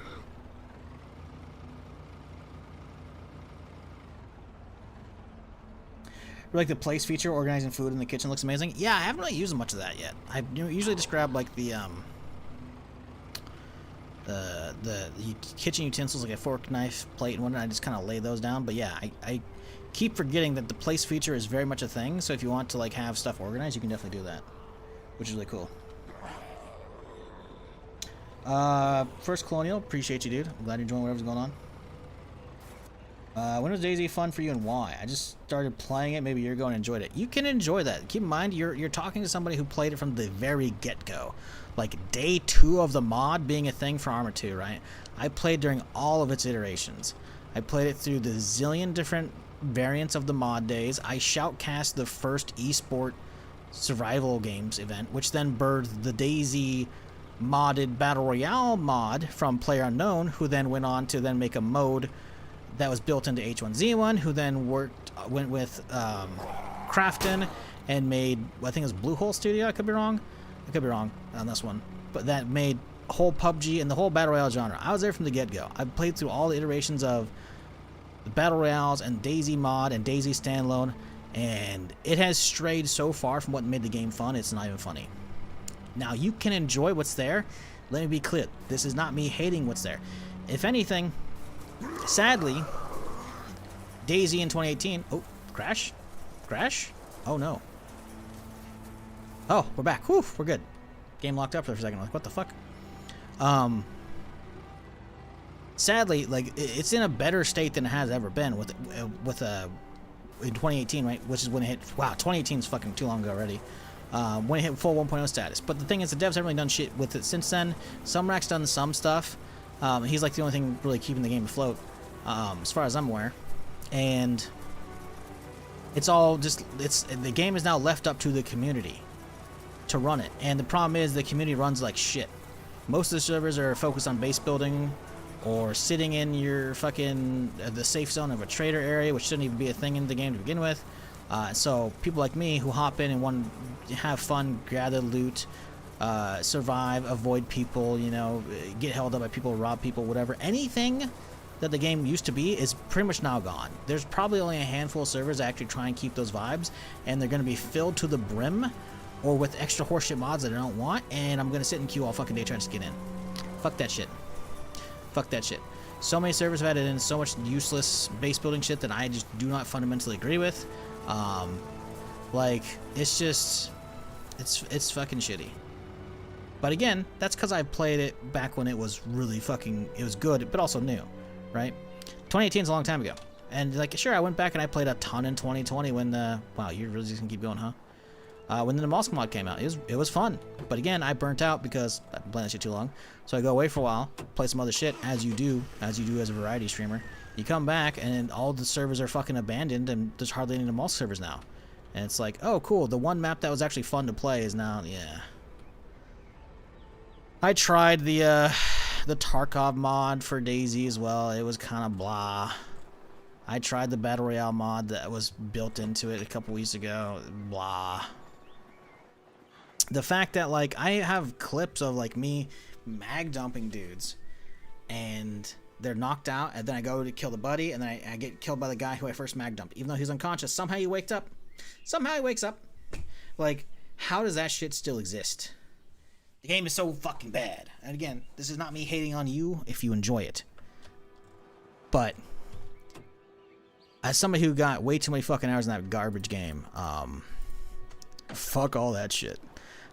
Like the place feature, organizing food in the kitchen looks amazing. Yeah, I haven't really used much of that yet. I usually just grab like the kitchen utensils, like a fork, knife, plate, and whatnot. I just kind of lay those down. But yeah, I keep forgetting that the place feature is very much a thing. So if you want to like have stuff organized, you can definitely do that, which is really cool. First Colonial, appreciate you, dude. I'm glad you're enjoying whatever's going on. When was DayZ fun for you and why? I just started playing it maybe a year ago and enjoyed it. You can enjoy that. Keep in mind, you're talking to somebody who played it from the very get-go. Like day 2 of the mod being a thing for Arma 2, right? I played during all of its iterations. I played it through the zillion different variants of the mod days. I shoutcast the first esport survival games event, which then birthed the DayZ modded Battle Royale mod from PlayerUnknown, who then went on to then make a mode that was built into H1Z1, who then went with Crafton and made, I think it was Bluehole Studio, I could be wrong on this one, but that made whole PUBG and the whole Battle Royale genre. I was there from the get-go. I played through all the iterations of the Battle Royales and DayZ mod and DayZ standalone, and it has strayed so far from what made the game fun, it's not even funny. Now, you can enjoy what's there. Let me be clear. This is not me hating what's there. If anything, sadly, DayZ in 2018... Oh, crash? Crash? Oh, no. Oh, we're back. Whew, we're good. Game locked up for a second. Like, what the fuck? Sadly, like, it's in a better state than it has ever been with in 2018, right? Which is when it hit... Wow, 2018 is fucking too long ago already. When it hit full 1.0 status. But the thing is, the devs haven't really done shit with it since then. Sumrak's done some stuff. He's like the only thing really keeping the game afloat, as far as I'm aware. And it's all just... the game is now left up to the community to run it. And the problem is the community runs like shit. Most of the servers are focused on base building or sitting in your fucking the safe zone of a trader area, which shouldn't even be a thing in the game to begin with. So people like me who hop in and want to have fun, gather loot, survive, avoid people, you know, get held up by people, rob people, whatever. Anything that the game used to be is pretty much now gone. There's probably only a handful of servers that actually try and keep those vibes, and they're going to be filled to the brim or with extra horseshit mods that I don't want, and I'm going to sit in queue all fucking day trying to get in. Fuck that shit. Fuck that shit. So many servers have added in so much useless base building shit that I just do not fundamentally agree with. Like, it's just, it's fucking shitty. But again, that's because I played it back when it was really fucking, it was good, but also new, right? 2018 is a long time ago. And like, sure, I went back and I played a ton in 2020 when the, wow, you're really just gonna keep going, huh? When the Mosque mod came out, it was fun. But again, I burnt out because I've been playing that shit too long. So I go away for a while, play some other shit, as you do as a variety streamer. You come back and all the servers are fucking abandoned and there's hardly any Mosque servers now. And it's like, oh cool, the one map that was actually fun to play is now, yeah. I tried the Tarkov mod for DayZ as well. It was kind of blah. I tried the Battle Royale mod that was built into it a couple weeks ago. Blah. The fact that, like, I have clips of, like, me mag dumping dudes and they're knocked out, and then I go to kill the buddy, and then I get killed by the guy who I first mag dumped. Even though he's unconscious, somehow he wakes up. Somehow he wakes up. Like, how does that shit still exist? The game is so fucking bad. And again, this is not me hating on you if you enjoy it. But as somebody who got way too many fucking hours in that garbage game, fuck all that shit.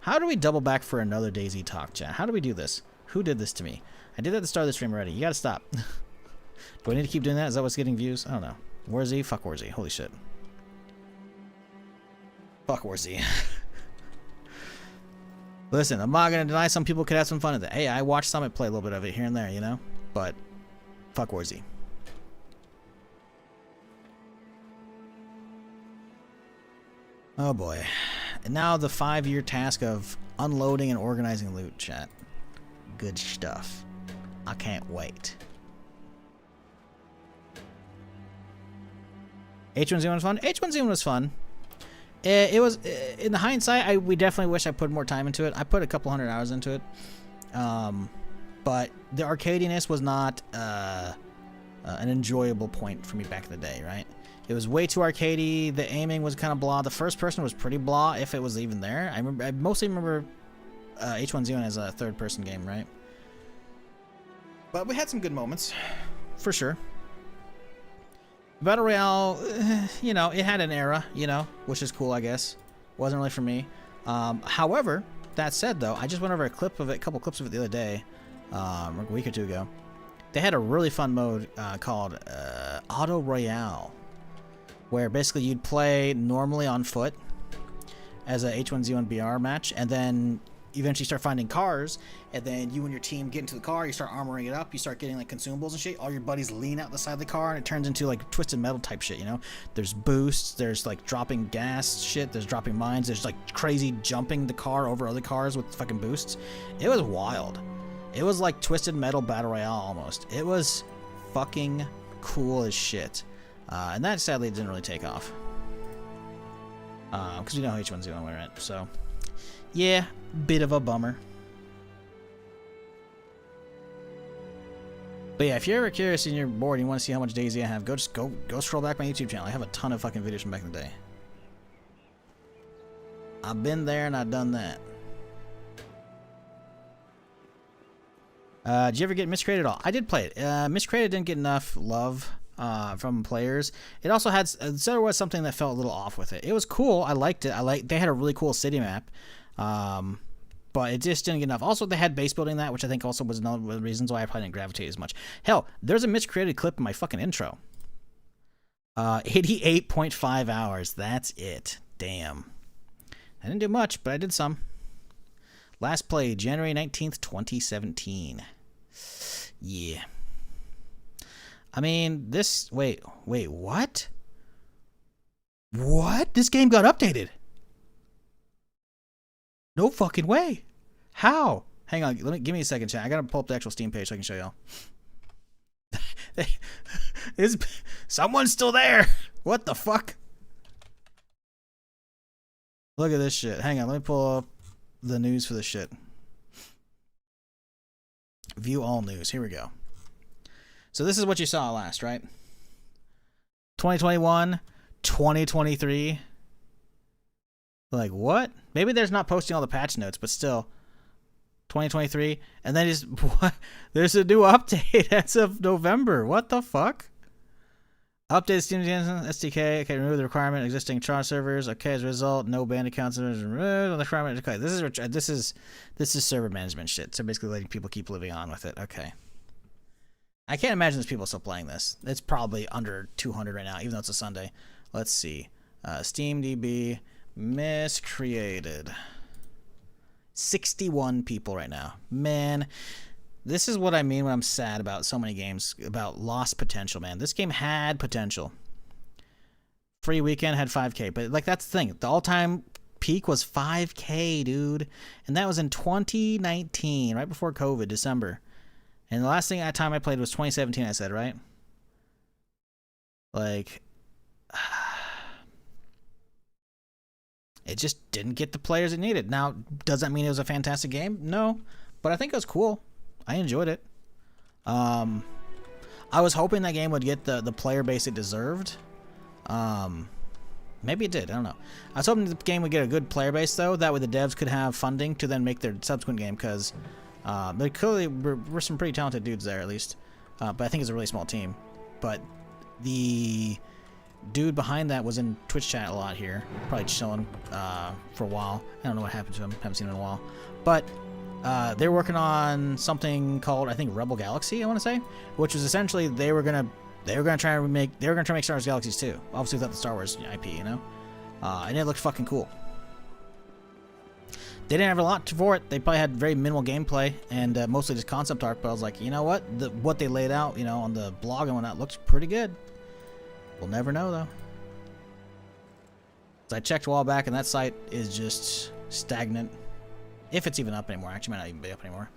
How do we double back for another DayZ talk, chat? How do we do this? Who did this to me? I did that at the start of the stream already. You gotta stop. Do I need to keep doing that? Is that what's getting views? I don't know. WarZ? Fuck WarZ. Holy shit. Fuck WarZ. Listen, I'm not gonna deny some people could have some fun with it. Hey, I watched Summit play a little bit of it here and there, you know? But fuck WarZ. Oh boy. And now the 5-year task of unloading and organizing loot, chat. Good stuff. I can't wait. H1Z1 was fun? H1Z1 was fun. It was, in the hindsight, we definitely wish I put more time into it. I put a couple 100 hours into it. But the arcadiness was not an enjoyable point for me back in the day, right? It was way too arcadey. The aiming was kind of blah. The first person was pretty blah, if it was even there. I mostly remember H1Z1 as a third-person game, right? But we had some good moments, for sure. Battle Royale, you know, it had an era, you know, which is cool, I guess. Wasn't really for me. However, that said, though, I just went over a couple clips of it the other day, a week or two ago. They had a really fun mode called Auto Royale, where basically you'd play normally on foot as a H1Z1 BR match, and then eventually start finding cars, and then you and your team get into the car, you start armoring it up, you start getting like consumables and shit, all your buddies lean out the side of the car, and it turns into like Twisted Metal type shit, you know? There's boosts, there's like dropping gas shit, there's dropping mines, there's like crazy jumping the car over other cars with fucking boosts. It was wild. It was like Twisted Metal Battle Royale almost. It was fucking cool as shit. And that sadly didn't really take off. Because we know how H1Z1 we're at, so yeah, bit of a bummer. But yeah, if you're ever curious and you're bored and you want to see how much DayZ I have, go scroll back my YouTube channel. I have a ton of fucking videos from back in the day. I've been there and I've done that. Did you ever get Miscreated at all? I did play it. Miscreated didn't get enough love from players. It also had, so there was something that felt a little off with it. It was cool. I liked it. They had a really cool city map. But it just didn't get enough. Also, they had base building that, which I think also was one of the reasons why I probably didn't gravitate as much. Hell, there's a Miscreated clip in my fucking intro. 88.5 hours. That's it. Damn. I didn't do much, but I did some. Last play, January 19th, 2017. Yeah. I mean, this... Wait, what? What? This game got updated? No fucking way. How? Hang on, give me a second, chat. I gotta pull up the actual Steam page so I can show y'all. Is someone's still there? What the fuck? Look at this shit. Hang on, let me pull up the news for this shit. View all news. Here we go. So this is what you saw last, right? 2021, 2023. Like, what? Maybe there's not posting all the patch notes, but still. 2023. And then just, what? There's a new update as of November. What the fuck? Update Steam SDK. Okay, remove the requirement of existing charge servers. Okay, as a result, no band accounts removed. The requirement. Okay, this is server management shit. So basically, letting people keep living on with it. Okay. I can't imagine there's people still playing this. It's probably under 200 right now, even though it's a Sunday. Let's see. SteamDB miscreated. 61 people right now. Man. This is what I mean when I'm sad about so many games, about lost potential, man. This game had potential. Free weekend had 5K, but like that's the thing. The all-time peak was 5K, dude. And that was in 2019, right before COVID, December. And the last time I played was 2017, I said, right? Like, it just didn't get the players it needed. Now, does that mean it was a fantastic game? No, but I think it was cool. I enjoyed it. I was hoping that game would get the player base it deserved. Maybe it did. I don't know. I was hoping the game would get a good player base, though. That way the devs could have funding to then make their subsequent game, because there clearly were some pretty talented dudes there, at least. But I think it's a really small team. But the dude behind that was in Twitch chat a lot here. Probably chilling for a while. I don't know what happened to him. Haven't seen him in a while. But they're working on something called, I think, Rebel Galaxy, I want to say, which was essentially they were gonna try and make Star Wars Galaxies too, obviously without the Star Wars IP, you know, and it looked fucking cool. They didn't have a lot for it. They probably had very minimal gameplay and mostly just concept art. But I was like, you know what, what they laid out, you know, on the blog and whatnot looks pretty good. We'll never know though. So I checked a while back, and that site is just stagnant. If it's even up anymore. Actually, might not even be up anymore.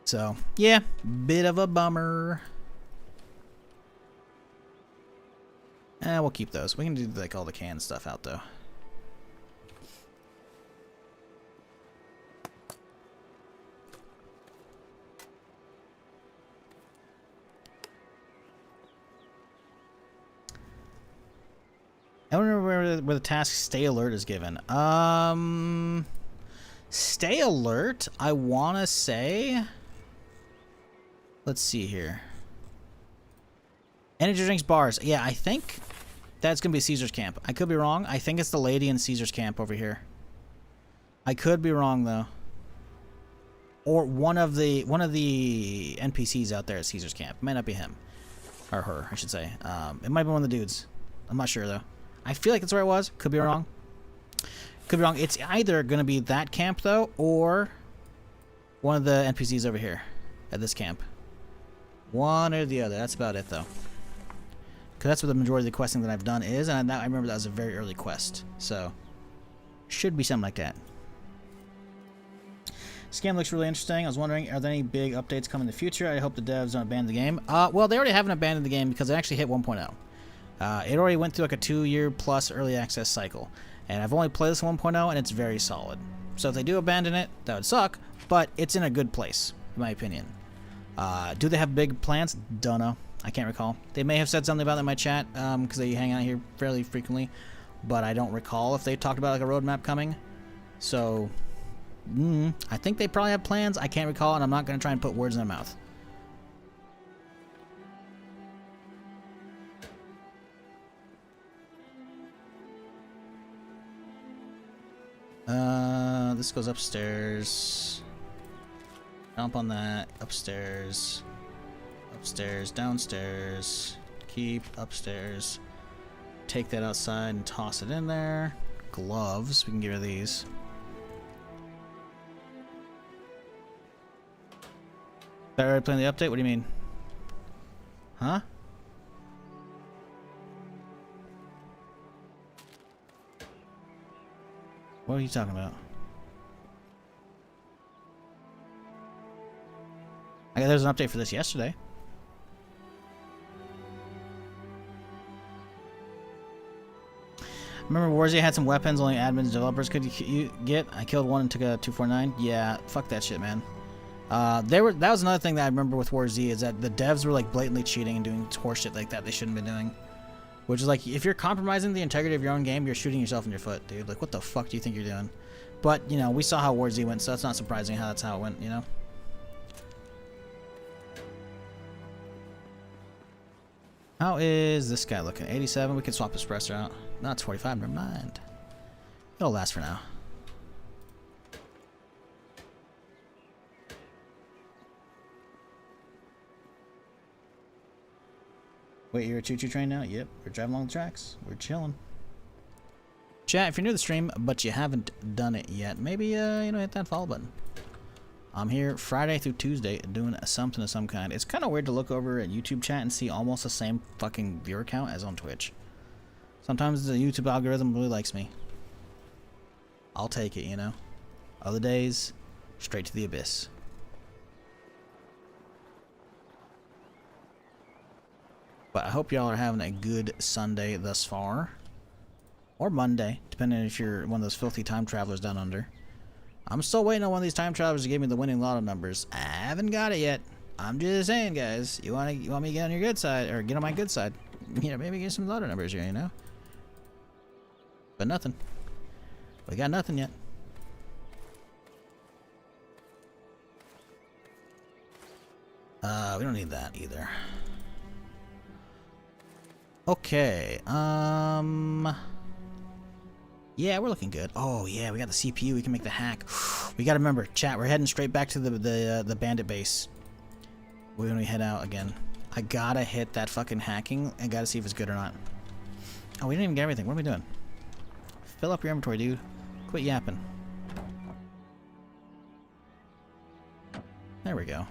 So, yeah. Bit of a bummer. We'll keep those. We can do, like, all the canned stuff out, though. I don't remember where the task Stay Alert is given. Stay Alert, I want to say... Let's see here. Energy drinks, bars. Yeah, I think that's going to be Caesar's Camp. I could be wrong. I think it's the lady in Caesar's Camp over here. I could be wrong, though. Or one of the NPCs out there at Caesar's Camp. It might not be him. Or her, I should say. It might be one of the dudes. I'm not sure, though. I feel like that's where it was. Could be wrong. Could be wrong. It's either going to be that camp, though, or one of the NPCs over here at this camp. One or the other. That's about it, though. Because that's what the majority of the questing that I've done is, and I remember that was a very early quest. So, should be something like that. Scam looks really interesting. I was wondering, are there any big updates coming in the future? I hope the devs don't abandon the game. Well, they already haven't abandoned the game because it actually hit 1.0. It already went through like a 2-year plus early access cycle. And I've only played this 1.0 and it's very solid. So if they do abandon it, that would suck, but it's in a good place, in my opinion. Do they have big plans? Dunno. I can't recall. They may have said something about it in my chat, because they hang out here fairly frequently, but I don't recall if they talked about like a roadmap coming. So, I think they probably have plans. I can't recall, and I'm not going to try and put words in their mouth. This goes upstairs. Jump on that. Upstairs. Upstairs. Downstairs. Keep upstairs. Take that outside and toss it in there. Gloves. We can get rid of these. Are you already playing the update? What do you mean? Huh? What are you talking about? Okay, there's an update for this yesterday. Remember WarZ had some weapons only admins and developers could get? I killed one and took a 249. Yeah, fuck that shit, man. That was another thing that I remember with WarZ is that the devs were like blatantly cheating and doing horseshit like that they shouldn't be doing. Which is like, if you're compromising the integrity of your own game, you're shooting yourself in your foot, dude. Like, what the fuck do you think you're doing? But, you know, we saw how WarZ went, so it's not surprising how that's how it went, you know? How is this guy looking? 87? We can swap his suppressor out. No, it's 45. Never mind. It'll last for now. Wait, you're a choo-choo train now? Yep. We're driving along the tracks. We're chilling. Chat, if you're new to the stream, but you haven't done it yet, maybe, you know, hit that follow button. I'm here Friday through Tuesday doing something of some kind. It's kind of weird to look over at YouTube chat and see almost the same fucking viewer count as on Twitch. Sometimes the YouTube algorithm really likes me. I'll take it, you know. Other days, straight to the abyss. But I hope y'all are having a good Sunday thus far. Or Monday, depending if you're one of those filthy time travelers down under. I'm still waiting on one of these time travelers to give me the winning lotto numbers. I haven't got it yet. I'm just saying, guys. You want me to get on your good side, or get on my good side? You know, maybe get some lotto numbers here, you know? But nothing. We got nothing yet. We don't need that either. Okay, yeah, we're looking good. Oh, yeah, we got the CPU. We can make the hack. We gotta remember, chat, we're heading straight back to the bandit base when we head out again. I gotta hit that fucking hacking and gotta see if it's good or not. Oh, we didn't even get everything. What are we doing? Fill up your inventory, dude. Quit yapping. There we go.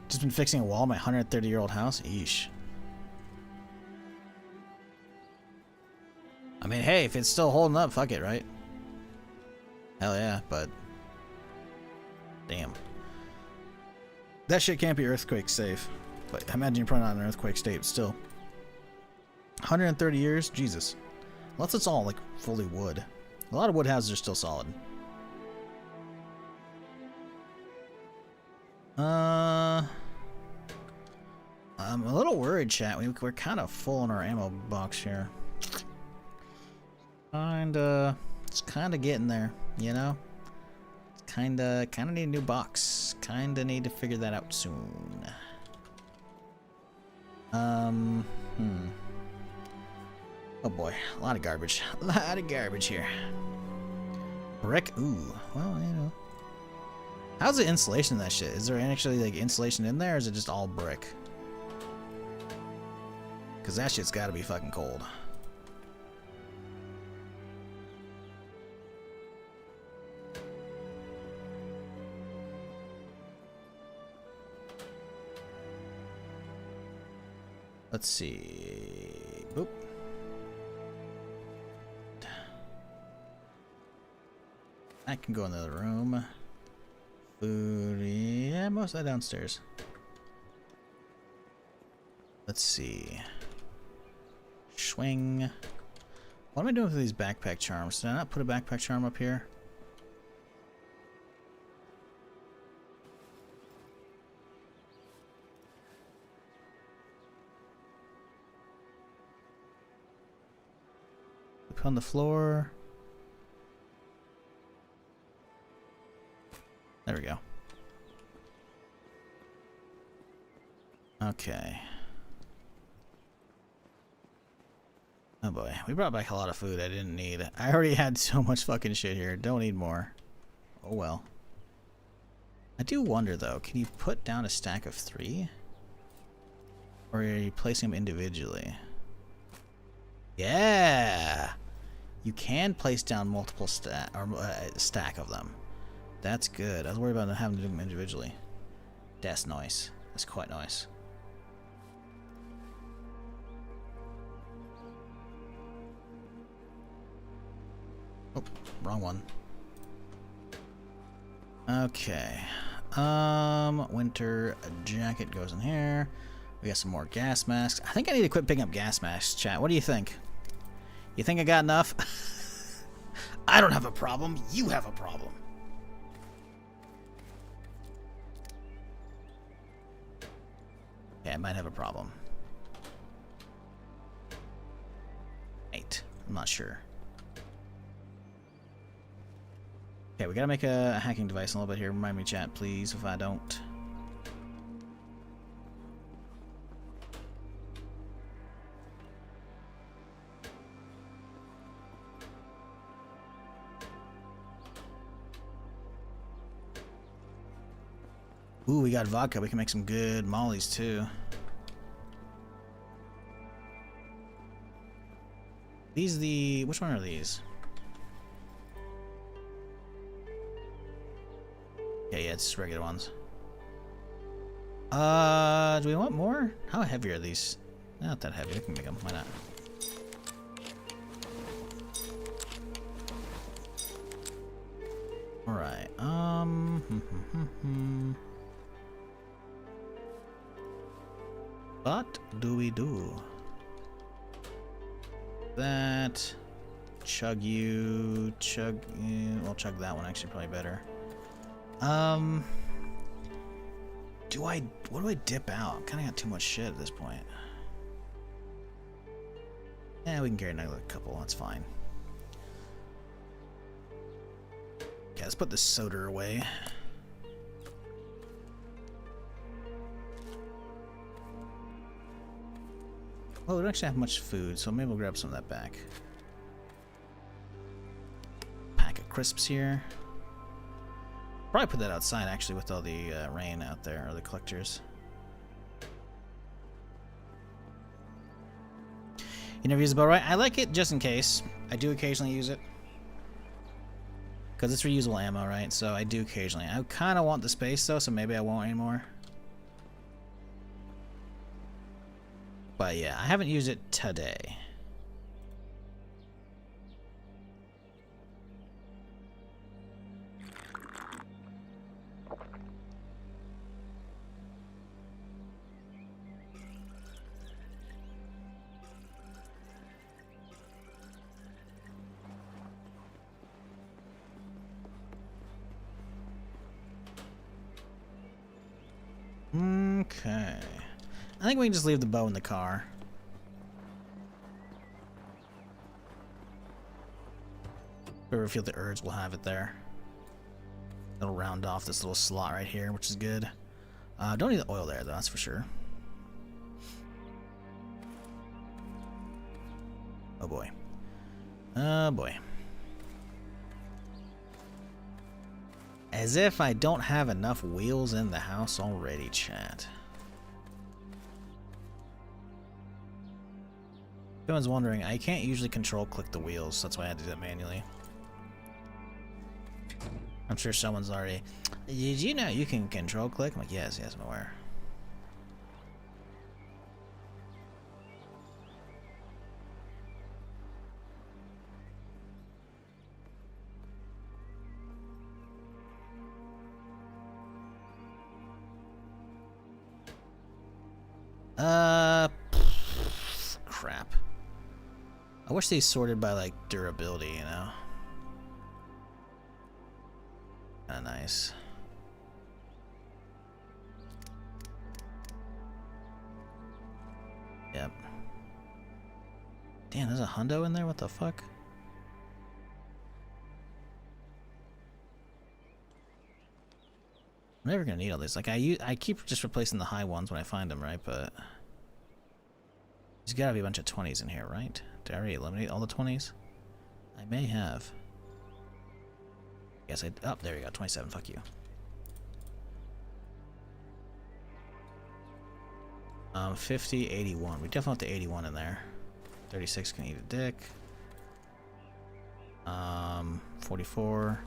Just been fixing a wall in my 130-year-old house. Eesh. I mean, hey, if it's still holding up, fuck it, right? Hell yeah, but... damn. That shit can't be earthquake safe. But I imagine you're probably not in an earthquake state, still. 130 years? Jesus. Unless it's all, like, fully wood. A lot of wood houses are still solid. I'm a little worried, chat. We're kind of full in our ammo box here. It's kind of getting there, you know? It's kind of need a new box. Kind of need to figure that out soon. Oh boy, a lot of garbage. A lot of garbage here. Brick, ooh. Well, you know. How's the insulation of that shit? Is there actually like insulation in there, or is it just all brick? Because that shit's got to be fucking cold. Let's see. Boop. I can go in the other room. Food, yeah, most of that downstairs. Let's see. Swing. What am I doing with these backpack charms? Did I not put a backpack charm up here? Up on the floor. There we go. Okay. Oh boy, we brought back a lot of food I didn't need. I already had so much fucking shit here. Don't need more. Oh well. I do wonder though, can you put down a stack of 3? Or are you placing them individually? Yeah! You can place down multiple stack of them. That's good. I was worried about having to do them individually. That's nice. That's quite nice. Oh, wrong one. Okay. Winter jacket goes in here. We got some more gas masks. I think I need to quit picking up gas masks, chat. What do you think? You think I got enough? I don't have a problem. You have a problem. Yeah, I might have a problem. 8. I'm not sure. Okay, we gotta make a hacking device in a little bit here. Remind me, chat, please, if I don't. Ooh, we got vodka. We can make some good mollies, too. Which one are these? Okay, yeah, it's regular ones. Do we want more? How heavy are these? Not that heavy. We can make them. Why not? Alright, What do we do? That. Chug you. Chug you. We'll chug that one actually, probably better. What do I dip out? Kinda got too much shit at this point. Yeah, we can carry another couple, that's fine. Okay, let's put the soda away. Oh, we don't actually have much food, so maybe we'll grab some of that back. Pack of crisps here. Probably put that outside, actually, with all the rain out there, or the collectors. You never use the bow, right? I like it just in case. I do occasionally use it. Because it's reusable ammo, right? So I do occasionally. I kind of want the space, though, so maybe I won't anymore. But yeah, I haven't used it today. Okay. I think we can just leave the bow in the car. If we ever feel the urge, we'll have it there. It'll round off this little slot right here, which is good. Don't need the oil there, though, that's for sure. Oh boy. Oh boy. As if I don't have enough wheels in the house already, chat. If anyone's wondering, I can't usually control click the wheels, so that's why I had to do that manually. I'm sure someone's already... Did you know you can control click? I'm like, yes, I'm aware. Crap. I wish they sorted by, like, durability, you know? Kinda nice. Yep. Damn, there's a hundo in there? What the fuck? I'm never gonna need all these. Like, I keep just replacing the high ones when I find them, right? But there's gotta be a bunch of 20s in here, right? Did I already eliminate all the 20s? I may have. Yes, I... Oh, there you go. 27. Fuck you. 50, 81. We definitely want the 81 in there. 36 can eat a dick. 44.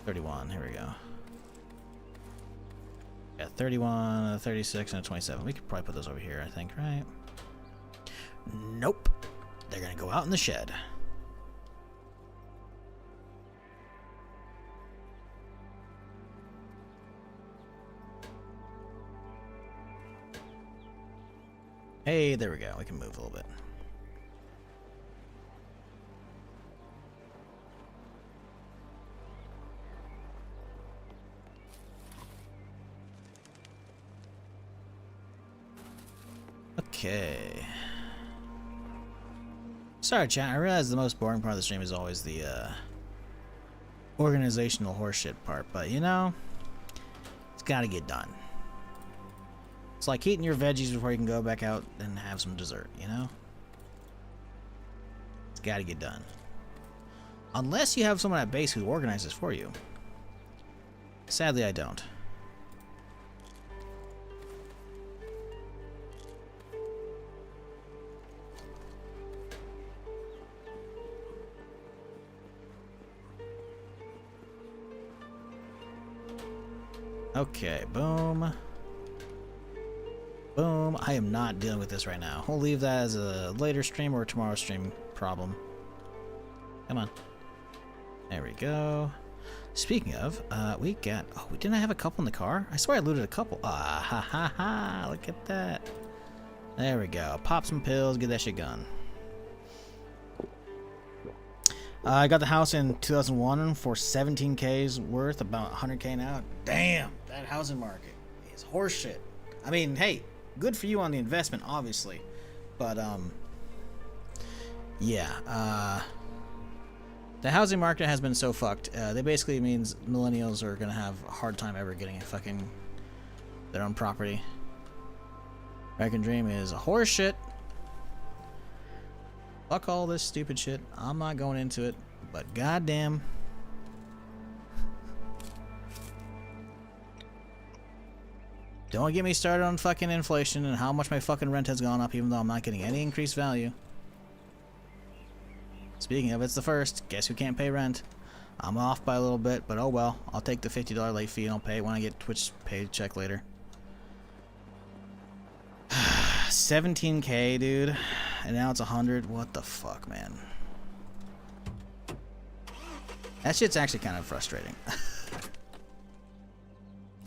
31. Here we go. Yeah, 31, 36, and a 27. We could probably put those over here, I think, right? Nope. They're gonna go out in the shed. Hey, there we go. We can move a little bit. Okay. Sorry, chat. I realize the most boring part of the stream is always the organizational horseshit part, but you know, it's got to get done. It's like eating your veggies before you can go back out and have some dessert, you know? It's got to get done. Unless you have someone at base who organizes for you. Sadly, I don't. Okay, boom. Boom. I am not dealing with this right now. We'll leave that as a later stream or tomorrow stream problem. Come on. There we go. Speaking of, we got... Oh, didn't I have a couple in the car? I swear I looted a couple. Ah, ha, ha, ha. Look at that. There we go. Pop some pills, get that shit gone. I got the house in 2001 for 17K's worth, about 100K now. Damn, that housing market is horseshit. I mean, hey, good for you on the investment, obviously. But, yeah, the housing market has been so fucked. That basically means millennials are gonna have a hard time ever getting a fucking their own property. American Dream is horseshit. Fuck all this stupid shit. I'm not going into it, but goddamn. Don't get me started on fucking inflation and how much my fucking rent has gone up, even though I'm not getting any increased value. Speaking of, it's the first. Guess who can't pay rent? I'm off by a little bit, but oh well. I'll take the $50 late fee and I'll pay it when I get Twitch paycheck later. 17K, dude. And now it's 100. What the fuck, man? That shit's actually kind of frustrating.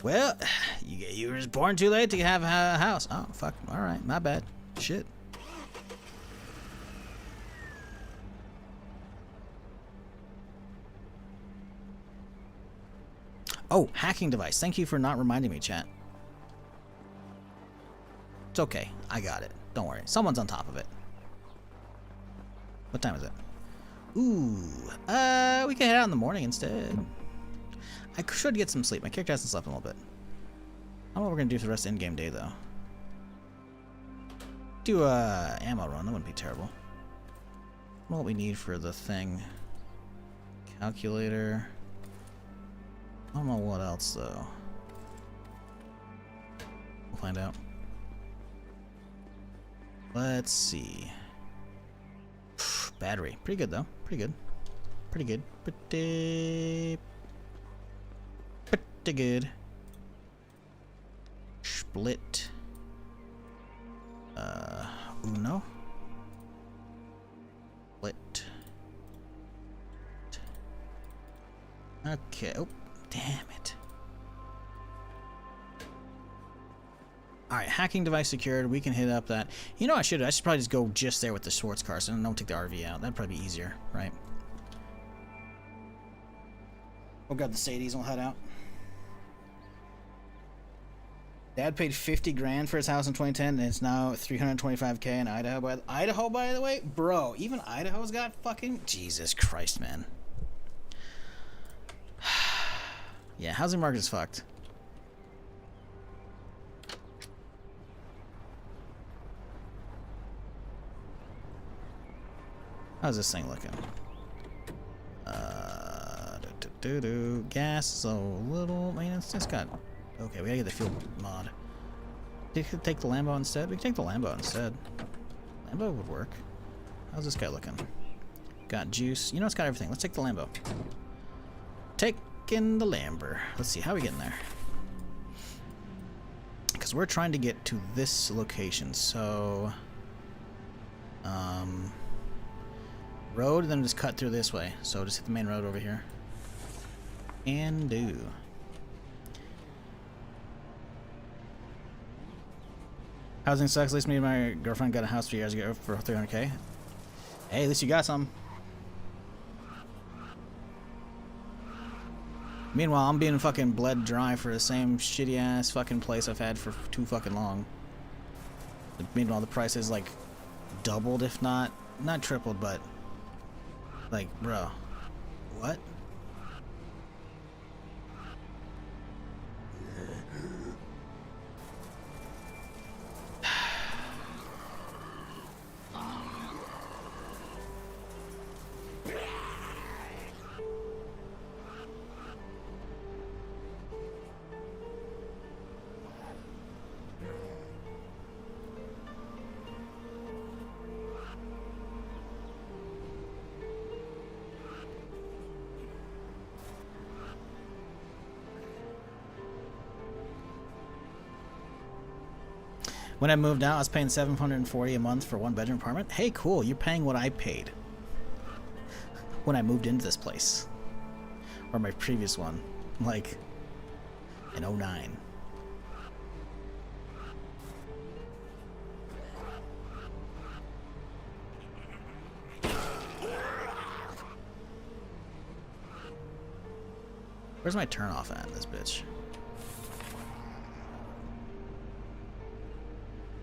Well, you were just born too late to have a house. Oh, fuck. All right. My bad. Shit. Oh, hacking device. Thank you for not reminding me, chat. It's okay. I got it. Don't worry. Someone's on top of it. What time is it? Ooh. We can head out in the morning instead. I should get some sleep. My character hasn't slept in a little bit. I don't know what we're going to do for the rest of in-game day, though. Do a ammo run. That wouldn't be terrible. I don't know what we need for the thing. Calculator. I don't know what else, though. We'll find out. Let's see. Battery. Pretty good, though. Pretty good. Pretty good. Pretty good. Split. Uno. Split. Okay. Oh, damn it. Alright, hacking device secured. We can hit up that. You know, I should probably just go just there with the sports car, so don't take the RV out. That'd probably be easier, right? We'll grab the Sadies and we'll head out. Dad paid 50 grand for his house in 2010, and it's now 325K in Idaho. Idaho, by the way? Bro, even Idaho's got fucking... Jesus Christ, man. Yeah, housing market is fucked. How's this thing looking? Gas is a little maintenance. It's got... Okay, we gotta get the fuel mod. We could take the Lambo instead. We could take the Lambo instead. Lambo would work. How's this guy looking? Got juice. You know, it's got everything. Let's take the Lambo. Taking the Lamber. Let's see. How are we getting there? because we're trying to get to this location. So, road, then just cut through this way. So just hit the main road over here. And do. Housing sucks. At least me and my girlfriend got a house 3 years ago for 300K. Hey, at least you got some. Meanwhile, I'm being fucking bled dry for the same shitty ass fucking place I've had for too fucking long. Meanwhile, the price is like doubled, if not tripled, but like, bro, what? When I moved out, I was paying $740 a month for 1-bedroom apartment. Hey, cool, you're paying what I paid when I moved into this place. Or my previous one, like, in 09. Where's my turn-off at, this bitch?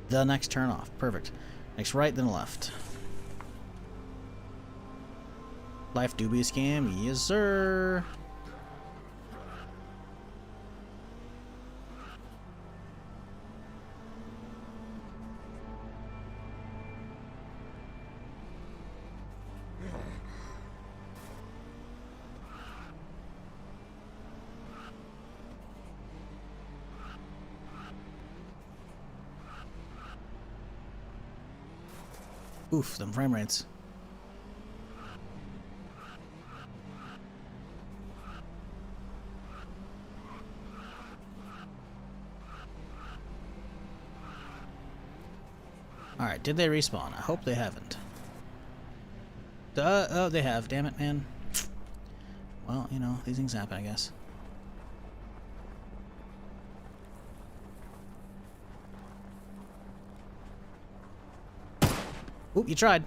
The next turn off. Perfect. Next right, then left. Life do be a scam. Yes, sir. Oof, them frame rates. Alright, did they respawn? I hope they haven't. Oh, they have. Damn it, man. Well, you know, these things happen, I guess. Oop, you tried.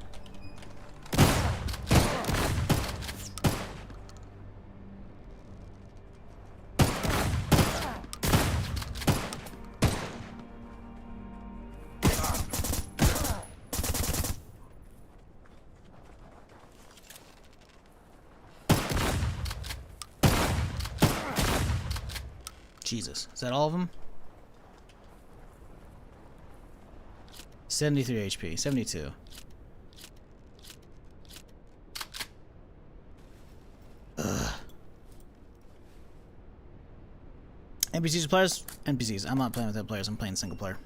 Jesus, is that all of them? 73 HP, 72. NPCs or players? NPCs. I'm not playing with other players. I'm playing single player.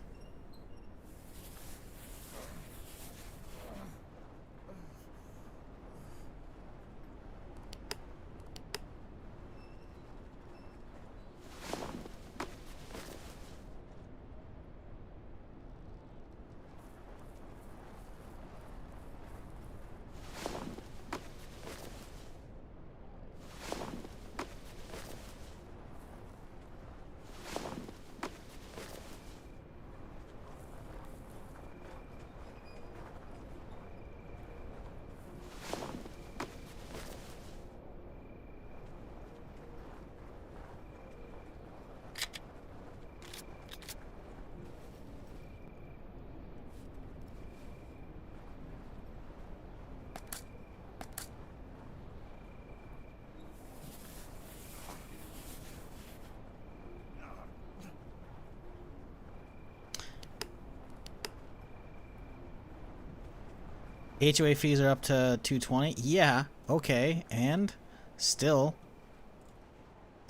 HOA fees are up to $220. Yeah, okay, and still,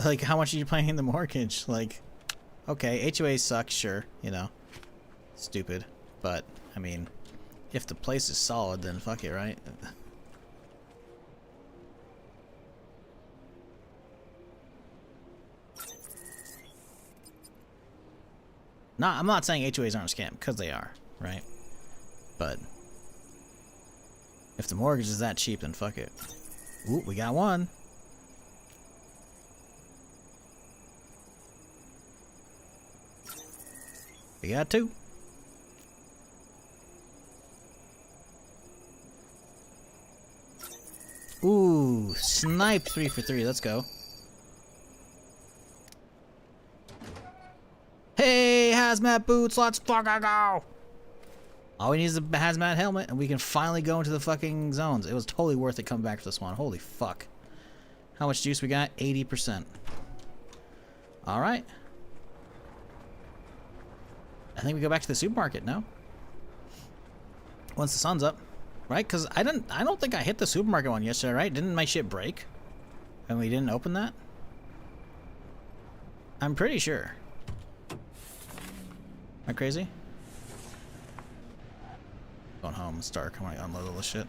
like, how much are you paying the mortgage? Like, okay, HOA sucks, sure, you know, stupid, but I mean, if the place is solid, then fuck it, right? I'm not saying HOAs aren't a scam, because they are, right? But if the mortgage is that cheap, then fuck it. Ooh, we got one. We got two. Ooh, snipe 3 for 3. Let's go. Hey, hazmat boots, let's fucking go! All we need is a hazmat helmet, and we can finally go into the fucking zones. It was totally worth it coming back to this one. Holy fuck. How much juice we got? 80%. Alright. I think we go back to the supermarket, no? Once the sun's up. Right? Because I don't think I hit the supermarket one yesterday, right? Didn't my shit break? And we didn't open that? I'm pretty sure. Am I crazy? Going home, it's dark. I want to unload all this shit.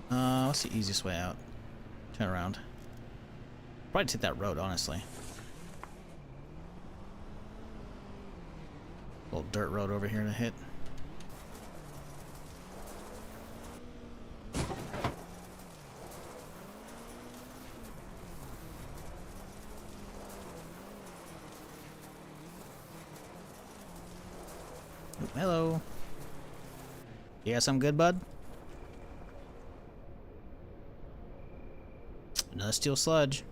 What's the easiest way out? Turn around. Probably take that road, honestly. Little dirt road over here to hit. Hello. You got some good, bud? Another steel sludge.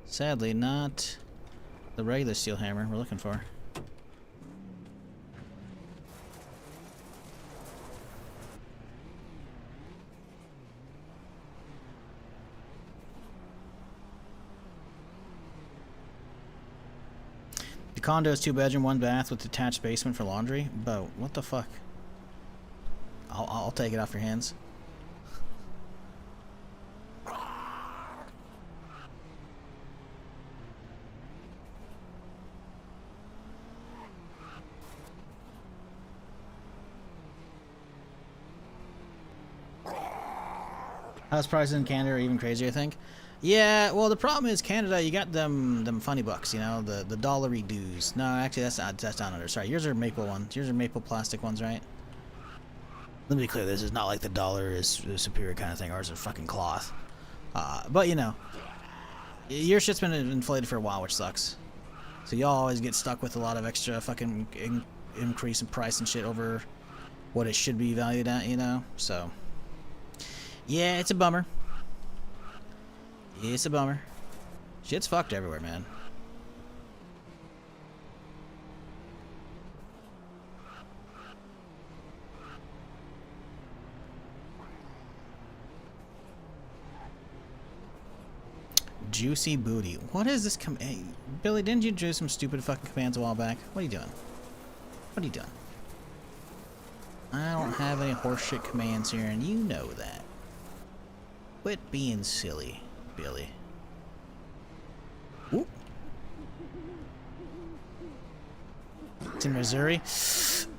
Sadly, not the regular steel hammer we're looking for. The condo is 2-bedroom, 1 bath with detached basement for laundry. Bo, what the fuck? I'll take it off your hands. House prices in Canada are even crazier, I think. Yeah, well, the problem is Canada, you got them funny bucks, you know, the dollary dues. No, actually, that's down under. Sorry, yours are maple ones. Yours are maple plastic ones, right? Let me be clear, this is not like the dollar is a superior kind of thing. Ours are fucking cloth. But, you know, your shit's been inflated for a while, which sucks. So y'all always get stuck with a lot of extra fucking increase in price and shit over what it should be valued at, you know? So, yeah, it's a bummer. It's a bummer. Shit's fucked everywhere, man. Juicy booty. What is this hey, Billy, didn't you do some stupid fucking commands a while back? What are you doing? What are you doing? I don't have any horseshit commands here, and you know that. Quit being silly, Billy. Ooh. It's in Missouri.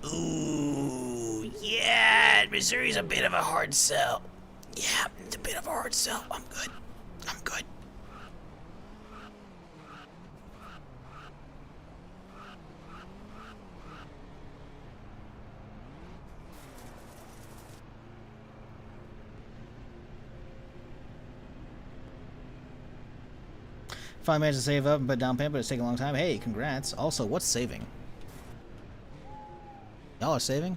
Ooh, yeah, Missouri's a bit of a hard sell. Yeah, it's a bit of a hard sell. I'm good. I'm good. Finally managed to save up and put down payment, but it's taking a long time. Hey, congrats. Also, what's saving? Y'all are saving?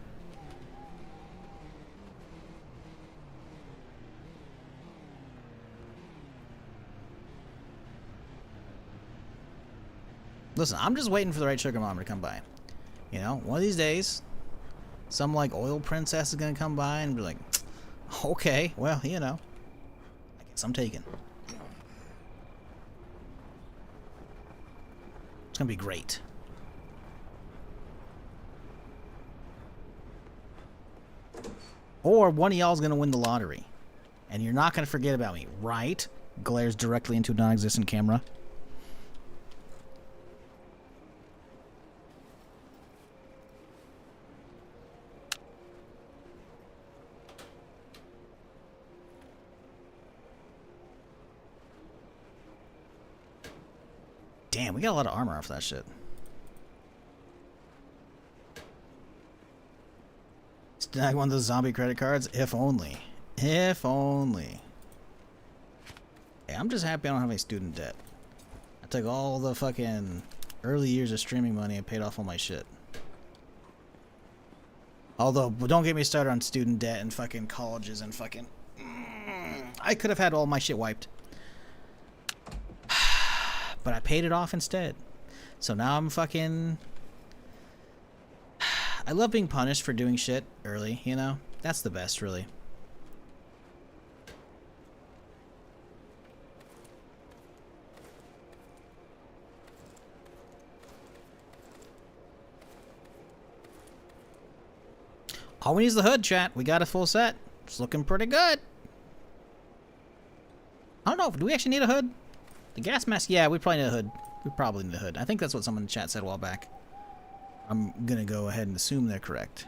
Listen, I'm just waiting for the right sugar mama to come by. You know, one of these days, some like oil princess is gonna come by and be like, okay, well, you know, I guess I'm taking. It's gonna be great. Or one of y'all's gonna win the lottery. And you're not gonna forget about me, right? Glares directly into a non-existent camera. Damn, we got a lot of armor off that shit. Snag one of those zombie credit cards? If only. If only. Hey, I'm just happy I don't have any student debt. I took all the fucking early years of streaming money and paid off all my shit. Although, don't get me started on student debt and fucking colleges and fucking... I could have had all my shit wiped. But I paid it off instead. So now I'm fucking... I love being punished for doing shit early, you know? That's the best, really. All we need is the hood, chat. We got a full set. It's looking pretty good. I don't know. Do we actually need a hood? The gas mask? Yeah, we probably need a hood. We probably need a hood. I think that's what someone in the chat said a while back. I'm gonna go ahead and assume they're correct.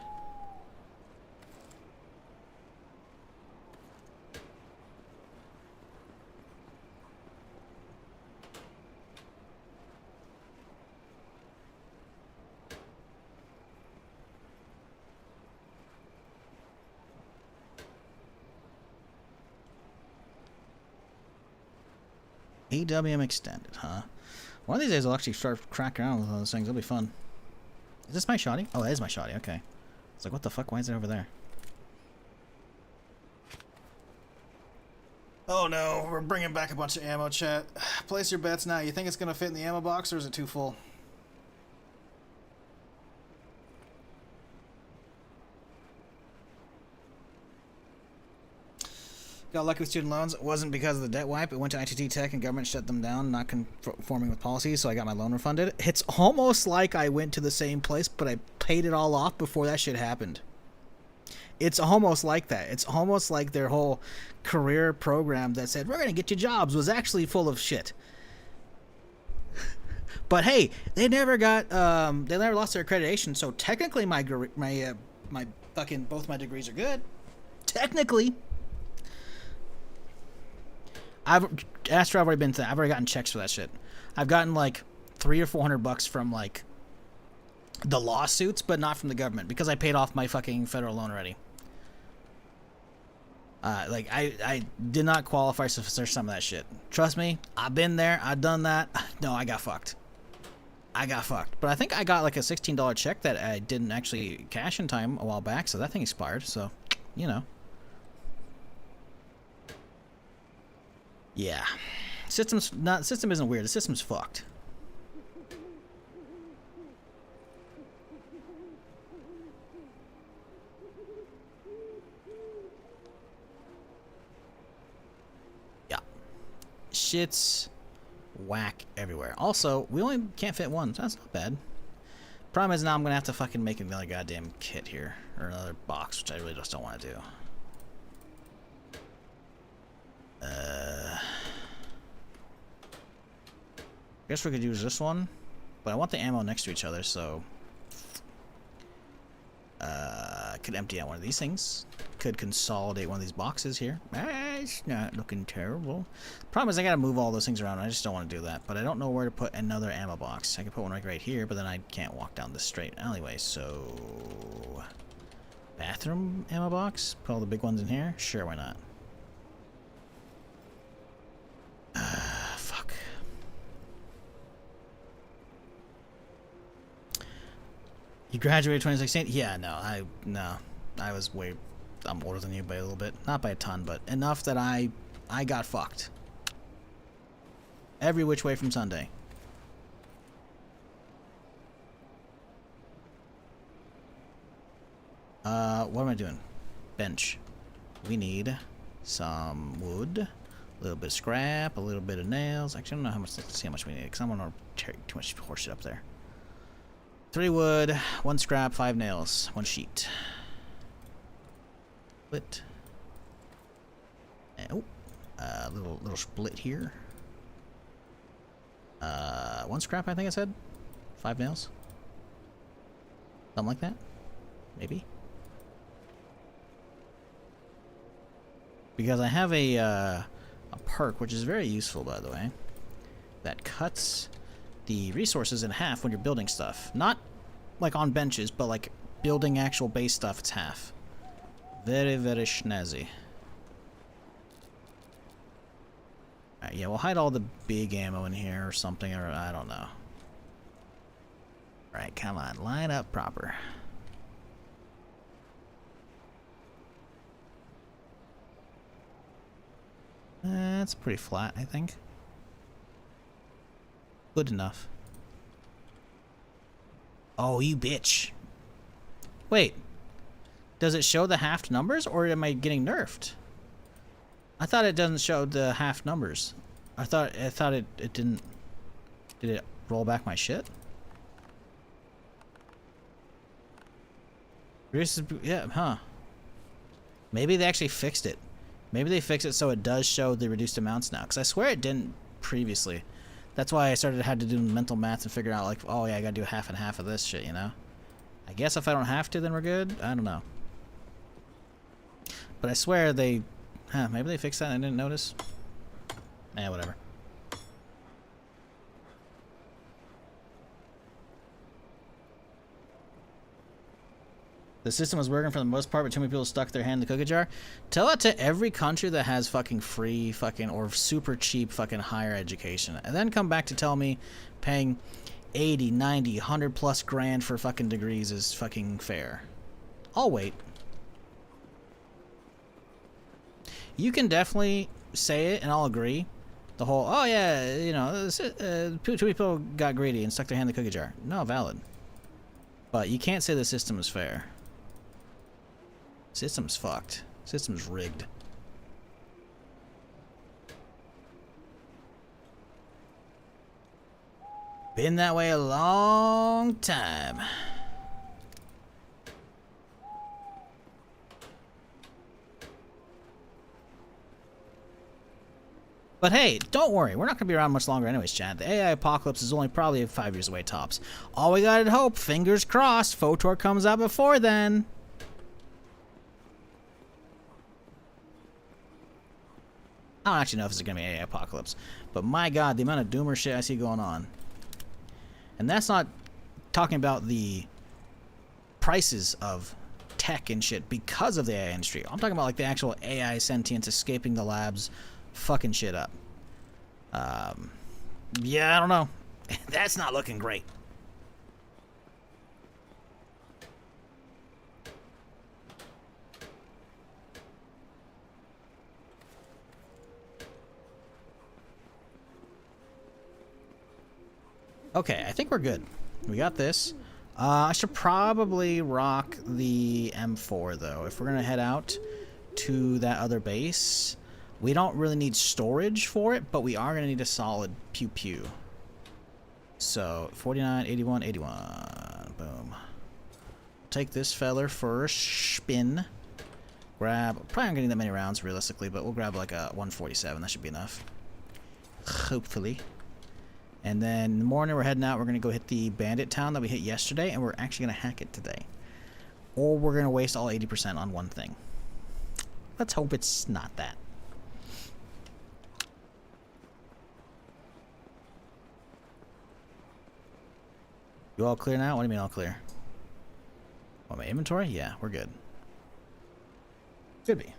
AWM extended, huh? One of these days I'll actually start cracking around with those things. It'll be fun. Is this my shoddy? Oh, it is my shoddy. Okay. It's like, what the fuck? Why is it over there? Oh no, we're bringing back a bunch of ammo, chat. Place your bets now. You think it's gonna fit in the ammo box, or is it too full? Got lucky with student loans. It wasn't because of the debt wipe. It went to ITT Tech and government shut them down, not conforming with policies, so I got my loan refunded. It's almost like I went to the same place, but I paid it all off before that shit happened. It's almost like that. It's almost like their whole career program that said, we're going to get you jobs, was actually full of shit. But hey, they never got, they never lost their accreditation, so technically my fucking, both my degrees are good. Technically. After I've already been to, I've already gotten checks for that shit. I've gotten like $300 or $400 from like the lawsuits, but not from the government because I paid off my fucking federal loan already. Like I did not qualify for some of that shit. Trust me, I've been there. I've done that. No, I got fucked. I got fucked. But I think I got like a $16 check that I didn't actually cash in time a while back, so that thing expired. So, you know. Yeah. System isn't weird. The system's fucked. Yeah. Shit's whack everywhere. Also, we only can't fit one, so that's not bad. Problem is now I'm gonna have to fucking make another goddamn kit here. Or another box, which I really just don't want to do. I guess we could use this one, but I want the ammo next to each other, so I could empty out one of these things. Could consolidate one of these boxes here. It's not looking terrible. Problem is I gotta move all those things around. I just don't want to do that, but I don't know where to put another ammo box. I could put one like right here, but then I can't walk down this straight alleyway, so bathroom ammo box? Put all the big ones in here? Sure, why not? Fuck. You graduated 2016? Yeah, no, I was I'm older than you by a little bit. Not by a ton, but enough that I got fucked. Every which way from Sunday. What am I doing? Bench. We need some wood, a little bit of scrap, a little bit of nails. Actually, I don't know how much. Let's see how much we need, because I don't want to tear too much horseshit up there. 3 wood, 1 scrap, 5 nails, 1 sheet. Split. And, oh, little split here. 1 scrap, I think I said. 5 nails. Something like that. Maybe. Because I have a perk, which is very useful, by the way, that cuts the resources in half when you're building stuff. Not like on benches, but like building actual base stuff, it's half. Very, very snazzy. Alright, yeah, we'll hide all the big ammo in here or something, or I don't know. Alright, come on, line up proper. It's pretty flat, I think. Good enough. Oh, you bitch. Wait. Does it show the half numbers, or am I getting nerfed? I thought it doesn't show the half numbers. I thought it didn't. Did it roll back my shit? Yeah, huh. Maybe they actually fixed it. Maybe they fixed it so it does show the reduced amounts now. Because I swear it didn't previously. That's why I had to do mental math and figure out, like, oh yeah, I gotta do half and half of this shit, you know? I guess if I don't have to, then we're good? I don't know. But I swear they... Huh, maybe they fixed that and I didn't notice? Eh, whatever. The system was working for the most part, but too many people stuck their hand in the cookie jar. Tell that to every country that has fucking free fucking or super cheap fucking higher education. And then come back to tell me paying 80, 90, 100 plus grand for fucking degrees is fucking fair. I'll wait. You can definitely say it and I'll agree. The whole, oh yeah, you know, two people got greedy and stuck their hand in the cookie jar. No, valid. But you can't say the system is fair. System's fucked. System's rigged. Been that way a long time. But hey, don't worry, we're not going to be around much longer anyways, Chad. The AI apocalypse is only probably 5 years away tops. All we gotta hope, fingers crossed, Photor comes out before then. I don't actually know if it's going to be AI apocalypse, but my god, the amount of doomer shit I see going on. And that's not talking about the prices of tech and shit because of the AI industry. I'm talking about like the actual AI sentience escaping the labs, fucking shit up. Yeah, I don't know. That's not looking great. Okay, I think we're good. We got this. I should probably rock the M4 though. If we're gonna head out to that other base, we don't really need storage for it, but we are gonna need a solid pew pew. So 49, 81, 81. Boom. Take this feller for a spin. Grab. Probably not getting that many rounds realistically, but we'll grab like a 147. That should be enough. Hopefully. And then in the morning we're heading out, we're going to go hit the bandit town that we hit yesterday, and we're actually going to hack it today. Or we're going to waste all 80% on one thing. Let's hope it's not that. You all clear now? What do you mean all clear? Oh, my inventory? Yeah, we're good. Could be.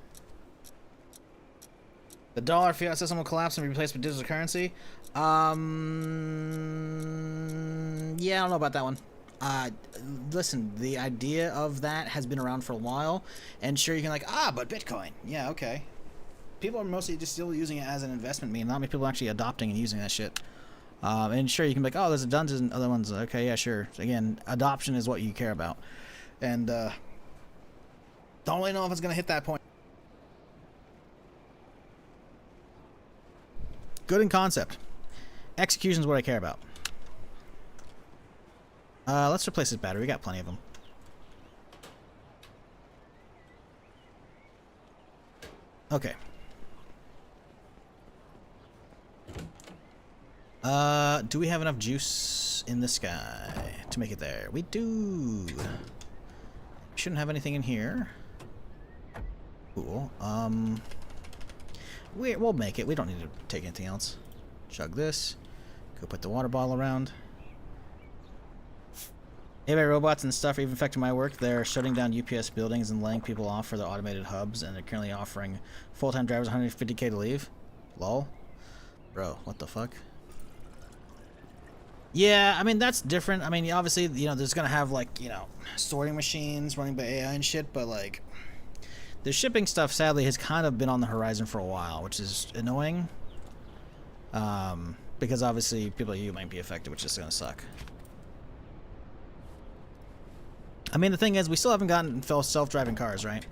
The dollar fiat system will collapse and be replaced with digital currency. Yeah, I don't know about that one. Listen, the idea of that has been around for a while, and sure, you can but Bitcoin. Yeah, okay. People are mostly just still using it as an investment meme. Not many people are actually adopting and using that shit. And sure, you can be like, oh, there's a dungeon and other ones. Okay, yeah, sure. Again, adoption is what you care about. And, don't really know if it's going to hit that point. Good in concept. Execution is what I care about. Let's replace this battery. We got plenty of them. Okay. Do we have enough juice in the sky to make it there? We do. Shouldn't have anything in here. Cool. We'll make it. We don't need to take anything else. Chug this. Go put the water bottle around. AI robots and stuff are even affecting my work. They're shutting down UPS buildings and laying people off for their automated hubs, and they're currently offering full-time drivers 150K to leave. Lol. Bro, what the fuck? Yeah, I mean, that's different. I mean, obviously, you know, there's gonna have, like, you know, sorting machines running by AI and shit, but, like, the shipping stuff, sadly, has kind of been on the horizon for a while, which is annoying. Because, obviously, people like you might be affected, which is gonna suck. I mean, the thing is, we still haven't gotten self-driving cars, right?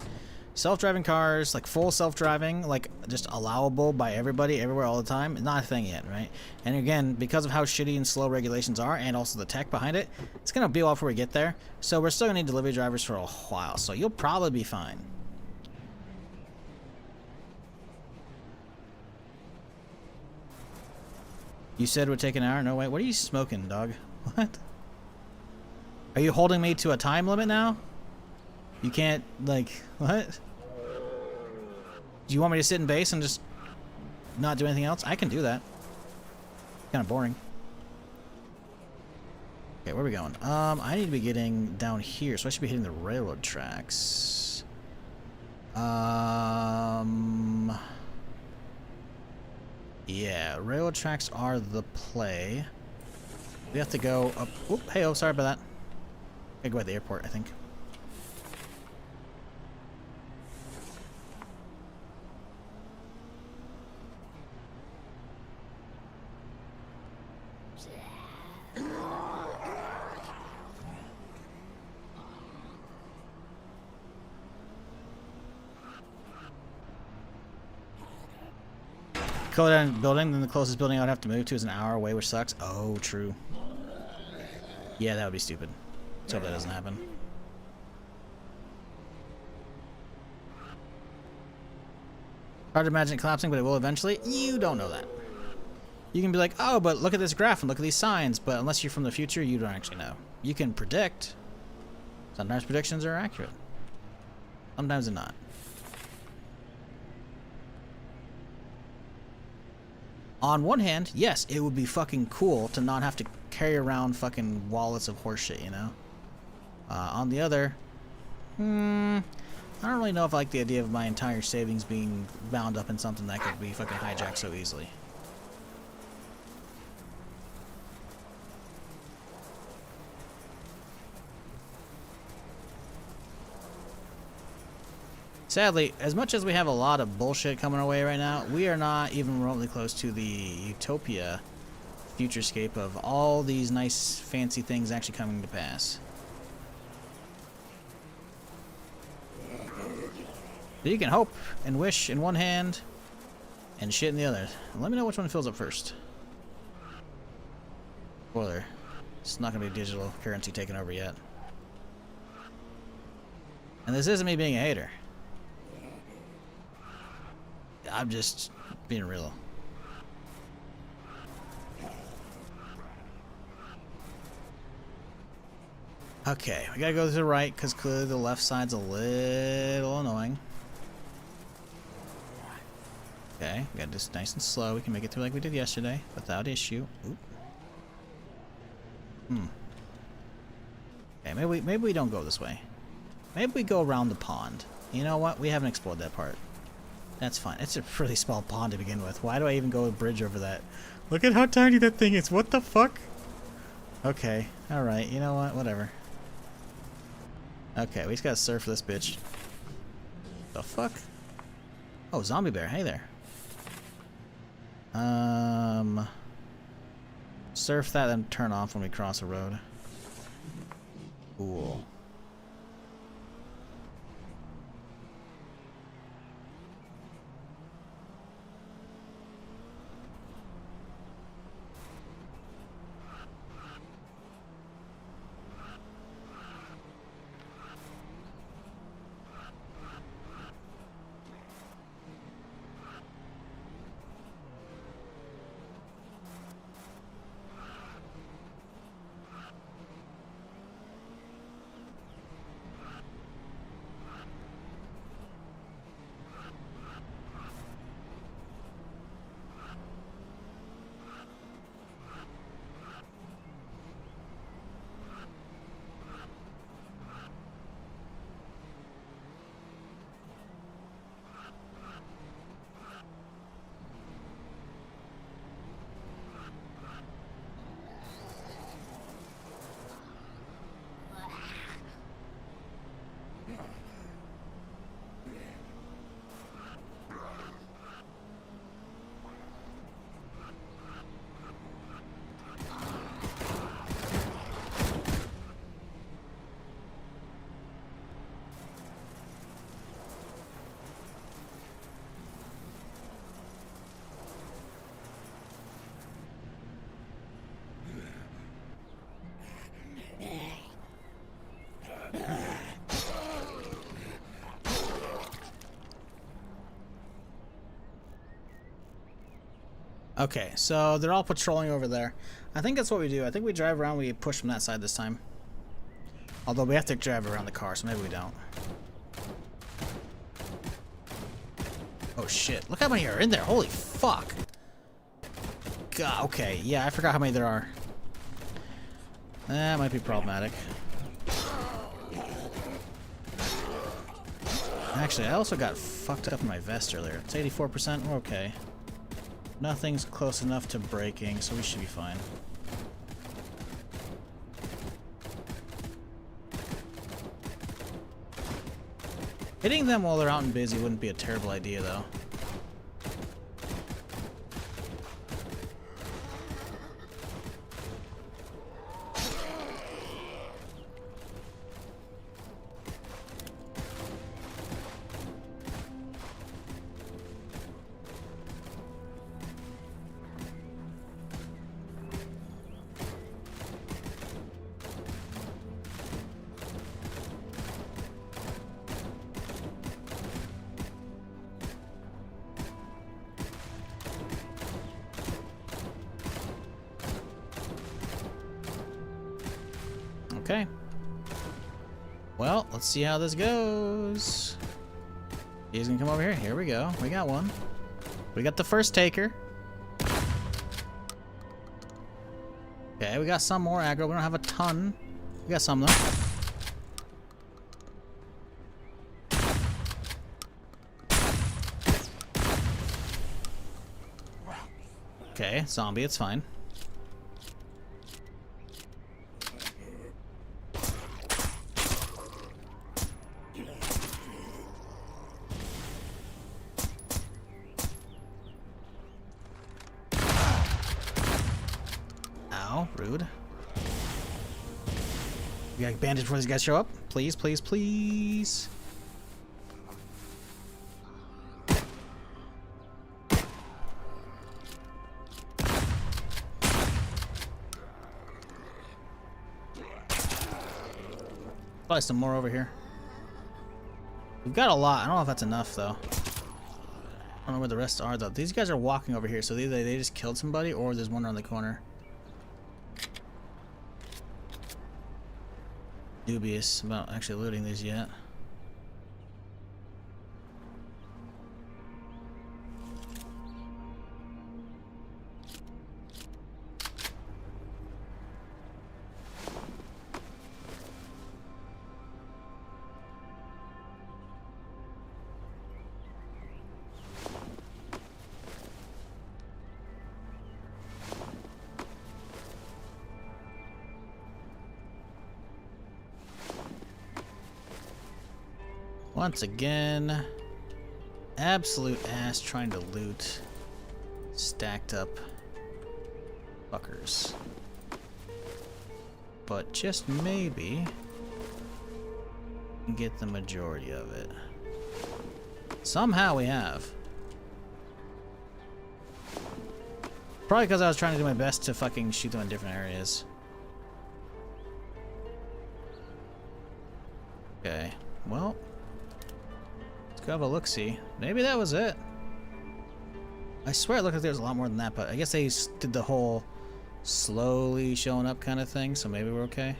Self-driving cars, like full self-driving, like just allowable by everybody, everywhere, all the time, not a thing yet, right? And again, because of how shitty and slow regulations are, and also the tech behind it, it's gonna be a while before we get there. So we're still gonna need delivery drivers for a while. So you'll probably be fine. You said it would take an hour? No, wait, what are you smoking, dog? What? Are you holding me to a time limit now? You can't, like, what? Do you want me to sit in base and just not do anything else? I can do that. Kind of boring. Okay, where are we going? I need to be getting down here, so I should be hitting the railroad tracks. Yeah, railroad tracks are the play. We have to go up. Oop, hey, oh, sorry about that. I go at the airport, I think. Go down building, then the closest building I'd have to move to is an hour away, which sucks. Oh, true. Yeah, that would be stupid. Let's hope that doesn't happen. Hard to imagine it collapsing, but it will eventually. You don't know that. You can be like, oh, but look at this graph and look at these signs, but unless you're from the future, you don't actually know. You can predict. Sometimes predictions are accurate. Sometimes they're not. On one hand, yes, it would be fucking cool to not have to carry around fucking wallets of horseshit, you know? On the other, I don't really know if I like the idea of my entire savings being bound up in something that could be fucking hijacked so easily. Sadly, as much as we have a lot of bullshit coming our way right now, we are not even remotely close to the utopia futurescape of all these nice fancy things actually coming to pass. So you can hope and wish in one hand and shit in the other. Let me know which one fills up first. Spoiler, it's not going to be digital currency taking over yet. And this isn't me being a hater. I'm just being real. Okay, we gotta go to the right because clearly the left side's a little annoying. Okay, we got this nice and slow. We can make it through like we did yesterday without issue. Oop. Okay, maybe we don't go this way. Maybe we go around the pond. You know what? We haven't explored that part. That's fine. It's a pretty small pond to begin with. Why do I even go a bridge over that? Look at how tiny that thing is. What the fuck? Okay. Alright. You know what? Whatever. Okay. We just gotta surf this bitch. The fuck? Oh, zombie bear. Hey there. Surf that and turn off when we cross a road. Cool. Okay, so they're all patrolling over there. I think that's what we do. I think we drive around, we push from that side this time. Although we have to drive around the car, so maybe we don't. Oh shit, look how many are in there. Holy fuck. God, okay, yeah, I forgot how many there are. That might be problematic. Actually, I also got fucked up in my vest earlier. It's 84%, we're okay. Nothing's close enough to breaking, so we should be fine. Hitting them while they're out and busy wouldn't be a terrible idea, though. Okay. Well, let's see how this goes. He's gonna come over here. Here we go. We got one. We got the first taker. Okay, we got some more aggro. We don't have a ton. We got some though. Okay, zombie, it's fine. Ow, rude. We got bandits before these guys show up. Please, please, please. Probably some more over here. We've got a lot. I don't know if that's enough though. I don't know where the rest are though. These guys are walking over here, so either they just killed somebody or there's one around the corner. Dubious about actually looting these yet. Once again, absolute ass trying to loot stacked up fuckers. But just maybe get the majority of it. Somehow we have. Probably because I was trying to do my best to fucking shoot them in different areas. Okay, well. Go have a look-see. Maybe that was it. I swear it looked like there was a lot more than that, but I guess they did the whole slowly showing up kind of thing, so maybe we're okay.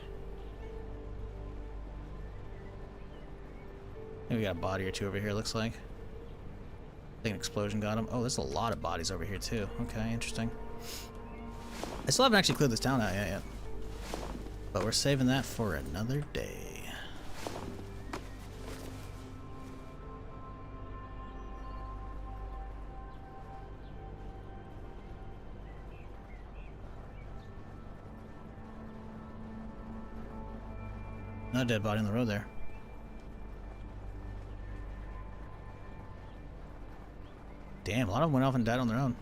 Maybe we got a body or two over here, looks like. I think an explosion got him. Oh, there's a lot of bodies over here, too. Okay, interesting. I still haven't actually cleared this town out yet. But we're saving that for another day. Another dead body on the road there. Damn, a lot of them went off and died on their own.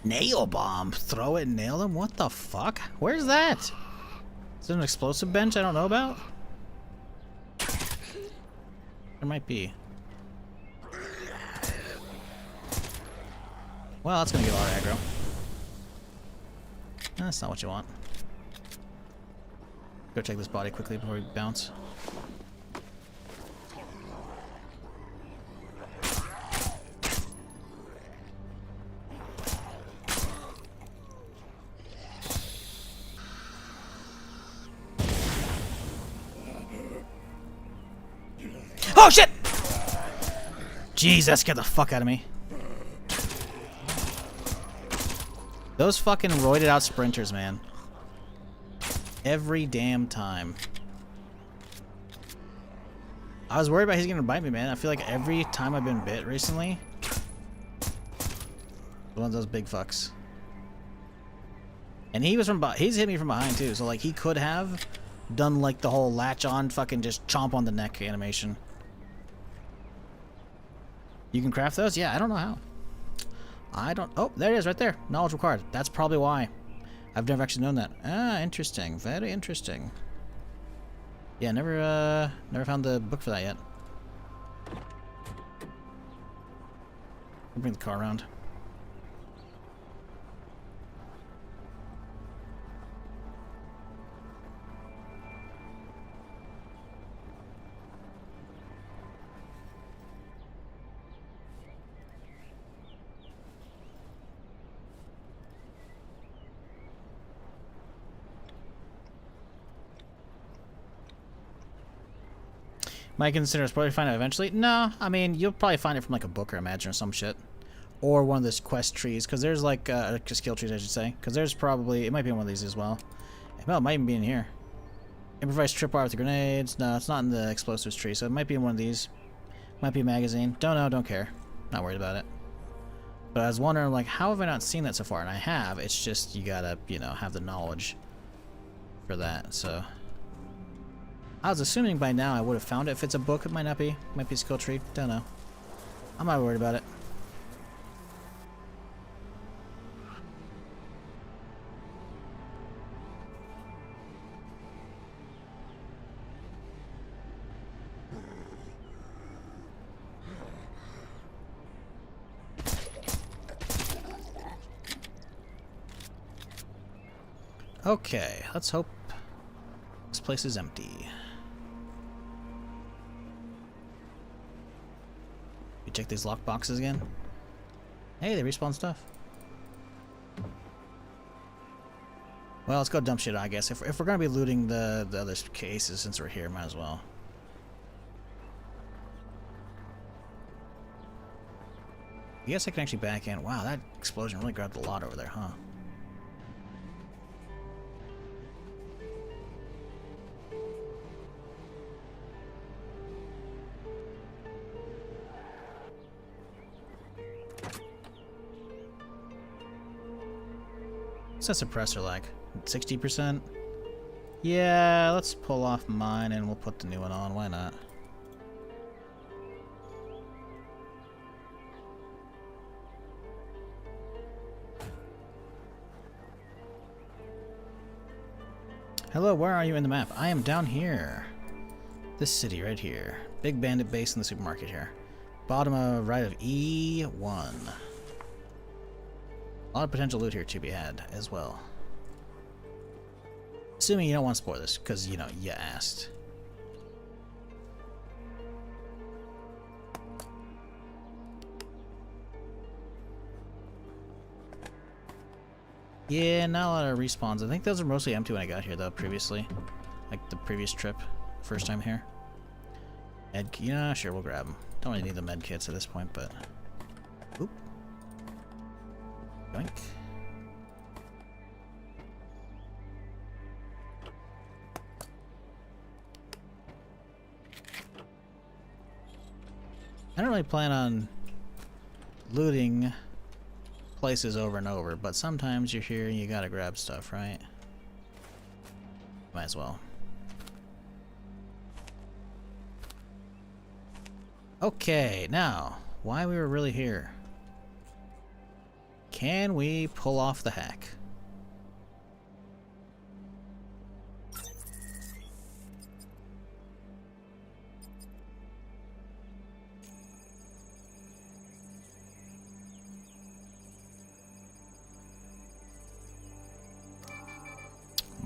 Nail bomb. Throw it and nail them? What the fuck? Where's that? Is there an explosive bench I don't know about? There might be. Well, that's gonna get a lot of aggro. That's not what you want. Go check this body quickly before we bounce. Oh shit! Jeez, that scared the fuck out of me. Those fucking roided out sprinters, man. Every damn time. I was worried about he's gonna bite me, man. I feel like every time I've been bit recently, one of those big fucks. And he's hit me from behind too, so like he could have done like the whole latch on fucking just chomp on the neck animation. You can craft those? Yeah, I don't know how. Oh, there it is right there. Knowledge required. That's probably why. I've never actually known that. Ah, interesting. Very interesting. Yeah, never found the book for that yet. I'll bring the car around. Might consider probably find it eventually. No, I mean you'll probably find it from like a book, or imagine, or some shit, or one of those quest trees. Because there's like skill trees, I should say. Because there's probably it might be in one of these as well. Well, it might even be in here. Improvise tripwire with the grenades. No, it's not in the explosives tree, so it might be in one of these. Might be a magazine. Don't know. Don't care. Not worried about it. But I was wondering, like, how have I not seen that so far? And I have. It's just you gotta, you know, have the knowledge for that. So. I was assuming by now I would have found it. If it's a book, it might not be. Might be a skill tree. Don't know. I'm not worried about it. Okay, let's hope this place is empty. Check these lock boxes again. Hey, they respawn stuff. Well, let's go dump shit, I guess. If we're gonna be looting the other cases since we're here, might as well. I guess I can actually back in. Wow, that explosion really grabbed a lot over there, huh? What's that suppressor like? 60%? Yeah, let's pull off mine and we'll put the new one on. Why not? Hello, where are you in the map? I am down here. This city right here. Big bandit base in the supermarket here. Bottom right of E1. A lot of potential loot here to be had as well. Assuming you don't want to spoil this, because, you know, you asked. Yeah, not a lot of respawns. I think those are mostly empty when I got here, though, previously. Like the previous trip, first time here. Yeah, sure, we'll grab them. Don't really need the med kits at this point, but... Oop. Boink. I don't really plan on looting places over and over, but sometimes you're here and you gotta grab stuff, right? Might as well. Okay, now, why we were really here. Can we pull off the hack?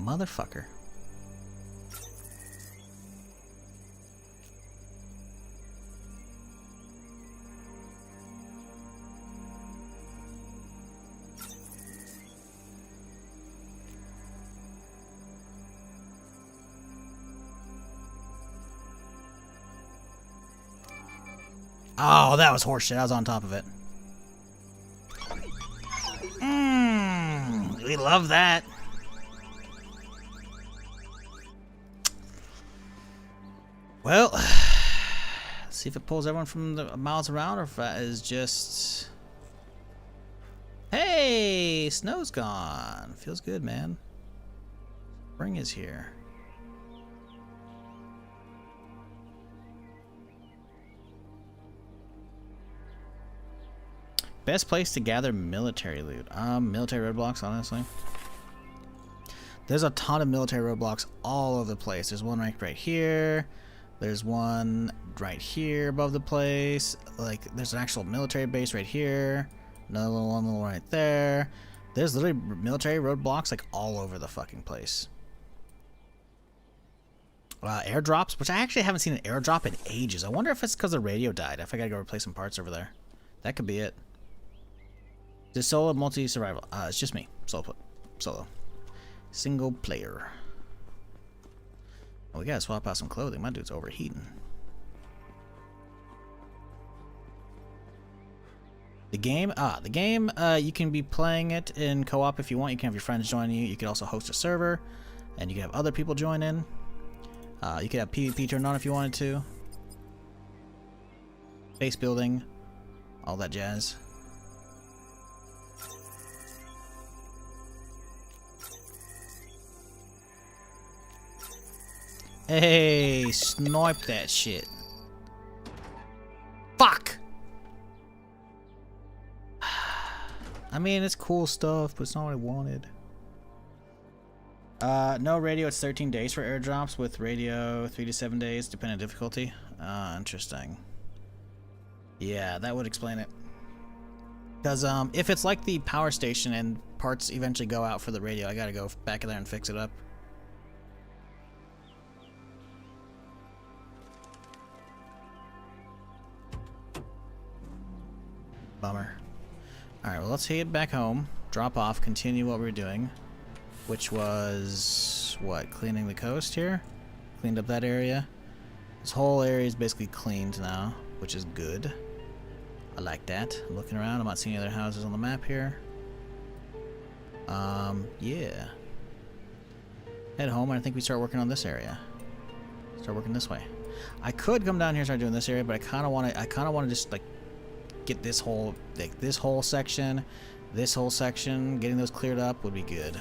Motherfucker. Oh, that was horseshit. I was on top of it. We love that. Well, let's see if it pulls everyone from the miles around or if that is just... Hey, snow's gone. Feels good, man. Spring is here. Best place to gather military loot. Military roadblocks, honestly. There's a ton of military roadblocks all over the place. There's one right here. There's one right here above the place. Like, there's an actual military base right here. Another little one right there. There's literally military roadblocks like all over the fucking place. Airdrops, which I actually haven't seen an airdrop in ages. I wonder if it's because the radio died. If I gotta go replace some parts over there. That could be it. Just solo multi-survival. It's just me. Solo. Single player. Oh, we gotta swap out some clothing. My dude's overheating. The game, you can be playing it in co-op if you want. You can have your friends join you. You can also host a server, and you can have other people join in. You could have PvP turned on if you wanted to. Base building, all that jazz. Hey, snipe that shit. Fuck! I mean, it's cool stuff, but it's not what I wanted. No radio, it's 13 days for airdrops. With radio, 3 to 7 days, depending on difficulty. Interesting. Yeah, that would explain it. Because if it's like the power station and parts eventually go out for the radio, I gotta go back in there and fix it up. Bummer. Alright, well, let's head back home, drop off, continue what we were doing, which was, what, cleaning the coast here? Cleaned up that area. This whole area is basically cleaned now, which is good. I like that. I'm looking around, I'm not seeing any other houses on the map here. Yeah. Head home, and I think we start working on this area. Start working this way. I could come down here and start doing this area, but I kind of want to just, like, get this whole section, getting those cleared up would be good.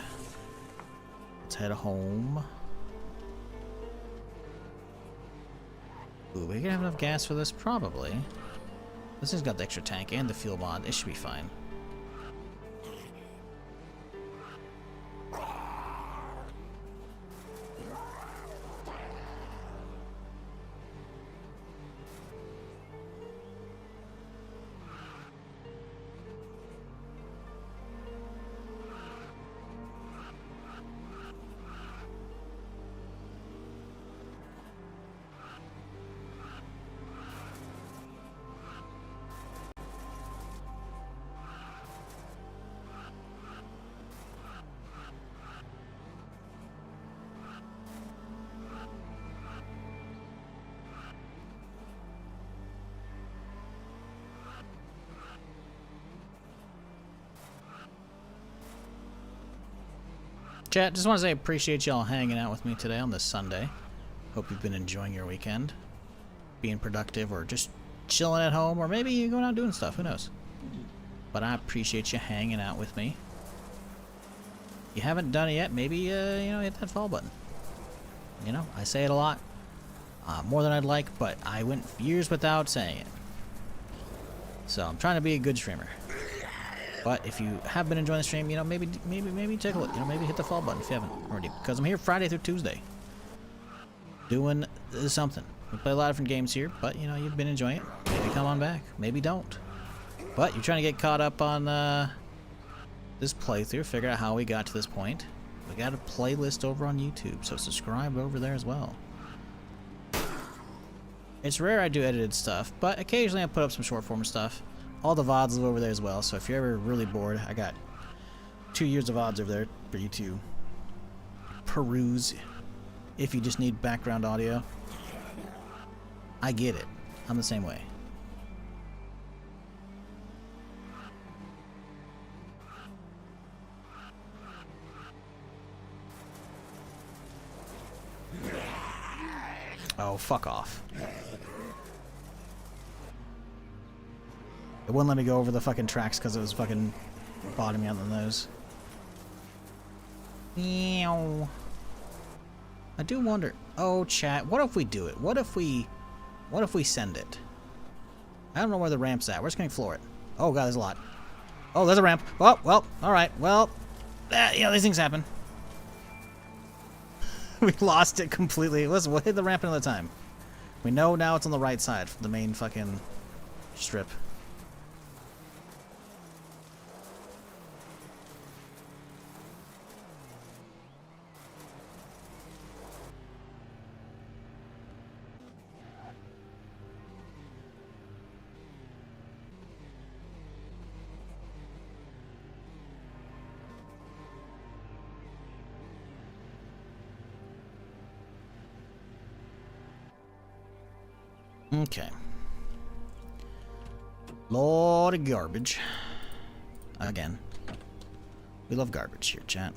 Let's head home. Ooh, we gonna have enough gas for this? Probably. This thing's got the extra tank and the fuel mod. It should be fine. Chat, just want to say I appreciate y'all hanging out with me today on this Sunday. Hope you've been enjoying your weekend. Being productive or just chilling at home, or maybe you're going out doing stuff, who knows. But I appreciate you hanging out with me. If you haven't done it yet, maybe, hit that follow button. You know, I say it a lot. More than I'd like, but I went years without saying it. So I'm trying to be a good streamer. But if you have been enjoying the stream, maybe take a look. Maybe hit the follow button if you haven't already. Because I'm here Friday through Tuesday. Doing something. We play a lot of different games here, but, you've been enjoying it. Maybe come on back. Maybe don't. But you're trying to get caught up on this playthrough, figure out how we got to this point. We got a playlist over on YouTube, so subscribe over there as well. It's rare I do edited stuff, but occasionally I put up some short form stuff. All the VODs live over there as well, so if you're ever really bored, I got 2 years of VODs over there for you to peruse if you just need background audio. I get it. I'm the same way. Oh, fuck off. It wouldn't let me go over the fucking tracks because it was fucking bottoming me out in the nose. Meow. I do wonder. Oh, chat. What if we do it? What if we send it? I don't know where the ramp's at. We're just gonna floor it. Oh god, there's a lot. Oh, there's a ramp. Oh, well, all right. Well, yeah, these things happen. We lost it completely. Listen, we'll hit the ramp another time. We know now it's on the right side from the main fucking strip. Okay. Lord of garbage. Again. We love garbage here, chat.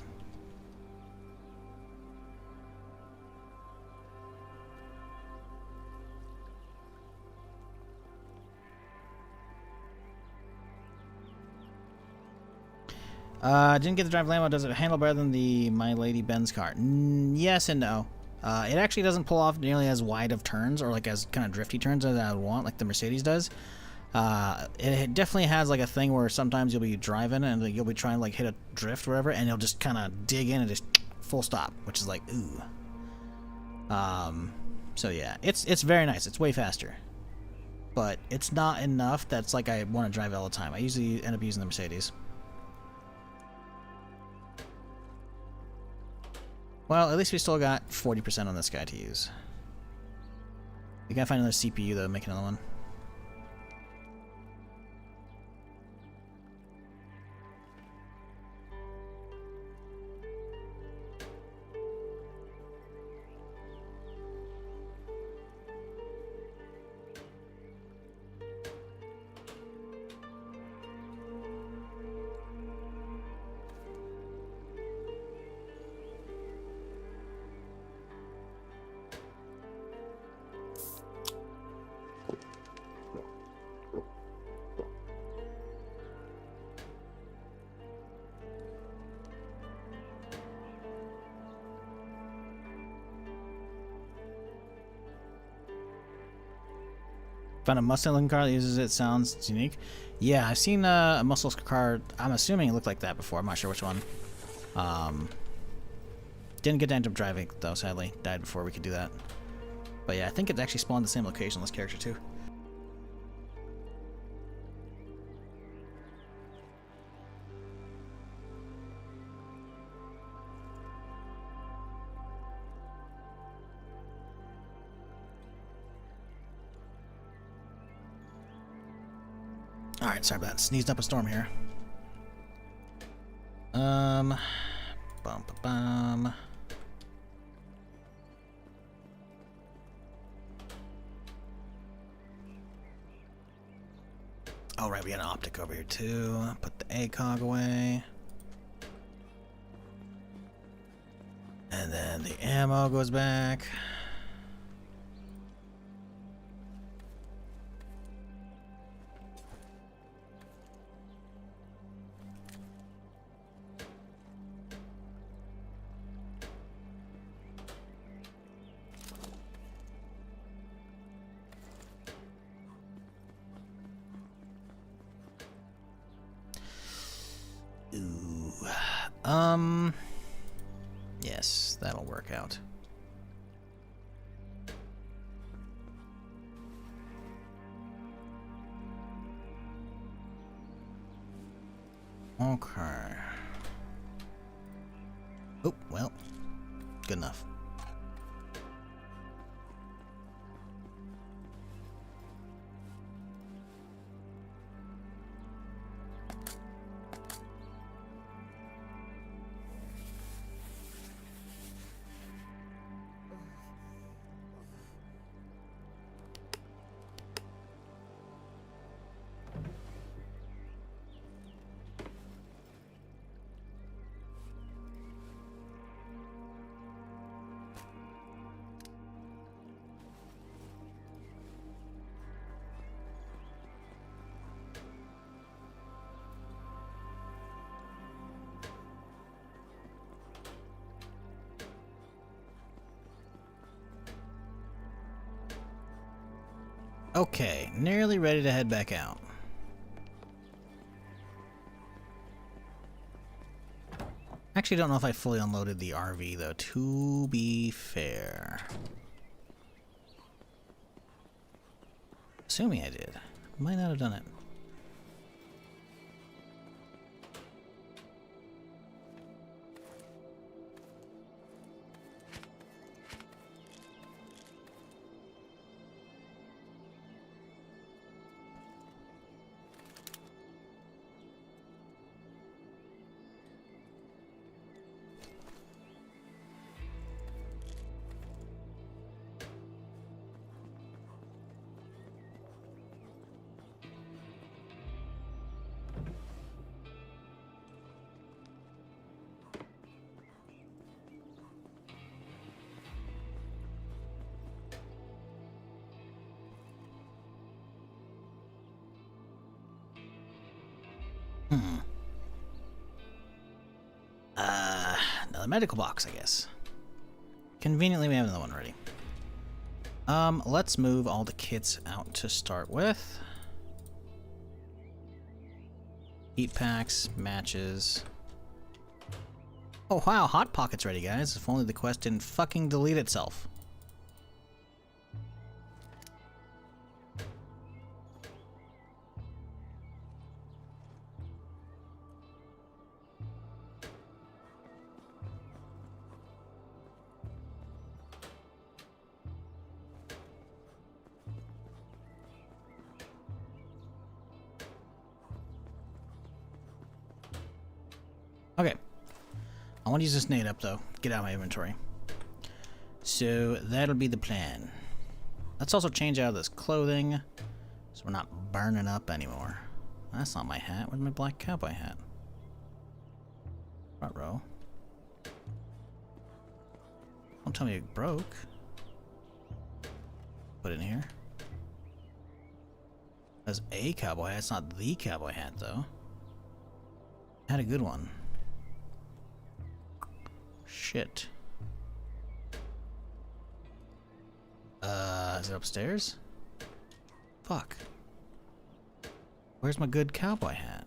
Didn't get the drive Lambo. Does it handle better than the My Lady Benz car? Yes and no. It actually doesn't pull off nearly as wide of turns or like as kind of drifty turns as I would want, like the Mercedes does. It definitely has like a thing where sometimes you'll be driving and you'll be trying to like hit a drift or whatever, and you'll just kind of dig in and just full stop, which is like ooh. So yeah, it's very nice. It's way faster, but it's not enough that's like I want to drive it all the time. I usually end up using the Mercedes. Well, at least we still got 40% on this guy to use. We gotta find another CPU though, make another one. Found a Mustang car that uses it. Sounds unique. Yeah, I've seen a muscle car. I'm assuming it looked like that before. I'm not sure which one. Didn't get to end up driving though. Sadly, died before we could do that. But yeah, I think it actually spawned the same location on this character too. Alright, sorry about that. Sneezed up a storm here. Bum ba bum. Alright, we got an optic over here too. Put the ACOG away. And then the ammo goes back. Yes, that'll work out. Okay. Oh, well, good enough. Okay, nearly ready to head back out. Actually, don't know if I fully unloaded the RV, though, to be fair. Assuming I did. Might not have done it. Another medical box, I guess. Conveniently, we have another one ready. Let's move all the kits out to start with. Heat packs, matches. Oh wow, Hot Pocket's ready, guys. If only the quest didn't fucking delete itself. Okay. I want to use this nade up, though. Get out of my inventory. So, that'll be the plan. Let's also change out of this clothing, so we're not burning up anymore. That's not my hat. Where's my black cowboy hat? Front row. Don't tell me it broke. Put it in here. That's a cowboy hat. It's not the cowboy hat, though. Had a good one. Shit. Is it upstairs? Fuck. Where's my good cowboy hat?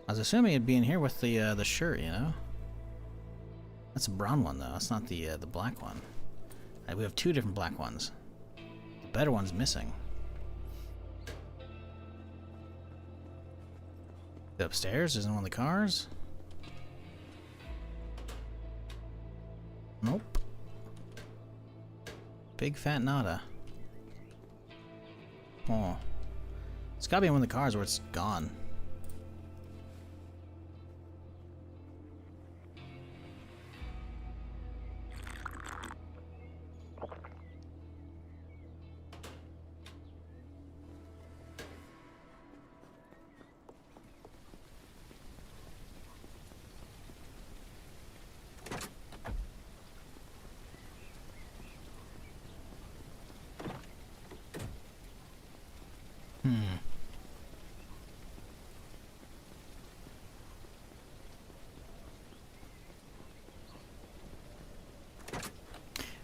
I was assuming it'd be in here with the shirt, you know? That's a brown one though. That's not the black one. We have two different black ones. The better one's missing. Upstairs? Isn't one of the cars? Nope. Big fat nada. Oh. It's gotta be in one of the cars where it's gone.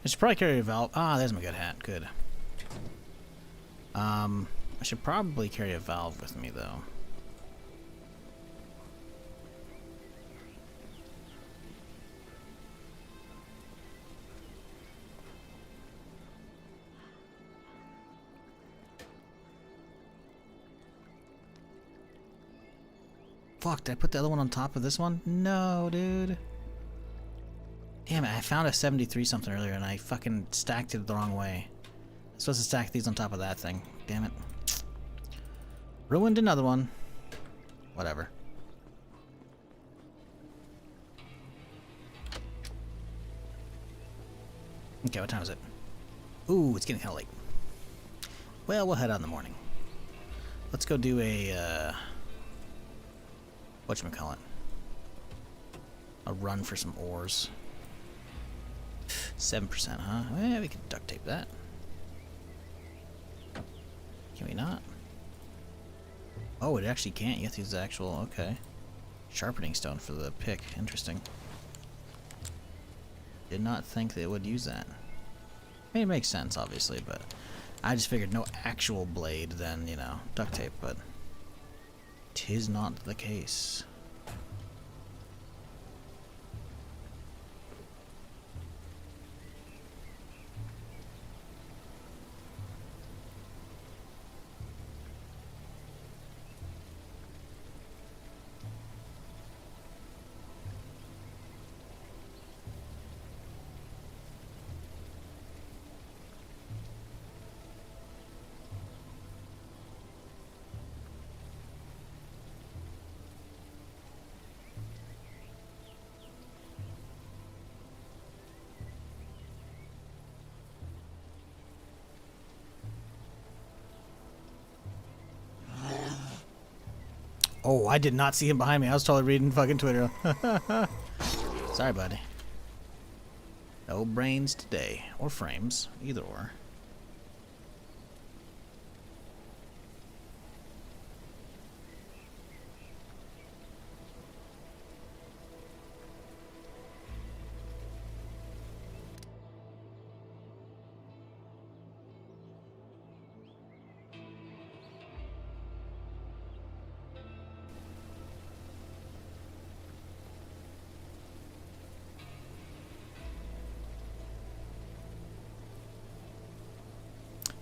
I should probably carry a valve. Ah, there's my good hat. Good. I should probably carry a valve with me, though. Fuck, did I put the other one on top of this one? No, dude. Damn it, I found a 73 something earlier and I fucking stacked it the wrong way. I'm supposed to stack these on top of that thing. Damn it. Ruined another one. Whatever. Okay, what time is it? Ooh, it's getting kind of late. Well, we'll head out in the morning. Let's go do a, whatchamacallit? A run for some ores. 7%, huh? Well, we can duct tape that. Can we not? Oh, it actually can't. You have to use the actual, okay. Sharpening stone for the pick. Interesting. Did not think they would use that. I mean, it makes sense, obviously, but I just figured no actual blade, then, you know, duct tape, but 'tis not the case. Oh, I did not see him behind me. I was totally reading fucking Twitter. Sorry, buddy. No brains today. Or frames. Either or.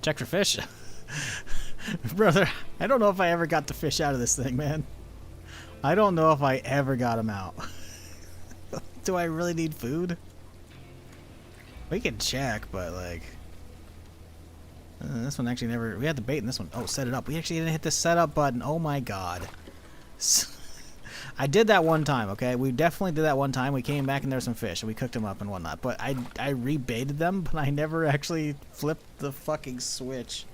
Check for fish. Brother, I don't know if I ever got the fish out of this thing, man. I don't know if I ever got him out. Do I really need food? We can check, but like... this one actually never... We had the bait in this one. Oh, set it up. We actually didn't hit the setup button. Oh my god. I did that one time, okay? We definitely did that one time. We came back and there were some fish, and we cooked them up and whatnot. But I rebaited them, but I never actually flipped the fucking switch.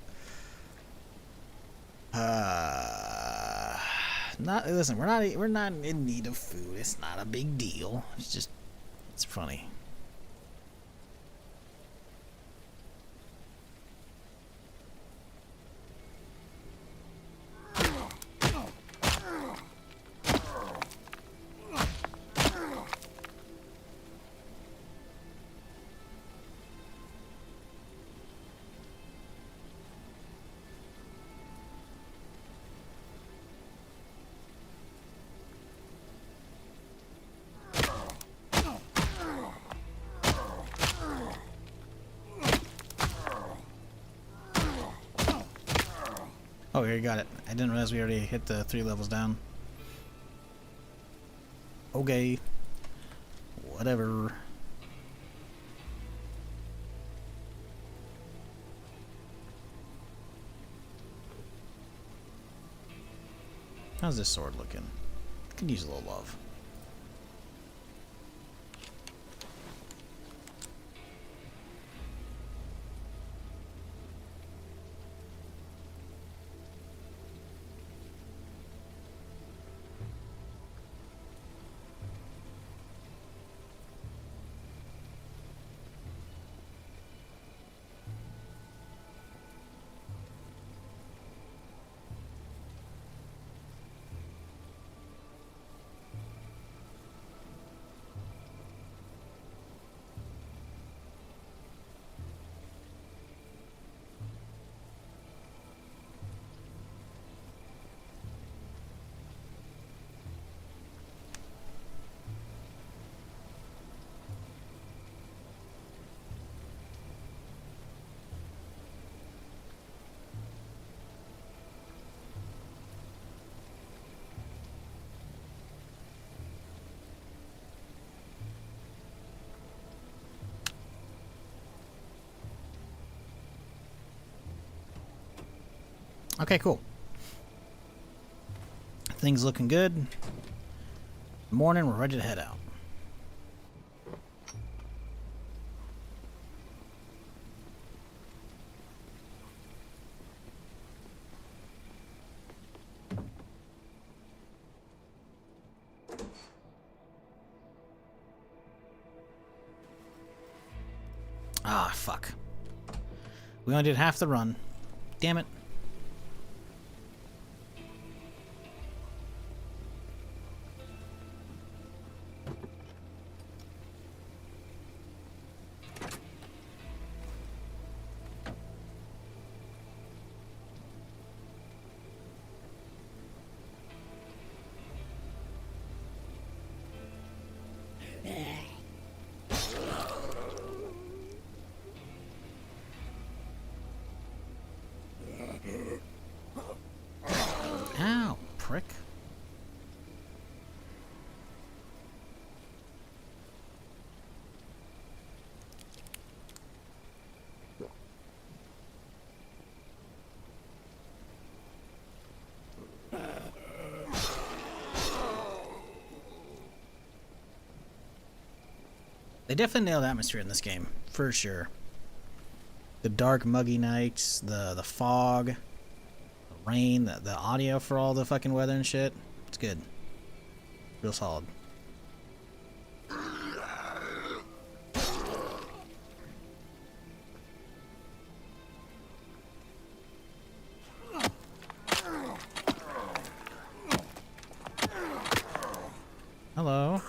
Listen, we're not in need of food. It's not a big deal. It's just, it's funny. Oh, here you got it. I didn't realize we already hit the 3 levels down. Okay. Whatever. How's this sword looking? Could use a little love. Okay, cool. Things looking good. Morning, we're ready to head out. Ah, fuck. We only did half the run. Damn it. Ow, prick. They definitely nailed atmosphere in this game, for sure. The dark, muggy nights, the fog, the rain, the audio for all the fucking weather and shit. It's good. Real solid. Hello.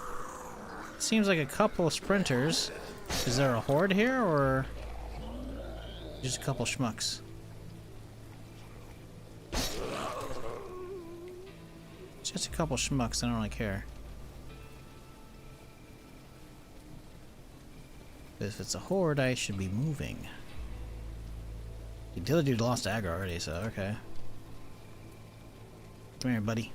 Seems like a couple of sprinters. Is there a horde here, or just a couple schmucks? Just a couple schmucks, I don't really care. If it's a horde, I should be moving. The other dude lost aggro already, so okay. Come here, buddy.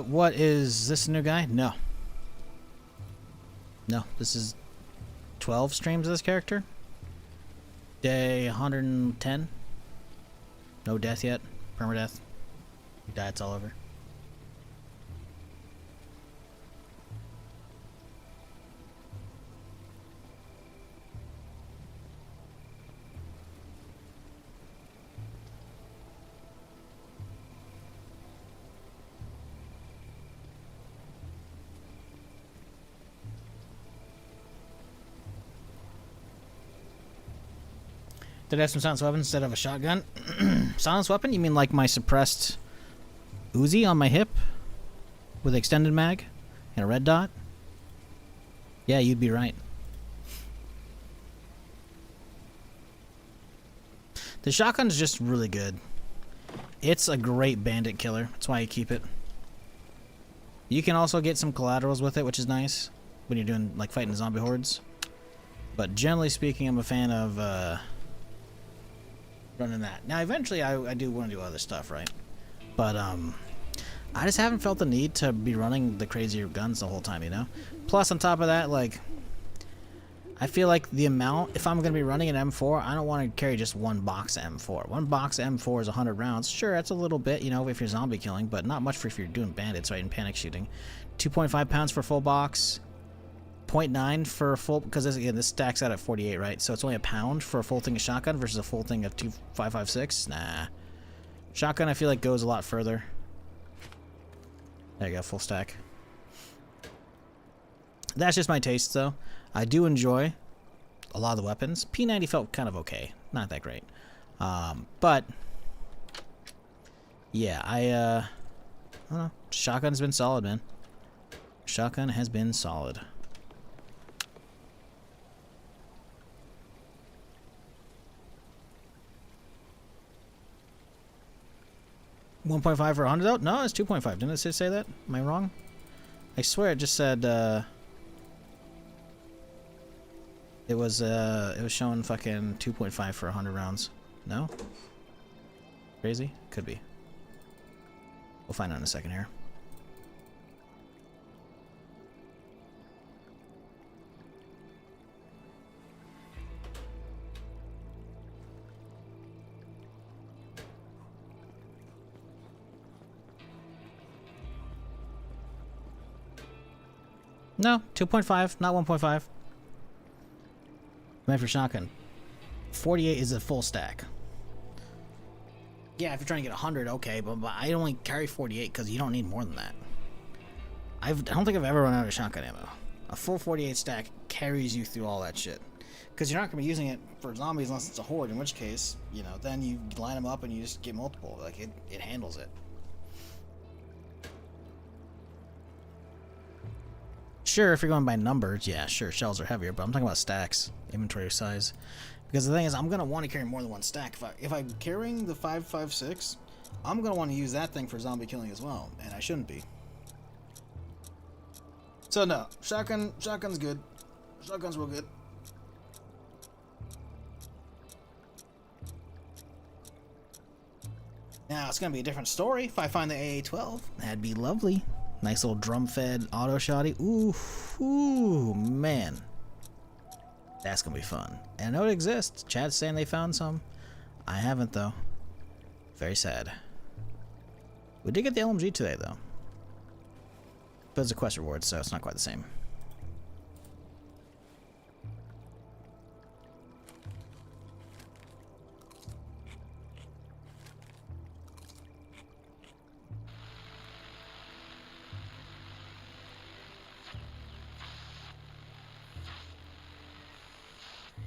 What is this a new guy? No. No, this is 12 streams of this character. Day 110. No death yet. Permadeath. He died, it's all over. Did I have some silenced weapons instead of a shotgun? Silenced weapon? You mean like my suppressed Uzi on my hip? With extended mag? And a red dot? Yeah, you'd be right. The shotgun's just really good. It's a great bandit killer. That's why you keep it. You can also get some collaterals with it, which is nice. When you're doing, like, fighting zombie hordes. But generally speaking, I'm a fan of, running that. Now, eventually, I do want to do other stuff, right? But, I just haven't felt the need to be running the crazier guns the whole time, you know? Plus, on top of that, like, I feel like the amount, if I'm going to be running an M4, I don't want to carry just one box of M4. One box of M4 is 100 rounds. Sure, that's a little bit, you know, if you're zombie killing, but not much for if you're doing bandits, right, and panic shooting. 2.5 pounds for full box. 0.9 for a full, because again, this stacks out at 48, right? So it's only a pound for a full thing of shotgun versus a full thing of 2.556. Nah. Shotgun, I feel like, goes a lot further. There you go, full stack. That's just my taste, though. I do enjoy a lot of the weapons. P90 felt kind of okay. Not that great. But, yeah, I don't know. Shotgun's been solid, man. Shotgun has been solid. $1.5 for 100 though? No, it's 2.5. Didn't it say that? Am I wrong? I swear it just said it was showing fucking 2.5 for 100 rounds. No? Crazy? Could be. We'll find out in a second here. No, 2.5, not 1.5. Meant for shotgun. 48 is a full stack. Yeah, if you're trying to get 100, okay, but I only carry 48 because you don't need more than that. I don't think I've ever run out of shotgun ammo. A full 48 stack carries you through all that shit. Because you're not going to be using it for zombies unless it's a horde, in which case, you know, then you line them up and you just get multiple. Like, it handles it. Sure, if you're going by numbers, yeah, sure, shells are heavier, but I'm talking about stacks, inventory size. Because the thing is, I'm going to want to carry more than one stack. If I'm carrying the 5.56, I'm going to want to use that thing for zombie killing as well, and I shouldn't be. So no, shotgun's good. Shotgun's real good. Now, it's going to be a different story if I find the AA-12. That'd be lovely. Nice little drum-fed auto shotty. Ooh, man. That's going to be fun. And I know it exists. Chad's saying they found some. I haven't, though. Very sad. We did get the LMG today, though. But it's a quest reward, so it's not quite the same.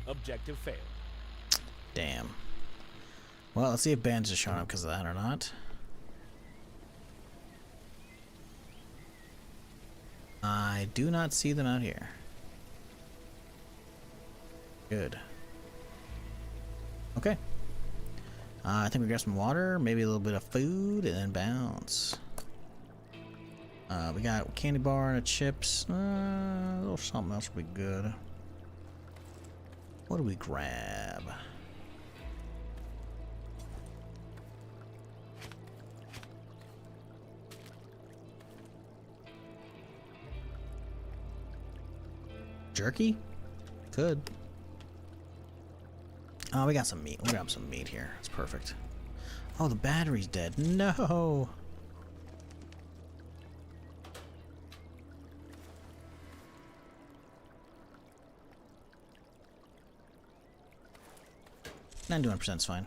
Objective failed. Damn. Well, let's see if bandits are showing up because of that or not. I do not see them out here. Good. Okay. I think we grab some water, maybe a little bit of food, and then bounce. We got a candy bar and a chips. A little something else would be good. What do we grab? Jerky? Could. Oh, we got some meat. We'll grab some meat here. It's perfect. Oh, the battery's dead. No! $91% is fine.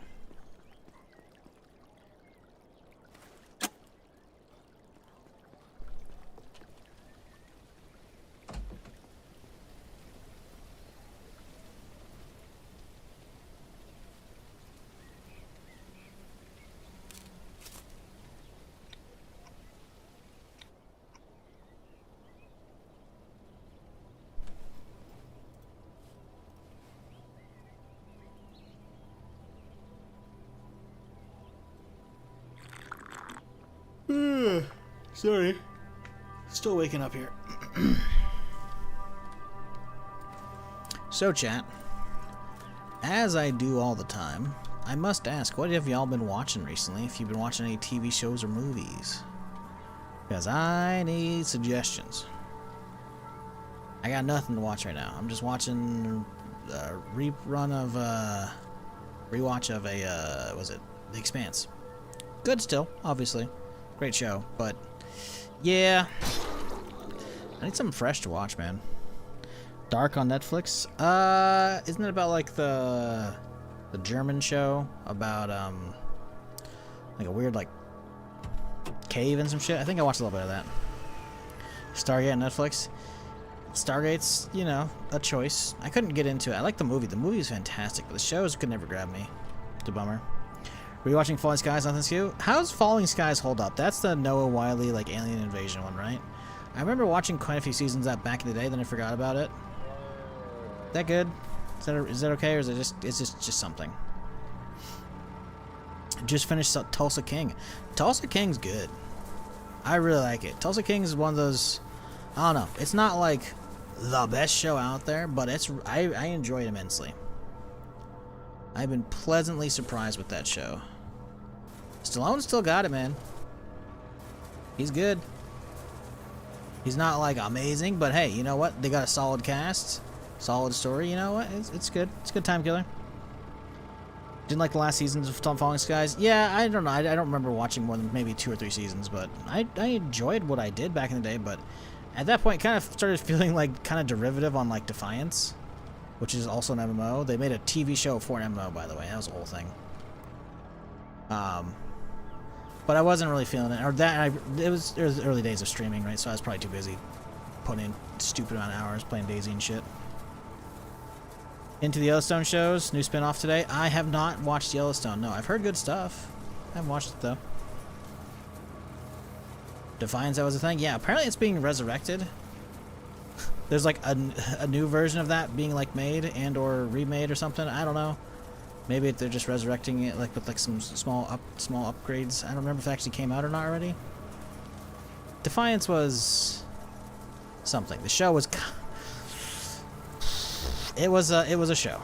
Sorry. Still waking up here. So, chat, as I do all the time, I must ask, what have y'all been watching recently? If you've been watching any TV shows or movies? Because I need suggestions. I got nothing to watch right now. I'm just watching a rerun of, rewatch of was it The Expanse? Good still, obviously. Great show, but yeah, I need something fresh to watch, man. Dark on Netflix. Isn't it about like the German show about like a weird like cave and some shit? I think I watched a little bit of that. Stargate on Netflix. Stargate's, you know, a choice. I couldn't get into it. I like the movie. The movie is fantastic, but the shows could never grab me. It's a bummer. Were you watching Falling Skies on this queue? How's Falling Skies hold up? That's the Noah Wyle like alien invasion one, right? I remember watching quite a few seasons of that back in the day, then I forgot about it. That good? Is that okay, or is it just something? Just finished Tulsa King. Tulsa King's good. I really like it. Tulsa King is one of those, I don't know. It's not like the best show out there, but I enjoy it immensely. I've been pleasantly surprised with that show. Stallone still got it, man. He's good. He's not like amazing, but hey, you know what? They got a solid cast, solid story. You know what? It's good. It's a good time killer. Didn't like the last seasons of Falling Skies. Yeah, I don't know. I don't remember watching more than maybe 2 or 3 seasons, but I enjoyed what I did back in the day. But at that point, kind of started feeling like kind of derivative on like Defiance, which is also an MMO. They made a TV show for an MMO, by the way. That was the whole thing. But I wasn't really feeling it. Or that, it was early days of streaming, right? So I was probably too busy putting in stupid amount of hours playing DayZ and shit. Into the Yellowstone shows, new spin-off today. I have not watched Yellowstone. No, I've heard good stuff. I haven't watched it though. Defiance, that was a thing. Yeah, apparently it's being resurrected. There's like a new version of that being like made and or remade or something. I don't know. Maybe they're just resurrecting it like with like some small upgrades. I don't remember if it actually came out or not already. Defiance was something. The show was. It was a show.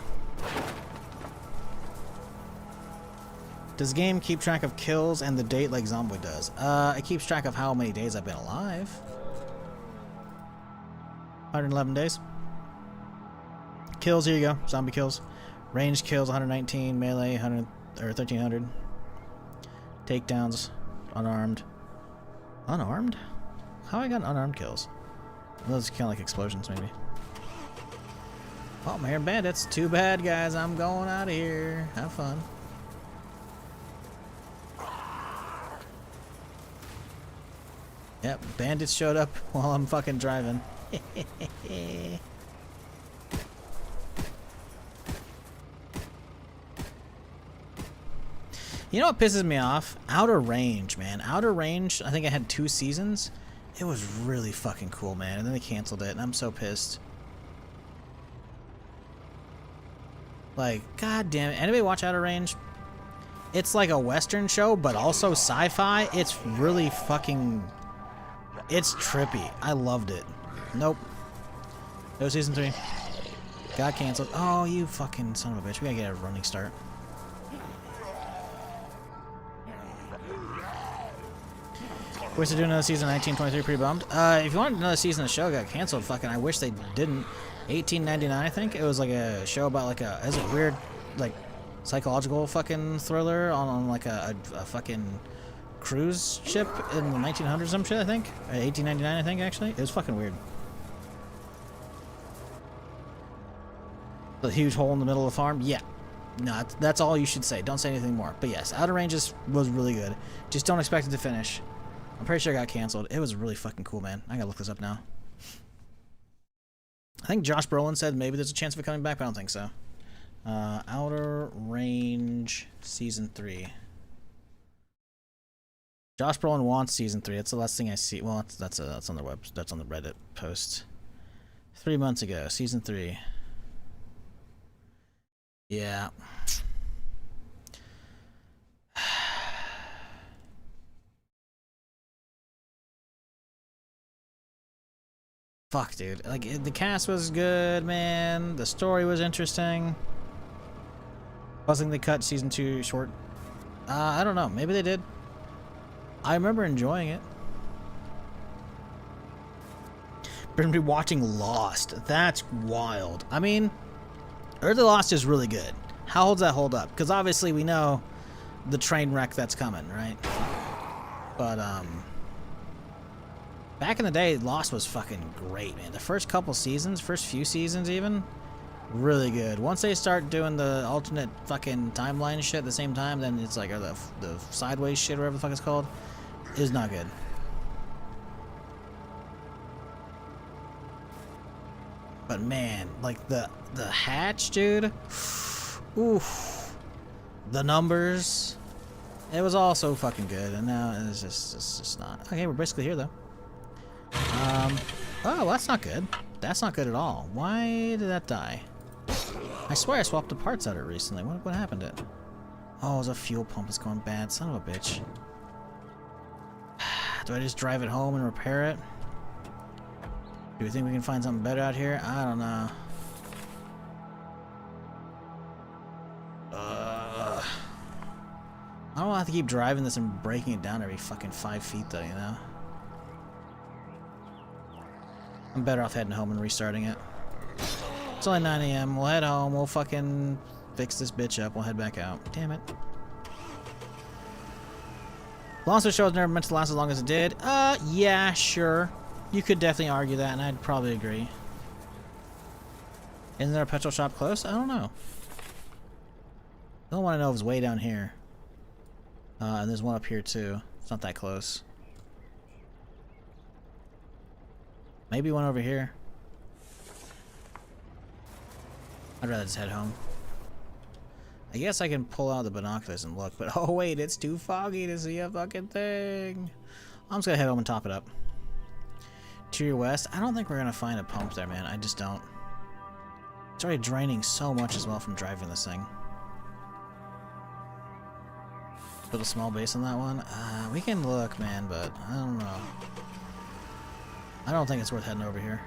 Does game keep track of kills and the date like Zomboid does? It keeps track of how many days I've been alive. 111 days. Kills, here you go. Zombie kills. Range kills 119, melee 100 or 1300. Takedowns, unarmed. Unarmed? How I got unarmed kills? Those kind of like explosions maybe. Oh, I'm hearing bandits. Too bad, guys. I'm going out of here. Have fun. Yep, bandits showed up while I'm fucking driving. You know what pisses me off? Outer Range, man. Outer Range, I think I had 2 seasons. It was really fucking cool, man. And then they canceled it, and I'm so pissed. Like, god damn it. Anybody watch Outer Range? It's like a Western show, but also sci-fi. It's really fucking... It's trippy. I loved it. Nope. No season 3. Got canceled. Oh, you fucking son of a bitch. We gotta get a running start. Wish to do another season 1923, pretty bummed. If you want another season of the show, got canceled. Fucking, I wish they didn't. 1899, I think. It was like a show about like a, is it weird, like psychological fucking thriller on like a fucking cruise ship in the 1900s, some shit, I think. 1899, I think, actually. It was fucking weird. The huge hole in the middle of the farm? Yeah. No, that's all you should say. Don't say anything more. But yes, Outer Ranges was really good. Just don't expect it to finish. I'm pretty sure it got canceled. It was really fucking cool, man. I gotta look this up now. I think Josh Brolin said maybe there's a chance of it coming back, but I don't think so. Outer Range Season 3. Josh Brolin wants Season 3. That's the last thing I see. Well, that's on the web. That's on the Reddit post. 3 months ago, Season 3. Yeah. Fuck, dude. Like, the cast was good, man. The story was interesting. I think they cut season 2 short. I don't know. Maybe they did. I remember enjoying it. Been rewatching Lost. That's wild. I mean, Earth of Lost is really good. How holds that hold up? Because obviously we know the train wreck that's coming, right? But, back in the day, Lost was fucking great, man. The first couple seasons, first few seasons even, really good. Once they start doing the alternate fucking timeline shit at the same time, then it's like, or the sideways shit, whatever the fuck it's called, is not good. But man, like the hatch, dude. Oof. The numbers. It was all so fucking good, and now it's just not. Okay, we're basically here though. Oh, that's not good. That's not good at all. Why did that die? I swear I swapped the parts out of it recently. What happened to it? Oh, it was a fuel pump that's going bad. Son of a bitch. Do I just drive it home and repair it? Do we think we can find something better out here? I don't know. I don't want to have to keep driving this and breaking it down every fucking 5 feet though, you know? I'm better off heading home and restarting it. It's only 9 AM. We'll head home. We'll fucking fix this bitch up. We'll head back out. Damn it. Lost the show was never meant to last as long as it did. Yeah, sure. You could definitely argue that, and I'd probably agree. Isn't there a petrol shop close? I don't know. I don't want to know if it's way down here. And there's one up here, too. It's not that close. Maybe one over here. I'd rather just head home. I guess I can pull out the binoculars and look, but oh wait, it's too foggy to see a fucking thing. I'm just gonna head home and top it up. To your west, I don't think we're gonna find a pump there, man. I just don't. It's already draining so much as well from driving this thing. Put a small base on that one. We can look, man, but I don't know. I don't think it's worth heading over here.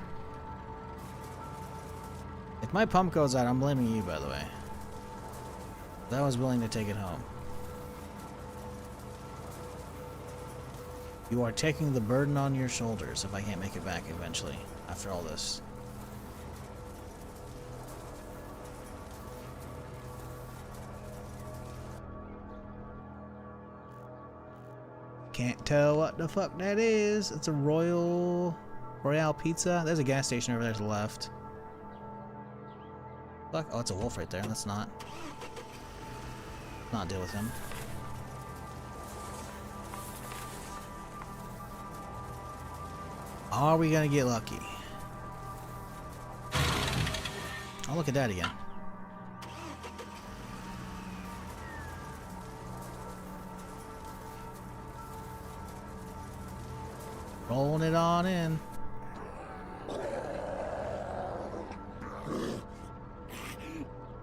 If my pump goes out, I'm blaming you, by the way. I was willing to take it home. You are taking the burden on your shoulders if I can't make it back eventually, after all this. Can't tell what the fuck that is. It's a Royale Pizza. There's a gas station over there to the left. Fuck. Oh, it's a wolf right there. Let's not deal with him. Are we gonna get lucky? Oh, look at that again. Rolling it on in.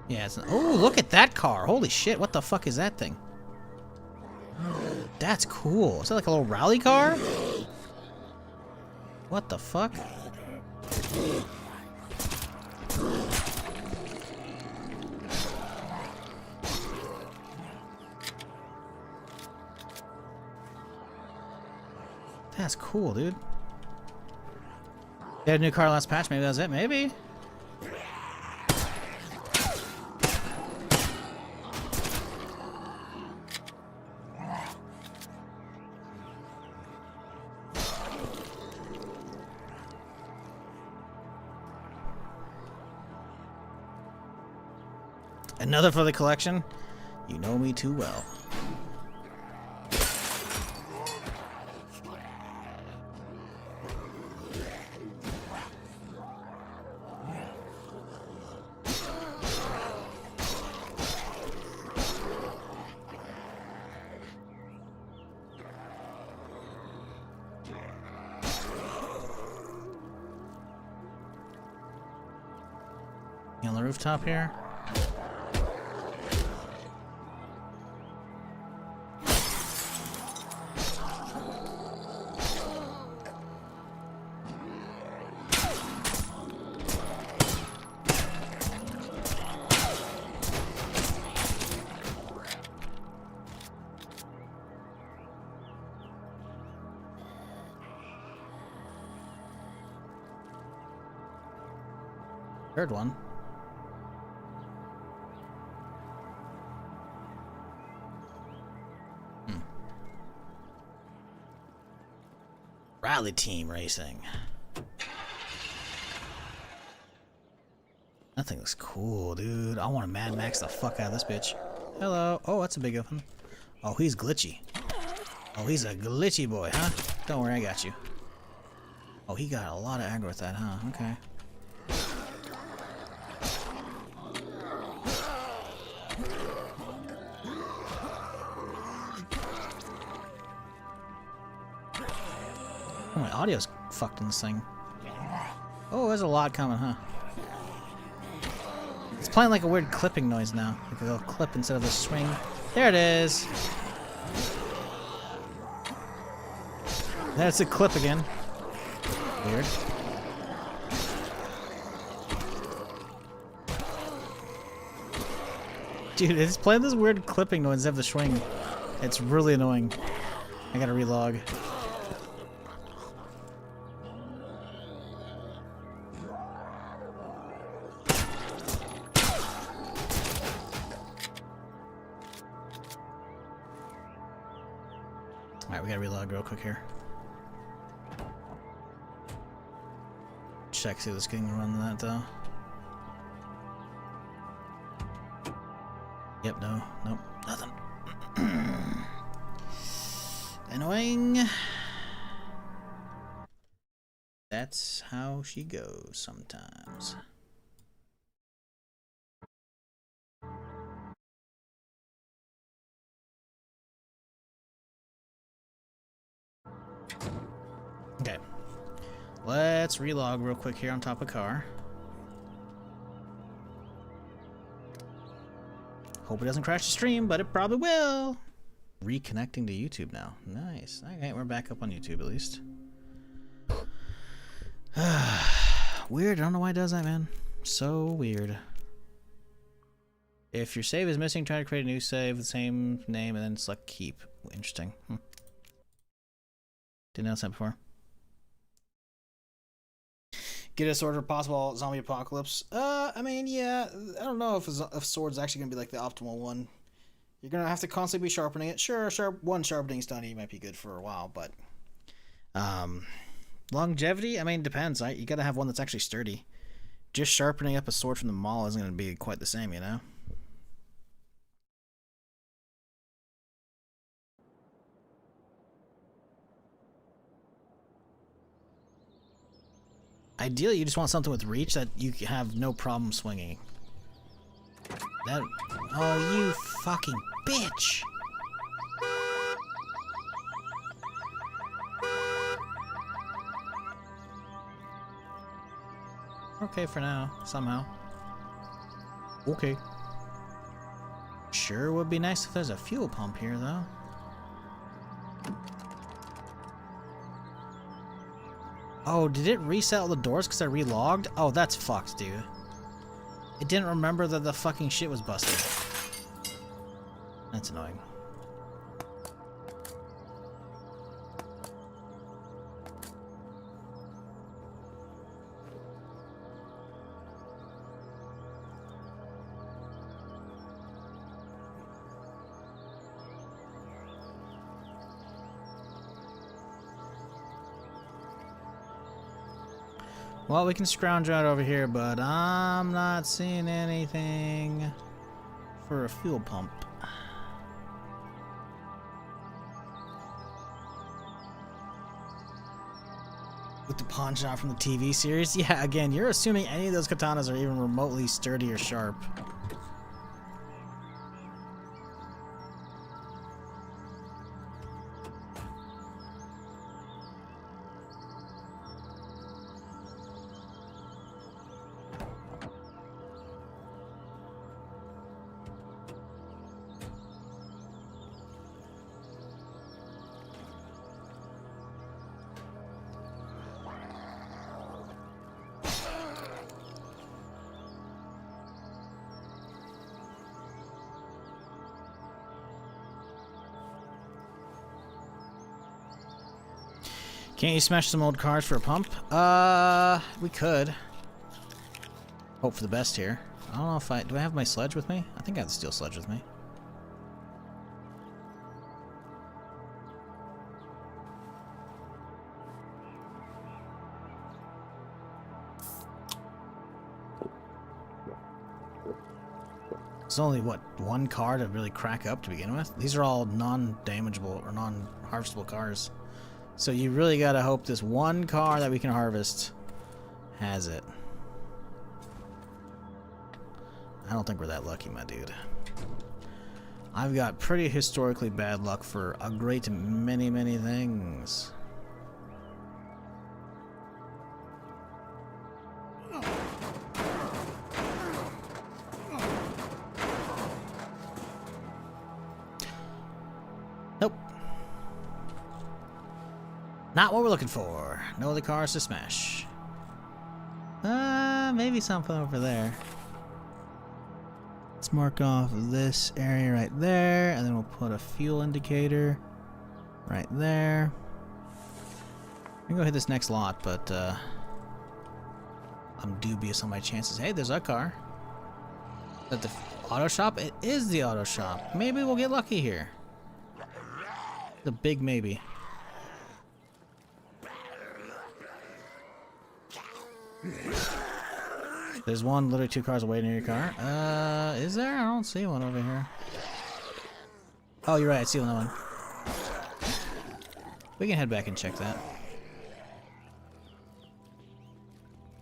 Yeah, it's... Oh, look at that car. Holy shit, what the fuck is that thing? That's cool. Is that like a little rally car? What the fuck? That's cool, dude. They had a new car last patch, maybe that's it, maybe? Another for the collection? You know me too well. You on the rooftop here? Third one. Rally team racing. That thing looks cool, dude. I want to Mad Max the fuck out of this bitch. Hello. Oh, that's a big one. Oh, he's glitchy. Oh, he's a glitchy boy, huh? Don't worry, I got you. Oh, he got a lot of aggro with that, huh? Okay. Oh, my audio's fucked in this thing. Oh, there's a lot coming, huh? It's playing like a weird clipping noise now. Like a little clip instead of a swing. There it is! That's a clip again. Weird. Dude, it's playing this weird clipping noise instead of the swing. It's really annoying. I gotta relog. Alright, we gotta relog real quick here. Check, see if this can run that though. Yep, no, nope, nothing. Annoying. That's how she goes sometimes. Okay. Let's relog real quick here on top of car. Hope it doesn't crash the stream, but it probably will. Reconnecting to YouTube now. Nice. Okay, we're back up on YouTube at least. Weird. I don't know why it does that, man. So weird. If your save is missing, try to create a new save with the same name and then select keep. Interesting. Didn't notice that before. Get a sword for possible zombie apocalypse. I mean, yeah. I don't know if sword's actually gonna be like the optimal one. You're gonna have to constantly be sharpening it. Sure, one sharpening stun might be good for a while, but longevity. I mean, depends. Right? You gotta have one that's actually sturdy. Just sharpening up a sword from the mall isn't gonna be quite the same, you know. Ideally, you just want something with reach that you have no problem swinging. That... Oh, you fucking bitch! Okay for now, somehow. Okay. Sure would be nice if there's a fuel pump here, though. Oh, did it reset all the doors because I relogged? Oh, that's fucked, dude. It didn't remember that the fucking shit was busted. That's annoying. Well, we can scrounge out over here, but I'm not seeing anything for a fuel pump. With the pawn shop from the TV series? Yeah, again, you're assuming any of those katanas are even remotely sturdy or sharp. Can't you smash some old cars for a pump? We could. Hope for the best here. I don't know if do I have my sledge with me? I think I have the steel sledge with me. It's only, what, one car to really crack up to begin with? These are all non-damageable or non-harvestable cars. So you really gotta hope this one car that we can harvest has it. I don't think we're that lucky, my dude. I've got pretty historically bad luck for a great many, many things. Nope. Not what we're looking for. No other cars to smash. Maybe something over there. Let's mark off this area right there, and then we'll put a fuel indicator right there. I'm gonna go hit this next lot, but I'm dubious on my chances. Hey, there's a car. Is that the auto shop? It is the auto shop. Maybe we'll get lucky here. The big maybe. There's one literally 2 cars away near your car. Is there? I don't see one over here. Oh, you're right. I see another one. We can head back and check that.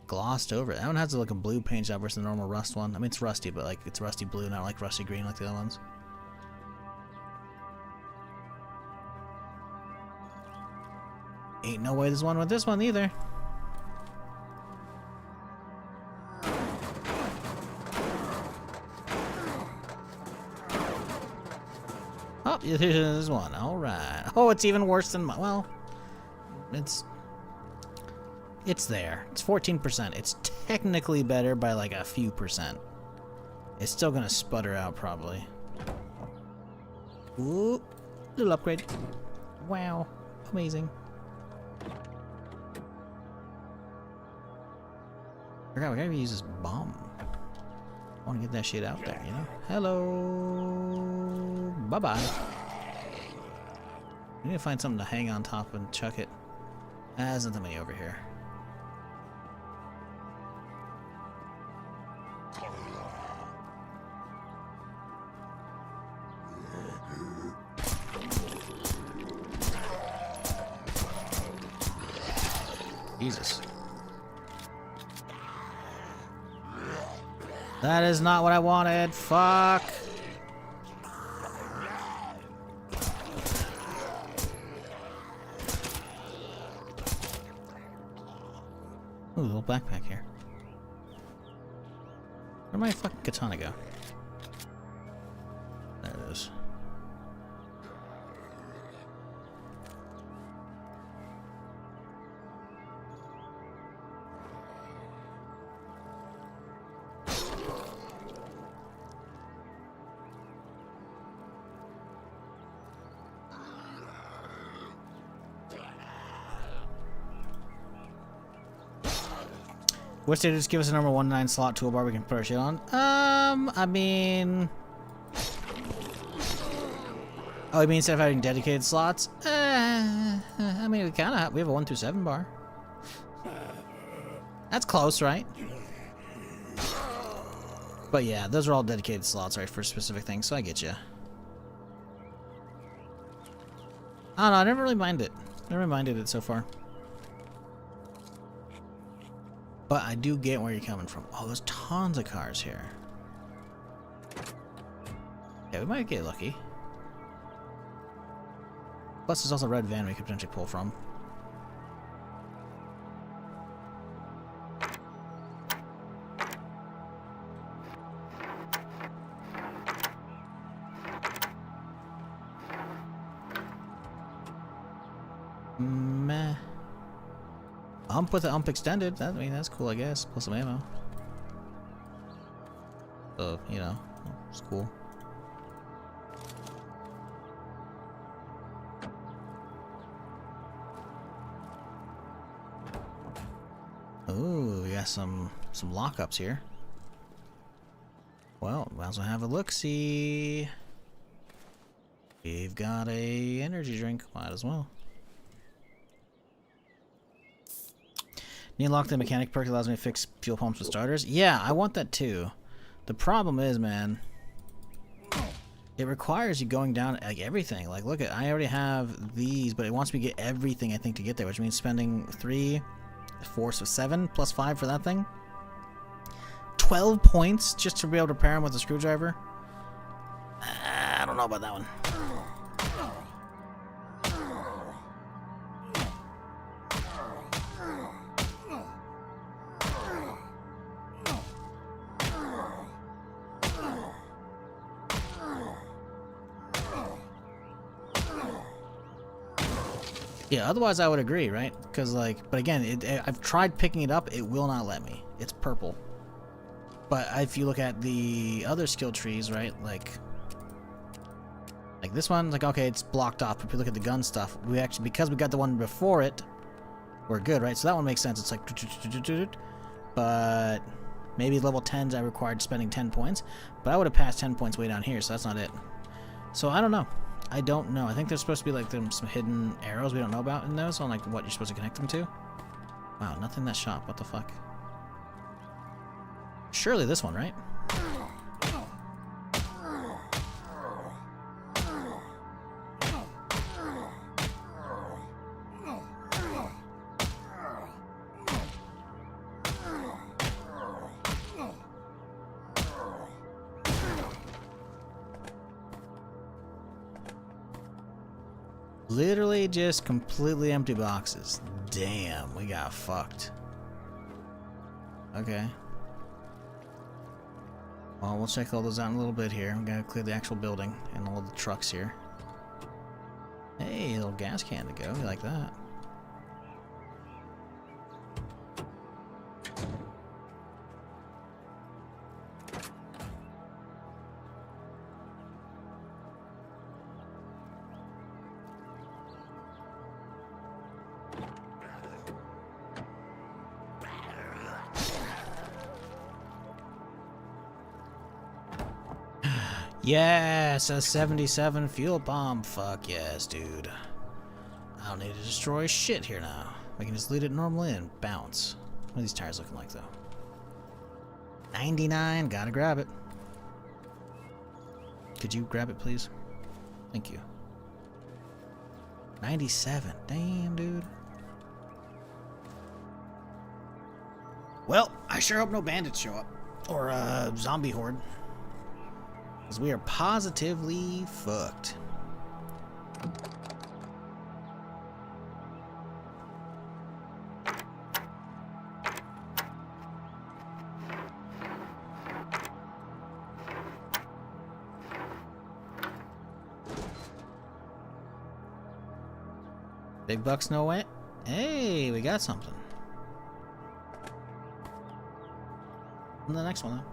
Glossed over. That one has like a blue paint job versus the normal rust one. I mean, it's rusty, but like it's rusty blue, not like rusty green like the other ones. Ain't no way there's one with this one either. Oh, there's one. All right. Oh, it's even worse than my. Well, it's there. It's 14%. It's technically better by like a few percent. It's still gonna sputter out probably. Ooh, little upgrade. Wow, amazing. I forgot we gotta use this bomb. I want to get that shit out there, you know? Hello. Bye-bye. We need to find something to hang on top and chuck it. There's nothing many over here. Jesus. That is not what I wanted. Fuck. Ooh, a little backpack here. Where'd my fucking katana go? There it is. Which they just give us a number 19 slot toolbar we can put our shit on? I mean... Oh, you mean instead of having dedicated slots? I mean, we kind of have, we have a 1 through 7 bar. That's close, right? But yeah, those are all dedicated slots, right, for specific things, so I get you. I don't know, I never really minded it. Never minded it so far. But I do get where you're coming from. Oh, there's tons of cars here. Yeah, we might get lucky. Plus, there's also a red van we could potentially pull from. Meh. Ump with the ump extended. That, I mean, that's cool, I guess. Plus some ammo. So, you know, it's cool. Ooh, we got some lockups here. Well, might as well have a look-see. We've got a energy drink. Might as well. Need to lock the mechanic perk that allows me to fix fuel pumps with starters. Yeah, I want that too. The problem is, man, it requires you going down like everything. Like, look at, I already have these, but it wants me to get everything I think to get there, which means spending 3, 4, so 7 plus 5 for that thing. 12 points just to be able to repair them with a screwdriver. I don't know about that one. Yeah, otherwise I would agree, right? Because, like, but again, I've tried picking it up, it will not let me. It's purple. But if you look at the other skill trees, right, like this one, like, okay, it's blocked off. But if you look at the gun stuff, we actually, because we got the one before it, we're good, right? So that one makes sense. It's like, but maybe level 10s I required spending 10 points, but I would have passed 10 points way down here, so that's not it. So I don't know. I don't know. I think there's supposed to be like some hidden arrows we don't know about in those on like what you're supposed to connect them to. Wow, nothing in that shop. What the fuck? Surely this one, right? Literally just completely empty boxes. Damn, we got fucked. Okay. Well, we'll check all those out in a little bit here. We gotta clear the actual building and all the trucks here. Hey, a little gas can to go. We like that. Yes, a 77 fuel bomb. Fuck yes, dude. I don't need to destroy shit here now. We can just loot it normally and bounce. What are these tires looking like, though? 99. Gotta grab it. Could you grab it, please? Thank you. 97. Damn, dude. Well, I sure hope no bandits show up. Or a zombie horde. Because we are positively fucked. Big bucks, no way. Hey, we got something. And the next one, though.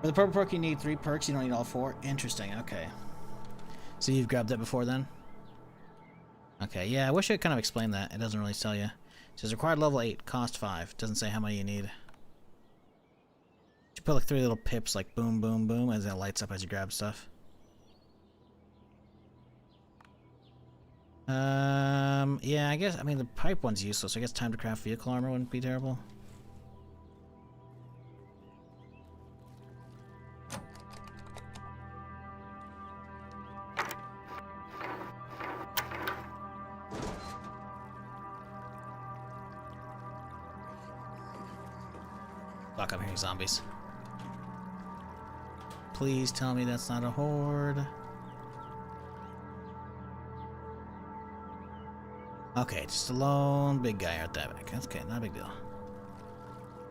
For the purple perk, you need 3 perks. You don't need all 4. Interesting. Okay. So you've grabbed that before then? Okay. Yeah, I wish it kind of explained that. It doesn't really tell you. It says required level 8, cost 5. Doesn't say how many you need. You put like 3 little pips, like boom, boom, boom, as it lights up as you grab stuff. Yeah, I guess. I mean, the pipe one's useless. So I guess time to craft vehicle armor wouldn't be terrible. Fuck, I'm hearing zombies. Please tell me that's not a horde. Okay, just a lone big guy out that back. That's okay, not a big deal.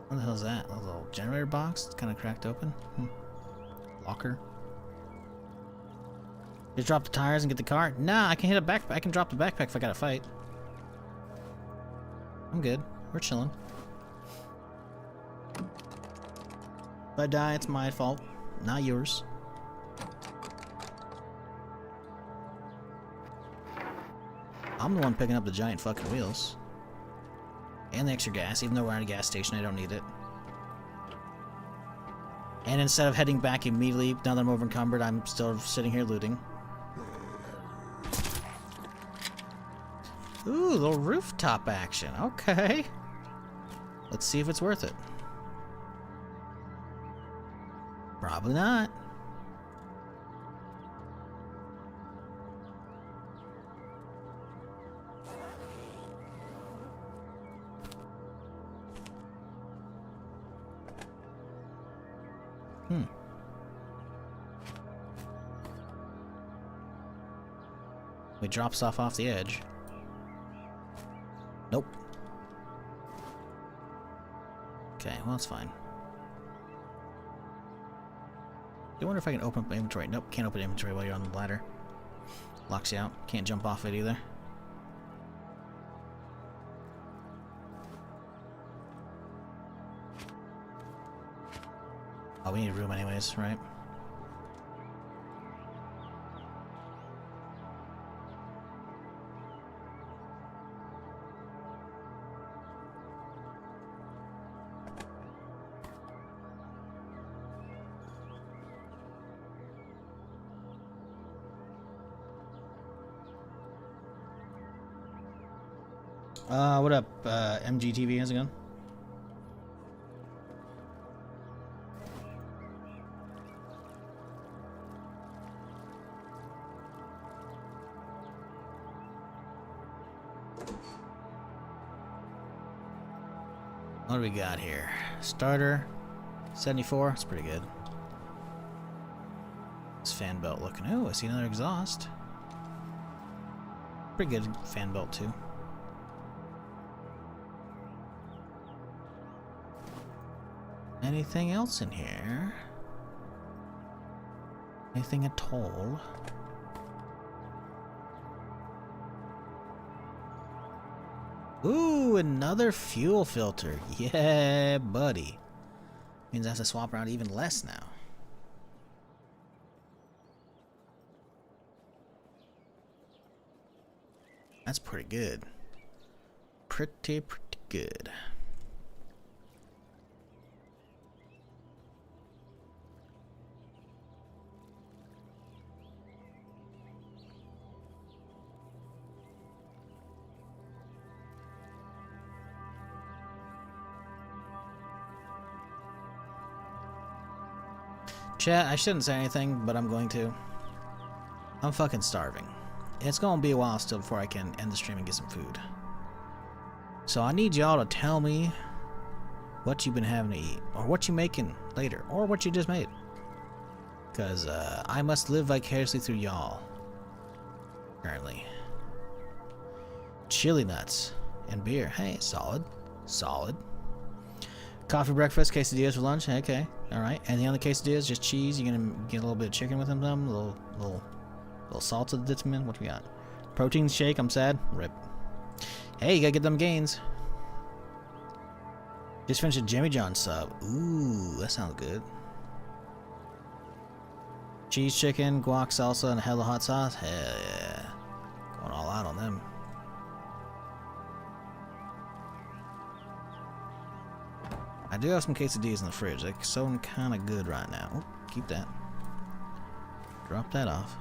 What the hell is that? A little generator box? It's kind of cracked open. Locker. Just drop the tires and get the car? Nah, I can hit a backpack. I can drop the backpack if I gotta fight. I'm good. We're chilling. If I die, it's my fault, not yours. I'm the one picking up the giant fucking wheels. And the extra gas, even though we're at a gas station, I don't need it. And instead of heading back immediately, now that I'm over encumbered, I'm still sitting here looting. Ooh, little rooftop action. Okay. Let's see if it's worth it. Probably not. It drops off the edge. Nope. Okay, well, that's fine. I wonder if I can open up my inventory. Nope, can't open inventory while you're on the ladder. Locks you out. Can't jump off it either. Oh, we need room anyways, right? What up, MGTV? How's it going? What do we got here? Starter, 74. That's pretty good. This fan belt looking. Oh, I see another exhaust. Pretty good fan belt too. Anything else in here? Anything at all? Ooh, another fuel filter. Yeah, buddy. Means I have to swap around even less now. That's pretty good. Pretty good. Chat, I shouldn't say anything, but I'm going to. I'm fucking starving. It's gonna be a while still before I can end the stream and get some food. So I need y'all to tell me what you've been having to eat, or what you making later, or what you just made. Because I must live vicariously through y'all. Currently. Chili nuts and beer. Hey, solid. Solid. Coffee, breakfast, quesadillas for lunch. Okay, all right. Anything on the quesadillas? Just cheese. You gonna get a little bit of chicken with them? A little salsa to dip them in. What we got? Protein shake. I'm sad. Rip. Hey, you gotta get them gains. Just finished a Jimmy John sub. Ooh, that sounds good. Cheese, chicken, guac, salsa, and a hella hot sauce. Hell yeah, going all out on them. I do have some quesadillas in the fridge. They're so kind of good right now. Oh, keep that. Drop that off.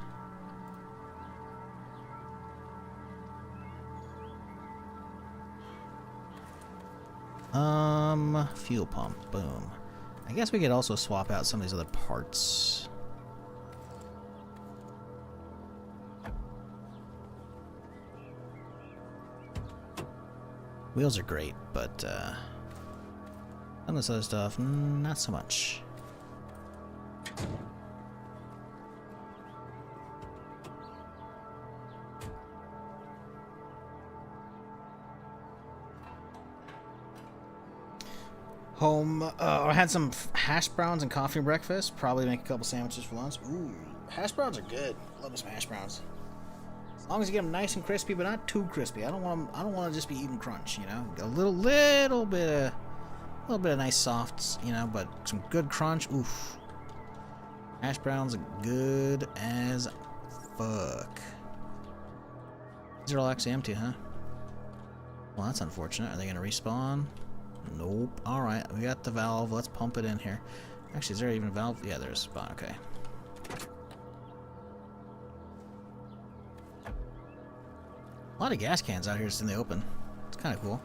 Fuel pump. Boom. I guess we could also swap out some of these other parts. Wheels are great, but some of this other stuff, not so much. I had some hash browns and coffee breakfast. Probably make a couple sandwiches for lunch. Ooh, hash browns are good. Love me some hash browns. As long as you get them nice and crispy, but not too crispy. I don't want to just be eating crunch. You know, a little bit of nice softs. You know, but some good crunch. Oof. Hash browns are good as fuck. These are all actually empty, huh? Well, that's unfortunate. Are they gonna respawn? Nope. Alright, we got the valve. Let's pump it in here. Actually, is there even a valve? Yeah, there's a spot. Okay. A lot of gas cans out here just in the open. It's kind of cool.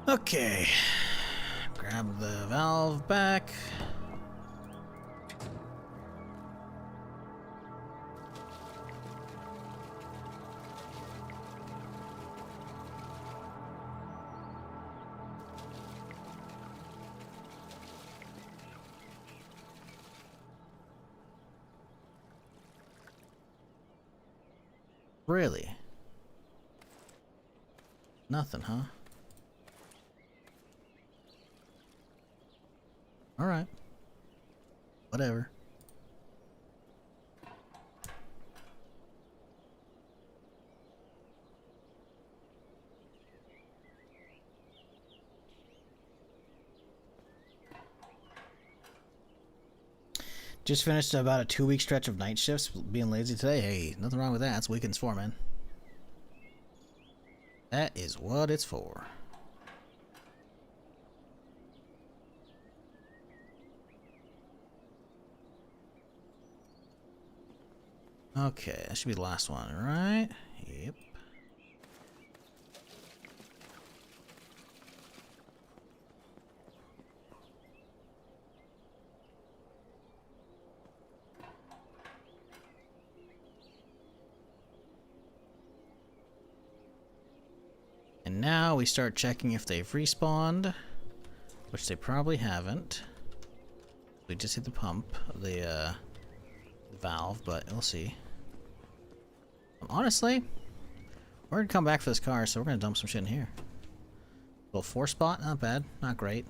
Okay, grab the valve back. Really? Nothing, huh? Alright. Whatever. Just finished about a 2-week stretch of night shifts, being lazy today. Hey, nothing wrong with that. That's what weekends for, man. That is what it's for. Okay, that should be the last one, right? Yep. And now we start checking if they've respawned, which they probably haven't. We just hit the pump, the valve, but we'll see. Honestly, we're gonna come back for this car, so we're gonna dump some shit in here. Little 4 spot, not bad, not great.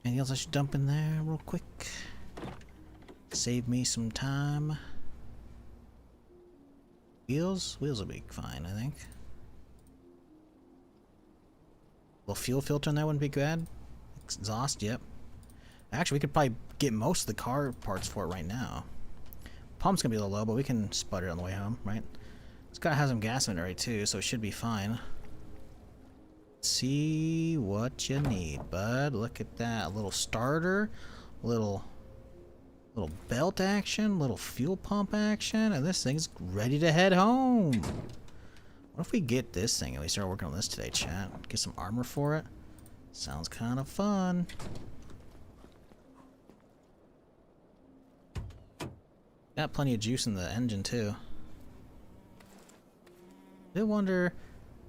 Anything else I should dump in there real quick? Save me some time. Wheels will be fine, I think. Little fuel filter in there wouldn't be bad. Exhaust, yep. Actually, we could probably get most of the car parts for it right now. Pump's gonna be a little low, but we can sputter it on the way home, right? This guy has some gas in it already too, so it should be fine. See what you need, bud. Look at that. A little starter, little belt action, little fuel pump action, and this thing's ready to head home. What if we get this thing and we start working on this today, chat? Get some armor for it. Sounds kind of fun. Got plenty of juice in the engine too. I wonder,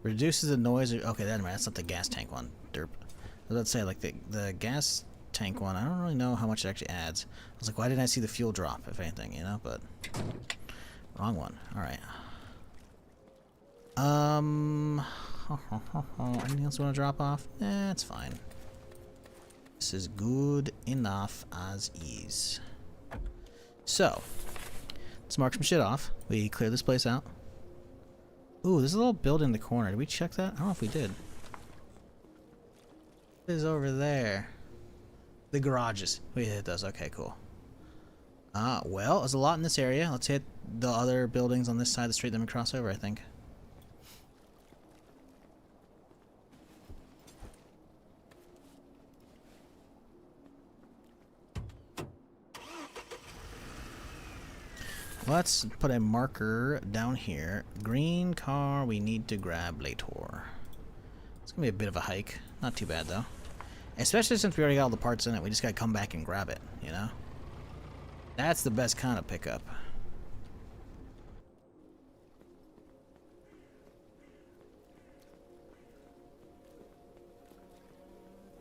reduces the noise. Okay, that's not the gas tank one. Derp. I was about to say, like the gas tank one. I don't really know how much it actually adds. I was like, why didn't I see the fuel drop? If anything, you know. But wrong one. All right. Anything else you want to drop off? Eh, it's fine. This is good enough as is. So, let's mark some shit off. We clear this place out. Ooh, there's a little building in the corner. Did we check that? I don't know if we did. What is over there? The garages. We hit those. Okay, cool. Well, there's a lot in this area. Let's hit the other buildings on this side of the street, then we cross over, I think. Let's put a marker down here. Green car we need to grab later. It's gonna be a bit of a hike. Not too bad though. Especially since we already got all the parts in it. We just gotta come back and grab it, you know? That's the best kind of pickup.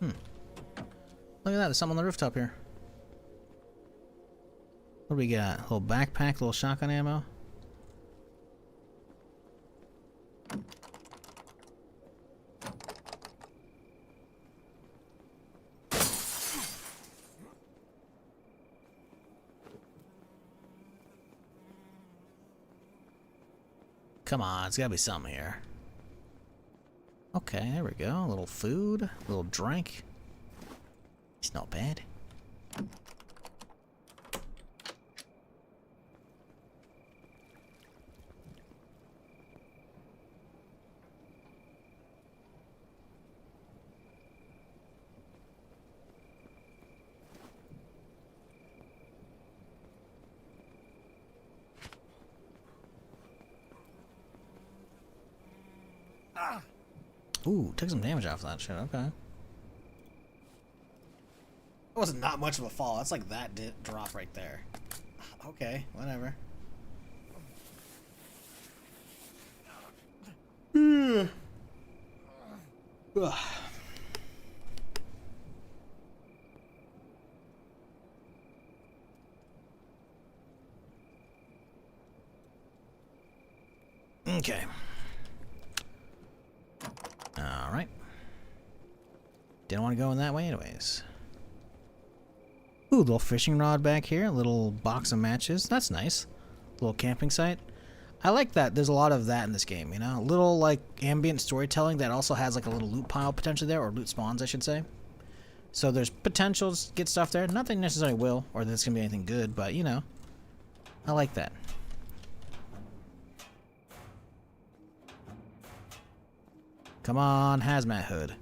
Look at that, there's something on the rooftop here. What do we got? A little backpack, a little shotgun ammo. Come on, it's gotta be something here. Okay, there we go. A little food, a little drink. It's not bad. Ooh, took some damage off that shit, okay. That wasn't not much of a fall. That's like that drop right there. Okay, whatever. Okay. Alright. Didn't want to go in that way anyways. Ooh, little fishing rod back here. A little box of matches. That's nice. Little camping site. I like that. There's a lot of that in this game, you know? A little, like, ambient storytelling that also has, like, a little loot pile potentially there. Or loot spawns, I should say. So there's potential to get stuff there. Nothing necessarily will. Or that it's going to be anything good. But, you know. I like that. Come on, hazmat hood.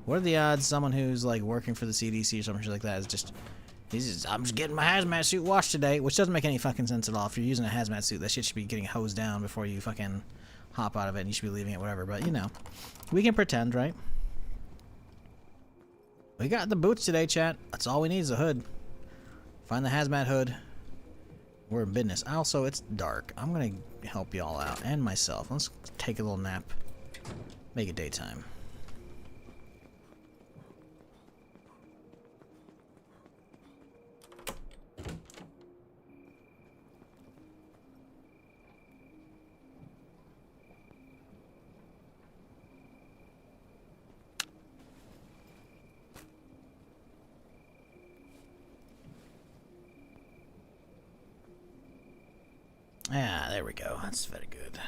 What are the odds someone who's like working for the CDC or something like that is just, I'm just getting my hazmat suit washed today, which doesn't make any fucking sense at all. If you're using a hazmat suit, that shit should be getting hosed down before you fucking hop out of it, and you should be leaving it, whatever. But you know, we can pretend, right? We got the boots today, chat. That's all we need is a hood. Find the hazmat hood. We're in business. Also, it's dark. I'm gonna help y'all out and myself. Let's take a little nap. Make it daytime. Ah, there we go. That's very good.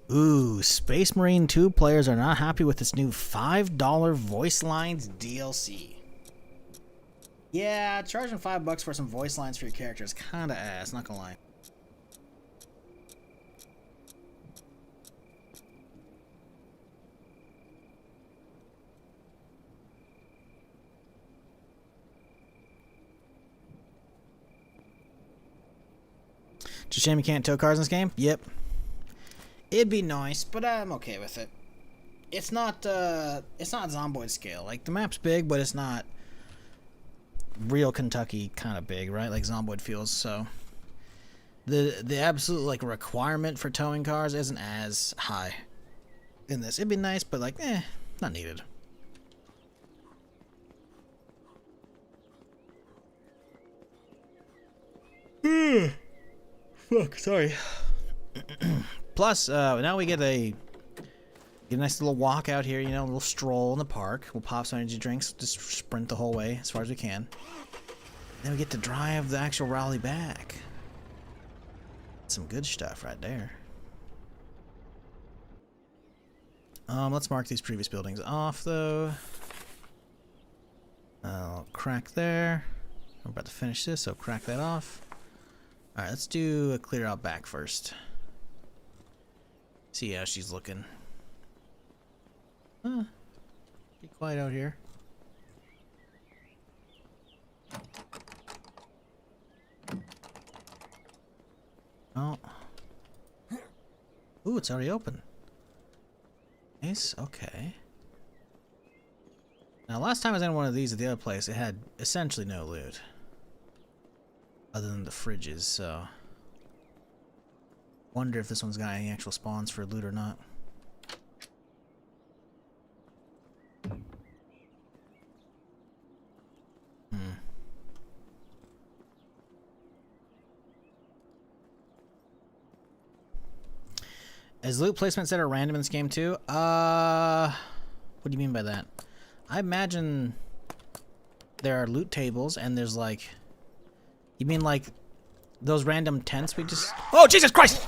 Ooh, Space Marine 2 players are not happy with this new $5 voice lines DLC. Yeah, charging $5 for some voice lines for your character is kinda ass, not gonna lie. Just a shame you can't tow cars in this game? Yep. It'd be nice, but I'm okay with it. It's not Zomboid scale. Like, the map's big, but it's not real Kentucky kind of big, right? Like Zomboid feels, so the absolute like requirement for towing cars isn't as high in this. It'd be nice, but like, not needed. Fuck, sorry. Plus, now we get a nice little walk out here, you know, a little stroll in the park. We'll pop some energy drinks, just sprint the whole way as far as we can. Then we get to drive the actual rally back. Some good stuff right there. Let's mark these previous buildings off, though. I'll crack there. I'm about to finish this, so crack that off. Alright, let's do a clear out back first. See how she's looking. Huh. Be quiet out here. Oh. Ooh, it's already open. Nice, okay. Now, last time I was in one of these at the other place, it had essentially no loot. Other than the fridges, so... Wonder if this one's got any actual spawns for loot or not. Is loot placement set at random in this game too? What do you mean by that? I imagine there are loot tables and there's like... You mean like those random tents we just... Oh, Jesus Christ!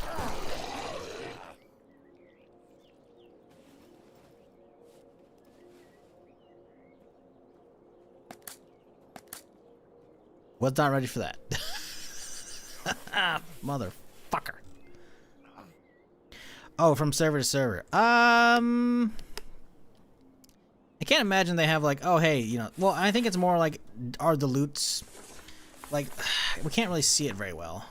Was not ready for that. Motherfucker. Oh, from server to server. I can't imagine they have like, oh hey, you know, well, I think it's more like, are the loots, like, we can't really see it very well.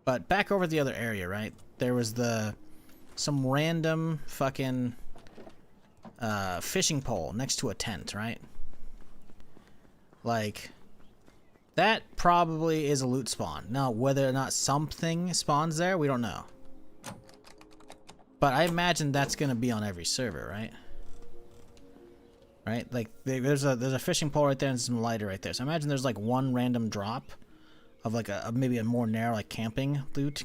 But back over the other area, right? There was some random fucking fishing pole next to a tent, right? Like, that probably is a loot spawn. Now, whether or not something spawns there, we don't know. But I imagine that's gonna be on every server, right? Right? Like, there's a fishing pole right there and some lighter right there. So I imagine there's like one random drop of like maybe a more narrow like camping loot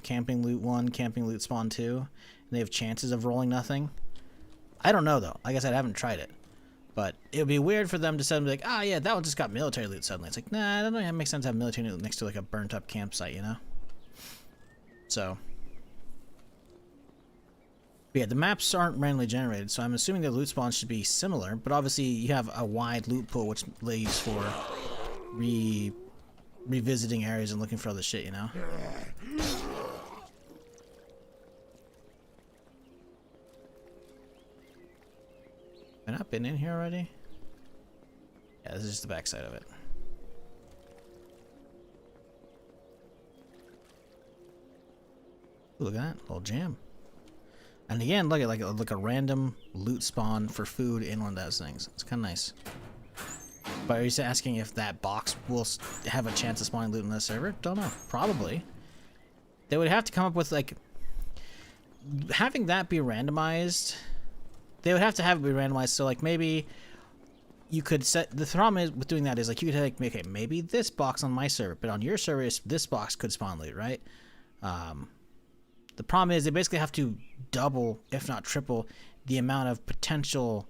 1, camping loot spawn 2, and they have chances of rolling nothing. I don't know though. Like I said, I haven't tried it. But it would be weird for them to suddenly be like, ah, yeah, that one just got military loot suddenly. It's like, nah, I don't know. It makes sense to have military loot next to like a burnt up campsite, you know? So. But yeah, the maps aren't randomly generated, so I'm assuming the loot spawns should be similar, but obviously you have a wide loot pool, which leaves for revisiting areas and looking for other shit, you know? Have I not been in here already? Yeah, this is just the backside of it. Ooh, look at that. Little jam. And again, look at like a random loot spawn for food in one of those things. It's kind of nice. But are you asking if that box will have a chance of spawning loot in this server? Don't know. Probably. They would have to come up with like having that be randomized. They would have to have it be randomized. So like maybe you could set. The problem is with doing that is like you could like okay maybe this box on my server, but on your server this box could spawn loot, right? The problem is they basically have to double, if not triple, the amount of potential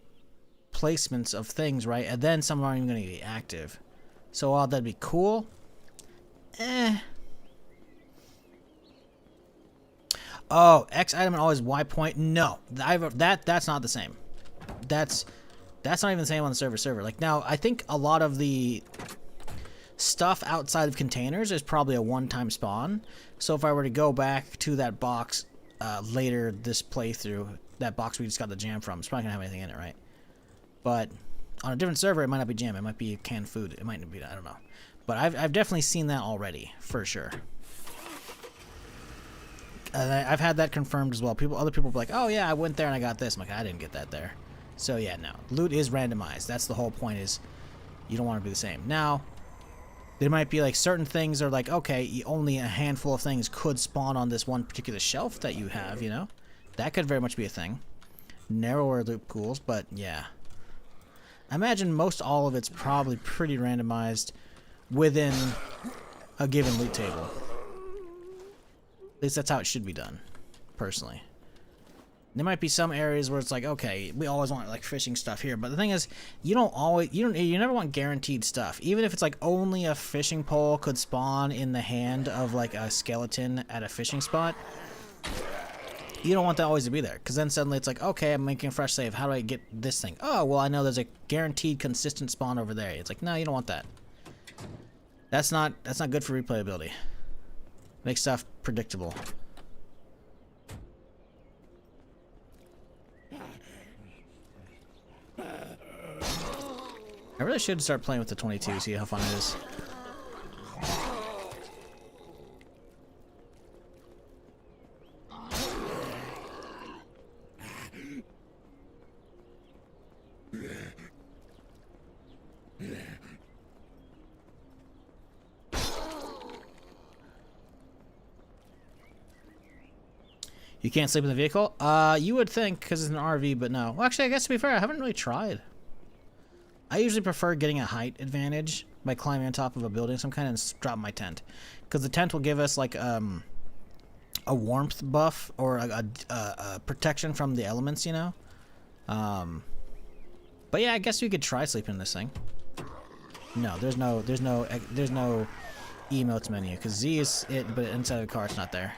placements of things, right? And then some aren't even going to be active. So while that'd be cool, Oh, X item and always Y point. No, that's not the same. That's not even the same on the server. Like now, I think a lot of the stuff outside of containers is probably a one-time spawn. So if I were to go back to that box later this playthrough, that box we just got the jam from, it's probably gonna have anything in it, right? But on a different server, it might not be jam. It might be canned food. It might not be. I don't know. But I've definitely seen that already for sure. I've had that confirmed as well. Other people be like, "Oh yeah, I went there and I got this." I'm like, "I didn't get that there." So yeah, no. Loot is randomized. That's the whole point. Is you don't want to be the same. Now, there might be like certain things are like, okay, only a handful of things could spawn on this one particular shelf that you have. You know, that could very much be a thing. Narrower loot pools, but yeah. I imagine most all of it's probably pretty randomized within a given loot table. At least that's how it should be done, personally. There might be some areas where it's like, okay, we always want like fishing stuff here, but the thing is, you never want guaranteed stuff. Even if it's like only a fishing pole could spawn in the hand of like a skeleton at a fishing spot, you don't want that always to be there, because then suddenly it's like, okay, I'm making a fresh save. How do I get this thing? Oh, well, I know there's a guaranteed consistent spawn over there. It's like, no, you don't want that. That's not good for replayability. Makes stuff predictable. I really should start playing with the 22, see how fun it is. You can't sleep in the vehicle? You would think, because it's an RV, but no. Well, actually, I guess to be fair, I haven't really tried. I usually prefer getting a height advantage by climbing on top of a building of some kind and dropping my tent. Because the tent will give us, like, a warmth buff or a protection from the elements, you know? But yeah, I guess we could try sleeping in this thing. No, there's no emotes menu, because Z is it, but inside of the car it's not there.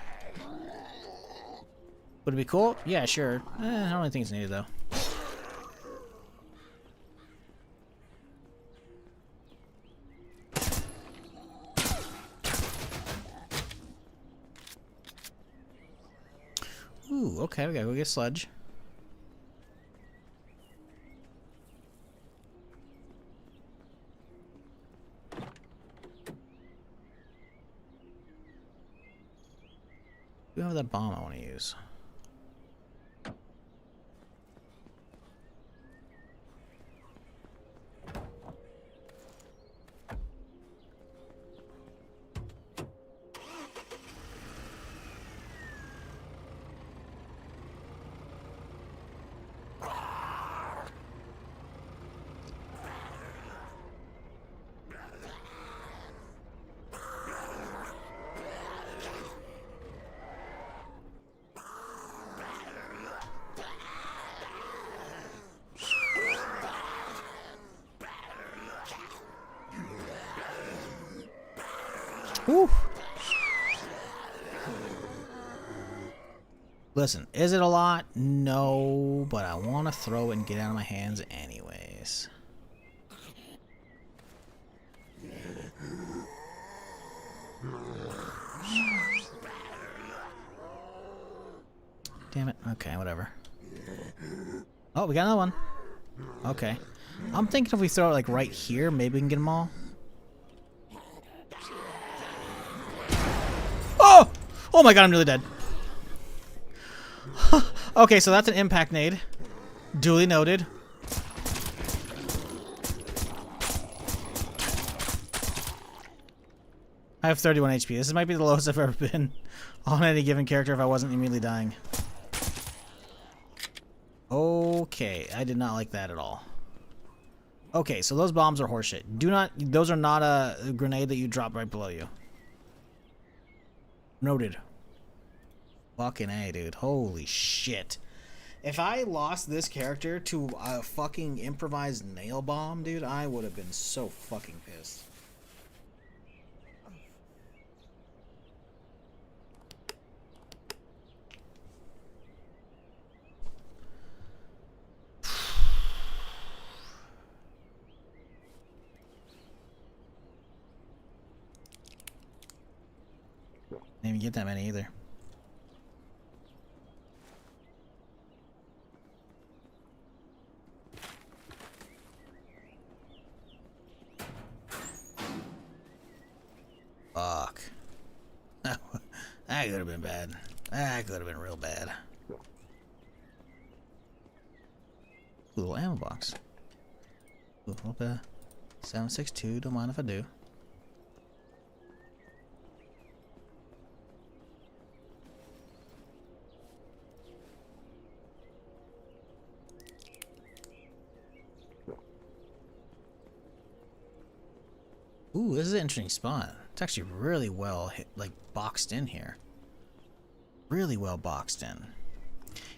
Would it be cool? Yeah, sure. I don't really think it's needed, though. Ooh, okay, we gotta go get sludge. We have that bomb I want to use. Whew. Listen, is it a lot? No, but I want to throw it and get it out of my hands anyways. Damn it. Okay, whatever. Oh, we got another one. Okay. I'm thinking if we throw it like right here, maybe we can get them all. Oh! Oh my god, I'm nearly dead. Okay, so that's an impact nade. Duly noted. I have 31 HP. This might be the lowest I've ever been on any given character if I wasn't immediately dying. Okay, I did not like that at all. Okay, so those bombs are horseshit. Those are not a grenade that you drop right below you. Noted. Fucking A, dude. Holy shit. If I lost this character to a fucking improvised nail bomb, dude, I would have been so fucking pissed. Didn't even get that many either. Fuck. That could have been bad. That could have been real bad. Ooh, little ammo box. Ooh, okay. 7.62, don't mind if I do. Ooh, this is an interesting spot. It's actually really well boxed in here. Really well boxed in.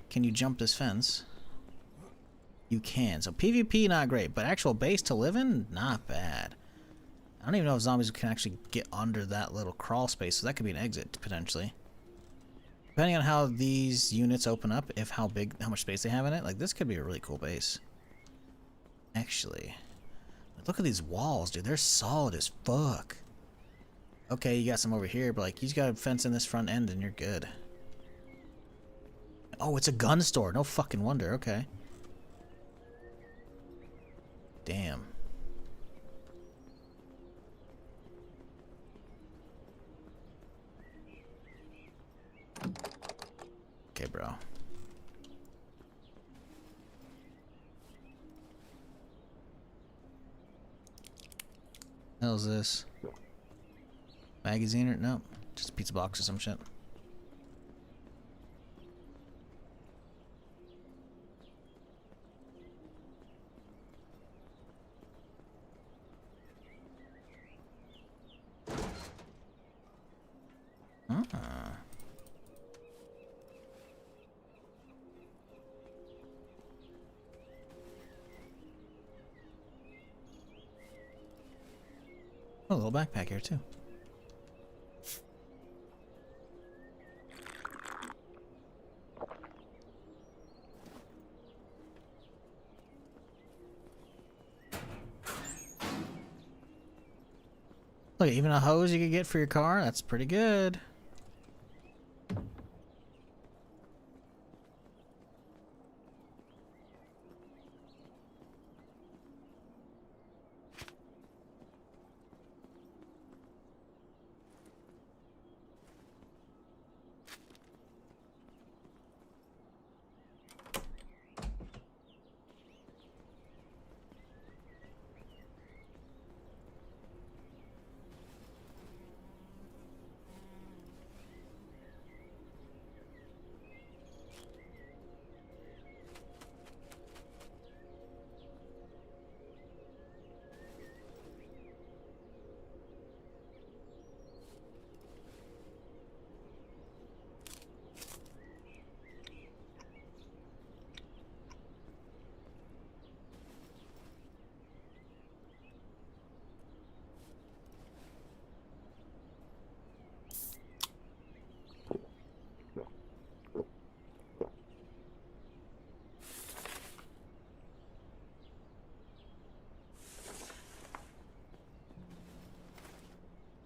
Can you jump this fence? You can. So PvP not great, but actual base to live in, not bad. I don't even know if zombies can actually get under that little crawl space, so that could be an exit potentially. Depending on how these units open up, how much space they have in it, like this could be a really cool base. Actually. Look at these walls, dude. They're solid as fuck. Okay, you got some over here, but like you just got a fence in this front end and you're good. Oh, it's a gun store. No fucking wonder. Okay. Damn. Okay, bro. Hell's this? Magazine or no? Just a pizza box or some shit. Oh, a little backpack here too. Look, even a hose you could get for your car, that's pretty good.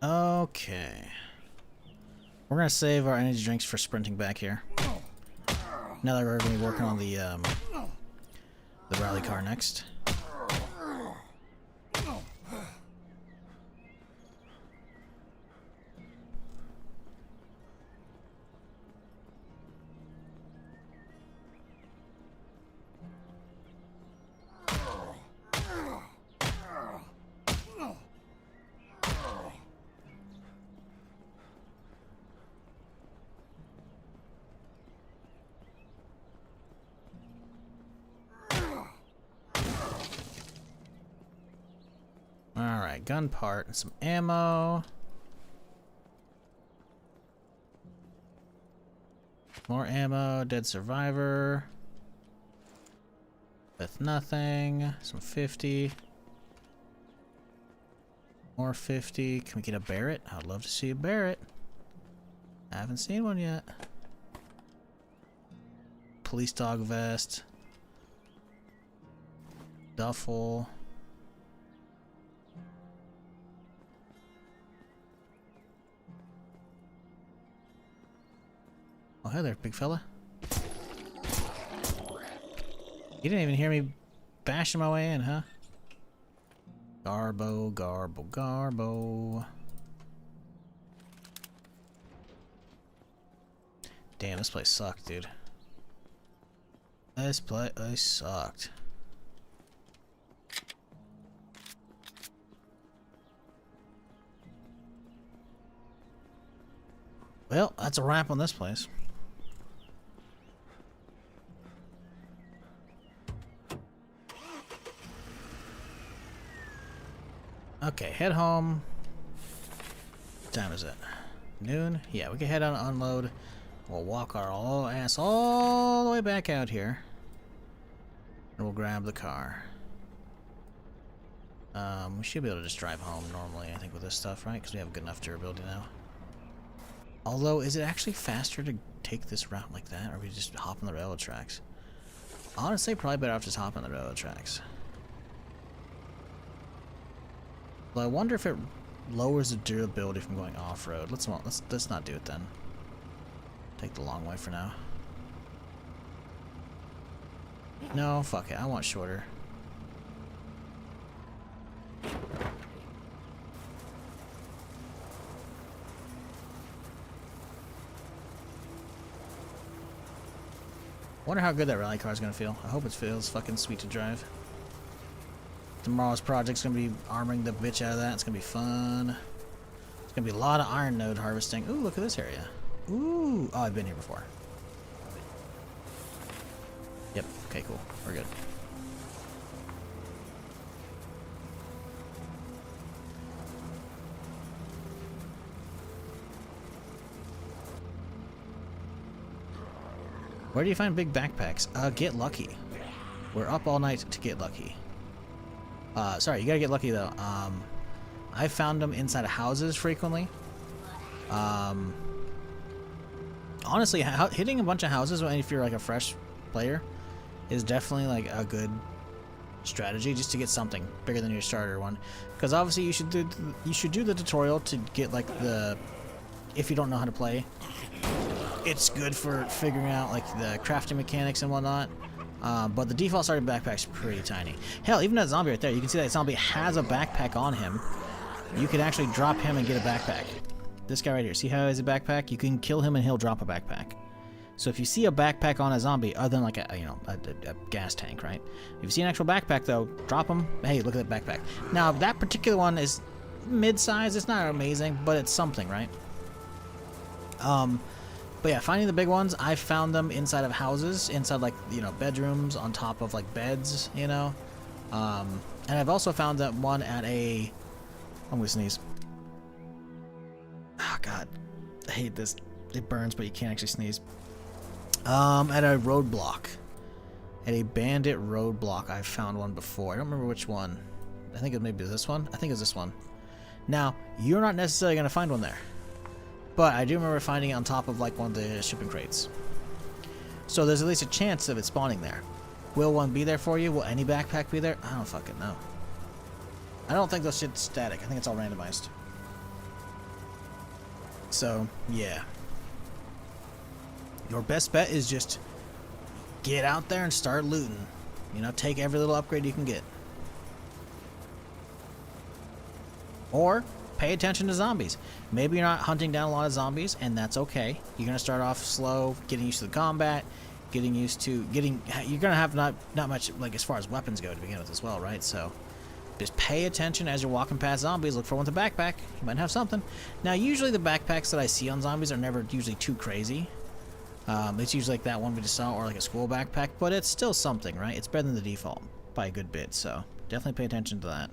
Okay. We're gonna save our energy drinks for sprinting back here. Now that we're gonna be working on the rally car next. gun part and some ammo. More ammo, dead survivor. With nothing. Some 50. More 50. Can we get a Barrett? I'd love to see a Barrett. I haven't seen one yet. Police dog vest. Duffel. Oh, hey there, big fella. You didn't even hear me bashing my way in, huh? Garbo, garbo, garbo. Damn, this place sucked, dude. This place sucked. Well, that's a wrap on this place. Okay, head home. What time is it? Noon? Yeah, we can head out and unload. We'll walk our ass all the way back out here. And we'll grab the car. We should be able to just drive home normally, I think, with this stuff, right? Because we have good enough durability now. Although, is it actually faster to take this route like that, or we just hop on the railroad tracks? Honestly, probably better off just hopping on the railroad tracks. Well, I wonder if it lowers the durability from going off-road. Let's not do it then. Take the long way for now. No, fuck it. I want shorter. Wonder how good that rally car is gonna feel. I hope it feels fucking sweet to drive. Tomorrow's project's gonna be armoring the bitch out of that. It's gonna be fun. It's gonna be a lot of iron node harvesting. Ooh, look at this area. Ooh, oh, I've been here before. Yep. Okay, cool. We're good. Where do you find big backpacks? Get lucky. We're up all night to get lucky. Sorry, you gotta get lucky though. I found them inside of houses frequently. Honestly, hitting a bunch of houses if you're like a fresh player is definitely like a good strategy just to get something bigger than your starter one. Because obviously you should do the tutorial to get like the, if you don't know how to play, it's good for figuring out like the crafting mechanics and whatnot. But the default starting backpack's pretty tiny. Hell, even that zombie right there, you can see that zombie has a backpack on him. You could actually drop him and get a backpack. This guy right here, see how he has a backpack? You can kill him and he'll drop a backpack. So if you see a backpack on a zombie, other than like a gas tank, right? If you see an actual backpack though, drop him. Hey, look at that backpack. Now that particular one is mid-size. It's not amazing, but it's something, right? But yeah, finding the big ones, I found them inside of houses, inside like, bedrooms, on top of like beds, And I've also found that one at a, I'm gonna sneeze. Oh god, I hate this. It burns, but you can't actually sneeze. At a roadblock. At a bandit roadblock, I found one before. I don't remember which one. I think it may be this one. I think it's this one. Now, you're not necessarily gonna find one there. But I do remember finding it on top of like one of the shipping crates. So there's at least a chance of it spawning there. Will one be there for you? Will any backpack be there? I don't fucking know. I don't think those shit's static. I think it's all randomized. So, yeah. Your best bet is just get out there and start looting. Take every little upgrade you can get. Or pay attention to zombies. Maybe you're not hunting down a lot of zombies, and that's okay. You're gonna start off slow, getting used to the combat, getting used to you're gonna have not much like as far as weapons go to begin with as well, right? So just pay attention as you're walking past zombies. Look for one with a backpack. You might have something. Now, usually the backpacks that I see on zombies are never usually too crazy. It's usually like that one we just saw, or like a school backpack, but it's still something, right? It's better than the default by a good bit, so definitely pay attention to that.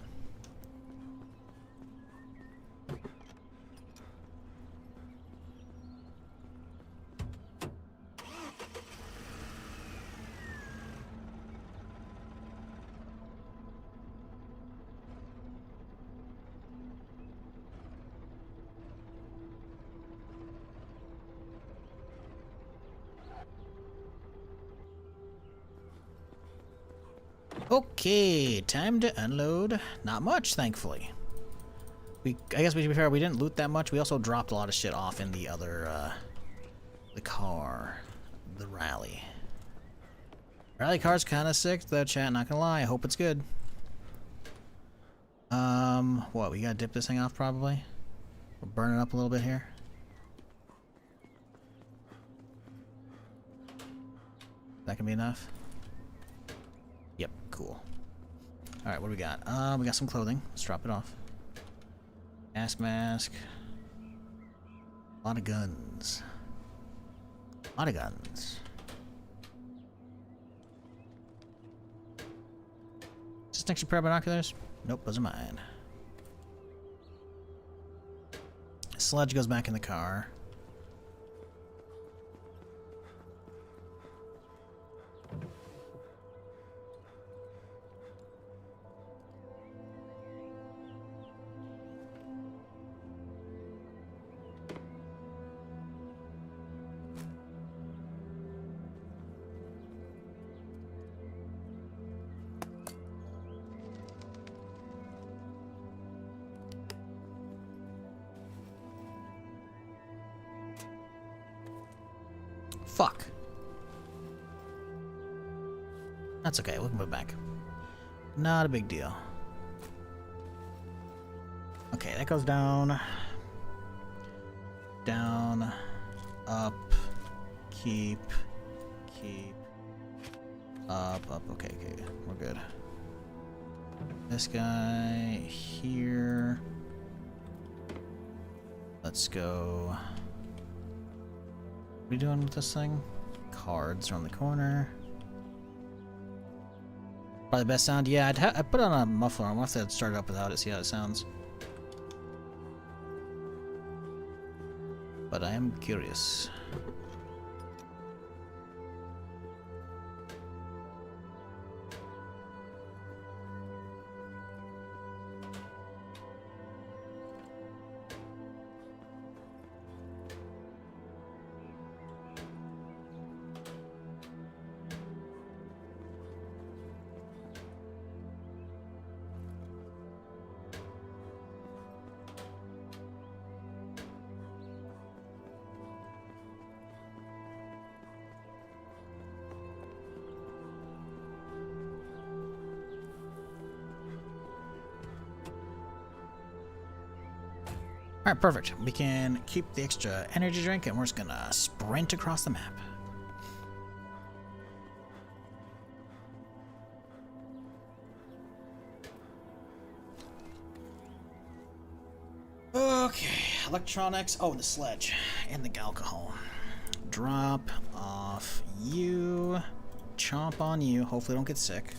Okay, time to unload. Not much, thankfully. I guess to be fair, we didn't loot that much. We also dropped a lot of shit off in the other, the car, the rally. Rally car's kind of sick, though, chat. Not gonna lie. I hope it's good. What? We gotta dip this thing off, probably. We'll burn it up a little bit here. That can be enough. Yep, cool. Alright, what do we got? We got some clothing. Let's drop it off. Gas mask. A lot of guns. A lot of guns. Is this extra pair of binoculars? Nope, those are mine. Sledge goes back in the car. Fuck. That's okay, we can move back. Not a big deal. Okay, that goes down. Down. Up. Keep. Up. Okay, we're good. This guy here. Let's go. What are we doing with this thing? Cards around the corner. Probably the best sound. Yeah, I put on a muffler. I'm gonna have to start it up without it, see how it sounds. But I am curious. Alright, perfect. We can keep the extra energy drink and we're just gonna sprint across the map. Okay, electronics. Oh, the sledge and the alcohol. Drop off you. Chomp on you. Hopefully don't get sick.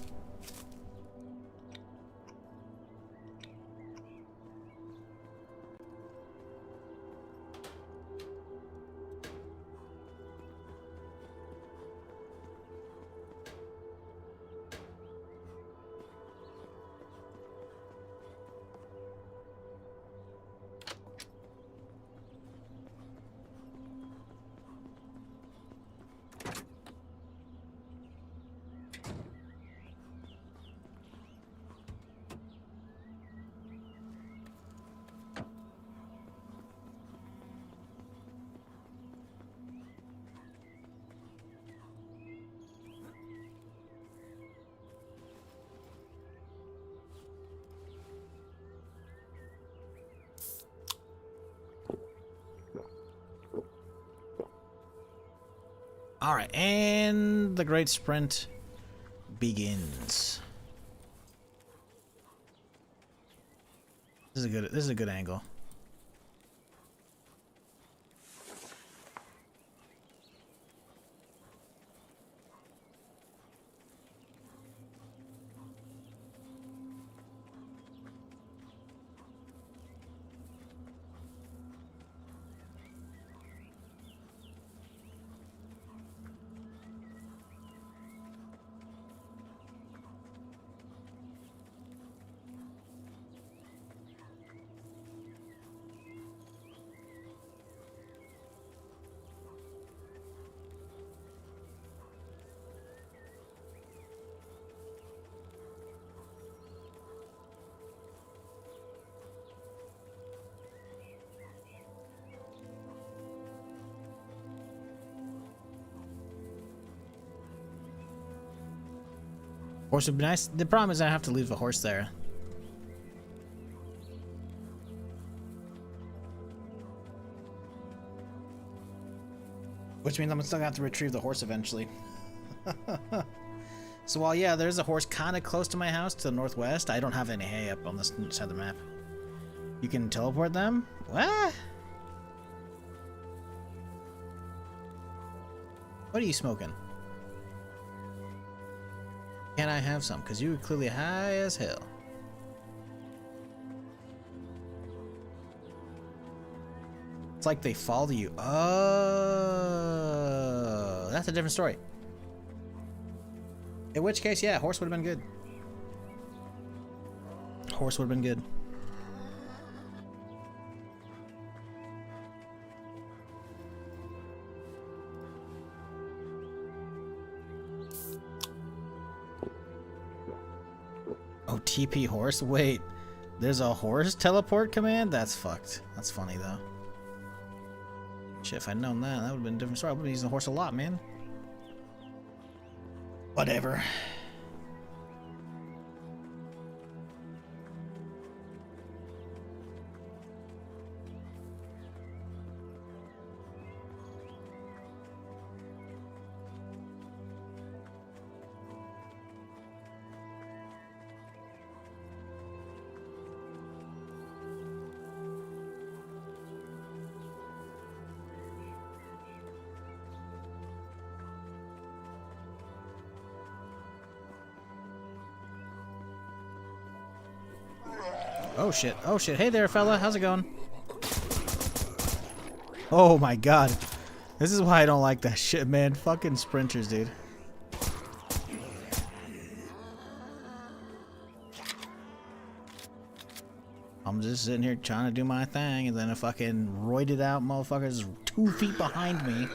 Alright, and the great sprint begins. This is a good angle. Horse would be nice. The problem is I have to leave the horse there. Which means I'm still gonna have to retrieve the horse eventually. So while yeah, there's a horse kind of close to my house to the northwest, I don't have any hay up on this side of the map. You can teleport them? What? What are you smoking? Can I have some? Because you were clearly high as hell. It's like they follow you. Oh, that's a different story. In which case, yeah, horse would have been good. Horse would have been good. Oh, TP horse? Wait, there's a horse teleport command? That's fucked. That's funny, though. Shit, if I'd known that, that would have been a different story. I would have used the horse a lot, man. Whatever. Oh shit, oh shit. Hey there, fella, how's it going? Oh my god. This is why I don't like that shit, man. Fucking sprinters, dude. I'm just sitting here trying to do my thing, and then a fucking roided out motherfucker is 2 feet behind me.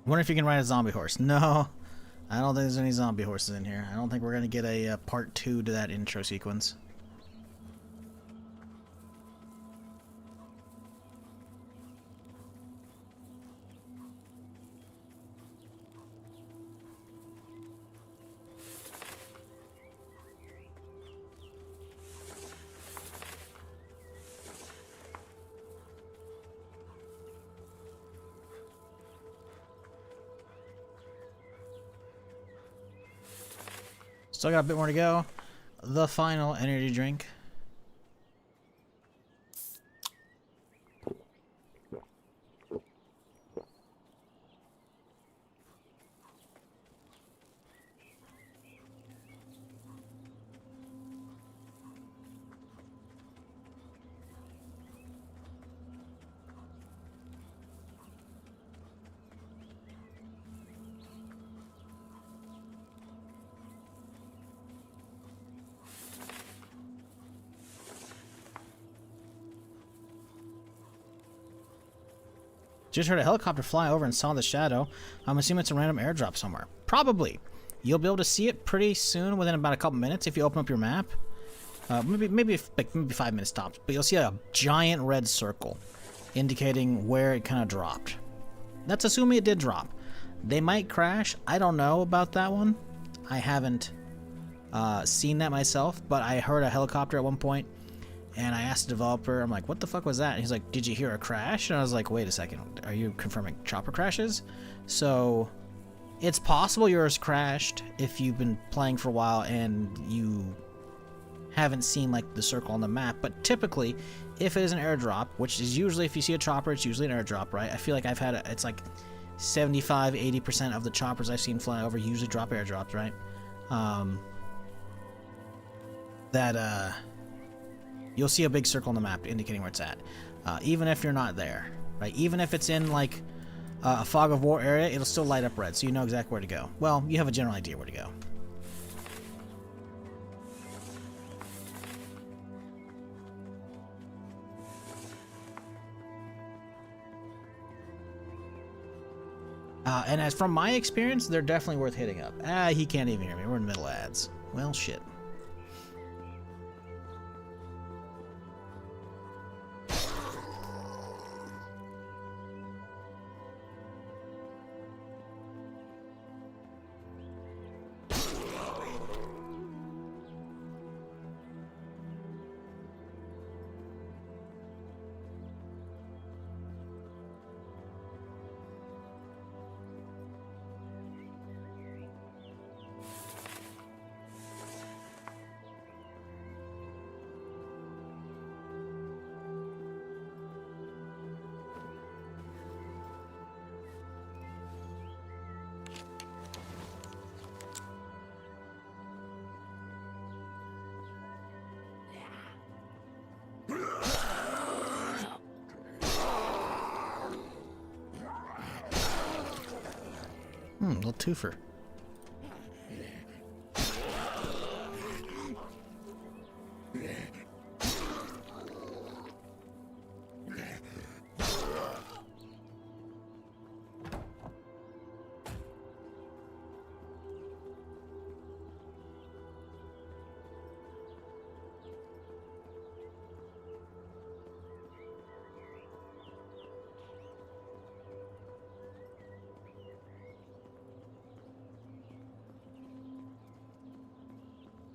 I wonder if you can ride a zombie horse. No, I don't think there's any zombie horses in here. I don't think we're going to get a part 2 to that intro sequence. Still got a bit more to go. The final energy drink. Just heard a helicopter fly over and saw the shadow. I'm assuming it's a random airdrop somewhere. Probably. You'll be able to see it pretty soon, within about a couple minutes, if you open up your map. Maybe 5 minutes tops. But you'll see a giant red circle indicating where it kind of dropped. That's assuming it did drop. They might crash. I don't know about that one. I haven't seen that myself, but I heard a helicopter at one point. And I asked the developer, I'm like, what the fuck was that? And he's like, did you hear a crash? And I was like, wait a second, are you confirming chopper crashes? So it's possible yours crashed if you've been playing for a while and you haven't seen like the circle on the map. But typically, if it is an airdrop, which is usually, if you see a chopper, it's usually an airdrop, right? I feel like I've had it's like 75-80% of the choppers I've seen fly over usually drop airdrops, right? You'll see a big circle on the map indicating where it's at. Even if you're not there, right? Even if it's in like a fog of war area, it'll still light up red, so you know exactly where to go. Well, you have a general idea where to go. And as from my experience, they're definitely worth hitting up. He can't even hear me. We're in the middle of ads. Well, shit. Little twofer.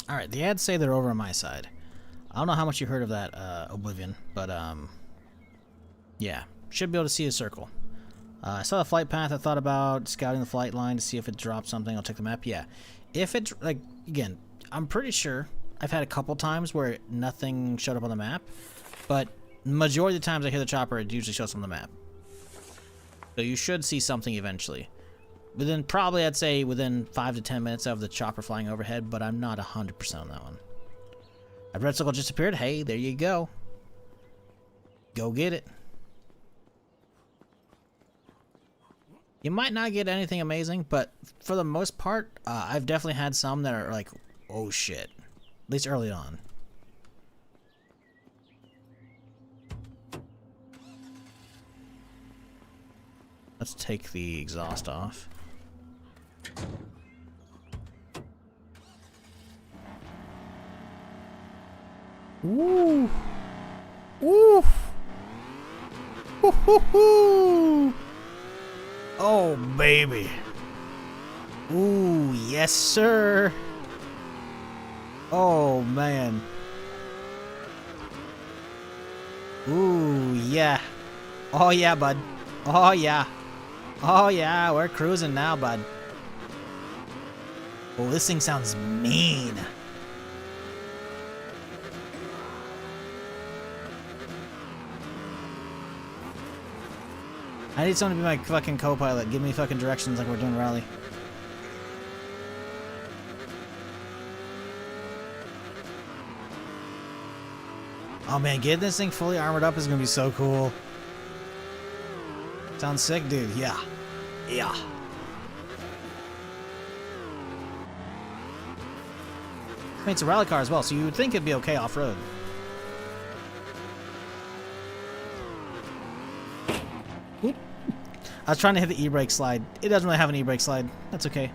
Alright, the ads say they're over on my side. I don't know how much you heard of that, Oblivion, but, yeah. Should be able to see a circle. I saw the flight path. I thought about scouting the flight line to see if it dropped something. I'll check the map. Yeah. If it's, like, again, I'm pretty sure I've had a couple times where nothing showed up on the map, but majority of the times I hear the chopper, it usually shows on the map. So you should see something eventually. Within, probably, I'd say within 5 to 10 minutes of the chopper flying overhead, but I'm not 100% on that one. A red circle just appeared. Hey, there you go. Go get it. You might not get anything amazing, but for the most part, I've definitely had some that are like, oh shit. At least early on. Let's take the exhaust off. Ooh. Ooh. Woo-hoo-hoo. Oh, baby. Ooh, yes, sir. Oh, man. Ooh, yeah. Oh, yeah, bud. Oh, yeah. Oh, yeah, we're cruising now, bud. Oh, this thing sounds mean. I need someone to be my fucking co-pilot. Give me fucking directions like we're doing Rally. Oh man, getting this thing fully armored up is gonna be so cool. Sounds sick, dude. Yeah. Yeah. I mean, it's a rally car as well, so you would think it'd be okay off-road. Oop. I was trying to hit the e-brake slide. It doesn't really have an e-brake slide. That's okay.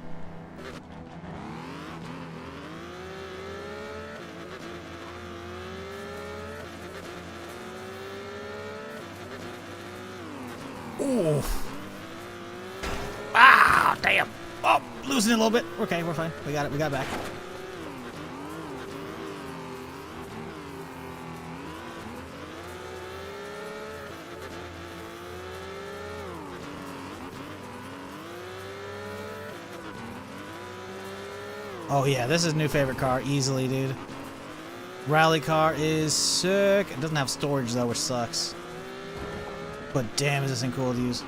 Ooh. Ah, damn. Oh, losing it a little bit. Okay, we're fine. We got it. We got it back. Oh yeah, this is new favorite car easily, dude. Rally car is sick. It doesn't have storage though, which sucks. But damn, is this thing cool to use.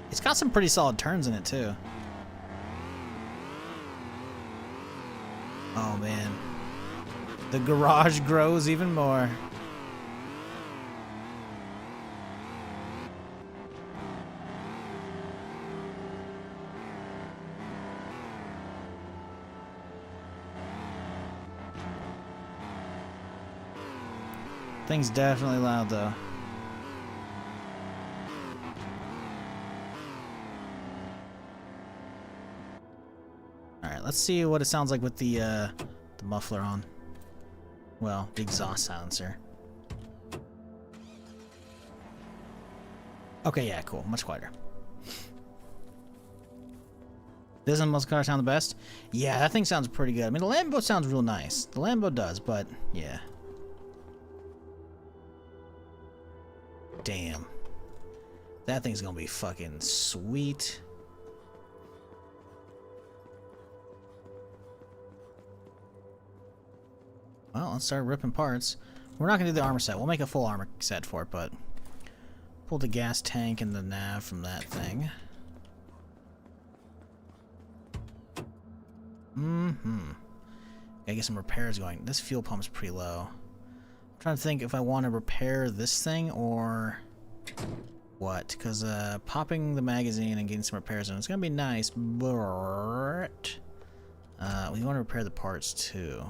It's got some pretty solid turns in it too. Oh man. The garage grows even more. Thing's definitely loud though. Let's see what it sounds like with the muffler on. Well, the exhaust silencer. Okay, yeah, cool. Much quieter. Doesn't most cars sound the best? Yeah, that thing sounds pretty good. I mean, the Lambo sounds real nice. The Lambo does, but yeah. Damn. That thing's gonna be fucking sweet. Well, let's start ripping parts. We're not gonna do the armor set. We'll make a full armor set for it, but pull the gas tank and the nav from that thing. Gotta get some repairs going. This fuel pump's pretty low. I'm trying to think if I want to repair this thing or what, because popping the magazine and getting some repairs in it's gonna be nice, but we want to repair the parts too.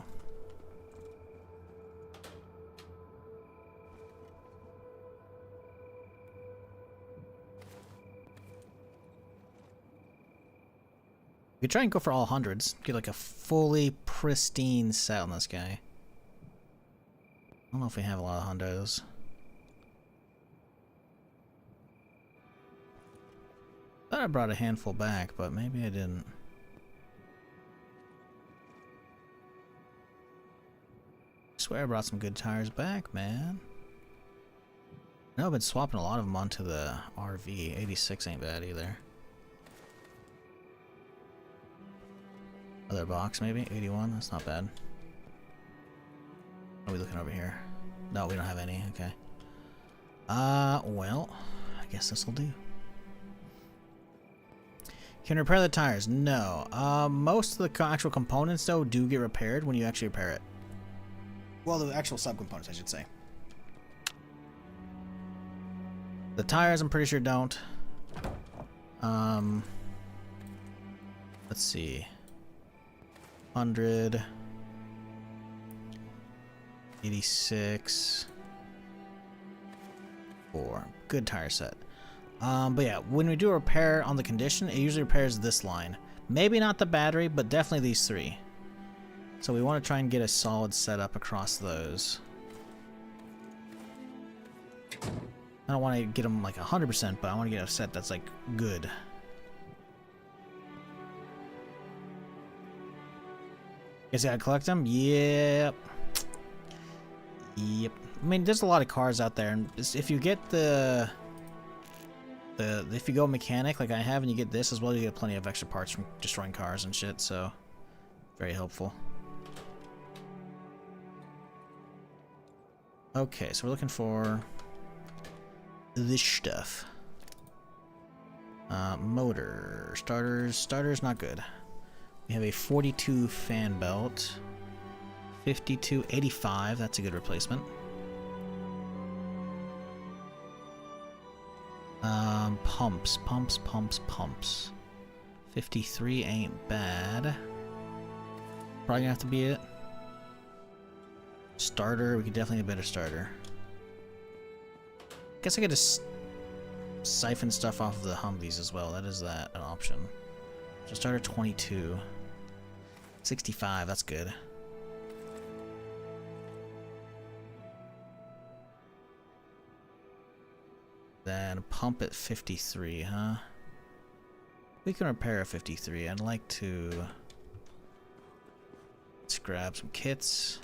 We could try and go for all hundreds. Get like a fully pristine set on this guy. I don't know if we have a lot of hundos. Thought I brought a handful back, but maybe I didn't. I swear I brought some good tires back, man. No, I've been swapping a lot of them onto the RV. 86 ain't bad either. Other box, maybe? 81? That's not bad. What are we looking over here? No, we don't have any. Okay. Well, I guess this'll do. Can repair the tires? No. Most of the actual components, though, do get repaired when you actually repair it. Well, the actual subcomponents, I should say. The tires, I'm pretty sure don't. Let's see. 100, 86, 4. Good tire set. But yeah, when we do a repair on the condition, it usually repairs this line. Maybe not the battery, but definitely these 3. So we want to try and get a solid setup across those. I don't want to get them like 100%, but I want to get a set that's like good. Guess I gotta collect them? Yep. Yep. I mean, there's a lot of cars out there, and if you get if you go mechanic like I have, and you get this as well, you get plenty of extra parts from destroying cars and shit. So, very helpful. Okay, so we're looking for this stuff. Motor starters not good. We have a 42 fan belt, 52, 85, that's a good replacement. Pumps. 53 ain't bad. Probably gonna have to be it. Starter, we could definitely get a better starter. Guess I could just siphon stuff off of the Humvees as well, that is an option. So starter 22. 65, that's good. Then pump at 53, huh? We can repair a 53. I'd like to... Let's grab some kits.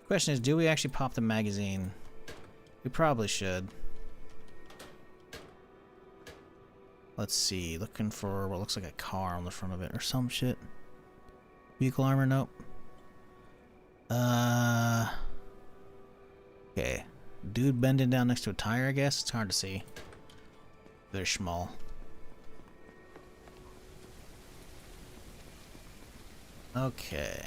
The question is, do we actually pop the magazine? We probably should. Let's see, looking for what looks like a car on the front of it or some shit. Vehicle armor, nope. Okay. Dude bending down next to a tire, I guess? It's hard to see. They're small. Okay.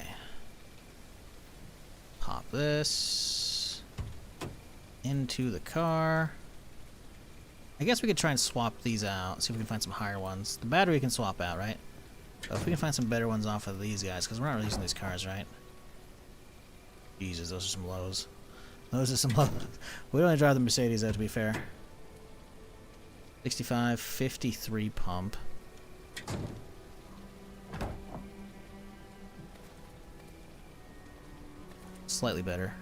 Pop this into the car. I guess we could try and swap these out, see if we can find some higher ones. The battery we can swap out, right? So if we can find some better ones off of these guys, because we're not using these cars, right? Jesus, those are some lows. Those are some lows. We only drive the Mercedes, though, to be fair. 65, 53 pump. Slightly better.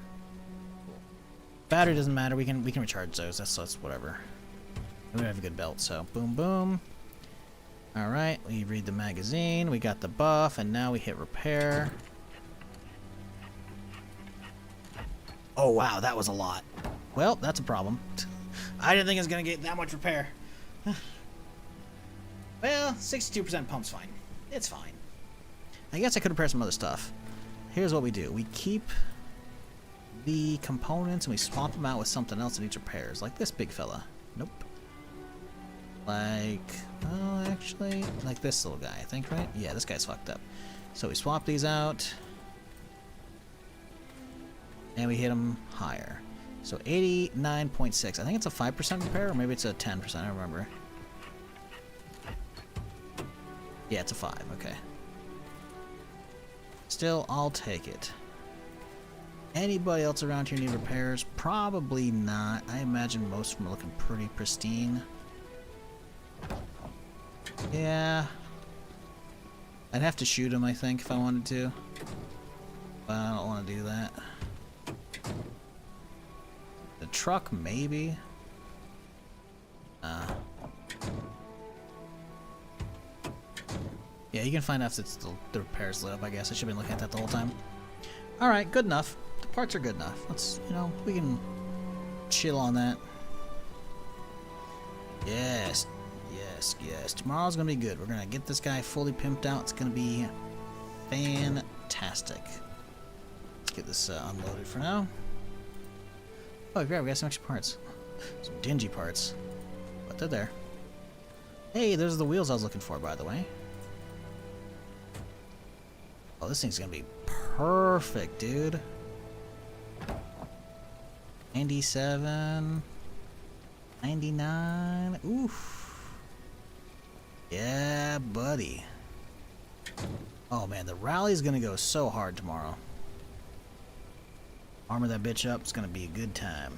Battery doesn't matter. We can recharge those. That's whatever. We have a good belt, so boom, boom. All right, we read the magazine. We got the buff, and now we hit repair. Oh wow, that was a lot. Well, that's a problem. I didn't think it was gonna get that much repair. Well, 62% pump's fine. It's fine. I guess I could repair some other stuff. Here's what we do. We keep the components and we swap them out with something else that needs repairs. Like this big fella. Nope. Like, oh, actually, like this little guy, I think, right? Yeah, this guy's fucked up. So we swap these out. And we hit them higher. So 89.6. I think it's a 5% repair, or maybe it's a 10%, I don't remember. Yeah, it's a 5, okay. Still, I'll take it. Anybody else around here need repairs? Probably not. I imagine most of them are looking pretty pristine. Yeah. I'd have to shoot him, I think, if I wanted to. But I don't want to do that. The truck, maybe. Yeah, you can find out if it's the repairs lit up, I guess. I should have been looking at that the whole time. Alright, good enough. The parts are good enough. Let's, you know, we can chill on that. Yes. Yes, yes. Tomorrow's gonna be good. We're gonna get this guy fully pimped out. It's gonna be fantastic. Let's get this unloaded for now. Oh, great, we got some extra parts. Some dingy parts. But they're there. Hey, those are the wheels I was looking for, by the way. Oh, this thing's gonna be perfect, dude. 97. 99. Oof. Yeah, buddy. Oh, man, the rally's gonna go so hard tomorrow. Armor that bitch up. It's gonna be a good time.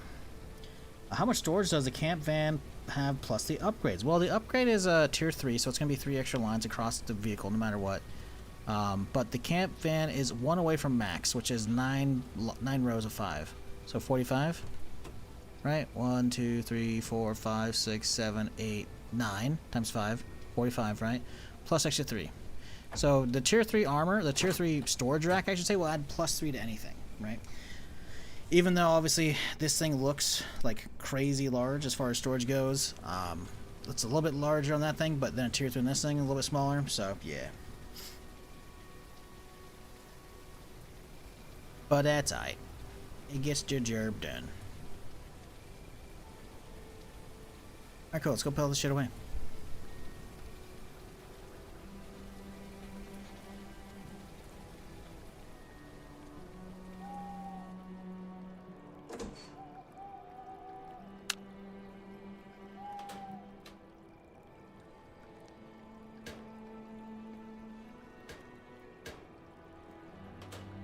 How much storage does the camp van have plus the upgrades? Well, the upgrade is tier 3, so it's gonna be 3 extra lines across the vehicle no matter what. But the camp van is 1 away from max, which is 9 rows of 5. So 45, right? 1, 2, 3, 4, 5, 6, 7, 8, 9 times 5, 45, right? Plus extra 3. So the tier 3 armor, the tier 3 storage rack, I should say, will add plus 3 to anything, right? Even though obviously this thing looks like crazy large as far as storage goes, it's a little bit larger on that thing, but then a tier 3 on this thing a little bit smaller. So yeah. But that's alright. It gets the job done. Alright, cool. Let's go put all this shit away.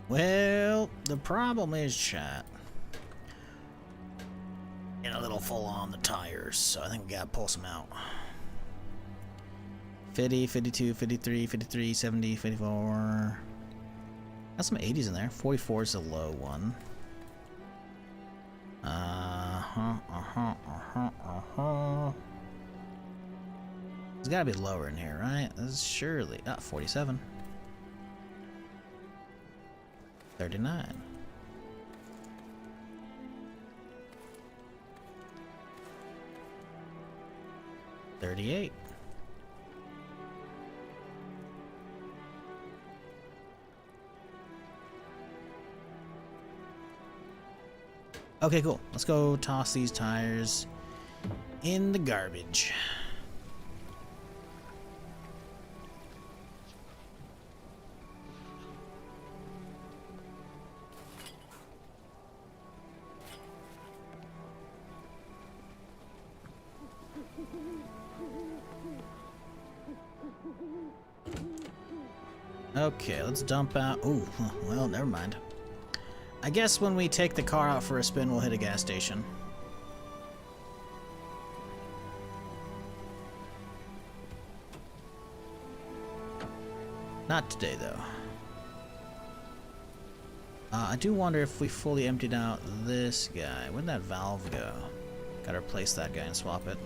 Well, the problem is, chat, getting a little full on the tires, so I think we gotta pull some out. 50, 52, 53, 53, 70, 54. Got some 80s in there. 44 is the low one. There's gotta be lower in here, right? This is surely 47. 39. 38. Okay, cool. Let's go toss these tires in the garbage. Okay, let's dump out. Ooh, well, never mind. I guess when we take the car out for a spin, we'll hit a gas station. Not today, though. I do wonder if we fully emptied out this guy. Where'd that valve go? Gotta replace that guy and swap it.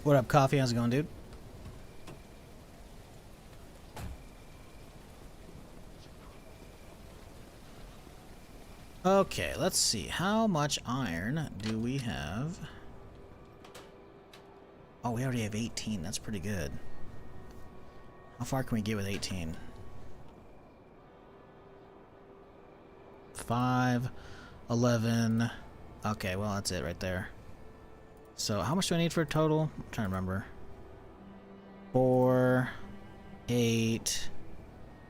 What up, Coffee? How's it going, dude? Okay, let's see. How much iron do we have? Oh, we already have 18. That's pretty good. How far can we get with 18? 5, 11. Okay, well, that's it right there. So, how much do I need for a total? I'm trying to remember. 4, 8,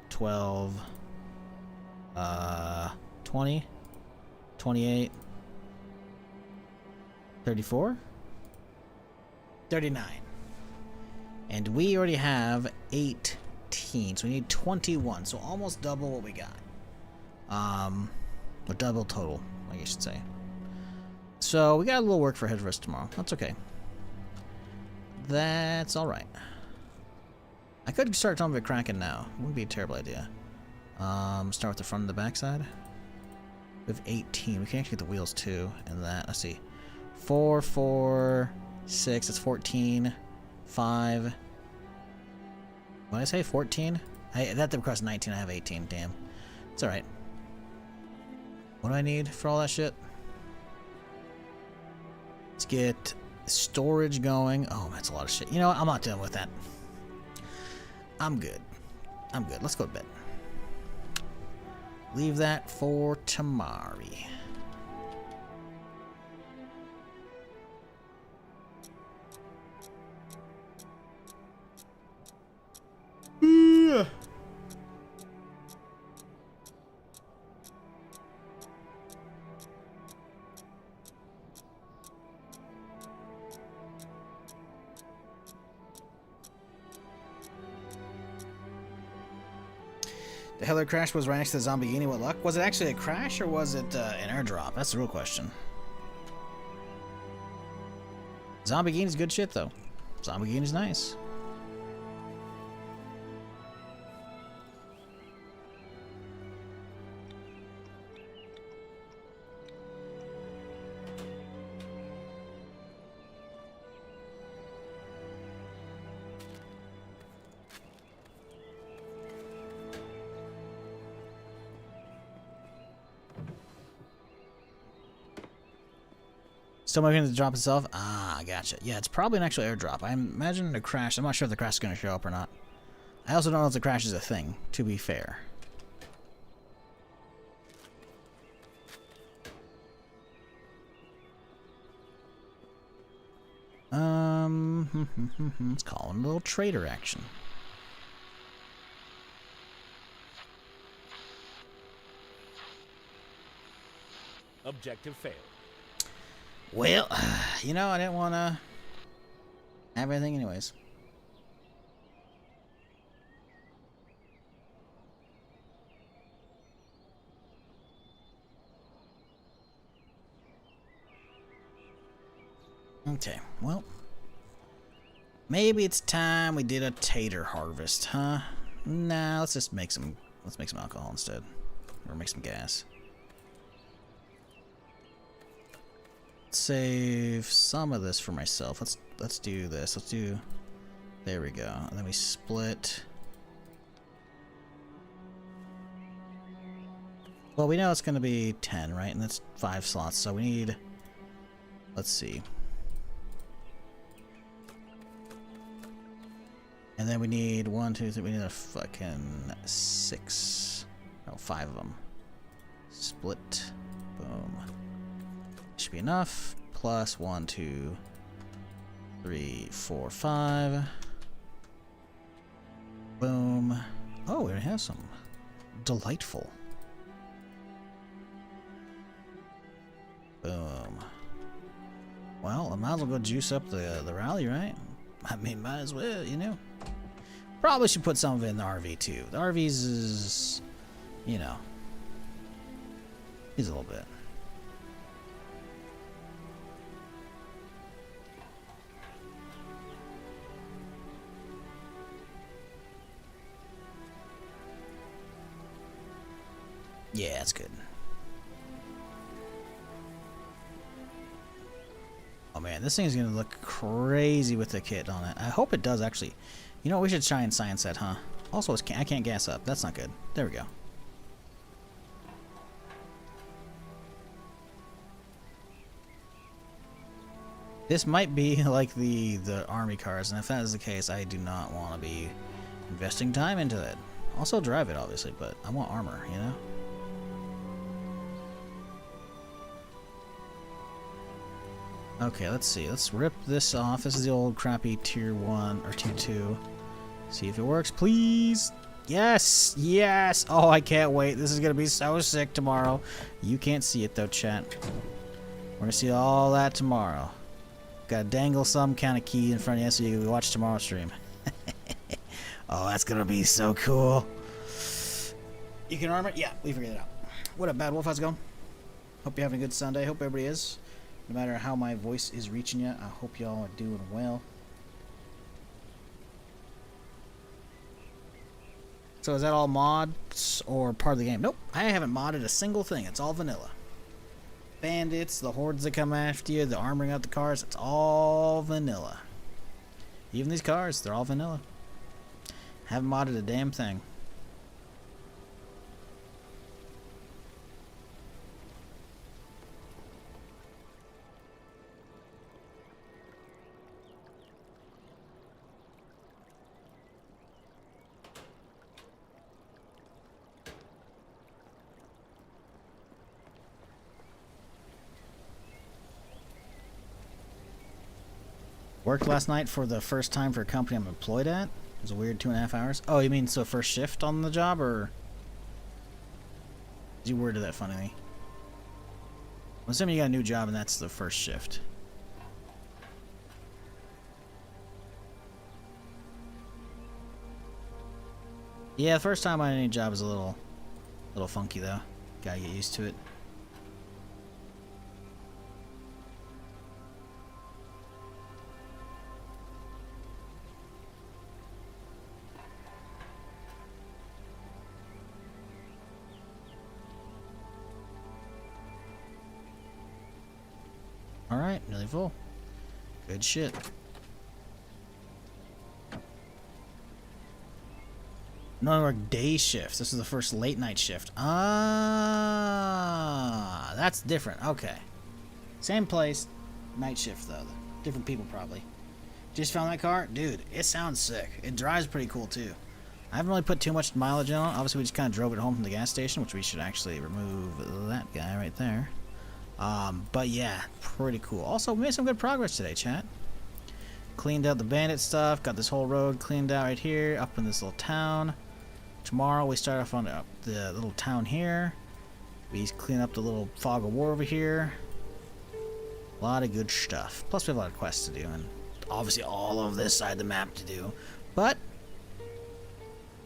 12, 20, 28, 34, 39. And we already have 18, so we need 21, so almost double what we got. Or double total, I guess you should say. So we got a little work for ahead for us tomorrow. That's okay. That's alright. I could start something with Kraken now. Wouldn't be a terrible idea. Start with the front and the back side. We have 18. We can actually get the wheels too. And that, let's see. 4, 4, 6, that's 14. 5. What did I say? 14? That across 19, I have 18. Damn. It's alright. What do I need for all that shit? Let's get storage going. Oh, that's a lot of shit. You know what? I'm not dealing with that. I'm good. I'm good. Let's go to bed. Leave that for tomorrow. The Heller crash was right next to the Zomboid. What luck? Was it actually a crash or was it an airdrop? That's the real question. Zomboid is good shit though. Zomboid is nice. Still waiting to drop itself? Ah, gotcha. Yeah, it's probably an actual airdrop. I imagine a crash. I'm not sure if the crash is going to show up or not. I also don't know if the crash is a thing, to be fair. Let's call it a little trader action. Objective failed. Well, you know, I didn't want to have anything anyways. Okay, well, maybe it's time we did a tater harvest, huh? Nah, let's just make some. Let's make some alcohol instead, or make some gas. Save some of this for myself. Let's do this. Let's do. There we go. And then we split. Well, we know it's going to be 10, right? And that's 5 slots. So we need. Let's see. And then we need 1, 2, 3. We need a fucking 6. Oh, 5 of them. Split. Boom. Should be enough. Plus 1, 2, 3, 4, 5. Boom. Oh, it has some. Delightful. Boom. Well, I might as well go juice up the rally, right? I mean, might as well, you know. Probably should put some of it in the RV too. The RVs is, you know, is a little bit. Yeah, that's good. Oh man, this thing is gonna look crazy with the kit on it. I hope it does actually. You know, we should try and science that, huh? Also, I can't gas up. That's not good. There we go. This might be like the army cars, and if that is the case, I do not want to be investing time into it. Also drive it, obviously, but I want armor, you know? Okay, let's see. Let's rip this off. This is the old crappy tier 1 or tier 2. See if it works, please. Yes! Yes! Oh, I can't wait. This is going to be so sick tomorrow. You can't see it, though, chat. We're going to see all that tomorrow. Got to dangle some kind of key in front of you so you can watch tomorrow's stream. Oh, that's going to be so cool. You can armor it? Yeah, we figured it out. What up, Bad Wolf? How's it going? Hope you're having a good Sunday. Hope everybody is. No matter how my voice is reaching you, I hope y'all are doing well. So is that all mods or part of the game? Nope, I haven't modded a single thing. It's all vanilla. Bandits, the hordes that come after you, the armoring out the cars, it's all vanilla. Even these cars, they're all vanilla. Haven't modded a damn thing. Worked last night for the first time for a company I'm employed at. It was a weird 2.5 hours. Oh, you mean so first shift on the job, or did you worded that funnily? I'm assuming you got a new job and that's the first shift. Yeah, the first time on any job is a little funky though. Gotta get used to it. Alright, nearly full. Good shit. No, I work day shifts. This is the first late night shift. Ah, that's different. Okay. Same place, night shift though. Different people probably. Just found that car? Dude, it sounds sick. It drives pretty cool too. I haven't really put too much mileage on it. Obviously we just kind of drove it home from the gas station, which we should actually remove that guy right there. But yeah, pretty cool. Also, we made some good progress today, chat. Cleaned out the bandit stuff, got this whole road cleaned out right here, up in this little town. Tomorrow we start off on the little town here. We clean up the little fog of war over here. A lot of good stuff. Plus we have a lot of quests to do, and obviously all of this side of the map to do. But,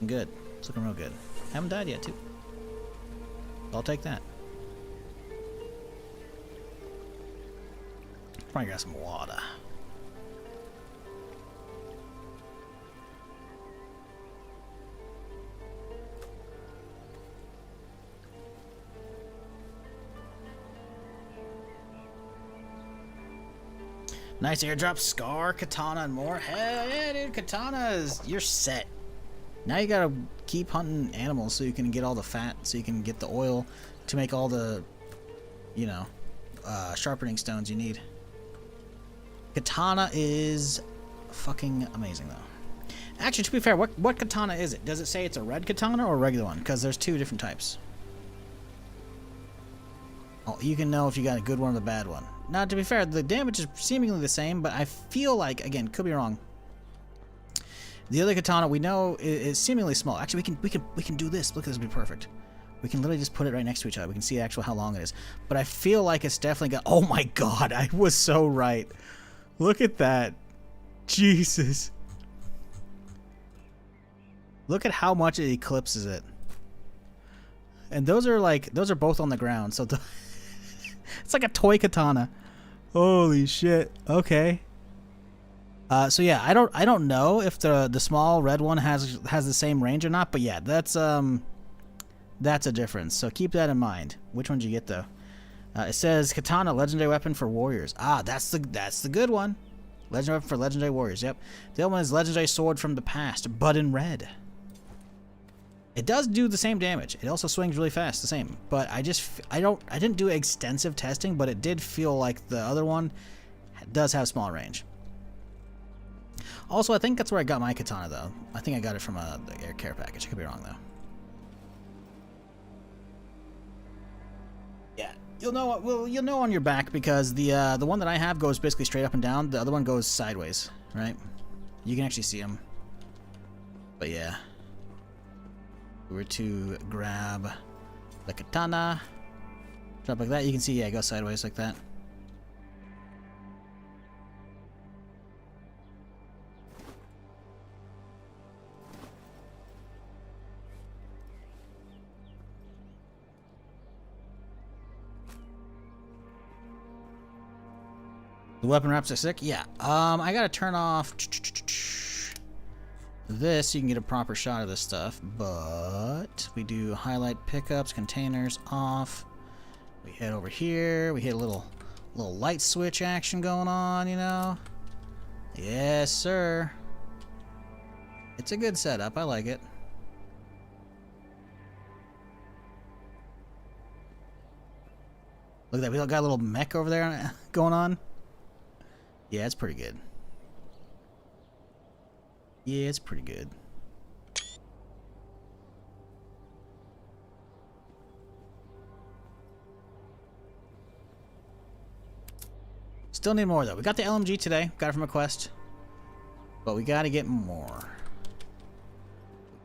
good. It's looking real good. Haven't died yet, too. I'll take that. Probably got some water. Nice airdrop, Scar, Katana, and more. Hell yeah, dude, Katanas, you're set. Now you gotta keep hunting animals so you can get all the fat, so you can get the oil to make all the, you know, sharpening stones you need. Katana is fucking amazing, though. Actually, to be fair, what katana is it? Does it say it's a red katana or a regular one? Because there's 2 different types. Oh, you can know if you got a good one or the bad one. Now, to be fair, the damage is seemingly the same, but I feel like, again, could be wrong. The other katana we know is seemingly small. Actually, we can do this. Look, this would be perfect. We can literally just put it right next to each other. We can see actually how long it is. But I feel like it's definitely got. Oh my God, I was so right. Look at that, Jesus. Look at how much it eclipses it. And those are both on the ground, so it's like a toy katana. Holy shit. Okay. So yeah, I don't know if the small red one has the same range or not, but yeah, that's a difference. So keep that in mind. Which one did you get though? It says katana, legendary weapon for warriors. Ah, that's the good one. Legendary weapon for legendary warriors. Yep. The other one is legendary sword from the past, but in red. It does do the same damage. It also swings really fast, the same. But I didn't do extensive testing, but it did feel like the other one does have small range. Also, I think that's where I got my katana, though. I think I got it from the air care package. I could be wrong, though. Yeah, you'll know. Well, you'll know on your back because the one that I have goes basically straight up and down. The other one goes sideways, right? You can actually see them. But yeah. If we were to grab the katana, drop like that, you can see, yeah, it goes sideways like that. The weapon wraps are sick? Yeah. I gotta turn off this so you can get a proper shot of this stuff, but we do highlight pickups, containers off. We head over here. We hit a little light switch action going on, you know? Yes, sir. It's a good setup. I like it. Look at that. We got a little mech over there going on. Yeah, it's pretty good. Yeah, it's pretty good. Still need more, though. We got the LMG today. Got it from a quest. But we gotta get more.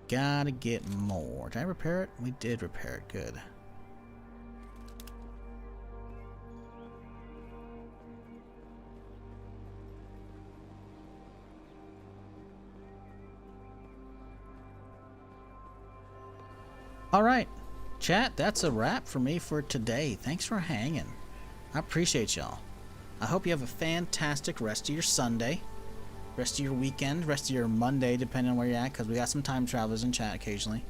Gotta get more. Did I repair it? We did repair it. Good. Alright, chat, that's a wrap for me for today. Thanks for hanging. I appreciate y'all. I hope you have a fantastic rest of your Sunday, rest of your weekend, rest of your Monday, depending on where you're at, because we got some time travelers in chat occasionally.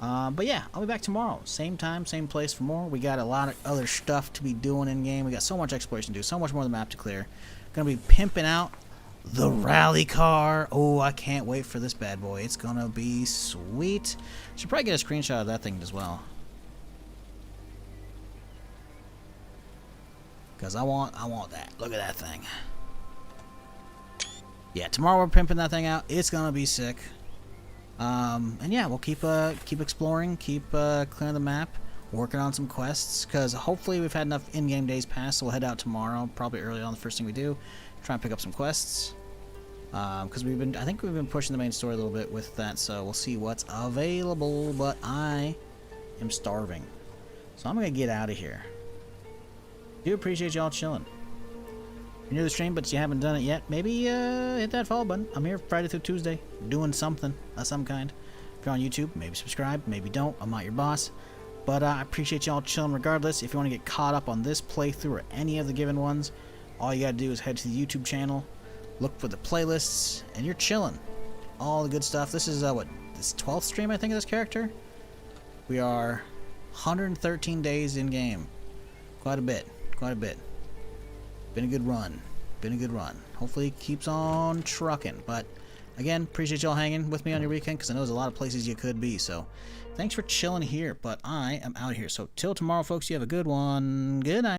But yeah, I'll be back tomorrow. Same time, same place for more. We got a lot of other stuff to be doing in-game. We got so much exploration to do, so much more of the map to clear. Gonna be pimping out the rally car. Oh, I can't wait for this bad boy. It's gonna be sweet. Should probably get a screenshot of that thing as well, because I want that. Look at that thing. Yeah, tomorrow we're pimping that thing out. It's gonna be sick. And yeah, we'll keep exploring, keep clearing the map, working on some quests, because hopefully we've had enough in-game days passed, so we'll head out tomorrow, probably early on, the first thing we do, try and pick up some quests. Because I think we've been pushing the main story a little bit with that, so we'll see what's available, but I am starving. So I'm gonna get out of here. Do appreciate y'all chilling. If you're new to the stream but you haven't done it yet, maybe hit that follow button. I'm here Friday through Tuesday, doing something of some kind. If you're on YouTube, maybe subscribe, maybe don't. I'm not your boss. But I appreciate y'all chilling regardless. If you want to get caught up on this playthrough or any of the given ones, all you gotta do is head to the YouTube channel, look for the playlists, and you're chilling. All the good stuff. This is, this 12th stream, I think, of this character? We are 113 days in-game. Quite a bit. Quite a bit. Been a good run. Been a good run. Hopefully it keeps on trucking. But, again, appreciate y'all hanging with me on your weekend, because I know there's a lot of places you could be. So, thanks for chilling here, but I am out of here. So, till tomorrow, folks, you have a good one. Good night.